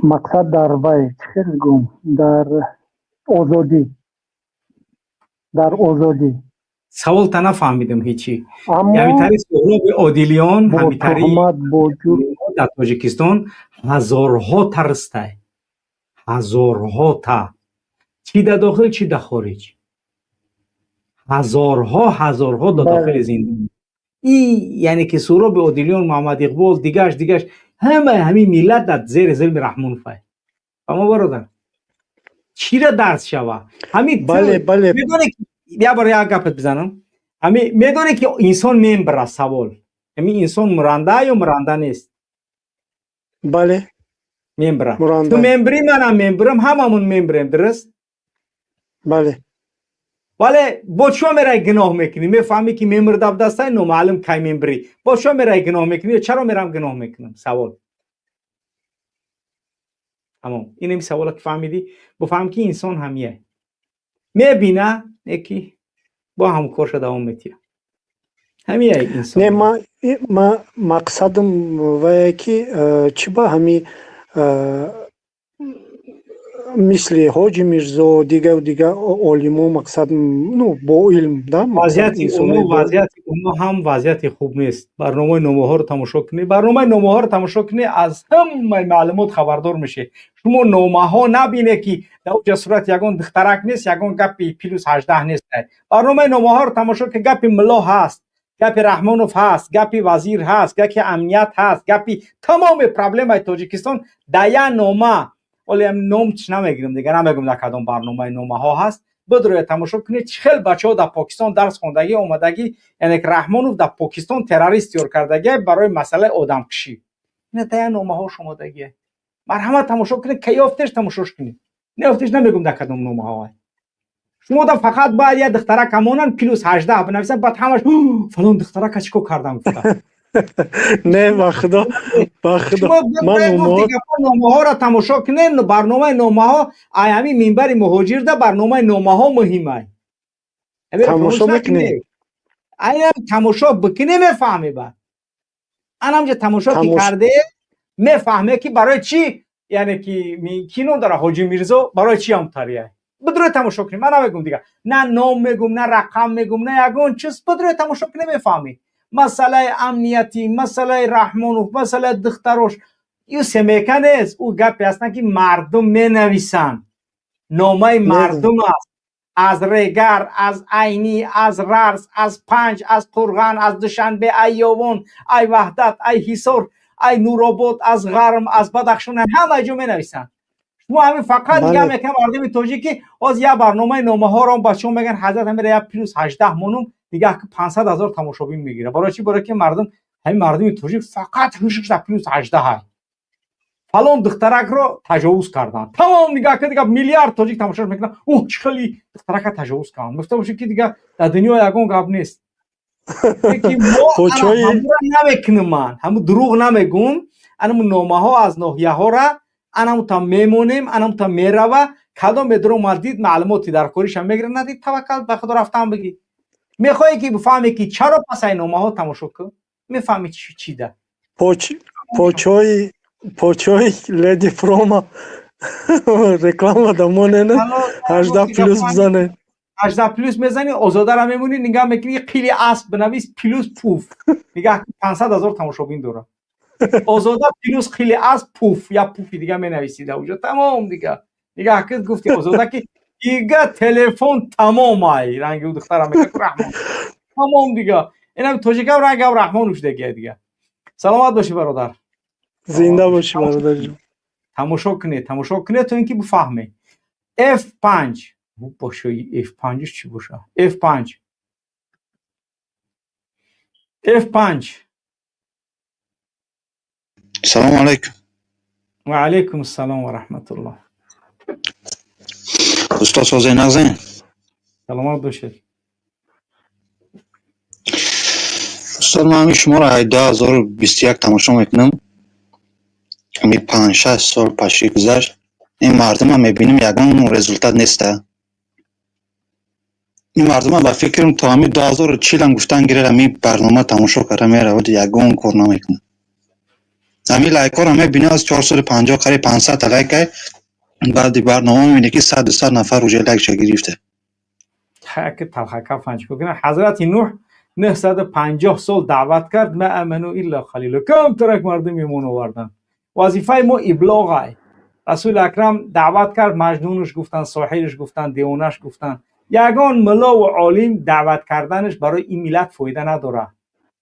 مقصد در وی خیلی گم در آزادی سوال تا نفهمیدم هیچی یعنی تری سهراب عادلیان همیتری در تاجیکستان هزارها ترسته هزارها تا چی در داخل چی در خارج هزارها در داخل زندگی این یعنی که سهراب عادلیان محمد اقبال دیگرش همین ملت در زیر ظلم رحمان فای اما برادر چی را درس شوه همین بله میدونه بیا برای یک گپت بزنم همین میدونه که انسان ممبر سوال همین انسان مرنده یا مرنده نیست بله ممبر تو ممبری منم ممبرم هممون ممبریم درست بله ولی با شما میرای گناه میکنی میفهمی که ممبر دب دسته نو معلوم کی ممبری با شما میرای گناه میکنی چرا میرم گناه میکنم سوال تمام اینم سوالا که فهمیدی بفهم که انسان همیه میبینه یکی با هم کارش دوام میتیه همیه انسان نه ما مقصدم و که چی با همی مثل حاجی میرزا دیگه عالمو مقصد نو با علم ده مقصد وضعیت اونو هم وضعیت خوب نیست. برنامه نامه ها رو تماشا کنی، برنامه نامه ها رو تماشا کنی از همه معلومات خبردار میشه. شما نامه ها نبینه که در اونجا صورت یگان دخترک نیست، یگان گپی پیلوس 18 نیست. برنامه نامه ها رو تماشا که گپی ملا هست، گپی رحمانوف هست، گپی وزیر هست، گپی امنیت هست، گپی تمام پرابلم تاجیکستان در یک نامه. ولی نام چی نمیگیرم دیگه، نمیگم در کدام برنامه نامه ها هست. بدروی تماشا کنید چخیل بچه ها در پاکستان درس خوندگی اومدگی، یعنی که رحمانوف در پاکستان تروریست یار کردگی برای مسئله آدم کشی. نه در نامه ها شما دیگه مرحمت تماشا کنید که یافتش تماشاش کنید، نه یافتش نمیگم در کدام نامه ها. شما در فقط باید یه دخترک همونن پلوس 18 بنویسن، بعد همش فلان دخترک چیکار کردم گفتم. نه بخدا من نامه ها را تماشا کنین. برنامه نامه ها ایامی منبر مهاجر ده، برنامه نامه ها مهمه. تماشا بکنی، ایام تماشا بکنی میفهمی. بعد انم تماشا کی کرده میفهمه که برای چی، یعنی که کینو داره حاجی میرزا برای چی هم تاریه. بدروی تماشا کنی. من نمیگم دیگه، نه نام میگم نه رقم میگم نه یگان چیز. بدروی تماشا کنی میفهمی. مسئله امنیتی، مسئله رحمانوف، مسئله دختروش یو سمیکن است. او گپی هستن که مردم می نویسن، نامه مردم است، از ریگر، از عینی، از ررس، از پنج، از قرغن، از دوشنبه، ای یاون، ای وحدت، ای حصار، ای نورآباد، از غرم، از بدخشان، همه جا می نویسن. شما همین فقط دیگه میگم مردم تاجیکی از یه برنامه نامه ها رو بچه‌ها میگن حضرت میره یا پلوس 18 مونم دیگه 500,000 تماشابین میگیره. برای چی؟ برای که مردم همین مردم تاجیک فقط هوشش در پلوس 18 هست. فلان دخترک رو تجاوز کردن، تمام نگاه که دیگه میلیارد تاجیک تماشا میکنن. اوه چه خیلی دخترک تجاوز کردن. گفته باشه که دیگه در دنیا یگان گپ نیست. که ما نمیکنم، من همون دروغ نمیگم. انم نامه ها از ناحیه ها را انم تا میمونیم، انم تا میروه. کدام بدرو مالدید معلوماتی در کارش هم میگیره. ندید توکل به خدا رفتم بگی. میخوای که بفهمی که چرا پس این نامه ها تماشا کن، میفهمی چی ده. پاچای لیدی فروما رکلام دمونه نه 18 پلوس بزنه. 18 پلوس میزنی آزاده را میمونی نگاه میکنی قیلی اسب بنویس پلوس پوف، نگاه 500,000 تماشابین داره. آزاده پلوس قیلی اسب پوف یا پوفی دیگه مینویسید اونجا تمام دیگه. نگاه که گفتی آزاده که دیگه تلفن تمام ای رنگ او دخترم میگه رحمان تمام دیگه. اینم توجیکم رنگ او رحمانوش دیگه. سلامت باشی برادر، زنده باشی برادر جون. تماشا کنه تو اینکه بفهمی. F5 باشه. F5 چی باشه؟ F5. سلام علیکم. و علیکم السلام و رحمت الله. استاد سازینق زین. سلامت باشید. استاد من شما را 2021 تماشا میکنم. می 5-6 سال پیش گذشت. این مردم هم میبینیم یگان رزولتات نیسته. این مردم هم با فکرم تا همی 2040 هم گفتن گیره همی برنامه تماشا کرده میره ولی یگان کار نمیکنه. همی لایکار هم میبینیم از 450 قریب 500 لایک بعد برنامه میبینه که 100 نفر روی لایک گرفته. که تلخکه فنج کنه. حضرت نوح 950 سال دعوت کرد ما امنو الا خلیل. کم ترک مردم ایمان آوردن. وظیفه ما ابلاغه. رسول اکرم دعوت کرد، مجنونش گفتن، ساحرش گفتن، دیوانش گفتن. یگان ملا و عالم دعوت کردنش برای این ملت فایده نداره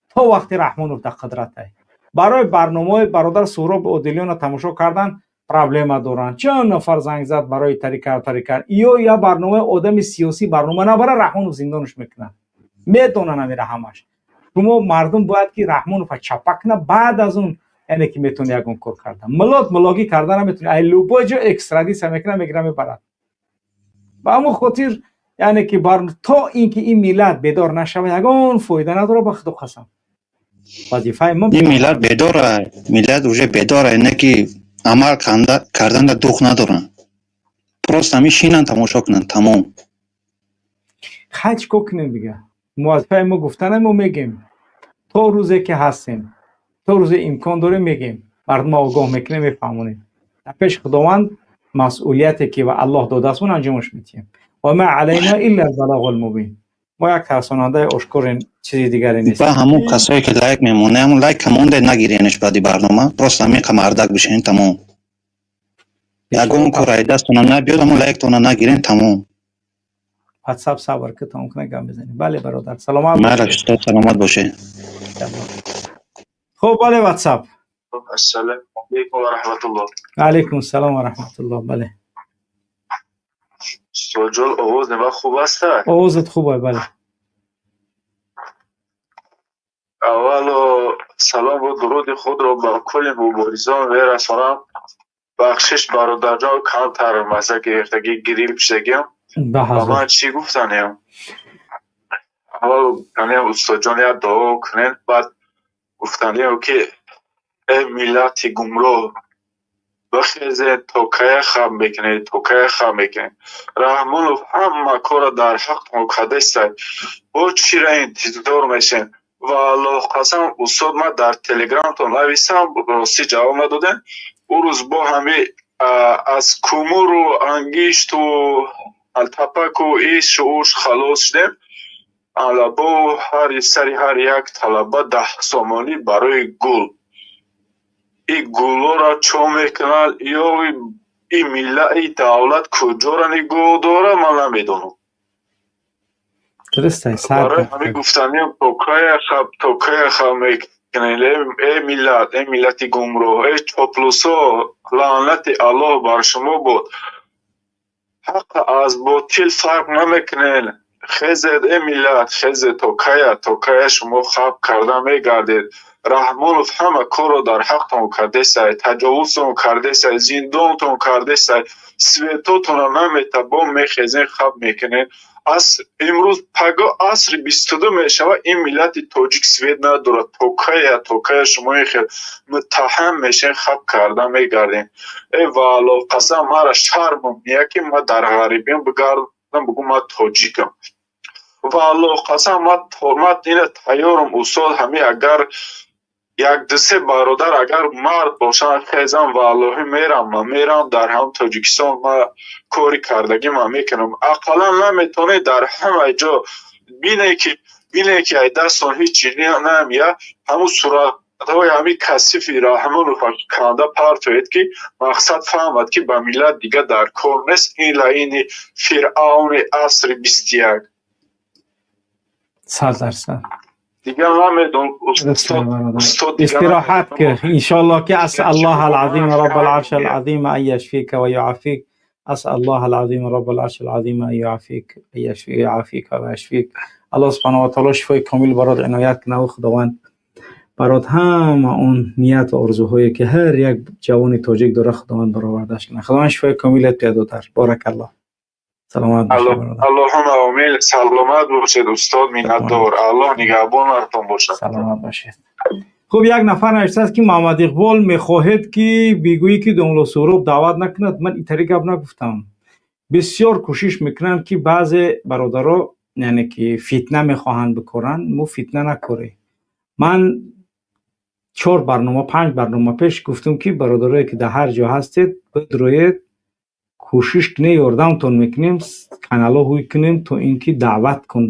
تا وقتی رحمانوف در قدرته. برای برنامه برادر سهراب عادلیان تماشا کردن پرابلم دارن. چند نفر زنگ زد برای طریقه یا برنامه آدم سیاسی برنامه نبره رحمانوف زندانش میکنن. میتونن نمیره همش. شما مردم باید که رحمانوف چپک نه بعد از اون یعنی که میتونه یگان کار کردن. ملاگی کردن هم میتونه. ای لوباجو اکسترادیس میکنه میگیره میبرد. با همون خاطر یعنی که تا اینکه این ملت بیدار نشوه یگان فایده نداره. به خدا قسم وظیفه ما این ملت بیداره، ملت وجه بیداره، اینه که عمل کردن دوخ ندارن. پروست همی شینن تماشا کنن تمام. خچ کنیم دیگه. وظیفه ما گفتن ما میگیم تا روزی که هستیم، تا روز امکان داره میگیم مردم آگاه میکنه میفهمونیم. پیش خداوند مسئولیتی که و الله داده است اون انجامش میدیم و ما علینا الا البلاغ المبین. ما یک ترساننده اشکر چیزی دیگری نیست. با همون کسایی که لایک میمونه همون لایک مونده نگیرینش بعدی برنامه پروست همین قمردک بشین تمام. یگون کورای دستونه نبیاد همون لایک تونه نگیرین تمام. واتساپ صبر که تمام کنه گام بزنیم. بله برادر سلامت باشید. سلامت باشه. خب بله واتساپ. السلام علیکم و رحمت الله. علیکم السلام و رحمت الله. بله سوجل آواز نما خوب است؟ آوازت خوبه. بله اول سلام و درود خود را با کل مبارزان میرسانم. بخشش برادر جان کمتر مثلا گرفتگی گریپ شدگیم و من چی گفتنیم اول کنیم استاد جان یا دعا کنین بعد گفتنیم که ای ملت گمراه بخیزه توکه خم بکنید توکه خم بکنید رحمان همه کار در حق مقدس است با چی را انتظار میشین و الله قسم استاد ما در تلگرام تو نویسم راستی جواب ندادن او روز با همه از کومور و انگیشت و التپک و ایش شعورش خلاص شدیم با هر سری هر یک طلبه 10 سامانی برای گل این گل را چو میکنن یا این ملت این دولت کجا را نگاه داره من نمیدونم درسته برای همه گفتنیم توکای خب میکنن ای ملت گمراه ای چاپلوسا لعنت الله بر شما بود حق از باطل فرق نمیکنن خیزد ای ملت خیزد توکای شما خواب کرده میگردید رحمان همه کار رو در حقتون کرده سای تجاوزتون کرده سای زندانتون کرده سای سویتاتون رو نمیتبا میخیزین خواب میکنین از امروز پگاه عصر 22 میشوه این ملت تاجیک سوید نداره توکای شما خیلی متهم میشین خواب کرده میگردین ای والا قسم ما را شرمم یکی ما در غریبیم بگردم بگو ما تاجیکم والا قسم ما این تیارم استاد همه اگر یک دو سه برادر اگر مرد باشن خیزم والله میرم در هم تاجیکستان ما کاری کردگی ما میکنم اقلا نمیتونه در همه جا بینه که ای دستان هیچی نمیه همون صورت های همی کسیفی را همون رو کنده پرتوید که مقصد فهمد که به ملت دیگه در کار نیست این لعین فرعون عصر 21 100% دیگه نمیدون استاد استراحت که انشاءالله که اسأل الله العظیم رب العرش العظیم ان یشفیک و یعافیک اسأل الله العظیم رب العرش العظیم ان یعافیک و یشفیک الله سبحانه و تعالی شفای کامل برات عنایت کنه و خداوند برات همه اون نیت و آرزوهایی که هر یک جوان تاجیک داره خداوند برآوردهش کنه خداوند شفای کامل پیدا تر بارک الله سلامت باشید اللهم آمین سلامت باشید استاد مینتدار الله نگهبانتون باشه سلامت باشید خب یک نفر نوشته است که محمد اقبال میخواهد که بگویی که دولت سهراب دعوت نکند من این طریق گپ نگفتم بسیار کوشش میکنم که بعضی برادرها یعنی که فتنه میخواهند بکنن مو فتنه نکنه من 4 برنامه 5 برنامه پیش گفتم که برادرایی که در هر جا هستید بدروید کوشش کنه یاردمتون میکنیم کانالا هوی کنیم تو اینکه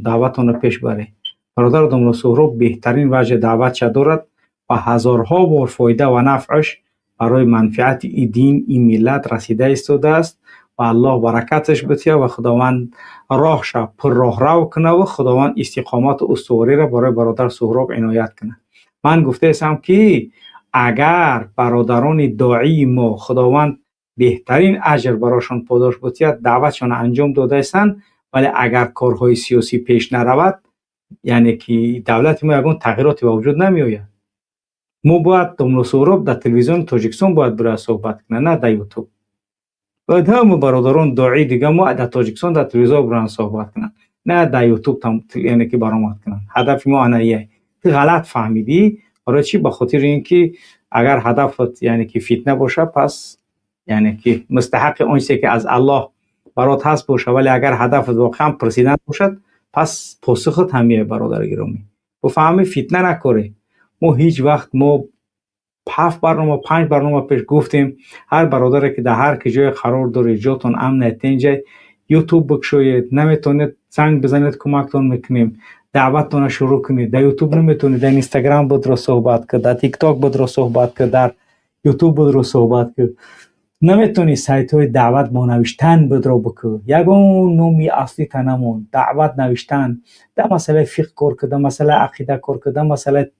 دعوتون پیش بره برادر دولت سهراب بهترین وجه دعوت چه دارد و هزارها بار فایده و نفعش برای منفعت این دین این ملت رسیده ایستاده است و الله برکتش بده و خداوند راهش پر راه رو کنه و خداوند استقامت و استواری را برای برادر سهراب عنایت کنه من گفته استم که اگر برادران داعی ما خداوند بهترین اجر براشون پاداش بتید دعوتشون انجام داده استند ولی اگر کارهای سیاسی پیش نرود یعنی که دولت ما یگان تغییراتی به وجود نمی آید ما باید دولت سهراب در تلویزیون تاجیکستان باید برای صحبت کنه نه در یوتیوب باید هم برادران داعی دیگه ما در تاجیکستان در تلویزیون برای صحبت کنن نه در یوتیوب یعنی که برآمد کنن هدف ما انایه تو غلط فهمیدی برای چی به خاطر اینکه اگر هدفت یعنی که فتنه باشه پس یعنی که مستحق اون چیزی که از الله برات هست باشه ولی اگر هدفت واقعا پرسیدن باشد پس پاسخت همیه برادر گرامی بفهمی فتنه نکنه ما هیچ وقت ما 7 برنامه 5 برنامه پیش گفتیم هر برادری که در هر کجای قرار داره جاتون امن اینجا یوتیوب بکشوید، نمیتونید زنگ بزنید کمکتون میکنیم، دعوتتون شروع کنید. در یوتیوب نمیتونید، در اینستاگرام بود رو صحبت کرد، در تیک تاک بود رو صحبت کرد، در یوتیوب بود رو صحبت کرد. نمیتونی سایت های دعوت با نوشتن بود رو بکن. یگون نومی اصلی تنمون دعوت نوشتن در مسئله فقه کار کرده، مسئله عقیده کار کرده، مسئله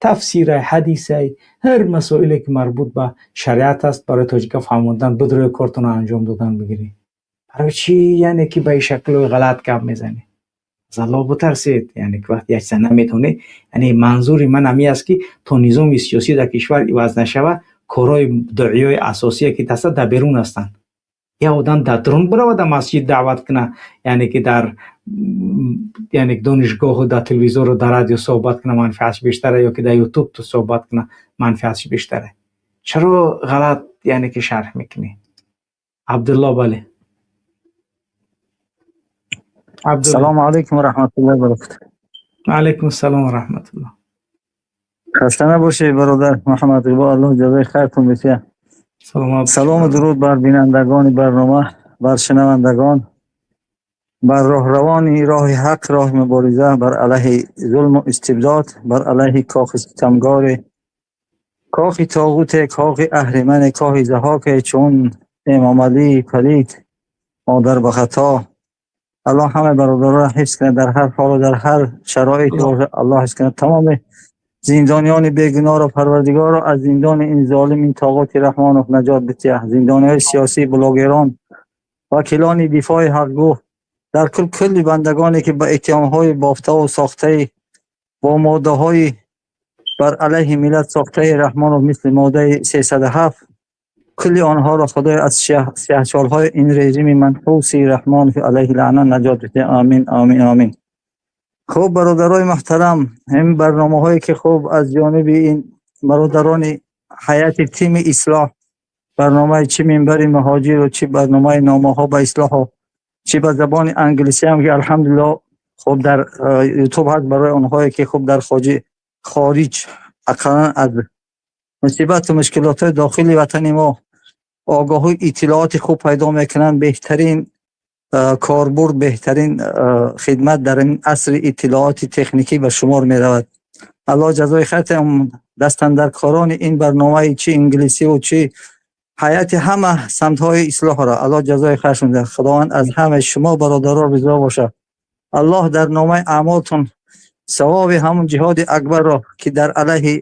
تفسیر حدیثی، هر مسائلی که مربوط به شریعت است برای تاجیک فهموندن بود روی کارتون انجام دادن بگیری. برای چی یعنی که به شکل غلط کم میزنی؟ از الله بترسید. یعنی که وقتی یک سنه نمیتونه، یعنی منظوری من همی است که تا نظام سیاسی در کشور عوض نشود کارهای دعیای اساسی که دست در بیرون هستند. یا آدم در درون بره در مسجد دعوت کنه، یعنی که در یعنی دانشگاه و در تلویزیون و در رادیو صحبت کنه منفعتش بیشتره، یا که در یوتیوب تو صحبت کنه منفعتش بیشتره. چرا غلط یعنی که شرح میکنی؟ عبدالله بله. السلام علیکم و رحمت الله و برکاته. علیکم السلام و رحمت الله. خسته نباشی برادر محمد اقبال، الله جزای خیرتون بده. سلام و درود بر بینندگان برنامه، بر شنوندگان، بر راه روانی راه حق، راه مبارزه بر علیه ظلم و استبداد، بر علیه کاخ ستمگار، کاخ طاغوت، کاخ اهریمن، کاخ ضحاک چون امام علی پلید مادر به خطا. الله همه برادران را حفظ کنه در هر حال و در هر شرایط. الله حفظ کنه تمام زندانیان بیگناه را پروردگار را از زندان این ظالم این طاغوت رحمان نجات بده. زندانیان سیاسی، بلاگران، وکیلان دفاع حقوق، در کل بندگانی که به اتهام‌های بافته و ساخته با ماده‌های بر علیه ملت ساخته رحمان مثل ماده 307، کل آنها را خدای از سیاح‌چال‌های این رژیم منحوسی رحمان که علیه لعنت نجات بده. آمین آمین آمین. خوب برادرای محترم، این برنامه‌هایی که خوب از جانب این برادران حیات تیم اصلاح، برنامه چی منبر مهاجر و چی برنامه نامه‌ها به اصلاح و چی به زبان انگلیسی هم که الحمدلله خوب در یوتیوب هست برای اونهایی که خوب در خارج اقلا از مصیبت و مشکلات داخلی وطن ما آگاهی اطلاعات خوب پیدا میکنن. بهترین کاربرد، بهترین خدمت در این عصر اطلاعات تکنیکی به شمار می رود. الله جزای خیرتون دستن در کاران این برنامه چی انگلیسی و چی حیات همه سمت های اصلاح را الله جزای خیرشون ده. خداوند از همه شما برادران رضا باشه. الله در نامه اعمالتون ثواب همون جهاد اکبر را که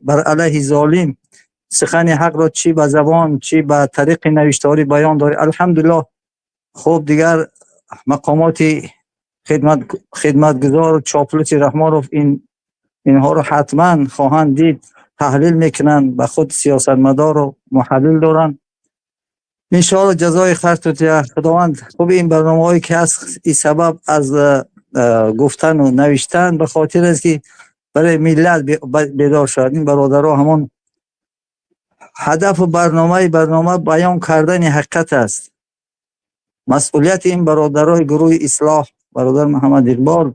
بر علیه ظالم سخن حق را چی به زبان چی به طریق نوشتاری بیان داری. الحمدلله خوب دیگر مقامات خدمتگزار و چاپلوس رحمانوف اینها رو حتما خواهند دید، تحلیل میکنن، به خود سیاستمدار و محلل دارن. انشاءالله جزای خیرتون خداوند. خوب این برنامه هایی که هست این سبب از گفتن و نوشتن به خاطر است که برای ملت بیدار شد. این برادرها همون هدف برنامه بیان کردن حقیقت است. مسئولیت این برادرای گروه اصلاح، برادر محمد اقبال،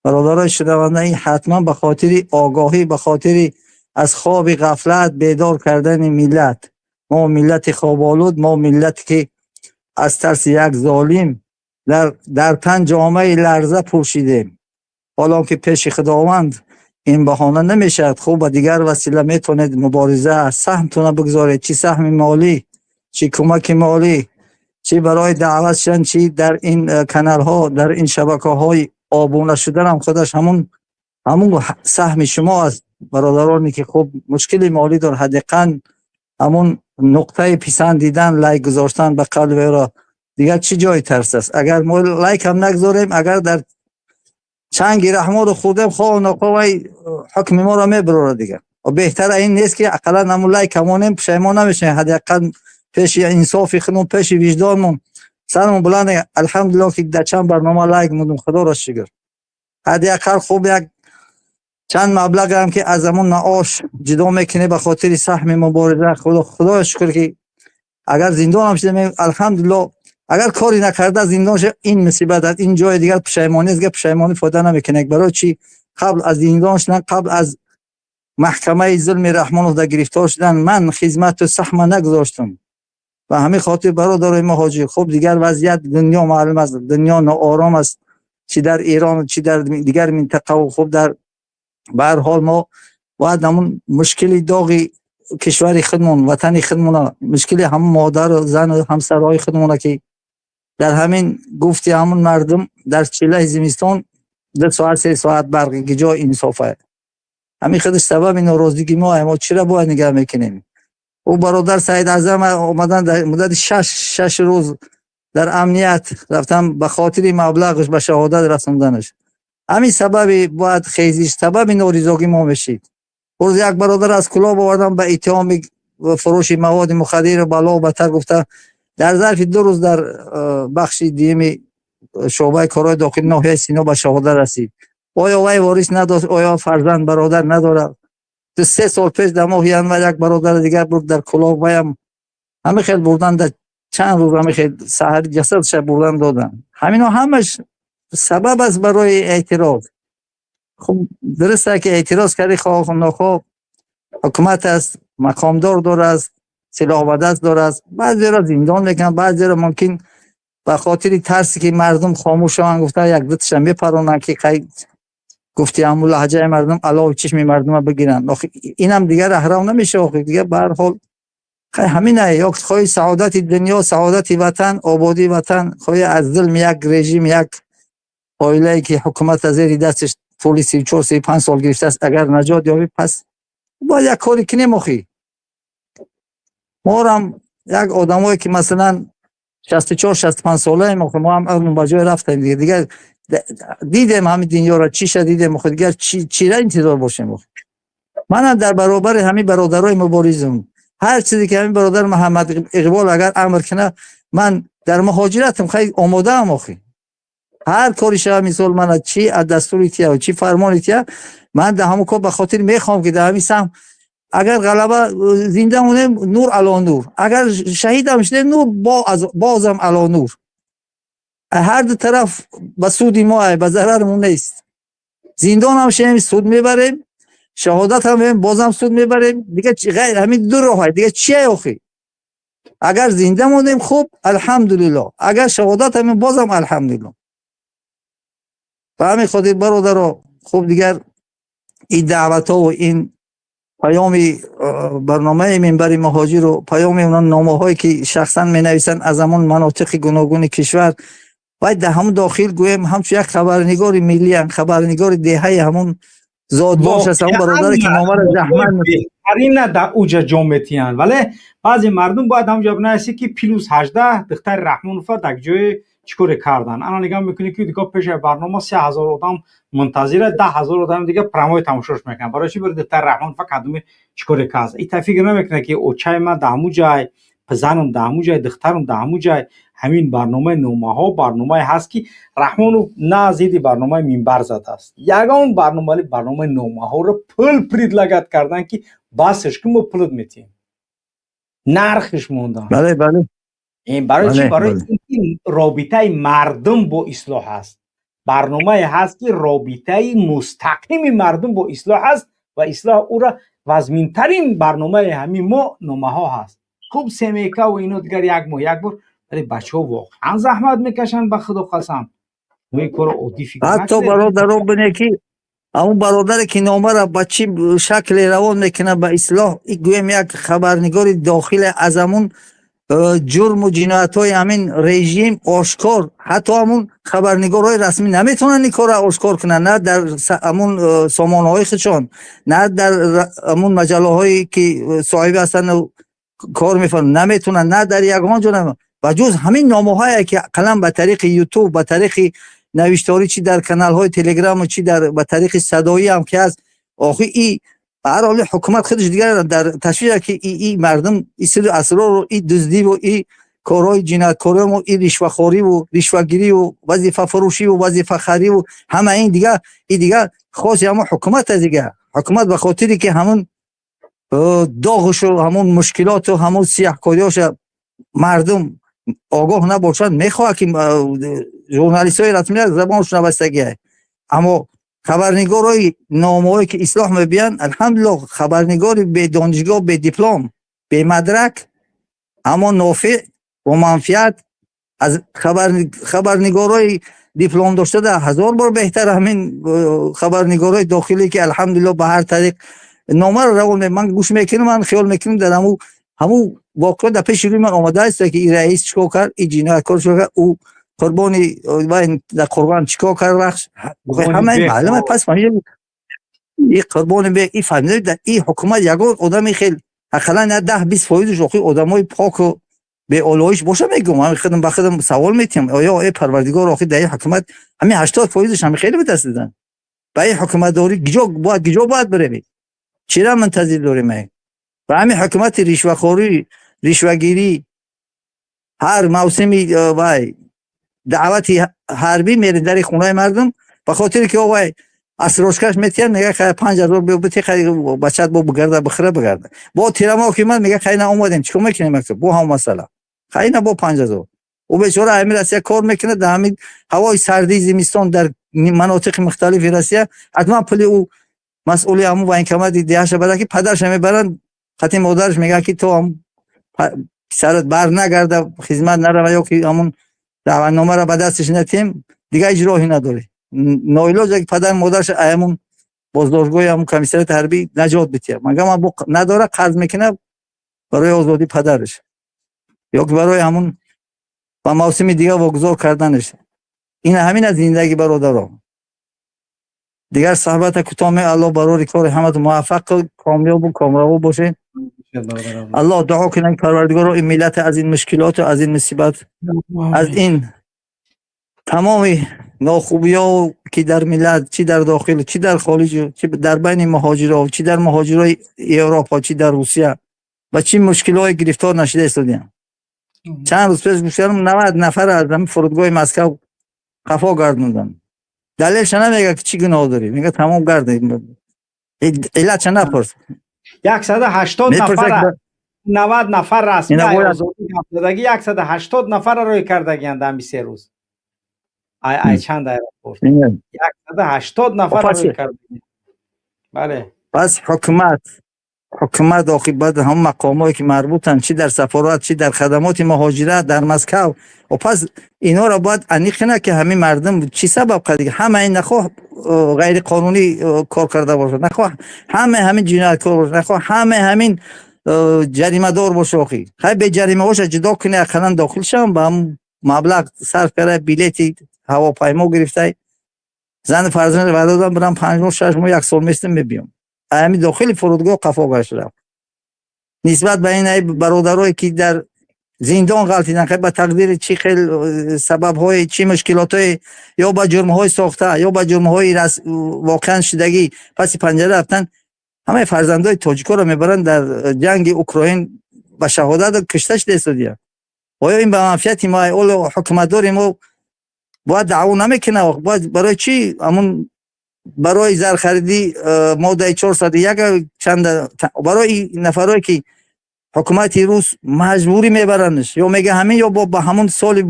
برادرای شنونده این حتما به خاطر آگاهی، به خاطر از خواب غفلت بیدار کردن ملت. ما ملت خوابالود، ما ملت که از ترس یک ظالم در تن جامعه لرزه پوشیدیم. حالا که پیش خداوند این بهانه نمیشد، خوب دیگر وسیله میتونید مبارزه سهمتون بگذارید، چی سهم مالی، چی کمک مالی، چی برای دعوت شدن، چی در این کانال ها، در این شبکه های آبونه شدن هم خودش همون سهم شما است. برادرانی که خوب مشکل مالی دار، حداقل همون نقطه پسندیدن، لایک گذاشتن به قلب را دیگر چی جای ترس است. اگر ما لایک هم نگذاریم، اگر در چنگ رحمان رو خودم خواه نقوی حکم ما را میبره دیگر. و بهتر این نیست که اقلا همون لایک همونیم پشیمان نمیشیم. حداقل پیش انصافی خنون، پیش وجدانمون سرمون بلند الحمدلله که در چند برنامه لایک مودم، خدا را شکر. حداقل خوب یک چند مبلغ هم که از همون معاش جدا میکنه به خاطر سهم مبارزه. خدا شکر که اگر زندان هم شده الحمدلله، اگر کاری نکرده زندان شه، این مصیبت این جای دیگر پشیمانی است که پشیمانی فایده نمیکنه. برای چی؟ قبل از زندان شدن، قبل از محکمه ظلم رحمانوف در گرفتار شدن، من خدمت و سهم نگذاشتم و همین خاطر برادرای مهاجر. خب دیگر وضعیت دنیا معلوم است، دنیا ناآرام است، چی در ایران چی در دیگر منطقه. و خب در به هر حال ما باید همون مشکلی داغی کشور خودمون، وطن خودمون، مشکل هم مادر و زن و همسرای خودمون که در همین گفتی همون مردم در چله زمستان 2 ساعت 3 ساعت برقی که جای انصافه، همین خودش سبب ناراضگی ما چرا باید نگاه میکنیم؟ او برادر سعید اعظم اومدن در مدت 6 روز در امنیت رفتن به خاطر مبلغش به شهادت رسوندنش. همین سبب باید خیزش سبب ناریزگی ما بشید. روز یک برادر از کلاب آوردن به اتهام فروش مواد مخدر بالا و بدتر گفته در ظرف 2 روز در بخش دیم شعبه کارهای داخلی ناحیه سینا به شهادت رسید. آیا وی وارث نداشت؟ آیا فرزند برادر نداره؟ 3 سال پیش در ماهیان و یک برادر دیگر بود در کلاب ویم همه خیلی بردن در چند روز همه خیلی سحر جسدش بردن دادن. همینا همش سبب است برای اعتراض. خب درسته که اعتراض کردی خواه و نخواه حکومت است، مقامدار دار است، سلاح و دست دار است، بعضی را زندان میکنن، بعضی را ممکن به خاطر ترسی که مردم خاموش شوند گفته یک دتش میپرونن که گفتی همون لهجه مردم علاوه چشم مردم بگیرن. اینم دیگر احرام نمیشه. دیگه به هر حال همینه، یا خواهی سعادت دنیا، سعادت وطن، آبادی وطن، خواهی از ظلم یک رژیم، یک عائله که حکومت از زیر دستش طول 34-35 سال گرفته است اگر نجات یابی، پس باید یک کاری کنیم. ما هم یک آدمایی که مثلا 64-65 ساله ما هم اون بجای رفتیم دیگه دیدیم همین دنیا را چی شد، دیدیم خود دیگر چی را انتظار باشیم. من در برابر همین برادرای مبارزم، هر چیزی که همین برادر محمد اقبال اگر امر کنه من در مهاجرتم خیلی آماده ام. هر کاری شب مثال من چی از دستوریتیه و چی فرمانیتیه من در همون کار به خاطر میخوام که در همین سهم اگر غلبه زنده مونیم نور علی نور، اگر شهید هم شده نور بازم علی نور. هر دو طرف به سود ما به ضررمون نیست. زندان هم شیم سود میبریم، شهادت هم بازم سود میبریم. دیگه غیر همین دو راه دیگه چیه آخی؟ اگر زنده مونیم خوب الحمدلله، اگر شهادت هم بازم الحمدلله. و همین خاطر برادرها خوب دیگر این دعوت ها و این پیام برنامه منبر مهاجر و پیام اون نامه هایی که شخصا می نویسن از همون مناطق گوناگون کشور باید در همون داخل گویم همچون یک خبرنگار ملی، خبرنگار دهه همون زادباش است، همون برادر که نامه را زحمت نه در اوج جامعتیان. ولی بعضی مردم باید همونجا بنویسی که پیروز 18 دختر رحمانوف در جای چیکار کردن. انا نگاه میکنی که دیگه پیش برنامه 3000 آدم منتظره، 10,000 آدم دیگه پرمای تماشاش میکنن. برای چی؟ برای دختر رحمان فقط چیکار کرد. این فکر نمیکنه که اوچای ما در همون جای، پزنم در همون جای، دخترم در همون جای. همین برنامه نامه ها برنامه هست که رحمانو نه زیدی برنامه منبر زده است. یگان برنامه نامه ها رو پل پرید لگت کردن که باسش که ما پلد میتیم نرخش موندن. بله بله. این برای چی؟ برای این رابطه مردم با اصلاح است. برنامه هست که رابطه مستقیم مردم با اصلاح است و اصلاح او را وزمینترین برنامه همین ما نامه ها هست. خوب سمیکه و اینو دیگر یک بار ولی بچه ها واقعا زحمت میکشن به خدا قسم. این کار عادی فکر نکنید. حتی برادران بینه که همون برادر که نامه را به چی شکل روان میکنه به اصلاح، گویم یک خبرنگار داخل از همون جرم و جنایت های همین رژیم آشکار، حتی همون خبرنگارهای رسمی نمیتونن این کار آشکار کنن، نه در همون سامانه های خودشان، نه در همون مجله هایی که صاحب هستن و کار میفرن نمیتونن، نه در یگان جا و جز همین نامه هایی که قلم به طریق یوتیوب، به طریق نوشتاری، چی در کانال های تلگرام و چی در به طریق صدایی هم که از آخی ای به هر حال حکومت خودش دیگر در تشویق که این مردم این سری اسرار و این دزدی و این کارهای جنایتکاری و این رشوه‌خوری و رشوه‌گیری و وظیفه فروشی و وظیفه خری و همه این دیگه خاص همون حکومت از دیگه. حکومت به خاطری که همون داغش و همون مشکلات و همون سیاه‌کاریاش مردم آگاه نباشند میخواد که ژورنالیست‌های رسمی زبانشون بستگیه. اما خبرنگارای نامه‌ای که اصلاح میبین الحمدلله خبرنگار به دانشگاه به دیپلم به مدرک اما نافع و منفعت از خبرنگارای دیپلم داشته ده 1000 بار بهتر همین خبرنگارای داخلی که الحمدلله به هر طریق نامه رو روان من گوش میکنم من خیال میکنم در همو واقعا در پیش روی من آمده است که این رئیس چیکار کرد این جنایتکار چیکار کرد او قربانی در قربان چیکار کرد رخش همه معلومه پس فهمیدم این قربان به این فهمیدم در این حکومت یگان آدمی خیلی حداقل 10-20% شوخی آدمای پاک و به اولویش باشه میگم من خودم به خودم سوال میتونم آیا ای پروردگار آخر در این حکومت همین 80% هم خیلی به دست دادن با این حکومت داری گجا باید بره چرا منتظر داریم و همین حکومت رشوه‌خوری رشوه‌گیری هر موسمی وای دعوتی حربی میره در خونه مردم به خاطر که وای اسراشکش میتین میگه 5000 بده خرید بچت با بگرده بخره با تیرما که من میگه خیلی اومدیم چیکار میکنیم با هم مسئله خیلی با 5000 او بیچاره امیر روسیه کار میکنه در همین هوای سردی زمستان در مناطق مختلف روسیه حتما پلی او مسئولی همون و این کمه دیدهش بده که پدرش میبرن خاطر مادرش میگه که تو هم سرت بر نگرده خدمت نره یا که همون دعوتنامه را به دستش نتیم دیگه اجراهی نداره نایلاج که پدر مادرش همون بازداشتگاه همون کمیسریت حربی نجات بده مگه من نداره قرض میکنه برای آزادی پدرش یا که برای همون با موسم دیگه واگذار کردنش این همین از زندگی برادران دیگر صحبت کوتاه الله برای کار همت موفق کامیاب و کامرا باشه الله دعا کنن پروردگار این ملت از این مشکلات و از این مصیبت از این تمام ناخوبی‌ها که در ملت چی در داخل چی در خارج چی در بین مهاجران چی در مهاجرای اروپا چی در روسیه و چی مشکلات گرفتار نشده استادیم چند روز پیش گفتم 90 نفر از همین فرودگاه مسکو خفا گردوندن دلیلش نمیگه که چی گناه داری میگه تمام گرده علت چه نپرس 180 نفر 90 نفر رسمی آزادی دادگی 180 نفر روی کردگی در 23 روز ای چند ایرپورت 180 نفر روی کردگی بله پس حکومت آخی بعد هم مقامایی که مربوطن چی در سفارت چی در خدمات مهاجرت در مسکو و پس اینا را باید انیخنه که همین مردم چی سبب کردی همه این نخواه غیر قانونی کار کرده باشه نخواه همین جنایتکار باشه نخواه همین جریمه دار باشه آخی خیلی به جریمه باشه جدا کنه اقلا داخل شم با هم مبلغ صرف کرده بیلیتی هواپیما گرفته زن فرزند ودادم برم 5 ماه 6 ماه 1 سال مثل میبیم همین داخل فرودگاه قفا گشت رفت نسبت به این برادرایی که در زندان غلطیدن که به تقدیر چی خیلی سبب های چی مشکلات های یا با جرم های ساخته یا با جرم های واقعا شدگی پس پنجره رفتن همه فرزندای تاجیکا رو میبرن در جنگ اوکراین به شهادت کشته شده استادیا آیا این به منفعت ما اول حکومت داریم و باید دعوا نمیکنه برای چی همون برای زر خریدی ماده 401 چند برای نفرایی که حکومت روس مجبوری میبرنش یا میگه همین یا با همون سال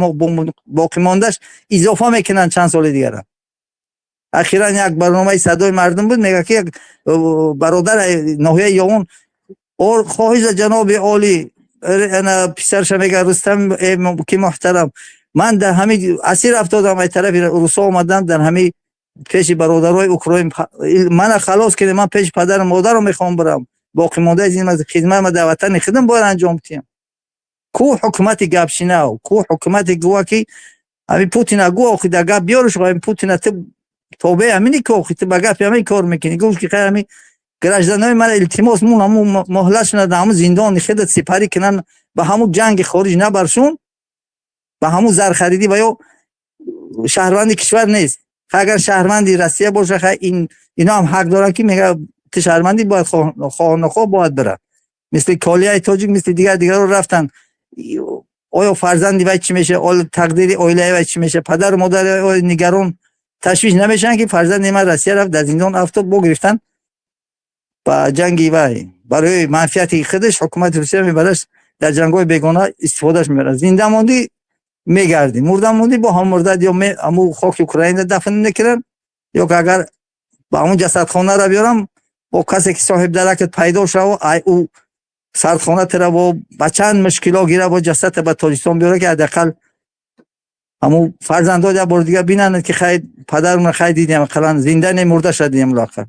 باقی ماندهش اضافه میکنن چند سال دیگر اخیرا یک برنامه صدای مردم بود میگه که یک برادر ناحیه یاون اور خواهش جناب عالی انا پسرش میگه رستم که محترم من در همین اسیر افتادم از طرف روسا اومدم در همین پیش برادرای اوکراین من خلاص کردم من پیش پدر مادرم میخوام برم باقی مونده از این خدمت ما در وطن خدمت باید انجام بدیم کو حکومت گپشینه کو حکومت گوا کی همین پوتین گوا خود در گپ بیارش همین پوتین توبه همینی که خود به گپ همین کار میکنه گوش که خیر همین گرجدانای من التماس مون همون مهلت ندادم همون زندان خدمت سپاری کنن به همون جنگ خارج نبرشون به همون زر خریدی و یا شهروند کشور نیست اگر شهروندی روسیه باشه اینا هم حق دارن که میگه شهروندی باید خواه باید بره مثل کالیای تاجیک مثل دیگر رو رفتن آیا فرزندی وای چی میشه آیا تقدیر اویلای وای چی میشه پدر و مادر نگران تشویش نمیشن که فرزند من روسیه رفت در زندان افتاد بگرفتن با جنگی وای برای منفعت خودش حکومت روسیه میبرش در جنگ‌های بیگانه استفادهش میبره زنده موندی میگردی مردم موندی با هم مردد یا همو خاک اوکراین دفن نکردن یا که اگر با اون جسدخانه را بیارم با کسی که صاحب درکت پیدا شو او سردخانه تر با چند مشکلا گیره با جسد به تاجیکستان بیاره که حداقل همون فرزندان یا بار دیگه بینن که خیر پدرمون خیر دیدیم مثلا زنده نه مرده شدیم لاخر.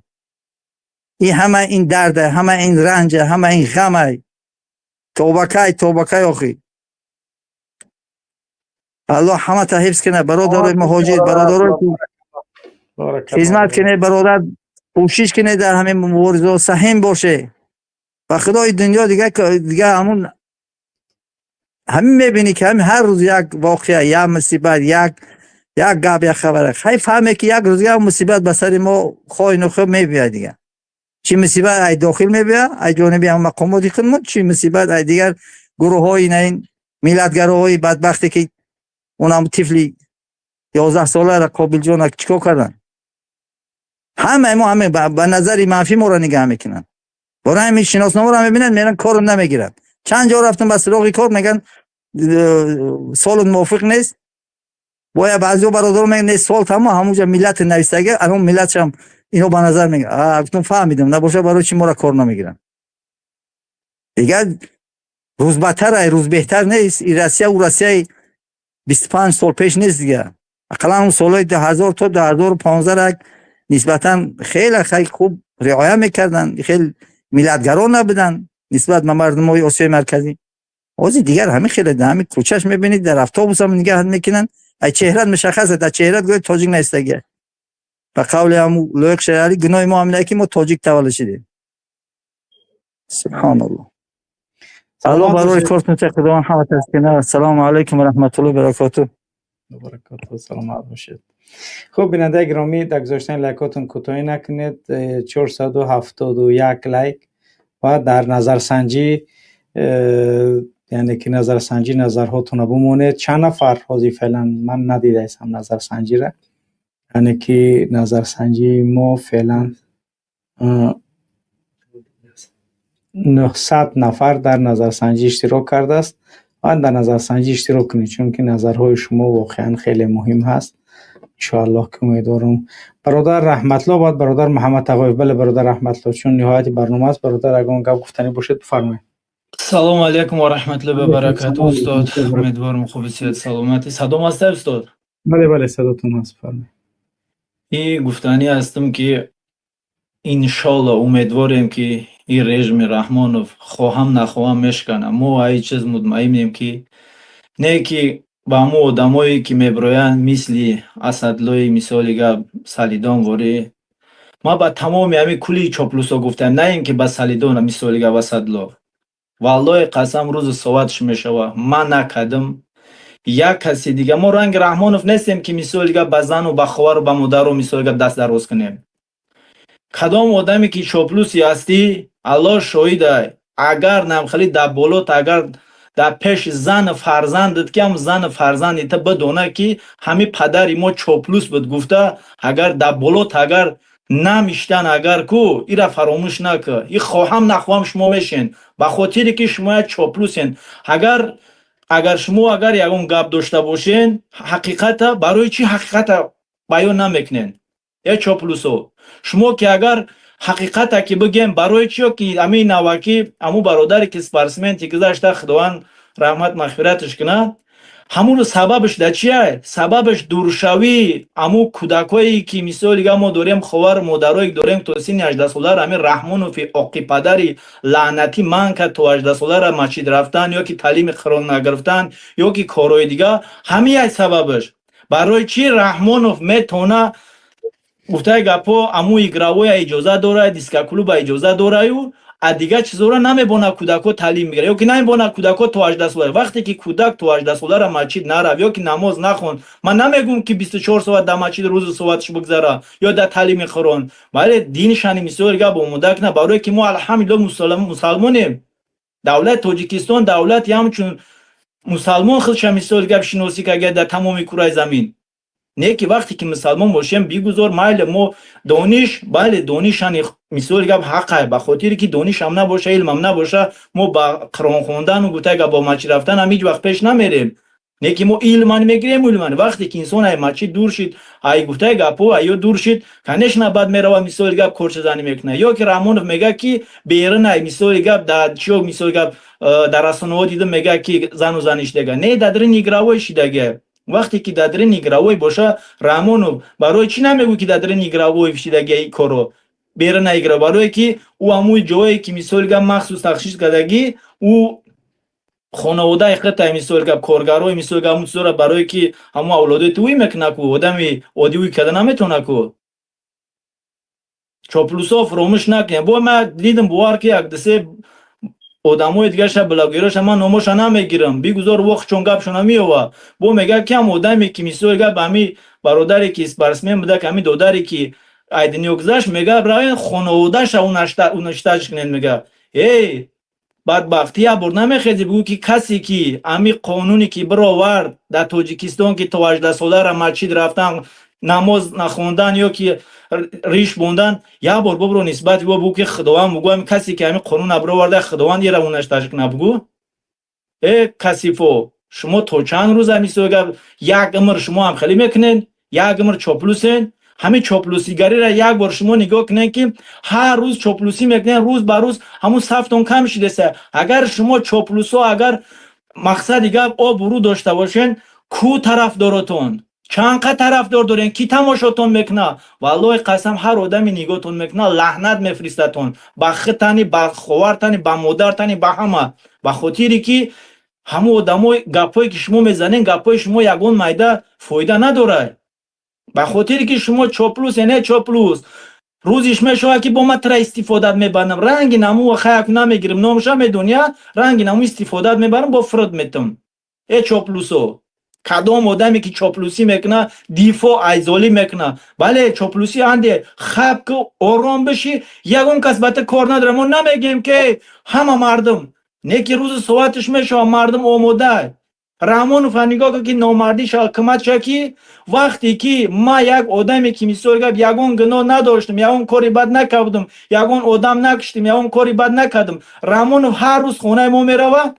این همه این درد، همه این رنج، همه این غم، توبه آخی. الله همه تا حفظ کنه. برادر مهاجر، برادر خدمت کنه، برادر کوشش کنه در همین مبارزه سهم باشه و خدای دنیا دیگه همون همین میبینی که همین هر روز یک واقعه، یک مصیبت، یک گپ، یک خبره خیلی فهمه که یک روز یک مصیبت به سر ما خواهی نخواه میبید دیگه. چی مصیبت ای داخل میبید، ای جانبی هم مقاماتی خدمت، چی مصیبت ای دیگر گروه های این ملتگره های بدبختی که اونم طفلی 11 ساله را قابل جان چیکار کردن. همه به نظری منفی ما را نگاه میکنن. برای همین شناسنامه را میبینن میرن کارو نمیگیرن. چند جا رفتم به سراغ کار میگن سال موافق نیست. باید بعضی برادر میگن نه سال تمام همونجا ملت نویسته الان ملت هم اینو به نظر میگه گفتم فهمیدم نباشه برای چی ما را کار نمیگیرن. دیگه روز بدتر روز بهتر نیست. این روسیه 25 سال پیش نیست دیگه. اقلا اون سالهای 2000 تا 2015 را نسبتا خیلی خوب رعایت میکردن، خیلی ملتگرا نبودن نسبت به مردم های آسیای مرکزی. آزی دیگر همین خیلی در همین کوچهش میبینید در اتوبوس هم نگاه میکنن ای چهرت مشخصه، در چهرت گویا تاجیک نیستگی. به قول هم لایق شریعتی گناه ما هم که ما تاجیک تولد شدیم. سبحان الله. الله برای کارتون خداوند همه تسکینه. السلام علیکم و رحمت الله و برکاته. سلامت باشید. خب بیننده گرامی در گذاشتن لایکاتون کوتاهی نکنید. 471 لایک و در نظرسنجی یعنی که نظرسنجی نظرهاتون بمونه. چند نفر حاضی فعلا من ندیده هستم نظرسنجی را، یعنی که نظرسنجی ما فعلا 900 نفر در نظرسنجی اشتراک کرده است و در نظرسنجی اشتراک کنید چون که نظرهای شما واقعا خیلی مهم هست. انشاءالله که امیدوارم برادر رحمت الله بعد برادر محمد تقوی. بله برادر رحمت الله چون نهایت برنامه است برادر اگر گپ گفتنی باشد بفرمایید. سلام علیکم و رحمت الله و برکاته استاد. امیدوارم خوب صحت سلامتی. صدام هست استاد؟ بله صداتون هست بفرمایید. این گفتنی هستم که انشالله امیدواریم که این رژیم رحمانوف خواهم نخواهم میشکنه. ما ای چیز مطمئنیم که نه که با مو آدمایی که میبروین مثل اسدلای مثالی گپ سالیدان واره ما با تمام همین کلی چاپلوسا گفتم نه اینکه با سالیدان مثالی گپ اسدلا والله قسم روز صحبتش میشوه من نکردم یک کسی دیگه. ما رنگ رحمانوف نیستیم که مثالی گپ با زن و با خواهر و با مادر و مثالی گپ دست دراز کنیم. کدام آدمی که چاپلوسی هستی الله شاهده اگر نمخلی در بولوت اگر در پیش زن فرزندت که هم زن فرزندت بدونه که همین پدری ما چاپلوس بود گفته اگر در بولوت اگر نمیشتن اگر کو ایرا فراموش نکه ای خواهم نخواهم شما میشین به خاطری که شما چاپلوسین. اگر شما اگر یکم گپ داشته باشین حقیقت برای چی حقیقت بیان نمیکنین یا چاپلوسو شما که اگر حقیقت که بگیم برای چی که امین نواکی امو برادری که سپارسمنتی گذاشته خداوند رحمت مغفرتش کنه همون سببش در چیه؟ سببش دورشوی امو کودکایی که مثالی ما داریم خواهر مادرایی داریم تا سن 18 ساله همین رحمانوف عاقی پدری لعنتی من که تا 18 ساله را مسجد رفتن یا که تعلیم قرآن نگرفتن یا که کارهای دیگه همین سببش. برای چی رحمانوف میتونه گفته گپا امو ایگراوی اجازه داره دیسکا کلوب اجازه داره و دیگه چیزا را نمیبونه کودکو تعلیم میگیره یا که نمیبونه کودکو تا 18 ساله. وقتی که کودک تا 18 ساله را مسجد نره یا که نماز نخون من نمیگم که 24 ساعت در مسجد روز صحبتش بگذره یا در تعلیم قرآن ولی دین شانی میسور گپ اومده نه برای که ما الحمدلله مسلمانیم. دولت تاجیکستان دولتی همچون مسلمان خودش میسور گپ شناسی که در تمام کره زمین نه که وقتی که مسلمان باشیم بیگذار مایل ما دانش بله دانشان مثال گپ حقه به خاطری که دانش هم نباشه علم هم نباشه ما با قرآن خواندن و گوته با مسجد رفتن هم هیچ وقت پیش نمیریم. نه که ما علمان میگیریم علمان وقتی که انسان ای ماچی دور شید ای گفته گپو ایو دور شید کنش بعد میره مثال گپ کورچ زنی میکنه یا که رامونوف میگه که بیرون ای مثال گپ در چو مثال گپ در رسانه‌ها دیدم میگه که زن و زنش دیگه نه در نیگراوی شیدگه وقتی که در نیگراوی باشه رامونوف برای چی نمیگو که در نیگراوی شیدگه ای کارو بیرون نیگرا برای که او همون جایی که مثال گپ مخصوص تخصیص کردگی او خانواده خطای مثال گپ کارگرای مثال گپ مصور برای که همو اولادای توی میکنه کو آدمی عادی کردن نمیتونه کو چاپلوسا فراموش نکنه با ما دیدم بوار که یک دسه آدمای دیگه ش بلاگراش من نامش نمیگیرم بیگذار وقت چون گپشون میوه با میگه که هم آدمی که مثال گپ همی برادری که اسپرسمن بوده که همی دادری که ایدنیو گذاشت میگه برای خانواده‌اش اونشتاش کنن میگه ای بدبختی ابر نمیخیزی بگو که کسی که امی قانونی که برآورد در تاجیکستان که تا 18 ساله را مسجد رفتن نماز نخوندن یا که ریش بوندن یا بار ببرو نسبت بگو که خداوند میگم کسی که امی قانون برآورده خداوند یه اونشتاش کنه بگو ای کسیفو شما تو چند روز همی سوگه یک عمر شما هم خیلی میکنین یک عمر چاپلوسین همین چاپلوسیگری را یک بار شما نگاه کنین که هر روز چاپلوسی میکنین روز به روز همون صفتون کم شده اگر شما چاپلوسا اگر مقصد دیگه آبرو داشته باشین کو طرفدارتون چند قدر طرفدار دارین کی تماشاتون میکنه والله قسم هر آدمی نگاهتون میکنه لعنت میفرستتون با خطانی با خوارتانی با مادرتانی با همه به خاطری که همو آدمای گپایی که شما میزنین گپای شما یگون میده فایده نداره به خاطری که شما چاپلوس نه چاپلوس روزش میشه که با متر استفاده میبرم رنگ نمو و خیک نمیگیرم نامشم دنیا رنگ نمو استفاده میبرم با فرد میتم ای چاپلوسو کدام آدمی که چاپلوسی میکنه دیفاع ایزالی میکنه بله چاپلوسی انده خب که آرام بشی یگون کس بته کار نداره ما نمیگیم که همه مردم نه که روز صحبتش میشه مردم آماده رامونوف نگاه که نامردیش حکومت شکی وقتی که ما یک آدمی که مثال گفت یگون گناه نداشتم یگون کاری بد نکردم یگون آدم نکشتم یگون کاری بد نکردم رامونوف هر روز خونه ما میروه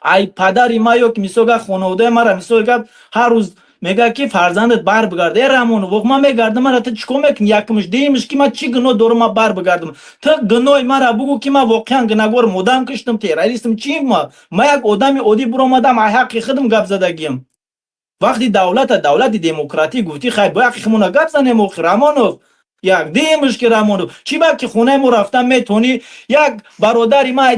ای پدری ما یا که مثال گفت خانواده ما را مثال گفت هر روز میگه که فرزندت بر بگرده رامونوف ما میگردم من تو چیکار میکنی یکمش دیمش که ما چی گناه دارم ما بر بگردم تو گناه ما را بگو که ما واقعا گناهگار مدام کشتم تروریستم چی ما یک آدمی عادی برآمدم ای حق خودم گپ زدگیم وقتی دولت دموکراتی گفتی خیر با حقمون گپ زنیم رامونوف یک دیمش که رامونوف چی با که خونه ما رفتم میتونی یک برادری ما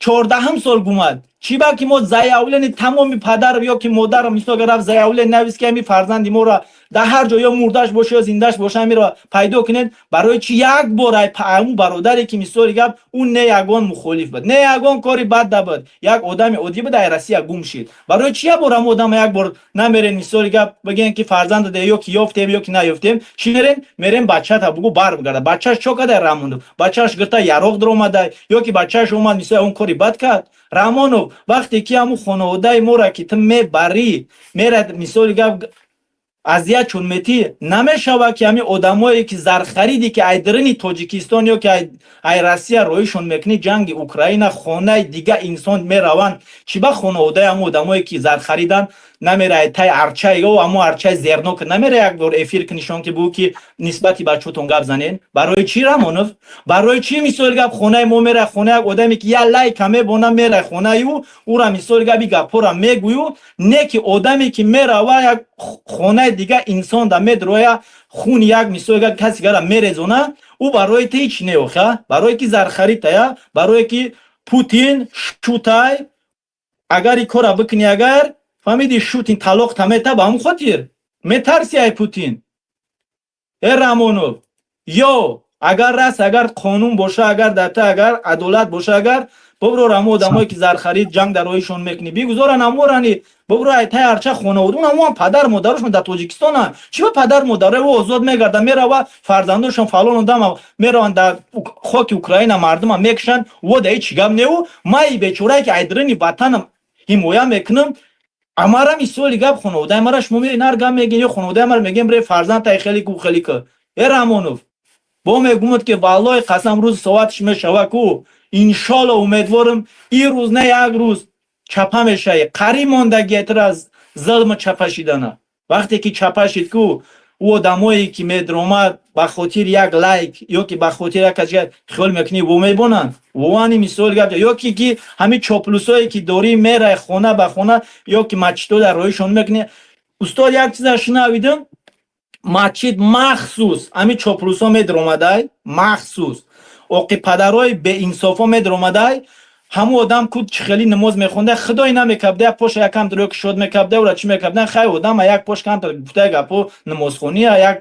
14 سال گمد چی با که ما زایاولن تمام پدر یا که مادر مثلا رفت زایاولن نویس که می فرزندی ما را در هر جای مردش باشه یا زندهش باشه میره پیدا کنین برای چی یک بار پامو برادری که مثال گفت اون نه یگان مخالف بود نه یگان کاری بد بود یک آدم عادی بود در روسیه گم شد برای چی بار هم آدم یک بار نمیرن مثال گفت بگن که فرزند ده یا که یافتیم یا که نیافتیم چی میرن بچه تا بگو بر بگرده بچهش چوکا در رامونوف بچهش گرتا یاروغ در اومده یا که بچهش اومد مثلا اون کاری بد کرد رامونوف وقتی که همون خانواده ما را که تو میبری میره مثال گفت اذیت چون میتی نمیشه که همین آدمایی که زرخریدی که ایدرنی تاجیکستان یا که ای روسیه رویشون میکنی جنگ اوکراین خانه دیگه انسان میروند چی با خانواده هم آدمایی که زرخریدن نمیره تای ارچه یا اما ارچه زرنوک نمیره یک دور افیر کنیشون که بگو که نسبتی بچه‌تون گپ زنین برای چی رامونوف برای چی مثال گپ خونه ما میره خونه یک آدمی که یا لایک همه بونه میره خونه او را مثال گپی گپورا میگویو نه که آدمی که میره و یک خونه دیگه انسان دا میدرویا خون یک مثال گپ کسی گرا میرزونه او برای تی هیچ نیوخه برای کی زرخرید تا برای کی پوتین شوتای اگر این کارا بکنی اگر فهمیدی شوتین طلاق تمیتا با هم خاطر میترسی ای پوتین ای رامونوف یا اگر راست اگر قانون باشه اگر دتا اگر عدالت باشه اگر ببرو رامو آدمایی که زر خرید جنگ در رویشون میکنی بیگذارن امورانی ببرو ای تای ارچه خانواده اونم پدر مادرشون در تاجیکستان چی با پدر مادر و آزاد میگردن میره و فرزنداشون فلان دم میرن در خاک اوکراین مردم میکشن و دای چی گم نیو مای بیچاره که ایدرنی وطنم حمایت میکنم امارا مثال گپ خانواده مرش مومی نر گم میگین یا خانواده مر میگیم ری فرزند تای خیلی کو خیلی که ای رامونوف با میگم که والله قسم روز صحبتش میشوه کو ان شاء الله امیدوارم این روز نه یک روز چپه میشه قری موندگی از ظلم چپه شدنه. وقتی که چپه شد که او آدمایی که میدرومد به خاطر یک لایک یا که به خاطر یک چیز خیال میکنی و میبونن وانی مثال گفت یا که همین چاپلوسایی که دوری میره خونه به خونه یا که مچتو در رویشون میکنی. استاد یک چیز شنیدم مسجد مخصوص همین چاپلوسا میدرومدای مخصوص اوقی پدرای به انصافا میدرومدای همو آدم کود خیلی نماز میخونده خدای نمیکبده پاش یکم دروک شد میکبده و چی میکبده خیلی آدم یک پاش کم گفته گپو نمازخونی یک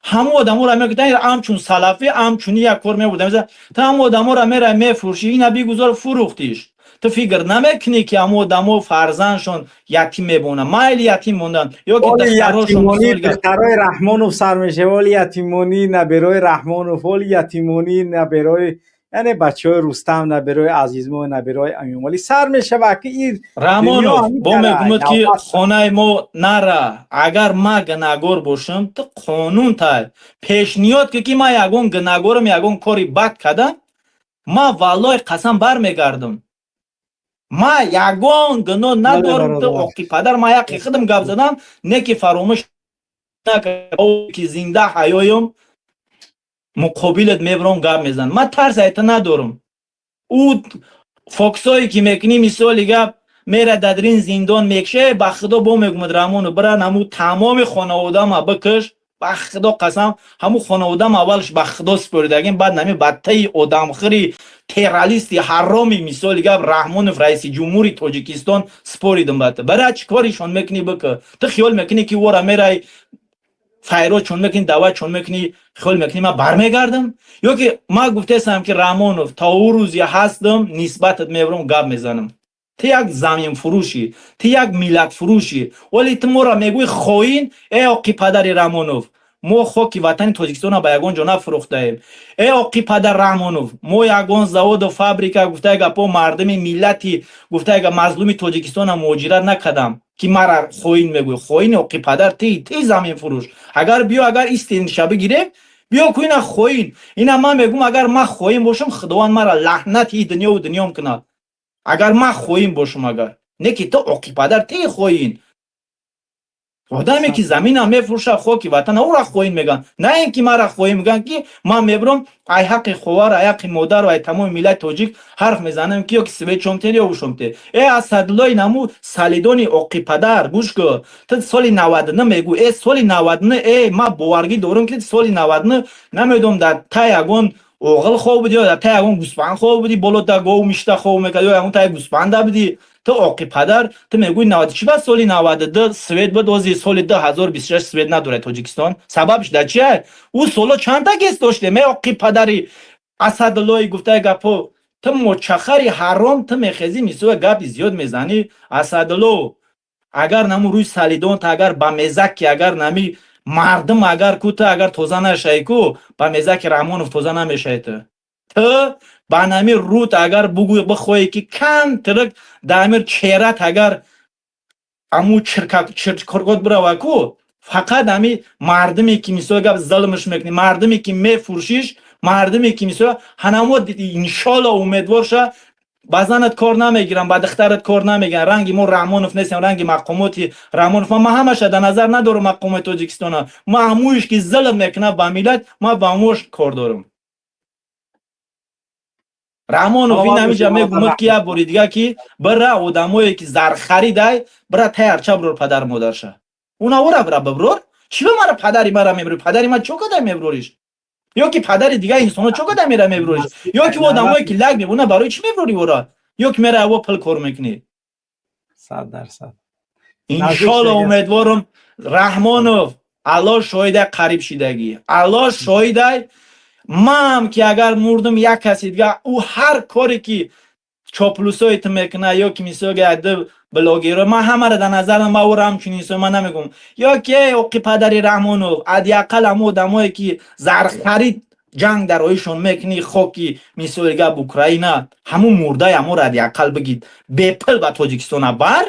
همو آدمو را میگفتن همچون سلفی همچونی یک کار میبودن تا همو آدمو را میره میفروشی اینا بیگذار فروختیش تو فکر نمیکنی که همو آدمو فرزندشون یتیم میبونن مایل یتیم موندن یا که دختراشون دخترای رحمانو سر میشه ولی یتیمونی نه برای رحمانو ولی یتیمونی نه برای یعنی بچه‌های رستم نه برای عزیزمو نه برای امین ولی سر میشه که این رحمانو با میگمد که خانه ما نره اگر ما گناهگار باشم تو قانون تا پیشنهاد که ما یگون گناهگارم یگون کاری بد کردم ما والله قسم برمیگردم ما یگون گناه ندارم تو اوقی پدر ما یک خدم گپ زدم نه که فراموش نکنم که زنده حیایم مقابلت میبرم گپ میزنم ما ترس ایت ندارم او فوکسایی که میکنی مثال گپ میره دادرین زندان میکشه به خدا با میگم رامونو برا نمو تمام خانواده ما بکش به خدا قسم همو خانواده ما اولش به خدا سپردگیم بعد نمی بدتای آدمخوری تروریستی حرامی مثال گپ رحمانوف رئیس جمهوری تاجیکستان سپریدم برای چی کارشون میکنی بک تو خیال میکنی که ورا میره فایرو چون میکنی دعوت چون میکنی خیال میکنی ما برمیگردم یا که ما گفتم که رحمانوف تا او روزی هستم نسبتت میبرم گپ میزنم تو یک زمین فروشی تو یک ملت فروشی ولی تو مرا میگوی خواهین ای آقی پدر رحمانوف ما خاک وطن تاجیکستان به یگان جا نفروخته ایم ای آقی پدر رحمانوف ما یگان زواد و فابریکا گفته اگه پا مردم ملتی گفته اگه مظلوم تاجیکستان مهاجرت نکردم که مرا خواهین میگوی خواهین آقی پدر تی زمین فروش اگر بیا اگر استین شب گیره بیا کوین خواهین اینا ما میگم اگر ما خواهین باشم خداوند مرا لعنت ای دنیا و دنیام کنه اگر ما خواهیم باشم اگر نه که تو آقی پدر تی خواهین آدمی که زمین هم میفروشه خاک وطن او را خواهین میگن نه اینکه ما را خواهیم میگن که ما میبرم ای حق خوار ای حق مادر و ای تمام ملت تاجیک حرف میزنم که یا سوی چومته یا اوشومته ای اسدالله نمو سالیدونی آقی پدر گوش کو تو سال 99 میگو ای سال 99 ای ما باورگی دارم که سال 99 نمیدونم در تا یگون اوغل خوب بودی یا تا یگون گوسفند خوب بودی بالا تا گاو میشته خوب میکرد یا اون تا گوسفند بودی تو آقی پدر تو میگوی 90 چی بعد سال 92 سوئد بود دوزی سال 2026 سوئد نداره تاجیکستان سببش در چیه او سالا چند تا گست داشته می آقی پدری اسدالله گفته گپو تو مچخری حرام تو میخزی میسو گپ زیاد میزنی اسدالله اگر نمو روی سالیدون تا اگر با مزک اگر نمی مردم اگر کو تو اگر توزه نشه کو با مزک رحمانوف توزه نمیشه تو با نمی روت اگر بگوی بخوایی که کم ترک دامیر چیرت اگر امو چرکات برا وکو فقط همی مردمی که میسو گب ظلمش میکنی مردمی که میفروشیش مردمی که میسو هنمو انشالله امیدوار شه بازنت کار نمیگیرم با دخترت کار نمیگیرم رنگی ما رحمانوف نیستیم رنگی مقاماتی رحمانوف ما همش در نظر ندارم مقامات تاجیکستان ما همویش که ظلم میکنه با ملت ما با هموش کار دارم رحمانوف این همیجا میگمد که یک باری دیگه که برای آدمایی که زر خریده برای تیرچه برور پدر مادر شه اونا ورا برا ببرور چی به مرا پدری مرا میبروری پدری ما چو کده میبروریش یا که پدر دیگه انسانو چو کده میره میبروریش یا که آدمایی که لگ میبونه برای چی میبروری ورا یا که میره او پل کار میکنی 100% انشالله امیدوارم رحمانوف الله شاهد قریب شدگی الله شاهد مام که اگر مردم یک کسی دیگه او هر کاری که چاپلوسایت میکنه یا که میسوگه بلاگیر ما همه را در نظر ما او را همچنین سو من نمیگم یا که اوقی پدری رحمانوف ادیاقل هم آدمایی که زر خرید جنگ در رویشون میکنی خاکی میسوگه اوکراینه همون مرده همون را ادیاقل بگید بپل به تاجیکستان بر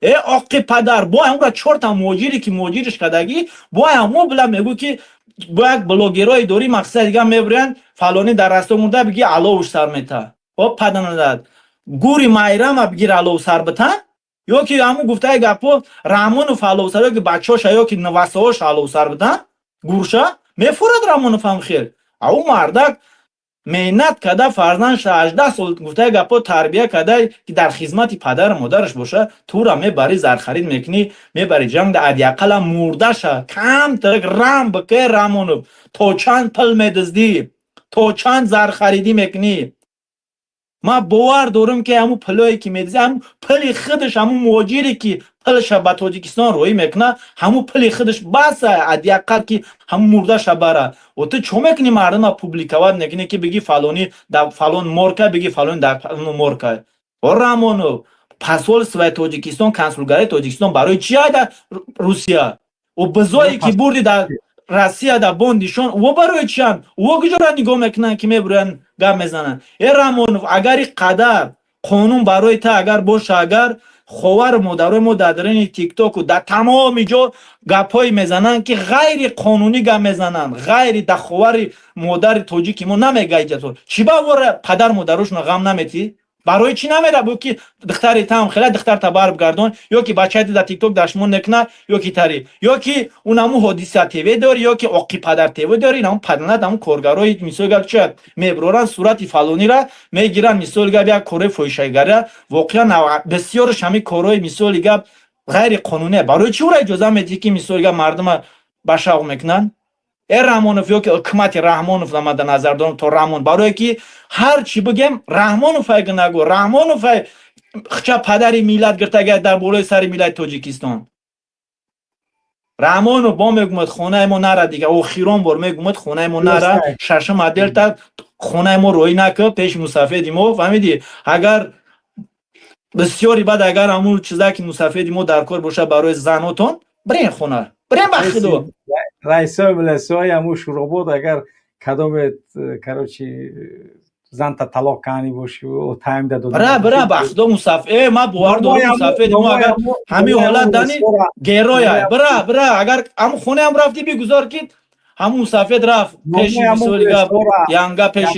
ای آقی پدر با همون را چورت هم موجیری که موجیرش کدگی با همون بلا میگو که با یک بلاگرای دوری مقصد دیگه میبرن فلانی در رسته مرده بگی علاوش سر میته با پدن داد گوری مایرام بگیر علو سر بتن یا که همون گفته گپو رامون فالو سر که بچه‌ش یا که نواساش علو سر بدن گورشا میفورد رامون فهم خیر او مردک مهنت کده فرزندش 18 سال گفته گپو تربیه کده که در خدمت پدر و مادرش باشه تو را میبری زر خرید میکنی میبری جنگ در ادیاقل مرده شه کم ترک رام بکه رامونو تو چند پل میدزدی تو چند زر خریدی میکنی ما باور دارم که همون پلایی که میدزه همون پلی خودش همون موجیری که پلش به تاجیکستان روی میکنه همون پلی خودش بس ادیاقل که همون مرده شبره و تو چون میکنی مردم پوبلیکواد نکنی که بگی فلانی در فلان مورکه بگی فلانی در فلان مورکه و رامونو پاسول سوی تاجیکستان کنسولگری تاجیکستان برای چی در روسیه و بزایی که بردی در روسیه در باندیشون و برای چی هم و کجا را نگاه میکنن که میبرن گم میزنن ای رامونو اگر قدر قانون برای تا اگر باشه اگر خوار مادرای ما در درین تیک تاک و در تمام جا گپای میزنن که غیر قانونی گپ میزنن غیر در خوار مادر تاجیکی ما نمیگه چی باور پدر مادرشون غم نمیتی برای چی نمیره بو که دختر تام خیلی دختر تبار بگردون یا که بچه در تیک تاک دشمن نکنه یا که تری یا که اونمو حادثه تیوی داری یا که عقی پدر تیوی داری نمو پدنه دمو کارگرای مثال گپ چه میبرورن صورت فلانی را میگیرن مثال گپ یک کار فحشاگری واقعا بسیار شمی کارهای مثال گپ غیر قانونی برای چی اون اجازه میدی که مثال گپ مردم بشاق میکنن ای رحمانوف یا که حکمت رحمانوف نمد نظر دارم تو رحمان برای که هر چی بگم رحمانوف اگه نگو رحمانوف خچه پدری میلاد گرته در بالای سر میلاد تاجیکستان رحمانوف با میگمد خونه ما نره دیگه او خیران بار میگمد خونه ما نره شرشم عدل تا خونه ما روی نکه پیش مسافدی ما فهمیدی اگر بسیاری بعد اگر همون چیزا که مسافدی ما در کار باشه برای زناتون برین خونه برین بخدو رئیسای ملسای همون شروع بود اگر کدام کراچی زن تا طلاق کنی باشی و تایم داد برا بخدا مسافه ما باور دارم مسافه ما اگر همین حالت دانی گیرویا برا اگر هم خونه هم رفتی بگذار که همون مسافه رفت پیش مسئولی گپ یانگا پیش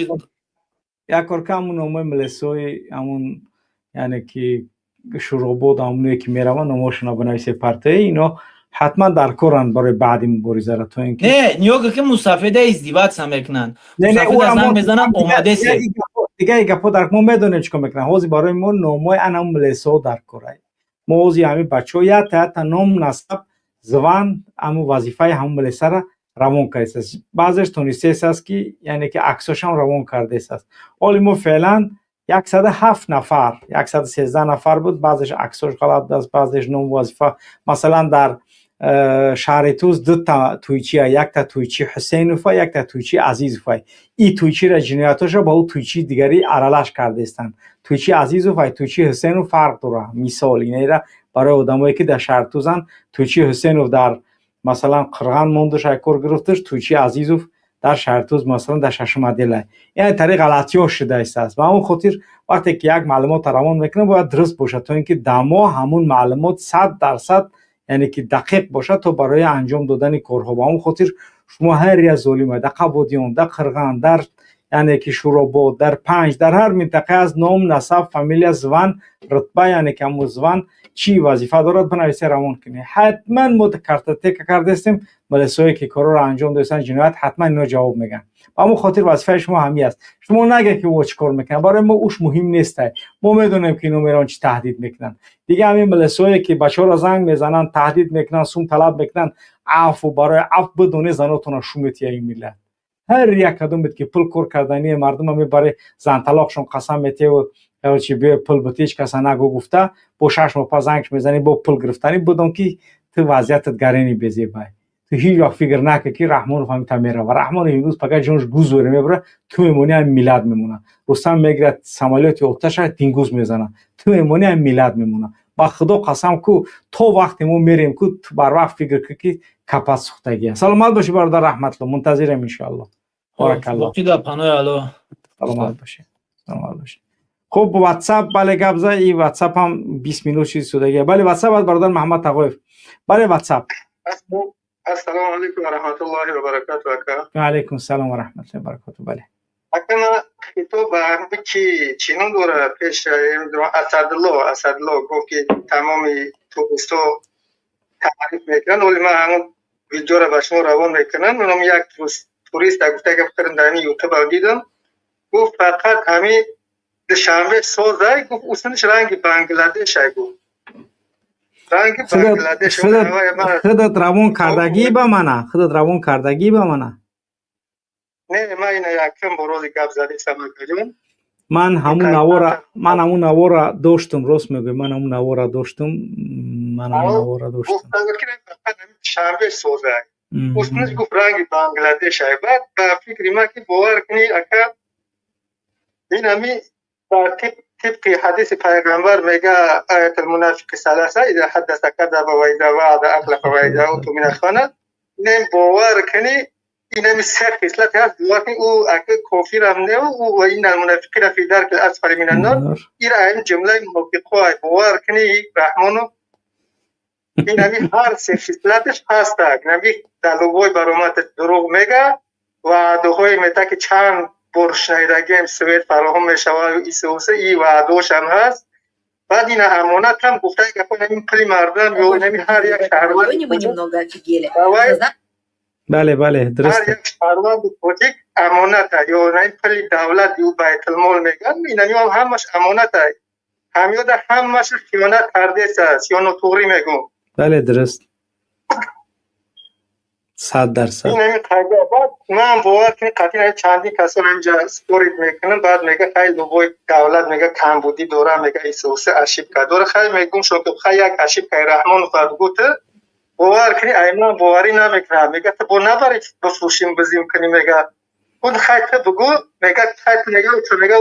یک کار که همون نامه ملسای همون یعنی که شروع بود همونی که میرون نماشونا بنویسه پرته اینا حتما در کارن برای بعدی مبارزه را تو اینکه نه نیوگه که مسافده ازدواج هم میکنن مسافده از هم میزنن اومده سی دیگه گپا در ما میدونیم چیکار میکنن حوزی برای ما نامای انم ملسا در کارای ما حوزی همین بچه یا تا نام نسب زبان همون وظیفه همون ملسا را روان کرده است بعضش تونسته است که یعنی که عکساش هم روان کرده است ولی ما فعلا 107 نفر 113 نفر بود بعضش عکساش غلط است بعضش نام وظیفه مثلا در شهر توز دو تا تویچی یک تا تویچی حسینوف یک تا تویچی عزیزوف این تویچی را جنایتاش با اون تویچی دیگری ارالش کرده استن تویچی عزیزوف تویچی حسینوف فرق داره مثال اینه را برای آدمایی که در شهر توزن تویچی حسینوف در مثلا قرغان موندش کار گرفتش تویچی عزیزوف در شهر توز مثلا در ششم عدل یعنی طریق غلطی‌ها شده است و اون خاطر وقتی که یک معلومات روان میکنه باید درست باشه تا اینکه دما همون معلومات 100% یعنی که دقیق باشه تا برای انجام دادن کارها با اون خاطر شما هر یا ظالمه در قبادیان در قرغان در یعنی که شوراباد در پنج در هر منطقه از نام نسب فامیلیا زبان رتبه یعنی که همون زبان چی وظیفه دارد بنویسه روان کنه حتما متکررتک کرده استیم ملسایی که کارا رو انجام دادن جنایت حتما اینا جواب میگن اما خاطر وظیفه شما همین است شما نگه که او چیکار میکنن برای ما اوش مهم نیست ما میدونیم که اینا میرن چی تهدید میکنن دیگه همین ملسایی که بچه‌ها را زنگ میزنن تهدید میکنن سوم طلب میکنن عفو برای عفو بدون زناتون شومتی این ملت هر یک کدوم که پول کار کردنی مردم هم برای زن طلاقشون قسم میته و چی به پول بتیش کسا نگو گفته با شش ماه زنگش میزنی با پول گرفتنی بدون که تو وضعیتت گرینی بزی بای تو هیچ وقت فکر نکن که رحمان فهمی تمیره و رحمان امروز فقط جونش گوزوره میبره تو میمونی هم میلاد میمونه رستم میگیره سمالیات آتش تینگوز میزنه تو میمونی هم میلاد میمونه با خدا قسم کو تو وقتی ما میریم کو بر وقت فکر که کپاس سوختگی سلامت باشی برادر رحمت الله منتظرم ان شاء الله بارک الله باقی در پناه الله سلامت باشی سلامت باشی خب واتساپ بله گپ زد این واتساپ هم 20 میلیون چیز شده بله واتساپ از برادر محمد تقویف بله واتساپ السلام علیکم و رحمت الله و برکاته و علیکم السلام و رحمت الله و برکاته بله اکنون خطاب به همه کی چینون دوره پیش اسدالله گفت که تمامی توریستا تعریف میکنن ولی من همون ویدیو را به شما روان میکنم. اونم یک توریست گفته که بخیرم در همین یوتیوب دیدم گفت فقط همین شنبه سوزه گفت اصلش رنگ بنگلادش گفت رنگ بنگلادش خودت روان کردگی به منه خودت روان کردگی به منه نه من این یکم با روز گپ زدی سمکه جون من همون نوارا داشتم راست میگم من همون نوارا داشتم گفت فقط همین شنبه سوزه اصلش گفت رنگ بنگلادش بعد به فکر ما که باور کنی اکا این همین طبق حدیث پیغمبر میگه آیت المنافق ثلاثه اذا حدث كذب و اذا وعد اخلف و اذا اوتي من خانه این باور کنی این همین سه خصلت هست باور کنی او اگه کافر هم نه و این المنافقین فی درک الاسفل من النار این این جمله موافقه باور کنی رحمانو این همین هر سه خصلتش هست نبی دلوای برامت دروغ میگه و دوهای میته که چند بر شنیدگیم سوید فراهم میشه و ایسوسه ای وعدوش هم هست. بعد این امانت هم گفته که این پلی مردم یا نمی هر یک شهروند بله درسته هر یک شهروند کوچک امانت یا این پلی دولت یا بیت المال میگن این هم همش امانت همیو در همش خیانت کرده است یا نوطوری میگم بله درست 100%. این همین قضیه بعد من باور کنی قطعی چندی کسان اینجا سپورید میکنن بعد میگه خیلی دوبای دولت میگه کمبودی دوره میگه ایسوسه اشیب که دوره خیلی میگم شو که خیلی یک اشیب که رحمان فرد گوته باور کنی اینا باوری نمیکنه میگه تو با نبرید بفروشیم بزیم کنی میگه اون خیلی بگو میگه خیلی میگه چون میگه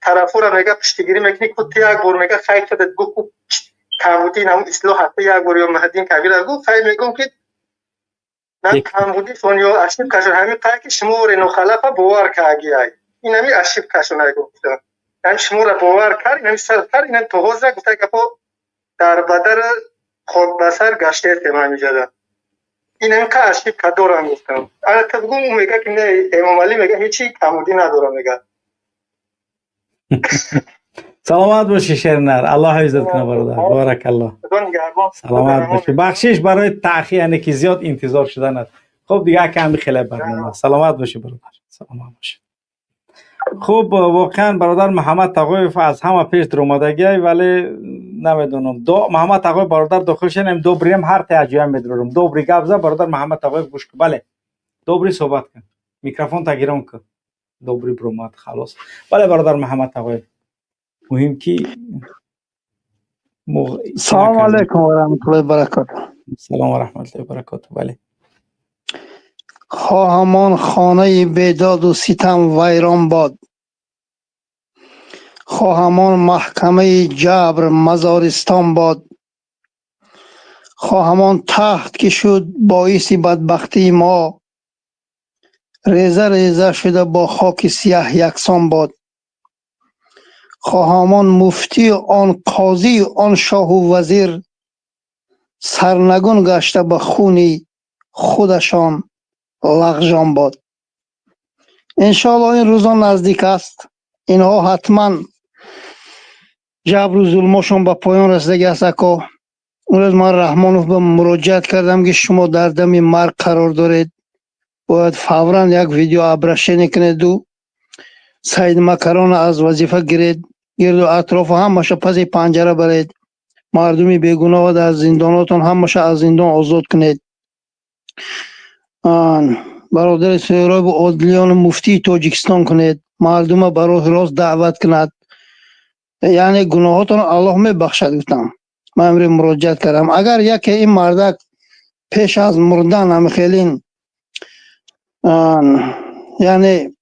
طرفو را میگه پشتگیری میکنی کتی یک بور میگه خیلی بگو کمبودی نمون اصلاح حتی یک بور یا مهدین کبیر گو خیلی میگم که من کمبودی سونیو اشیب کشون همین قایی که شما رینو خلافه باور کردی این همین اشیب کشون های گفتم یعنی شما را باور کرد این همین سر کرد این همین توهوز را گفته که در بدر خود بسر گشته تیمه می جده این همین که اشیب که دورم گفتم انا تبگو میگه که نه امام علی میگه هیچی کمبودی ندارم میگه سلامت باشی شیرنر الله حفظت کنه برادر بارک الله سلامت باشی بخشش برای تأخیر یعنی که زیاد انتظار شدن است خب دیگه کمی خیلی برنامه سلامت باشی برادر سلامت باشی خب واقعا برادر محمد تقویف از همه پیش در اومدگی ولی نمیدونم محمد تقویف برادر داخل شدیم دو بریم هر تاجیه میدرم دو بری گبزه برادر محمد تقویف گوش کن بله دو بری صحبت کن میکروفون تگیرم کن دو بری برومات خلاص بله برادر محمد تقویف مهم کی سلام علیکم و رحمت الله و برکاته سلام و رحمت الله و برکاته بله خواهمان خانه بیداد و ستم ویران باد خواهمان محکمه جبر مزارستان باد خواهمان تخت که شد باعث بدبختی ما ریزه ریزه شده با خاک سیاه یکسان باد خواهمان مفتی آن قاضی آن شاه و وزیر سرنگون گشته به خونی خودشان لغژان باد انشاءالله این روزان نزدیک است اینها حتما جبر و ظلمشون به پایان رسیدگی است اکا اون روز من رحمانوف به مراجعت کردم که شما در دم مرگ قرار دارید باید فوراً یک ویدیو ابرشنی کنید و سید مکران از وظیفه گرید گرد و اطراف همشه پس پنجره برید مردمی بیگناه و در زنداناتون همشه از زندان آزاد کنید برادر سهراب و عادلیان مفتی تاجیکستان کنید مردم برای راست دعوت کند یعنی گناهاتون الله میبخشد گفتم من امروز مراجعت کردم اگر یکی این مردک پیش از مردن هم خیلی یعنی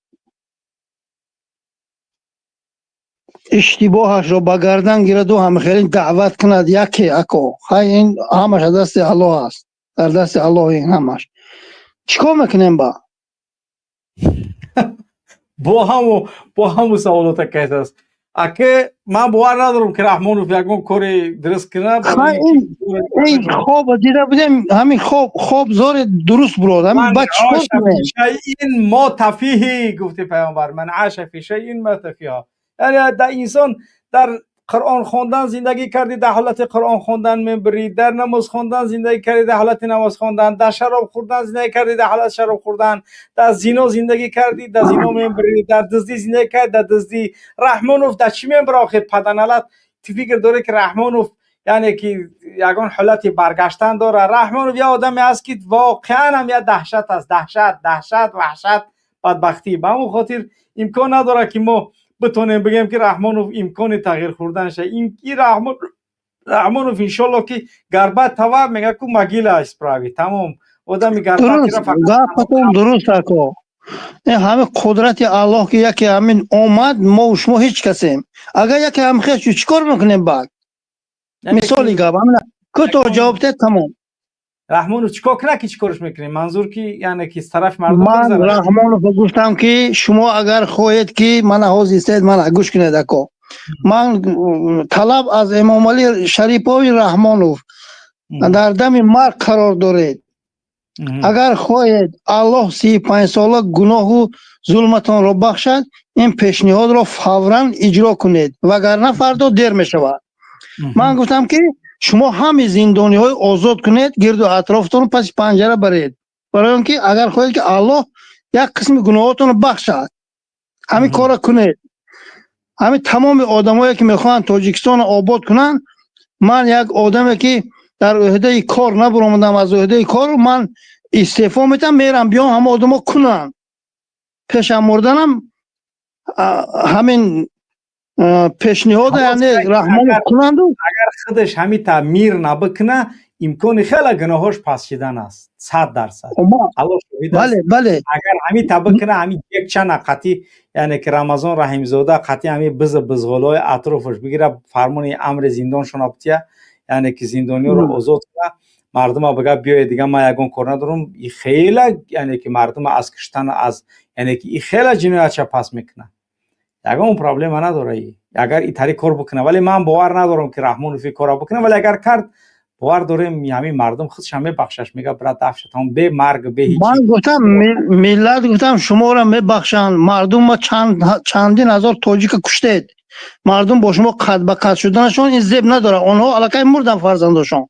اشتباهش رو با گردن گیرد و هم خیلی دعوت کند یکی اکو این همش دست الله است در دست الله این همش چیکار میکنیم با همو سوالات کیس است اگه من باور ندارم که رحمانوف یگان کاری درست کنه. این خواب دیده بودیم، همین خواب زور درست برود. همین بچه چیکار کنه؟ این ما تفیهی گفته پیامبر، من عاش فی شیء ما تفیها. یعنی در انسان در قرآن خواندن زندگی کردی، در حالت قرآن خواندن میبری، در نماز خواندن زندگی کردی، در حالت نماز خواندن، در شراب خوردن زندگی کردی، در حالت شراب خوردن، در زنا زندگی کردی، در زنا میبری، در دزدی زندگی کردی، در دزدی. رحمانوف در چی میبره آخه؟ پدنالت تو فکر داره که رحمانوف یعنی که یگان حالتی برگشتن داره. رحمانوف یه آدمی است که واقعا هم یه دهشت است، دهشت وحشت بدبختی. به اون خاطر امکان نداره که ما بتونیم بگیم که رحمانوف امکان تغییر خوردنش. این رحمانوف انشالله که گربت توا میگه که مگیلا اسپراوی تمام آدمی گربت درست اکو. این همه قدرت الله که یکی همین اومد، ما و شما هیچ کسیم. اگر یکی هم خیش چیکار میکنیم بعد؟ مثالی گفت همین که تو جواب ده تمام. رحمانوف چیکار کنه که چیکارش میکنیم؟ منظور که یعنی که طرف مردم من رحمانوف گفتم که شما اگر خواهید که من حاضر هستید من گوش کنید اکو. من طلب از امام علی شریفوی رحمانوف در دم مرگ قرار دارید. اگر خواهید الله 35 ساله گناه و ظلمتان را بخشد، این پیشنهاد را فوراً اجرا کنید وگرنه فردا دیر می شود. من گفتم که شما همه زندانی های آزاد کنید، گرد و اطرافتون پس پنجره برید، برای اینکه اگر خواهید که الله یک قسم گناهاتون رو بخشد همین کار کنید. همین تمام آدمایی که میخوان تاجیکستان آباد کنن، من یک آدمی که در عهده کار نبرآمدم، از عهده کار من استعفا میدم، میرم بیام هم آدما کنن. پیش مردنم همین پیشنهاد یعنی رحمان کنند. اگر خودش همین تعمیر نبکنه امکان خیلی گناهاش پاسیدن است 100%. الله شهید است. بله. اگر همین تبکنه همین یک چند قطعی یعنی که رمضان رحیم زاده قطعی همین بزغالای اطرافش بگیره فرمان امر زندان شناپتیه، یعنی که زندانی رو آزاد کنه، مردم ها بگه بیاید دیگه ما یگان کار ندارم. این خیلی یعنی که مردم از کشتن از یعنی که این خیلی جنایت چه پس میکنه. یگان پرابلم نداره ای اگر این طریق کار بکنه، ولی من باور ندارم که رحمانوف کار بکنه. ولی اگر کرد باور داریم همین مردم خودش هم میبخشش، میگه برات دفش تمام به مرگ به هیچ. من گفتم ملت گفتم شما را میبخشن، مردم ما چندین هزار تاجیک کشتید، مردم با شما قد به قد شدنشون این زیب نداره، اونها الکی مردن فرزندشون.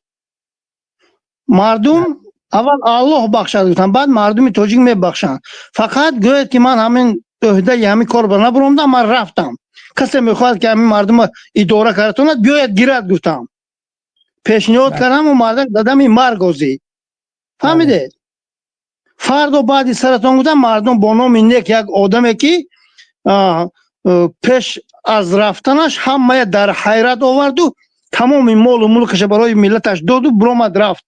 مردم اول الله بخشد گفتم، بعد مردم تاجیک میبخشن. فقط گوید که من همین عهده همین کار بر نبرم، من رفتم. کسی میخواد که همین مردم اداره کردن بیاید گیرد گفتم. پیشنهاد کردم و مردم دادم این مرگوزی. فهمیدید؟ فردا بعدی سرتون گفتم مردم با نام نیک یک آدمی که پیش از رفتنش همه در حیرت آورد و تمام مال و ملکش برای ملتش داد و برآمد رفت.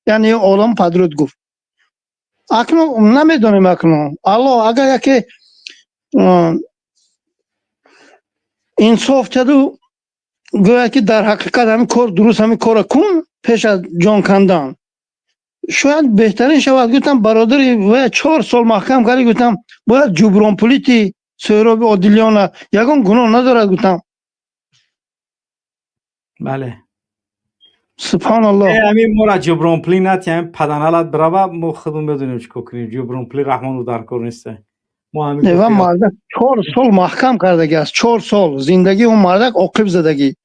یعنی عالم پدرود گفت. اکنون نمیدونیم اکنون الله اگر یکی انصاف کردو گوید که در حقیقت همین کار درست همین کار کن پیش از جان کندن شاید بهترین شود. گفتم برادری و 4 سال محکم کردی، گفتم باید جبران پلیتی سهراب عادلیان یگان گناه ندارد. گفتم بله سبحان الله. همین ما را جبران پلی نت یعنی پدنالت برابر ما خودمون بدونیم چیکار کنیم. جبران پلی رحمانوف در کار نیسته. ما همین و مردک 4 سال محکم کردگی است. 4 سال زندگی اون مردک عاقب زدگی.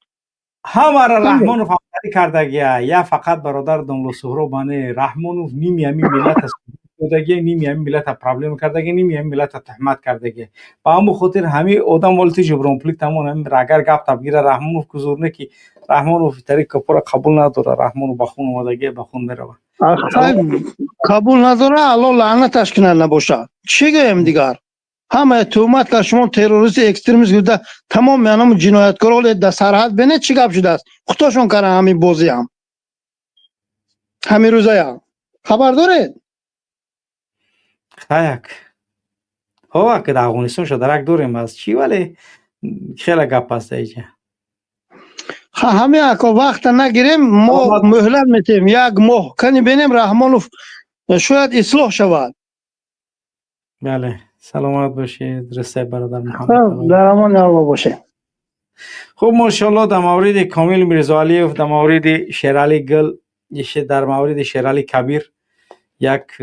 همه را رحمانوف همکاری کردگی. یا فقط برادر داملو سهراب بانه رحمانوف نیمی همین ملت است کردگی، نیمی همین ملت پرابلم کردگی، نیمی همین ملت تهمت کردگی. با همون خاطر همین آدم ولتی جبران پلی تمام همین اگر گپ تبگیر رحمانوف کزور نه کی رحمانوف طریق کپورا قبول نداره. رحمانوف بخون اومدگی بخون میره. قبول نداره الله لعنتش کنه نباشه. چی گویم دیگر؟ همه تهمت که شما تروریست اکستریمیست گفته تمام میانم جنایتکارا در سرحد بینه چی گپ شده است؟ خودشون کردن همین بازی هم همین روزه هم خبر دارید؟ خیلی ها که در افغانستان شدرک داریم از چی ولی خیلی گپ است اینجا. همین اکا وقت نگیریم ما مهلت میتیم 1 ماه کنی بینیم رحمانوف شاید اصلاح شود. بله سلامت باشید رسه برادر محمد. در امان الله باشه. خب ماشاءالله در مورد کامل میرزاعلیف، در مورد شیرعلی گل، در مورد شیرعلی کبیر یک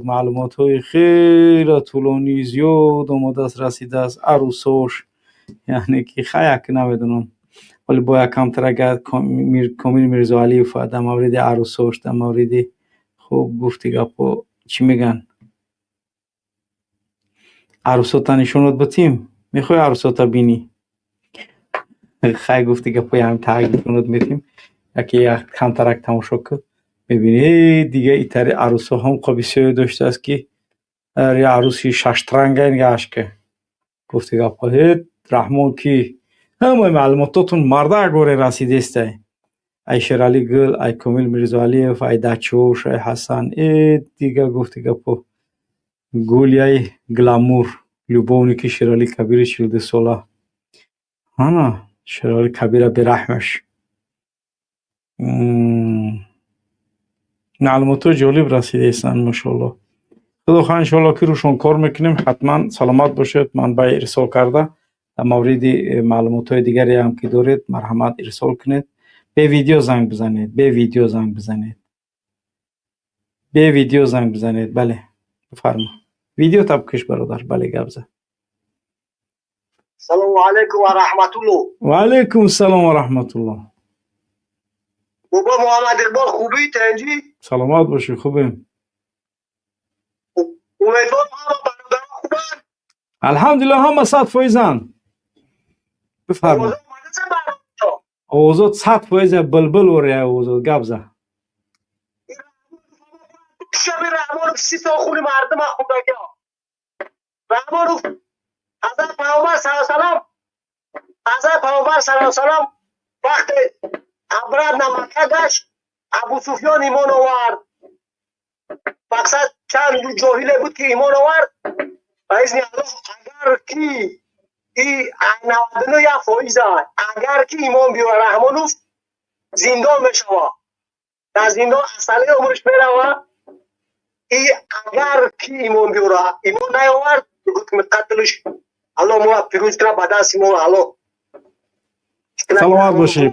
معلومات های خیلی طولانی زیاد آمده است، رسیده است عروساش، یعنی که خیلی نمیدونم، ولی با کمتر اگر کامل میرزاعلیف در مورد عروساش، در مورد خوب گفتی گپا چی میگن عروساتا نشونت بتیم، میخوای عروساتا بینی خیلی گفتی گپای هم تاگ نشونت میتیم، یکی یک کمترک تماشا کن ببینی دیگه ایتری عروسا هم قبیسه داشته است که عروسی ششترنگ نگهش که گفتی گپا رحمان کی همه معلوماتاتون مرده گوره رسیده است، ای شیرعلی گل، ای کامل میرزاعلیف، ای دچوش، ای حسن، ای دیگه گفتی گپا گولیای گلامور لوبونی که شیرعلی کبیر 14 ساله انا شیرعلی کبیر برحمش. معلومات جالب رسیده ایستن ماشاءالله. خدا خواه انشاءالله که روشون کار میکنیم، حتما سلامت باشید. من باید ارسال کرده در مورد معلومات های دیگری هم که دارید مرحمت ارسال کنید. به ویدیو زنگ بزنید، به ویدیو زنگ بزنید، به ویدیو زنگ بزنید. بله بفرما ویدیو تب کش برادر. بله گبزه. سلام علیکم و رحمت الله. و علیکم السلام و رحمت الله. بابا محمد اقبال خوبی تنجی؟ سلامت باشی. خوبیم امیدوارم همه برادران خوبن. الحمدلله همه صد فایزن. بفرما آوازات 100% بلبل و ریه آوازات گبزه. شبی رحمانو سی تا خونی مردم خودگی رحمانو حضرت پیامبر صلی الله علیه و سلم وقت عبرت نمکه گشت ابو سفیان ایمان آورد، مقصد چند جاهله بود که ایمان آورد و اذن الله اگر کی ای 99 یا فایزه اگر کی ایمان بیاره رحمانو زندان میشوه، در زندان اصلی عمرش میروه. ای اگر کی ایمان بیاره ایمان نیاورد حکم قتلش الله ما پیروز کنه به دست ما. الله سلامت باشی.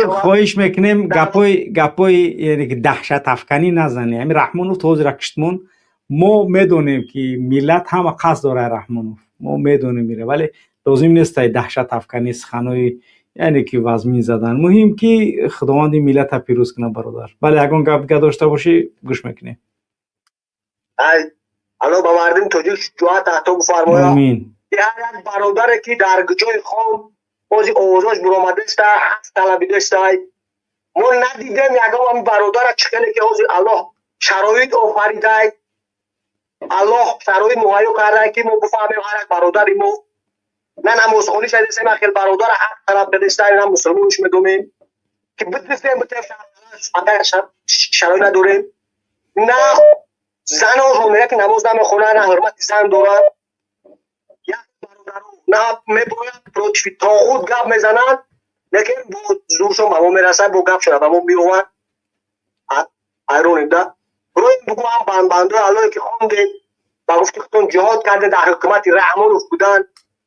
خواهش میکنیم گپای یعنی که دهشت افکنی نزنی. همین رحمانوف توز رکشتمون ما میدونیم که ملت همه قصد داره رحمانوف، ما میدونیم میره، ولی لازم نیست دهشت افکنی سخنای یعنی که وزمین زدن. مهم که خداوند ملت پیروز کنه برادر. بله اگه گپ داشته باشی گوش میکنیم. الله با مردم توجیه جوات عطا بفرمایا. آمین. یک برادر که در جای خام بازی آوازاش برآمده است، حق طلبیده است، ما ندیدیم یگام هم برادر چکلی که الله شرایط آفریده، الله شرایط مهیا کرده که ما بفهمیم هر یک برادر ما نه نمازخوانی شده است، خیلی برادر حق طلبیده است، نه مسلمانش میدونیم که بدرسیم اگر شرایط نداریم، نه زن و رونه که نماز نمیخونه، نه حرمت زن دارن، یک برادران نه میباید پروچ تاغوت گپ میزنن، لیکن با زورشون به ما میرسن، با گپ شده به ما بیروان ایرونیم ده روی بگو هم بنده الله که خوندید و گفتی خودتون جهاد کرده در حکومت رحمانوف بودن،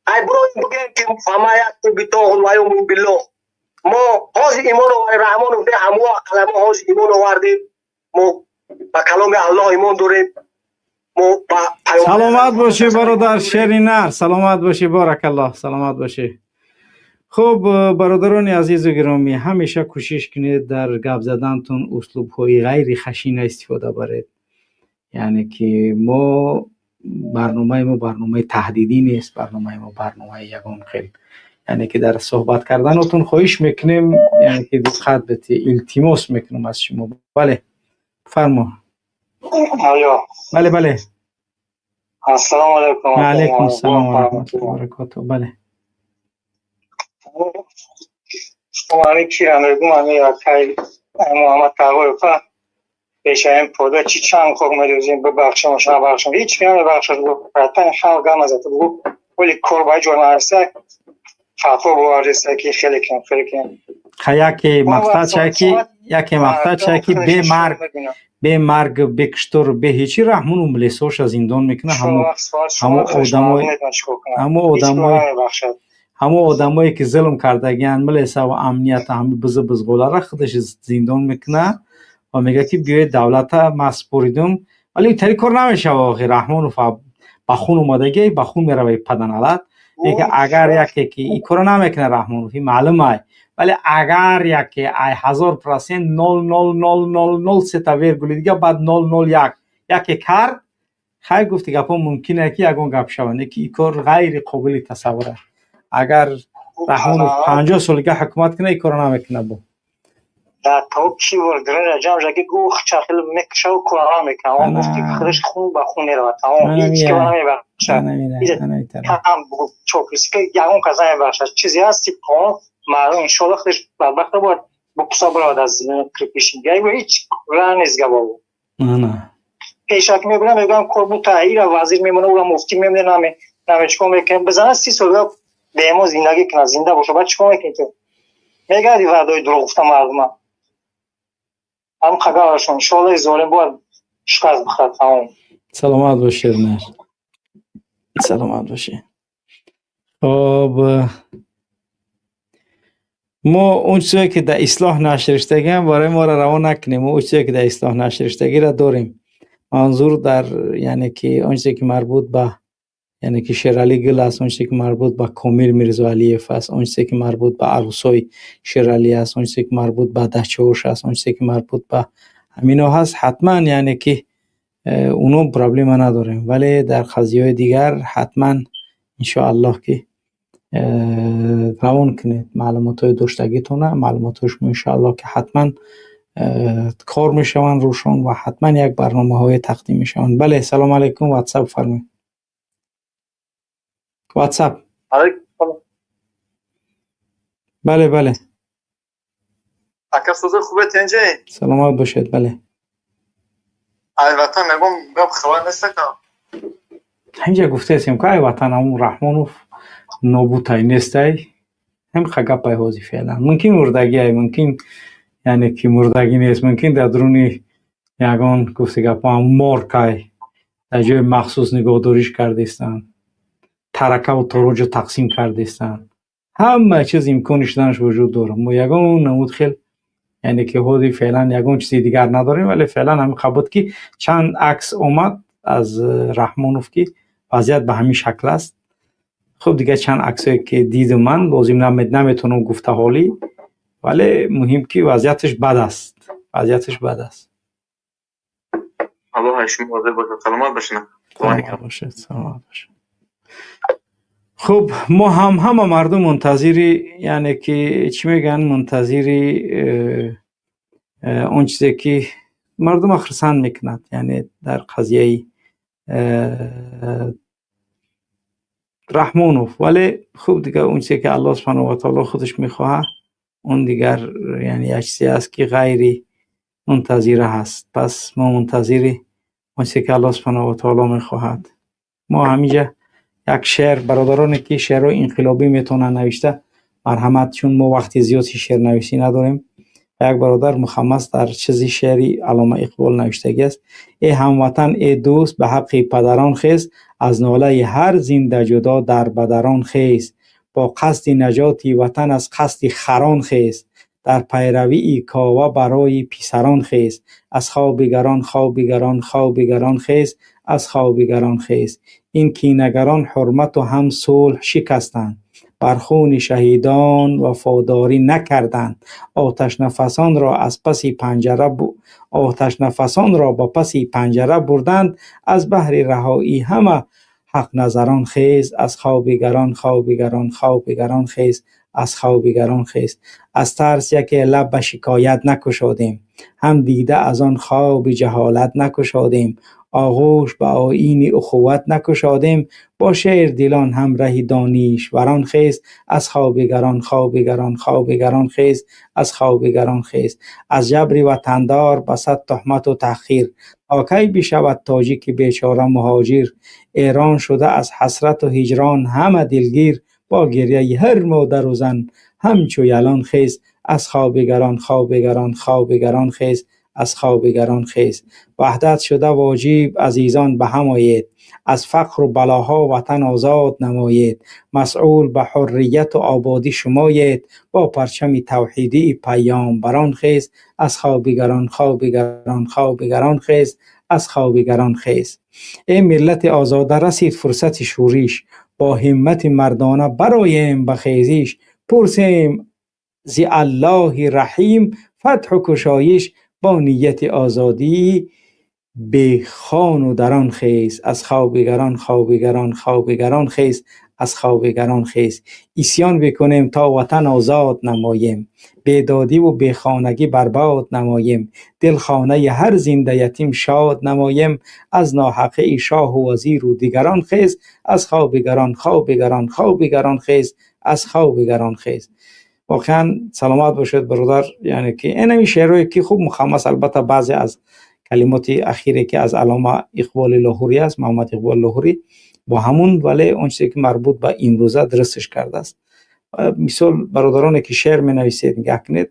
ای برای بگیم که فمایت بی تاغوت و یومین بالله ما حاضر ایمان آورد رحمانوف ده همه قلمه حاضر ایمان آوردیم، ما با کلام الله ایمان داریم. سلامت باشی برادر شیرینر، سلامت باشی بارک الله، سلامت باشی. خب برادران عزیز و گرامی، همیشه کوشش کنید در گپ زدنتون اسلوب های غیر خشین استفاده برید. یعنی که ما برنامه تهدیدی نیست، برنامه یگان خیل، یعنی که در صحبت کردنتون خواهش میکنیم، یعنی که دقت بدید، التماس میکنم از شما. بله فرما. بله السلام علیکم. و علیکم السلام و رحمت الله و برکاته. بله شما کی انگو من اکای محمد تقویفه بشه این پوده چی چند خوب میدوزیم ببخشم و شما بخشم هیچ میان بخشش بگو رتن خلق هم ازت بگو ولی کوربای جورنالسته خفا بوارسته که خیلی کن یکی مقصد چه که به مرگ بکشتر به هیچی رحمون و ملیساش از زندان میکنه. همه همه آدمایی که ظلم کردگیان ملیسا و امنیت همه بزغوله را خودش زندان میکنه و میگه که بیاید دولت ما سپوریدم، ولی طریق کار نمیشه. آقای رحمانوف با خون اومدگی با خون میره به پدنالت میگه اگر یکی که این کار نمیکنه رحمانوف معلومه، ولی اگر یکی 1000% 0.0003 دیگه بعد 0.01 یکی کرد خیلی گفتی گپا ممکنه که یگون گپ شونده که این کار غیر قابل تصوره. اگر رحمانوف 50 سالگی حکومت کنه این کار نمیکنه. با در تاپ چی وردرن رجام جاگه گوخ چاخل مکشه و کارا میکنه اون گفتی خودش خون با خونه رو تمام هیچ که اون نمیبخشه هم چوکسی که یگون کازا نمیبخشه چیزی هستی پا معلوم انشالله خودش بدبخت بود با پسا براد از کریپیشن گایی و هیچ راه نیست گباو نه پیشک میبینم میگم کربو تحییر وزیر میمونه و مفتی میمونه نمی چکو میکنه بزنه 30 سال به ما زندگی کنه زنده باشه بعد چکو میکنه تو میگه دی وعدای دروغ گفتم مردم هم خگاهشون انشالله ظالم بود شکست بخواد تمام. سلامت باشید. نه سلامت باشید. خب ما اون چیزی که در اصلاح نشرشتگی هم برای ما را روان نکنیم. اون چیزی که در اصلاح نشرشتگی را داریم. منظور در یعنی که اون چیزی که مربوط به یعنی که شیرعلی گل است، اون چیزی که مربوط به کامل میرزا علیف است، اون چیزی که مربوط به عروسای شیرعلی است، اون چیزی که مربوط به دهچه‌هاش است، اون چیزی که مربوط به همینا هست، حتما یعنی که اونو پرابلم نداریم. ولی در قضیه‌های دیگر حتما ان شاء الله که روان کنید معلومات‌های داشتگیتونه، معلوماتش ان شاء الله که حتما کار میشون روشون و حتما یک برنامه‌های تقدیم میشون. بله سلام علیکم. واتساپ فرمایید. واتساپ. بله بله. اکا سوزه خوبه تنجه. سلامت باشید. بله. البته میگم گپ خبر نیست که. همینجا گفته هستیم که ای وطن همون رحمانوف نابوتای نیستی هم خگپ های حاضی فعلا ممکن مردگی های ممکن یعنی که مردگی نیست ممکن در درونی یگان گفته گپ هم مارکای در جای مخصوص نگاهداریش کردیستن ترکه و تاروج تقسیم کردیستن همه چیز امکانش دانش وجود داره. ما یگان نمود خیل یعنی که حاضی فعلا یگان چیزی دیگر نداریم ولی فعلا همین خبود که چند عکس اومد از رحمانوف که وضعیت به همین شکل است. خب دیگه چند عکسایی که دیدم من لازم نمیتونم گفته حالی ولی مهم که وضعیتش بد است. وضعیتش بد است. الله شما واضح باشه. سلامت باشین. سلامت باشید. سلامت باشید. خب ما همه مردم منتظری یعنی که چی میگن منتظری اون چیزی که مردم خرسند میکند یعنی در قضیه رحمانوف. ولی خوب دیگه اون چیزی که الله سبحانه و تعالی خودش میخواه اون دیگر یعنی یک چیزی است که غیری منتظره هست. پس ما منتظری اون چیزی که الله سبحانه و تعالی میخواهد. ما همینجا یک شعر برادرانی که شعرهای انقلابی میتونن نوشته مرحمت چون ما وقتی زیاد شعر نویسی نداریم. یک برادر مخمس در چیزی شعری علامه اقبال نوشتگی است: ای هموطن ای دوست به حق پدران خیز از ناله هر زنده جدا در بدران خیز با قصد نجات وطن از قصد خران خیز در پیروی کاوه برای پیسران خیز از خوابگران خوابگران خوابگران خیز از خوابگران خیز این کینگران حرمت و هم صلح شکستند بر خون شهیدان وفاداری نکردند آتش نفسان را از پسی پنجره آتش نفسان را با پسی پنجره بردند از بحر رهایی همه حق نظران خیز از خوابگران خوابگران خوابگران خیز از خوابگران خیز از ترس یک لب به شکایت نکشادیم هم دیده از آن خواب جهالت نکشادیم آغوش به آیین اخوت نکشادیم با شعر دلان هم رهی دانشوران خیز از خوابگران خوابگران خوابگران خیز از خوابگران خیز از جبر وطندار به صد تهمت و تحقیر تا کی بشود تاجیک بیچاره مهاجر ایران شده از حسرت و هجران همه دلگیر با گریه هر مادر و زن همچو یلان خیز از خوابگران خوابگران خوابگران خیز از خوابگران خیز. وحدت شده واجب عزیزان به هم آیید، از فقر و بلاها وطن آزاد نمایید. مسئول به حریت و آبادی شمایید، با پرچم توحیدی پیامبران خیز. از خوابگران خیز، از خوابگران خیز. ای ملت آزاده رسید فرصت شوریش، با همت مردانه برایم به خیزش. پرسیم زی الله رحیم فتح و کشایش، با نیت آزادی به خان و دران خیز. از خوابگران خیز، از خوابگران خیز. اسیان بکنیم تا وطن آزاد نماییم، بیدادی و بیخانگی برباد نماییم. دل خانه هر زنده یتیم شاد نماییم، از ناحقه شاه و وزیر و دیگران خیز. از خوابگران خیز، از خوابگران خیز. واقعا سلامت باشد برادر. یعنی که این شعرهایی که خوب مخمس، البته بعضی از کلمات اخیری که از علامه اقبال لاهوری است، محمد اقبال لاهوری، با همون ولی اون چیزی که مربوط به امروزه درستش کرده است. مثال برادرانی که شعر می نویسید نگاه کنید،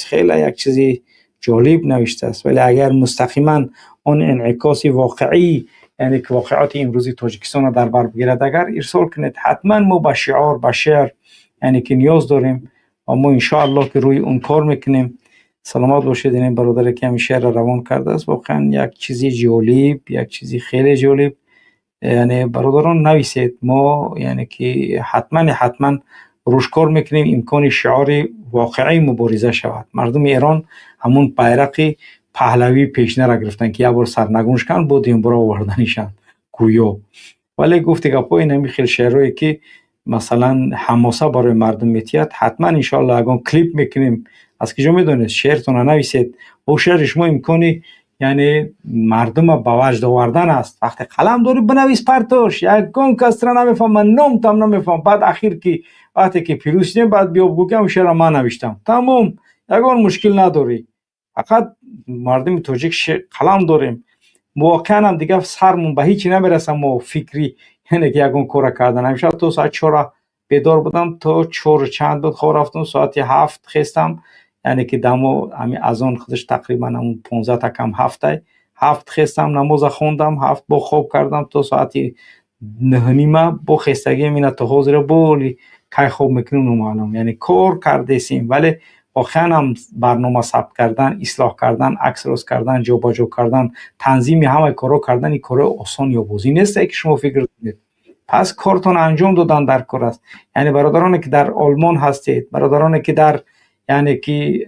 خیلی یک چیزی جالب نوشته است، ولی اگر مستقیما اون انعکاس واقعی، یعنی که واقعات امروزی تاجیکستان در بر بگیرد، اگر ارسال کنید، حتما ما به شعار، به شعر یعنی که نیاز داریم و ما ان شاء الله که روی اون کار میکنیم. سلامت باشید. این برادری که همین شعر روان کرده است واقعا یک چیزی جالب، یک چیزی خیلی جالب. یعنی برادران نویسید، ما یعنی که حتما روش کار میکنیم امکان شعار واقعی مبارزه شود. مردم ایران همون بیرق پهلوی پیشنه را گرفتن که یک بار سرنگونش کن بود این برا آوردنشان گویا. ولی گفتی که پای نمی خیلی شعرهایی که مثلا حماسه برای مردم میتید، حتما انشاءالله اگه کلیپ میکنیم. از کجا میدونید شعرتون نویسید و شعر شما امکانی یعنی مردم با وجد آوردن است. وقتی قلم داری بنویس پرتوش، یک گون کسر نمیفهم، من نام تام نمیفهم، بعد اخیر که وقتی که پیروز شدیم بعد بیا بگو که شعر ما نوشتم، تمام یگان مشکل نداری. فقط مردم تاجیک قلم داریم، واقعا هم دیگه سرمون به هیچی نمیرسه. ما فکری یعنی که یگان کار کردن نمیشه. تو ساعت 4 بیدار بودم تا 4 چند بود خواب رفتم، ساعت 7 خستم، یعنی که دمو همین از اون خودش تقریبا همون 15 تا کم 7 خستم، نماز خوندم، 7 با خواب کردم تا ساعت 9:30 با خستگی مینا تا حاضر بولی که خواب میکنم معلوم. یعنی کار کردیم ولی واقعا هم برنامه ثبت کردن، اصلاح کردن، عکس راست کردن، جابجا کردن، تنظیم همه کارا کردن، این کار آسان یا بازی نیست که شما فکر کنید. پس کارتون انجام دادن در کار است. یعنی برادرانی که در آلمان هستید، برادرانی که در یعنی که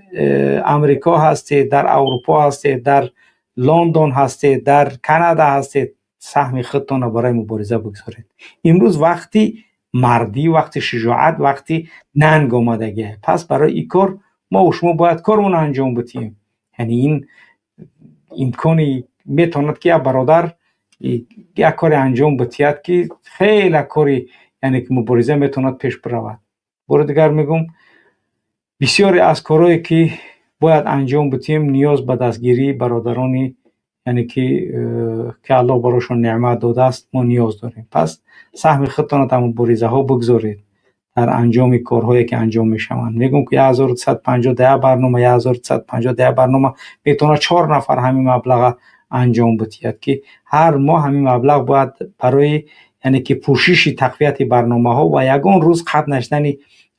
امریکا هستید، در اروپا هستید، در لندن هستید، در کانادا هستید، سهم خودتون را برای مبارزه بگذارید. امروز وقتی مردی، وقتی شجاعت، وقتی ننگ آمدگی. پس برای این کار ما و شما باید کارمون انجام بدیم. یعنی این امکانی میتواند که برادر یک کاری انجام بدهد که خیلی کاری یعنی که مبارزه میتواند پیش برود. بار دیگر میگم بسیاری از کارهایی که باید انجام بدیم نیاز به دستگیری برادرانی یعنی که الله براشون نعمت داده است ما نیاز داریم. پس سهم خودتان در مبارزه ها بگذارید در انجام کارهایی که انجام میشوند. میگم که 1150 برنامه میتونه 4 نفر همین مبلغ انجام بدهد که هر ماه همین مبلغ باید برای یعنی که پوشش تقویت برنامه ها و یگان روز قطع نشدن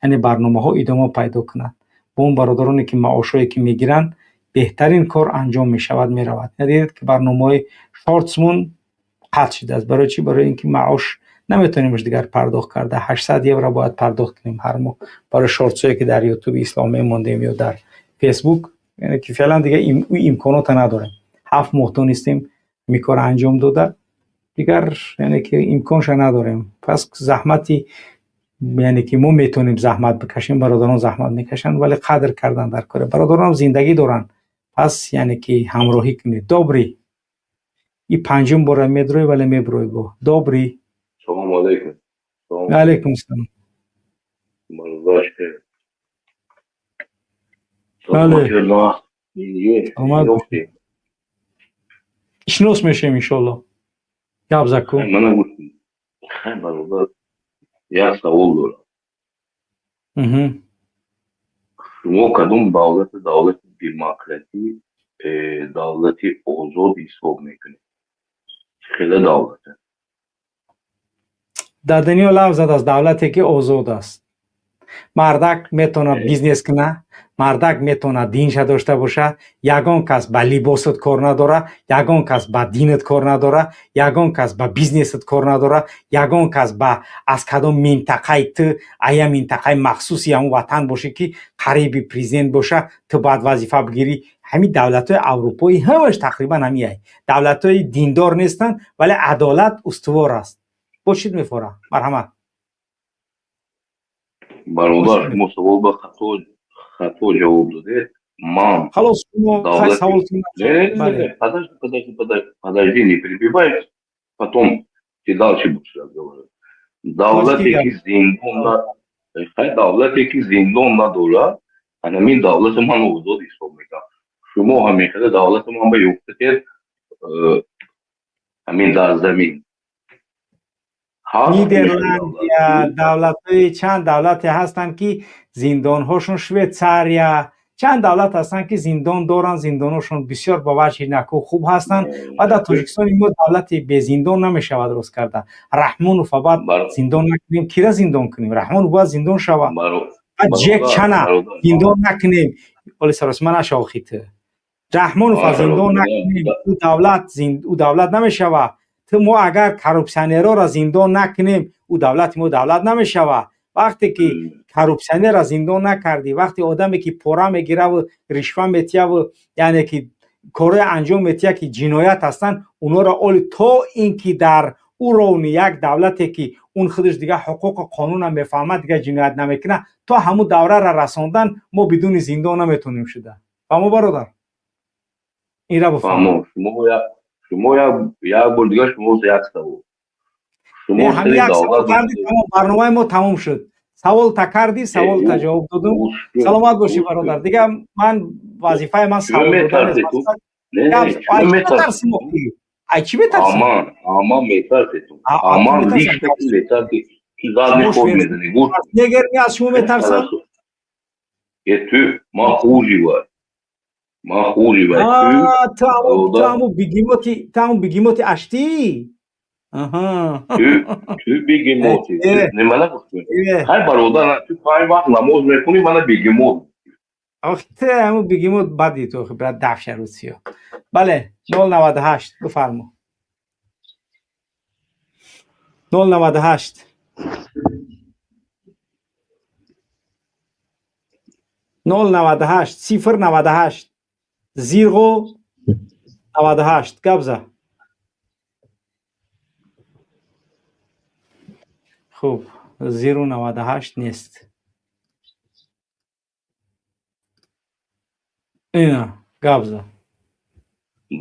یعنی برنامه ها ادامه پیدا کنند. با اون برادرانی که معاشایی که میگیرن بهترین کار انجام میشود میرود. ندید که برنامه شارتسمون قطع شده است. برای چی؟ برای اینکه معاش نمیتونیمش دیگر پرداخت کرده. 800 یورو باید پرداخت کنیم هر ماه برای شارتسایی که در یوتیوب اسلامی موندیم یا در فیسبوک. یعنی که فعلا دیگه این امکانات نداریم. 7 ماه تونستیم می کار انجام داده دیگر یعنی که امکانش نداریم. پس زحمتی یعنی که ما میتونیم زحمت بکشیم، برادران زحمت میکشن ولی قدر کردن در کار. برادران زندگی دارن، پس یعنی که همراهی کنید. دوبری این 5م بار میدروی ولی میبروی با دوبری. سلام علیکم. علیکم السلام. بله. شنوس میشیم انشالله. گپ زکو. من گفتم خیلی برادر یک سوال دارم. شما کدوم دولت دموکراسی دولتی آزاد حساب میکنه. خیلی دولته در دنیا لفظ است دولتی که آزاد است. مردک میتونه بیزنس کنه، مردک میتونه دینش داشته باشه، یگان کس به لباست کار نداره، یگان کس به دینت کار نداره، یگان کس به بیزنست کار نداره، یگان کس به از کدام منطقه تو ایا منطقه مخصوصی همون وطن باشه که قریب پرزیدنت باشه تو باید وظیفه بگیری. همین دولت های اروپایی همش تقریبا همیه، دولت های دیندار نیستن ولی عدالت استوار است. باشید میفوره. مرحمت. برادر شما سوال به خطا جواب داده. من خلاص شما خیلی سوال не, подожди, не перебивай, потом ты дальше будешь разговаривать. Davlat eki zindon نداره، همین دولت من آزاد حساب میکنم. شما همیشه دولت من به یوفته که همین در زمین نیدرلندیا دولت چند دولتی هستن که زندان هاشون شویتزاریا چند دولت هستن که زندان دارن، زندانشون بسیار با وجه نکو خوب هستن و در تاجیکستان این دولت به زندان نمیشه درست کرده. رحمان و فباد زندان نکنیم کی زندان کنیم؟ رحمان باید زندان شود. جک چنا زندان نکنیم ولی سرس من اشاخیته رحمان و فباد زندان نکنیم او دولت نمیشه. تو ما اگر کروپسیونر را زندان نکنیم او دولت ما دولت نمیشه. وقتی که کروپسیونر را زندان نکردی، وقتی آدمی که پورا میگیره و رشوه میتیه و یعنی که کارهای انجام میتیه که جنایت هستن، اونا را اول تا اینکه در اون یک دولتی که اون خودش دیگه حقوق قانون هم میفهمه دیگه جنایت نمیکنه تا همون دوره را رساندن ما بدون زندان نمیتونیم شده. فهمو برادر؟ این را بفهمو. شما یک بار دیگه شما زیاد سوال. همین یک سوال کردی تمام برنامه ما تمام شد. سوال تا کردی سوال تا جواب دادم. سلامت باشی برادر. دیگه من وظیفه من سوال دادن است. ای چی میترسی؟ اما میترسی تو. اما لیش میترسی. تو زادش خود میزنی. نگرمی از شما میترسم؟ تو ما خوشی باید. ما خوشی باید. تو همون بگیموتی اشتی؟ تو بگیموتی. نمانه گفتیم. هر برادر تو پای وقت نماز میکنی منه بگیموت. آخه همون بگیموت بدی تو خبرت دفش روسیه. بله 098 بفرما. 098 098 098 098 گبزه. خوب 098 نیست. اینا گبزه.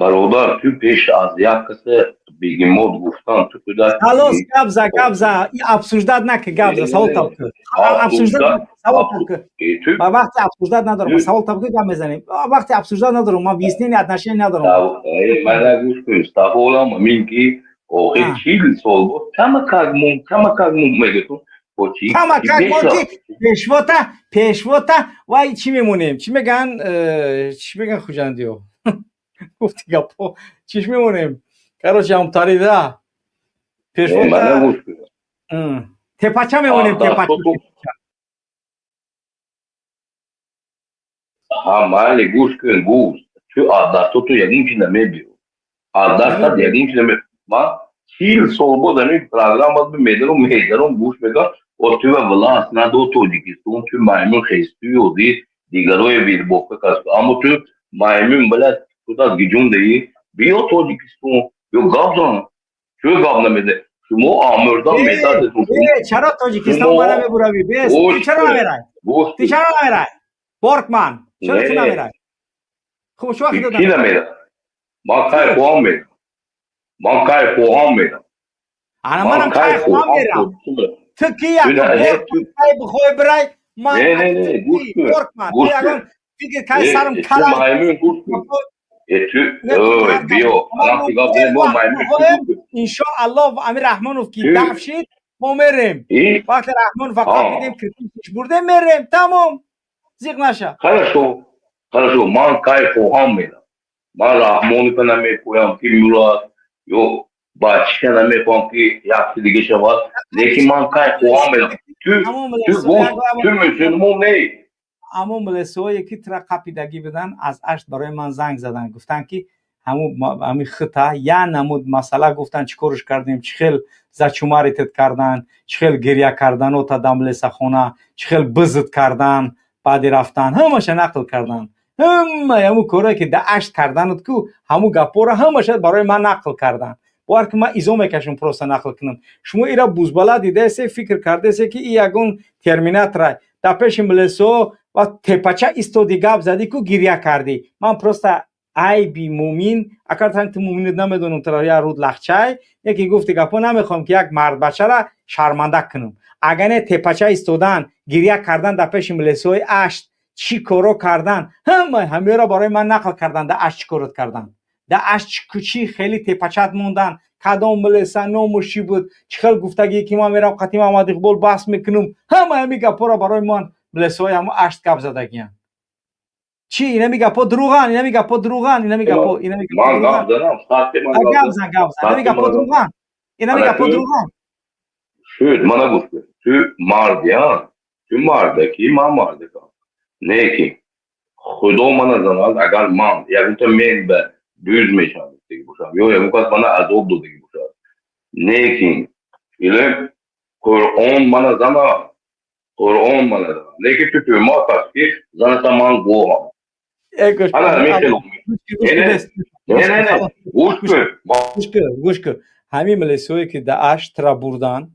برادر تو پیش از یک کسی بگیموت گفتن تو کدر خلاص گبزه این افسوزداد نکه گبزه سوال طبقه افسوزداد سوال طبقه با وقتی افسوزداد ندارم سوال طبقه گم میزنیم وقتی افسوزداد ندارم ما ویسنی نیت نشین ندارم من گوش کنیم استفولم میگی آخه چی سوال بود کم کگمون میگه تو کم کگمون که پیشواتا وای چی میمونیم چی میگن خوشندیو گفتی گپو چیش میمونیم کاروش هم تاریده پیشواتا تپاچه میمونیم تپاچه مالی گوش کن گوش تو عادت تو یقین چی نمیبیرو عادت یقین چی نمیبیرو من 40 سال بود این پروگرام باید میدارم گوش میگم و تو ولاس ندو توجیکستان تو مایمون خیستی و دیگرای بیر بوکه کسب اما تو مایمون بلد تو دا گیجون دی بیا توجیکستان یا گابزان چه گاب نمیده شما آمردان میداد چرا توجیکستان باید میبروی بیست تی چرا نمیرای بورکمان چرا تو نمیرای خوب شو وقت دادم چی نمیره ما کای خوام میرم منم کای خوام میرم تو کی یک بخوای برای من نه گوش کن فکر کای سرم کلای بیا انشاءالله و امیر رحمانوف که دفع شد ما میریم وقتی رحمان فقط دیدیم که پیش برده میریم تمام زیغ نشه خلاصو من کای خوام میرم من رحمان که نمیخوام که میلاد یا بچه نمیخوام که یک دیگه شود لیکن من که خواهم تو مسلمون نی اما ملسوها یکی تر قپیدگی بدن از اشت برای من زنگ زدن گفتن که همین خطا یا نمود مسئله گفتن چیکارش کردیم چخیل زچوماریتت کردن چخیل گریه کردن و تا دملس خونه چخیل بزد کردن بعد رفتن همش نقل کردن همه کارایی که ده اشت کردند کو همو گپورا همش برای من نقل کردن بار که من ایزو میکشم پروسه نقل کنم شما ایرا بوزبالا دیده سی فکر کرده سی که ای یگون ترمیناتر در پیش ملسو و تپچه استودی گپ زدی کو گریه کردی من پروسته ای بی مومین اگر تنگ تو مومین نمیدونم ترا رود لخچای یکی گفتی گپو نمیخوام که یک مرد بچه را شرمنده کنم اگر نه تپچه استودن گریه کردن در پیش ملسوی اشت چی کارو کردن همه را برای من نقل کردن در اشت چی کارو کردن در اشت چی خیلی تپچت موندن کدام ملسه ناموشی بود چخیل گفتگی که ما میرم قطیم آمد اقبال بحث میکنم همه گپا را برای من ملسوی همو اشت گپ زدگیان چی اینا میگه پا دروغان اینا میگه پا دروغان اینا میگه پا اینا میگه من گپ دارم خاطر من گپ زن اینا میگه پا دروغان اینا میگه پا دروغان شد من گفت تو مردیان تو مردکی من مردکم لیکن خدا من زمان اگر من یعنی تو من به دوز میشم دیگه باشم یا یعنی کاش من عذاب دو دیگه باشم لیکن ایله قرآن من زمان قرآن من زمان لیکن تو ما کسی زن تمام گوهم انا میخوام نه گوش کن همین ملسوی که در اشت را بردن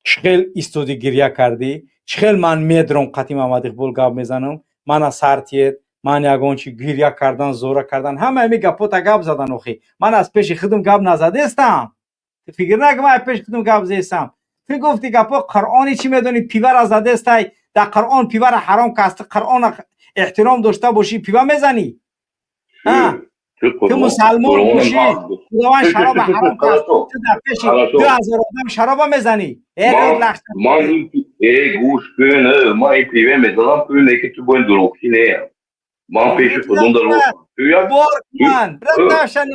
چخیل استودی گریه کردی چخیل من میدرم قطیم آمد اقبال گپ میزنم من از سرتیت من یگان چی گریه کردن زوره کردن همه می گپوتا گپ زدن اخی من از پیش خودم گپ نزده استم فکر نکن من پیش خودم گپ زدم تو گفتی گپا قرآنی چی میدونی پیور از زده استی در قرآن پیور حرام که است قرآن احترام داشته باشی پیور میزنی تو مسلمان باشی خداوند شراب حرام که است تو در پیش 2000 آدم شراب میزنی من گوش کنه من این پیوه میزنم کنه که تو باید دروخی نیم من پیش خودم دروخ بارکن برتاشن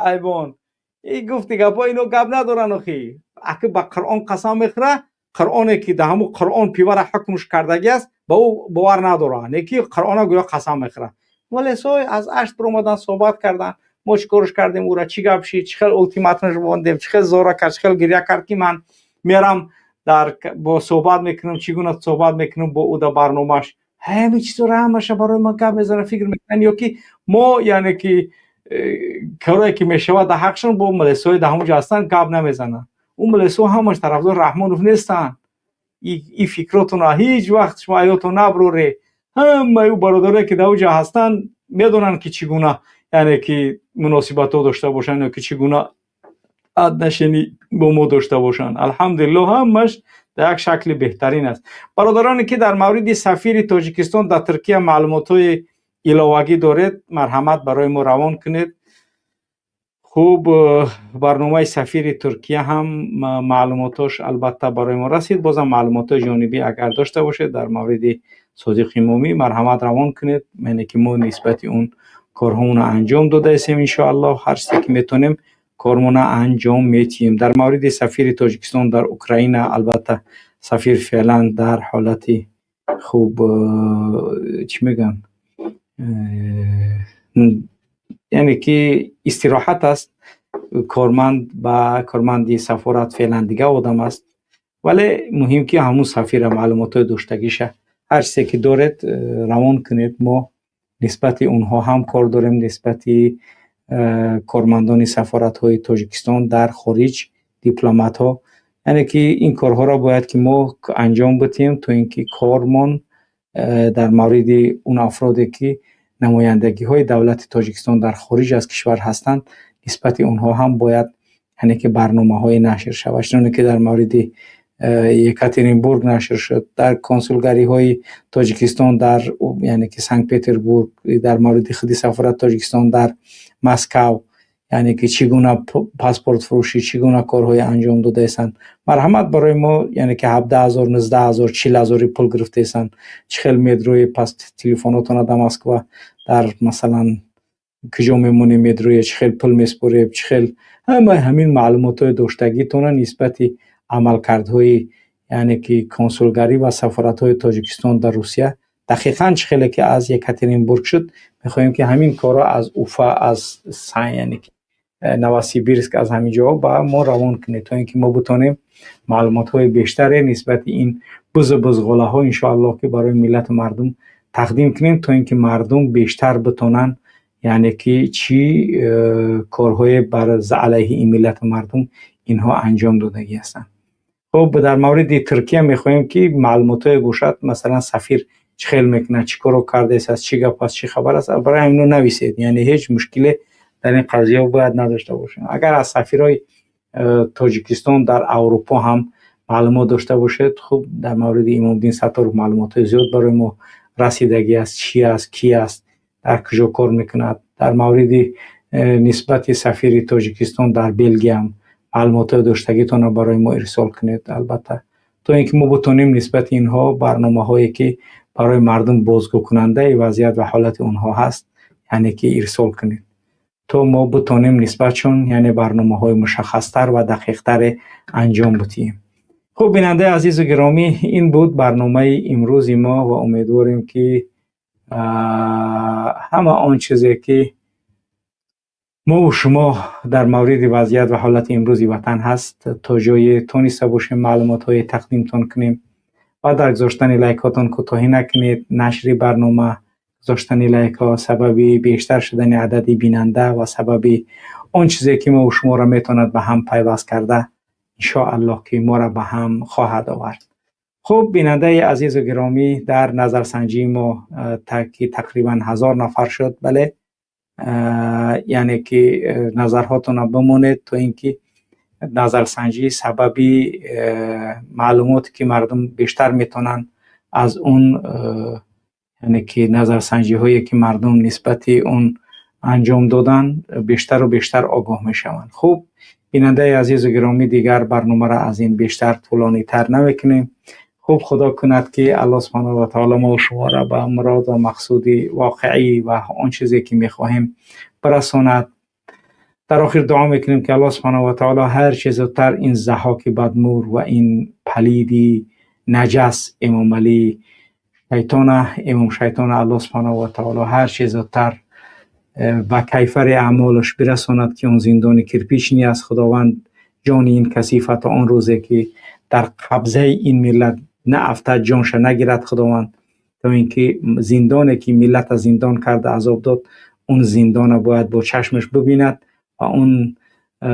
حیوان این گفتی گپا اینو گپ ندارن اخی اگه با قرآن قسم میخوره قرآنی که ده همون قرآن پیور حکمش کردگی است با او باور ندارن یکی قرآن گویا قسم میخوره ولی سوی از اشت پر اومدن صحبت کردن ما چیکارش کردیم او را چی گپ شید چخیل التیماتمش بوندیم چخیل زورا کرد چخیل گریه کرد که من میرم در با صحبت میکنم چگونه صحبت میکنم با او در برنامه‌اش همه چیز رو همش برای ما گپ میزنه فکر میکنن یا که ما یعنی که کاری که میشود در حقشون با ملسوی در همونجا هستن گپ نمیزنن اون ملسو همش طرفدار رحمانوف نیستن این فکراتون هیچ وقت شما حیاتون نبروره همه او برادرایی که در اونجا هستن میدونن که چگونه یعنی که مناسبت ها داشته باشن یا که چگونه عدنشینی با ما داشته باشن الحمدلله همش در یک شکل بهترین است برادرانی که در مورد سفیر تاجیکستان در ترکیه معلومات های علاوگی دارید مرحمت برای ما روان کنید خوب برنامه سفیر ترکیه هم معلوماتش البته برای ما رسید بازم معلومات جانبی اگر داشته باشید در مورد صادق امامی مرحمت روان کنید یعنی که ما نسبت اون کارهامون انجام داده ایستیم ان شاء الله هر چیزی که میتونیم کارمون انجام میتیم در مورد سفیر تاجیکستان در اوکراین البته سفیر فعلا در حالت خوب چی میگم یعنی که استراحت است کارمند با کارمندی سفارت فعلا دیگه آدم است ولی مهم که همون سفیر معلومات داشتگیشه هر چیزی که دارید روان کنید ما نسبت اونها هم کار داریم نسبت کارمندان سفارت های تاجیکستان در خارج دیپلمات ها یعنی که این کارها را باید که ما انجام بدیم تا اینکه کارمان در مورد اون افرادی که نمایندگی های دولت تاجیکستان در خارج از کشور هستند نسبت اونها هم باید یعنی که برنامه های نشر شود چون که در مورد یکاترینبورگ نشر شد در کنسولگری های تاجیکستان در یعنی که سنت پترزبورگ در مورد خودی سفارت تاجیکستان در مسکو یعنی که چگونه پاسپورت فروشی چگونه کارهای انجام داده ایستند مرحمت برای ما یعنی که 17000 19000 40000 پول گرفته ایستند چخیل متروی پس تلفناتون در مسکو در مثلا کجا میمونیم میدروی چه خیل پل میسپوریم چه خیل همین معلومات های داشتگیتون نسبتی عملکردهای یعنی که کنسولگری و سفارت های تاجیکستان در روسیه دقیقاً چه خیلی که از یکاترینبورگ شد میخوایم که همین کارا از اوفا از یعنی نواسیبیرسک از همین جا با ما روان کنه تا اینکه ما بتونیم معلومات های بیشتر نسبت این بزغاله ها انشاءالله که برای ملت مردم تقدیم کنیم تا اینکه مردم بیشتر بتونن یعنی که چی کارهای بر علیه این ملت مردم اینها انجام دادگی هستند. خب در مورد ترکیه میخوایم که معلومات های گوشت مثلا سفیر چه خیل میکنه چی کارو کرده است چی گپ است چی خبر است برای اینو نویسید یعنی هیچ مشکلی در این قضیه باید نداشته باشیم. اگر از سفیرای تاجیکستان در اروپا هم معلومات داشته باشید خب در مورد امام الدین ستار معلومات زیاد برای ما رسیدگی است چی است کی است در کجا کار میکند. در مورد نسبت سفیر تاجیکستان در بلژیم هم معلومات داشتگیتون برای ما ارسال کنید البته تا اینکه ما بتونیم نسبت اینها برنامه هایی که برای مردم بازگو کننده وضعیت و حالت اونها هست یعنی که ارسال کنید تا ما بتونیم نسبتشون یعنی برنامه های مشخصتر و دقیقتر انجام بدیم. خب بیننده عزیز و گرامی این بود برنامه امروز ما و امیدواریم که همه آن چیزی که ما و شما در مورد وضعیت و حالت امروزی وطن هست تا جای تونسته باشیم معلومات های تقدیمتون کنیم و در گذاشتن لایک هاتون کوتاهی نکنید. نشر برنامه گذاشتن لایک ها سبب بیشتر شدن عدد بیننده و سبب اون چیزی که ما و شما را میتوند به هم پیوست کرده ان شاء الله که ما را به هم خواهد آورد. خب بیننده عزیز و گرامی در نظرسنجی ما تقریبا 1000 نفر شد. بله یعنی که نظرهاتون بمونید تا اینکه نظرسنجی سببی معلوماتی که مردم بیشتر میتونن از اون یعنی که نظرسنجی هایی که مردم نسبت اون انجام دادن بیشتر و بیشتر آگاه میشوند. خب بیننده عزیز و گرامی دیگر برنامه را از این بیشتر طولانی تر نمیکنیم. خب خدا کند که الله سبحانه و تعالی ما و شما را به مراد و مقصود واقعی و آن چیزی که میخواهیم برساند. در آخر دعا میکنیم که الله سبحانه و تعالی هر چیز زودتر این ضحاک بدمور و این پلیدی نجس امام علی امام شیطان الله سبحانه و تعالی هر چیز زودتر و کیفر اعمالش برساند که اون زندان کرپیچ نیست. خداوند جان این کثیفت آن روزه که در قبضه این ملت نه افتاد جانش نگیرد خداوند تا اینکه زندانی که ملت از زندان کرده عذاب داد اون زندان باید با چشمش ببیند و اون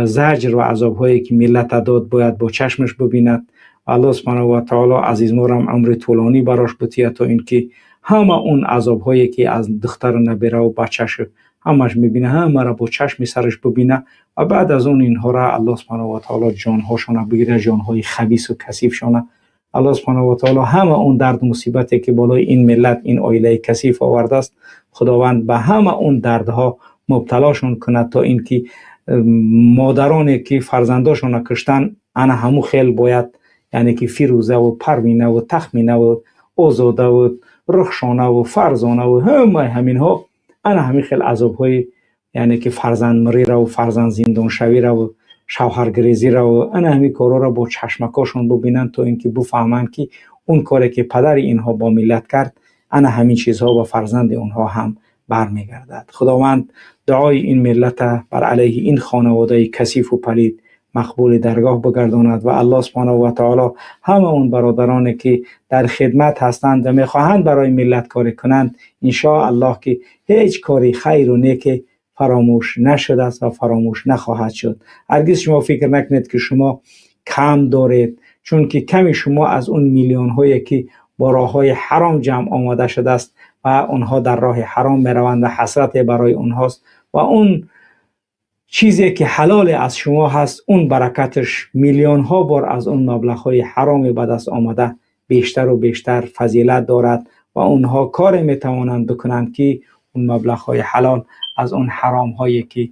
زجر و عذاب هایی که ملت داد باید با چشمش ببیند. الله سبحانه و تعالی عزیز مورم عمر طولانی براش بتیه تا اینکه همه اون عذاب هایی که از دختر نبیره و بچه‌ش همش میبینه همه را با چشم سرش ببینه و بعد از اون اینها را الله سبحانه و تعالی جانهاشون بگیره جانهای خبیث و کثیفشون. الله سبحانه و تعالی همه اون درد و مصیبتی که بالای این ملت این عائله کثیف آورده است خداوند به همه اون دردها مبتلاشون کند تا اینکه مادرانی که فرزنداشون کشتن انا همو خیل باید یعنی که فیروزه و پروینه و تخمینه و آزاده و رخشانه و فرزانه و همین ها انا همین خیل عذاب های یعنی که فرزند مری را و فرزند زندان شوی را و شوهرگریزی را و انا همین کارا را با چشمکاشون ببینن تا اینکه بفهمن که اون کاری که پدر اینها با ملت کرد انا همین چیزها با فرزند اونها هم برمیگردد. خداوند دعای این ملت بر علیه این خانواده کثیف و پلید مقبول درگاه بگرداند و الله سبحانه و تعالی همه اون برادرانی که در خدمت هستند و میخواهند برای ملت کاری کنند ان شاء الله که هیچ کاری خیر و نیک فراموش نشده است و فراموش نخواهد شد. هرگز شما فکر نکنید که شما کم دارید، چون که کمی شما از اون میلیون هایی که با راه های حرام جمع آمده شده است و اونها در راه حرام میروند و حسرت برای اونهاست و اون چیزی که حلال از شما هست اون برکتش میلیون ها بار از اون مبلغ های حرام به دست آمده بیشتر و بیشتر فضیلت دارد و اونها کار میتوانند بکنند که اون مبلغ های حلال از اون حرام هایی که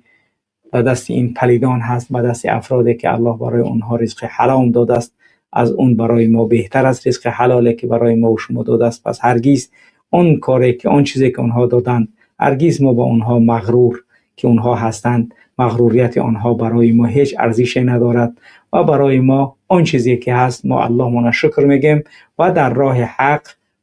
به دست این پلیدان هست به دست افرادی که الله برای اونها رزق حرام داده است از اون برای ما بهتر از رزق حلالی که برای ما و شما داده است. پس هرگز اون کاری که اون چیزی که اونها دادند هرگز ما با اونها مغرور که اونها هستند، مغروریت آنها برای ما هیچ ارزشی ندارد و برای ما آن چیزی که هست ما اللهم شکر میگیم و در راه حق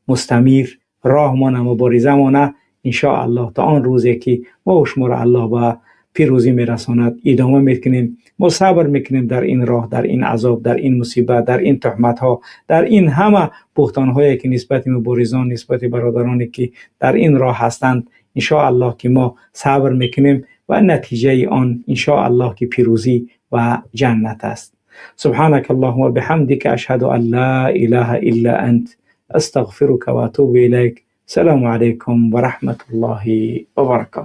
مستمر راه ما مبارزه مانه ان شاء الله تا آن روزی که ما و شما را الله به پیروزی میرساند ادامه میکنیم. ما صبر میکنیم در این راه، در این عذاب، در این مصیبت، در این تهمت ها، در این همه بهتان هایی که نسبت مبارزان، نسبت برادرانی که در این راه هستند ان شاء الله که ما صبر میکنیم و نتیجه آن ان شاء الله که پیروزی و جنت است. سبحانك اللهم وبحمدك اشهد ان لا اله الا انت استغفرك واتوب اليك. السلام عليكم ورحمة الله وبركاته.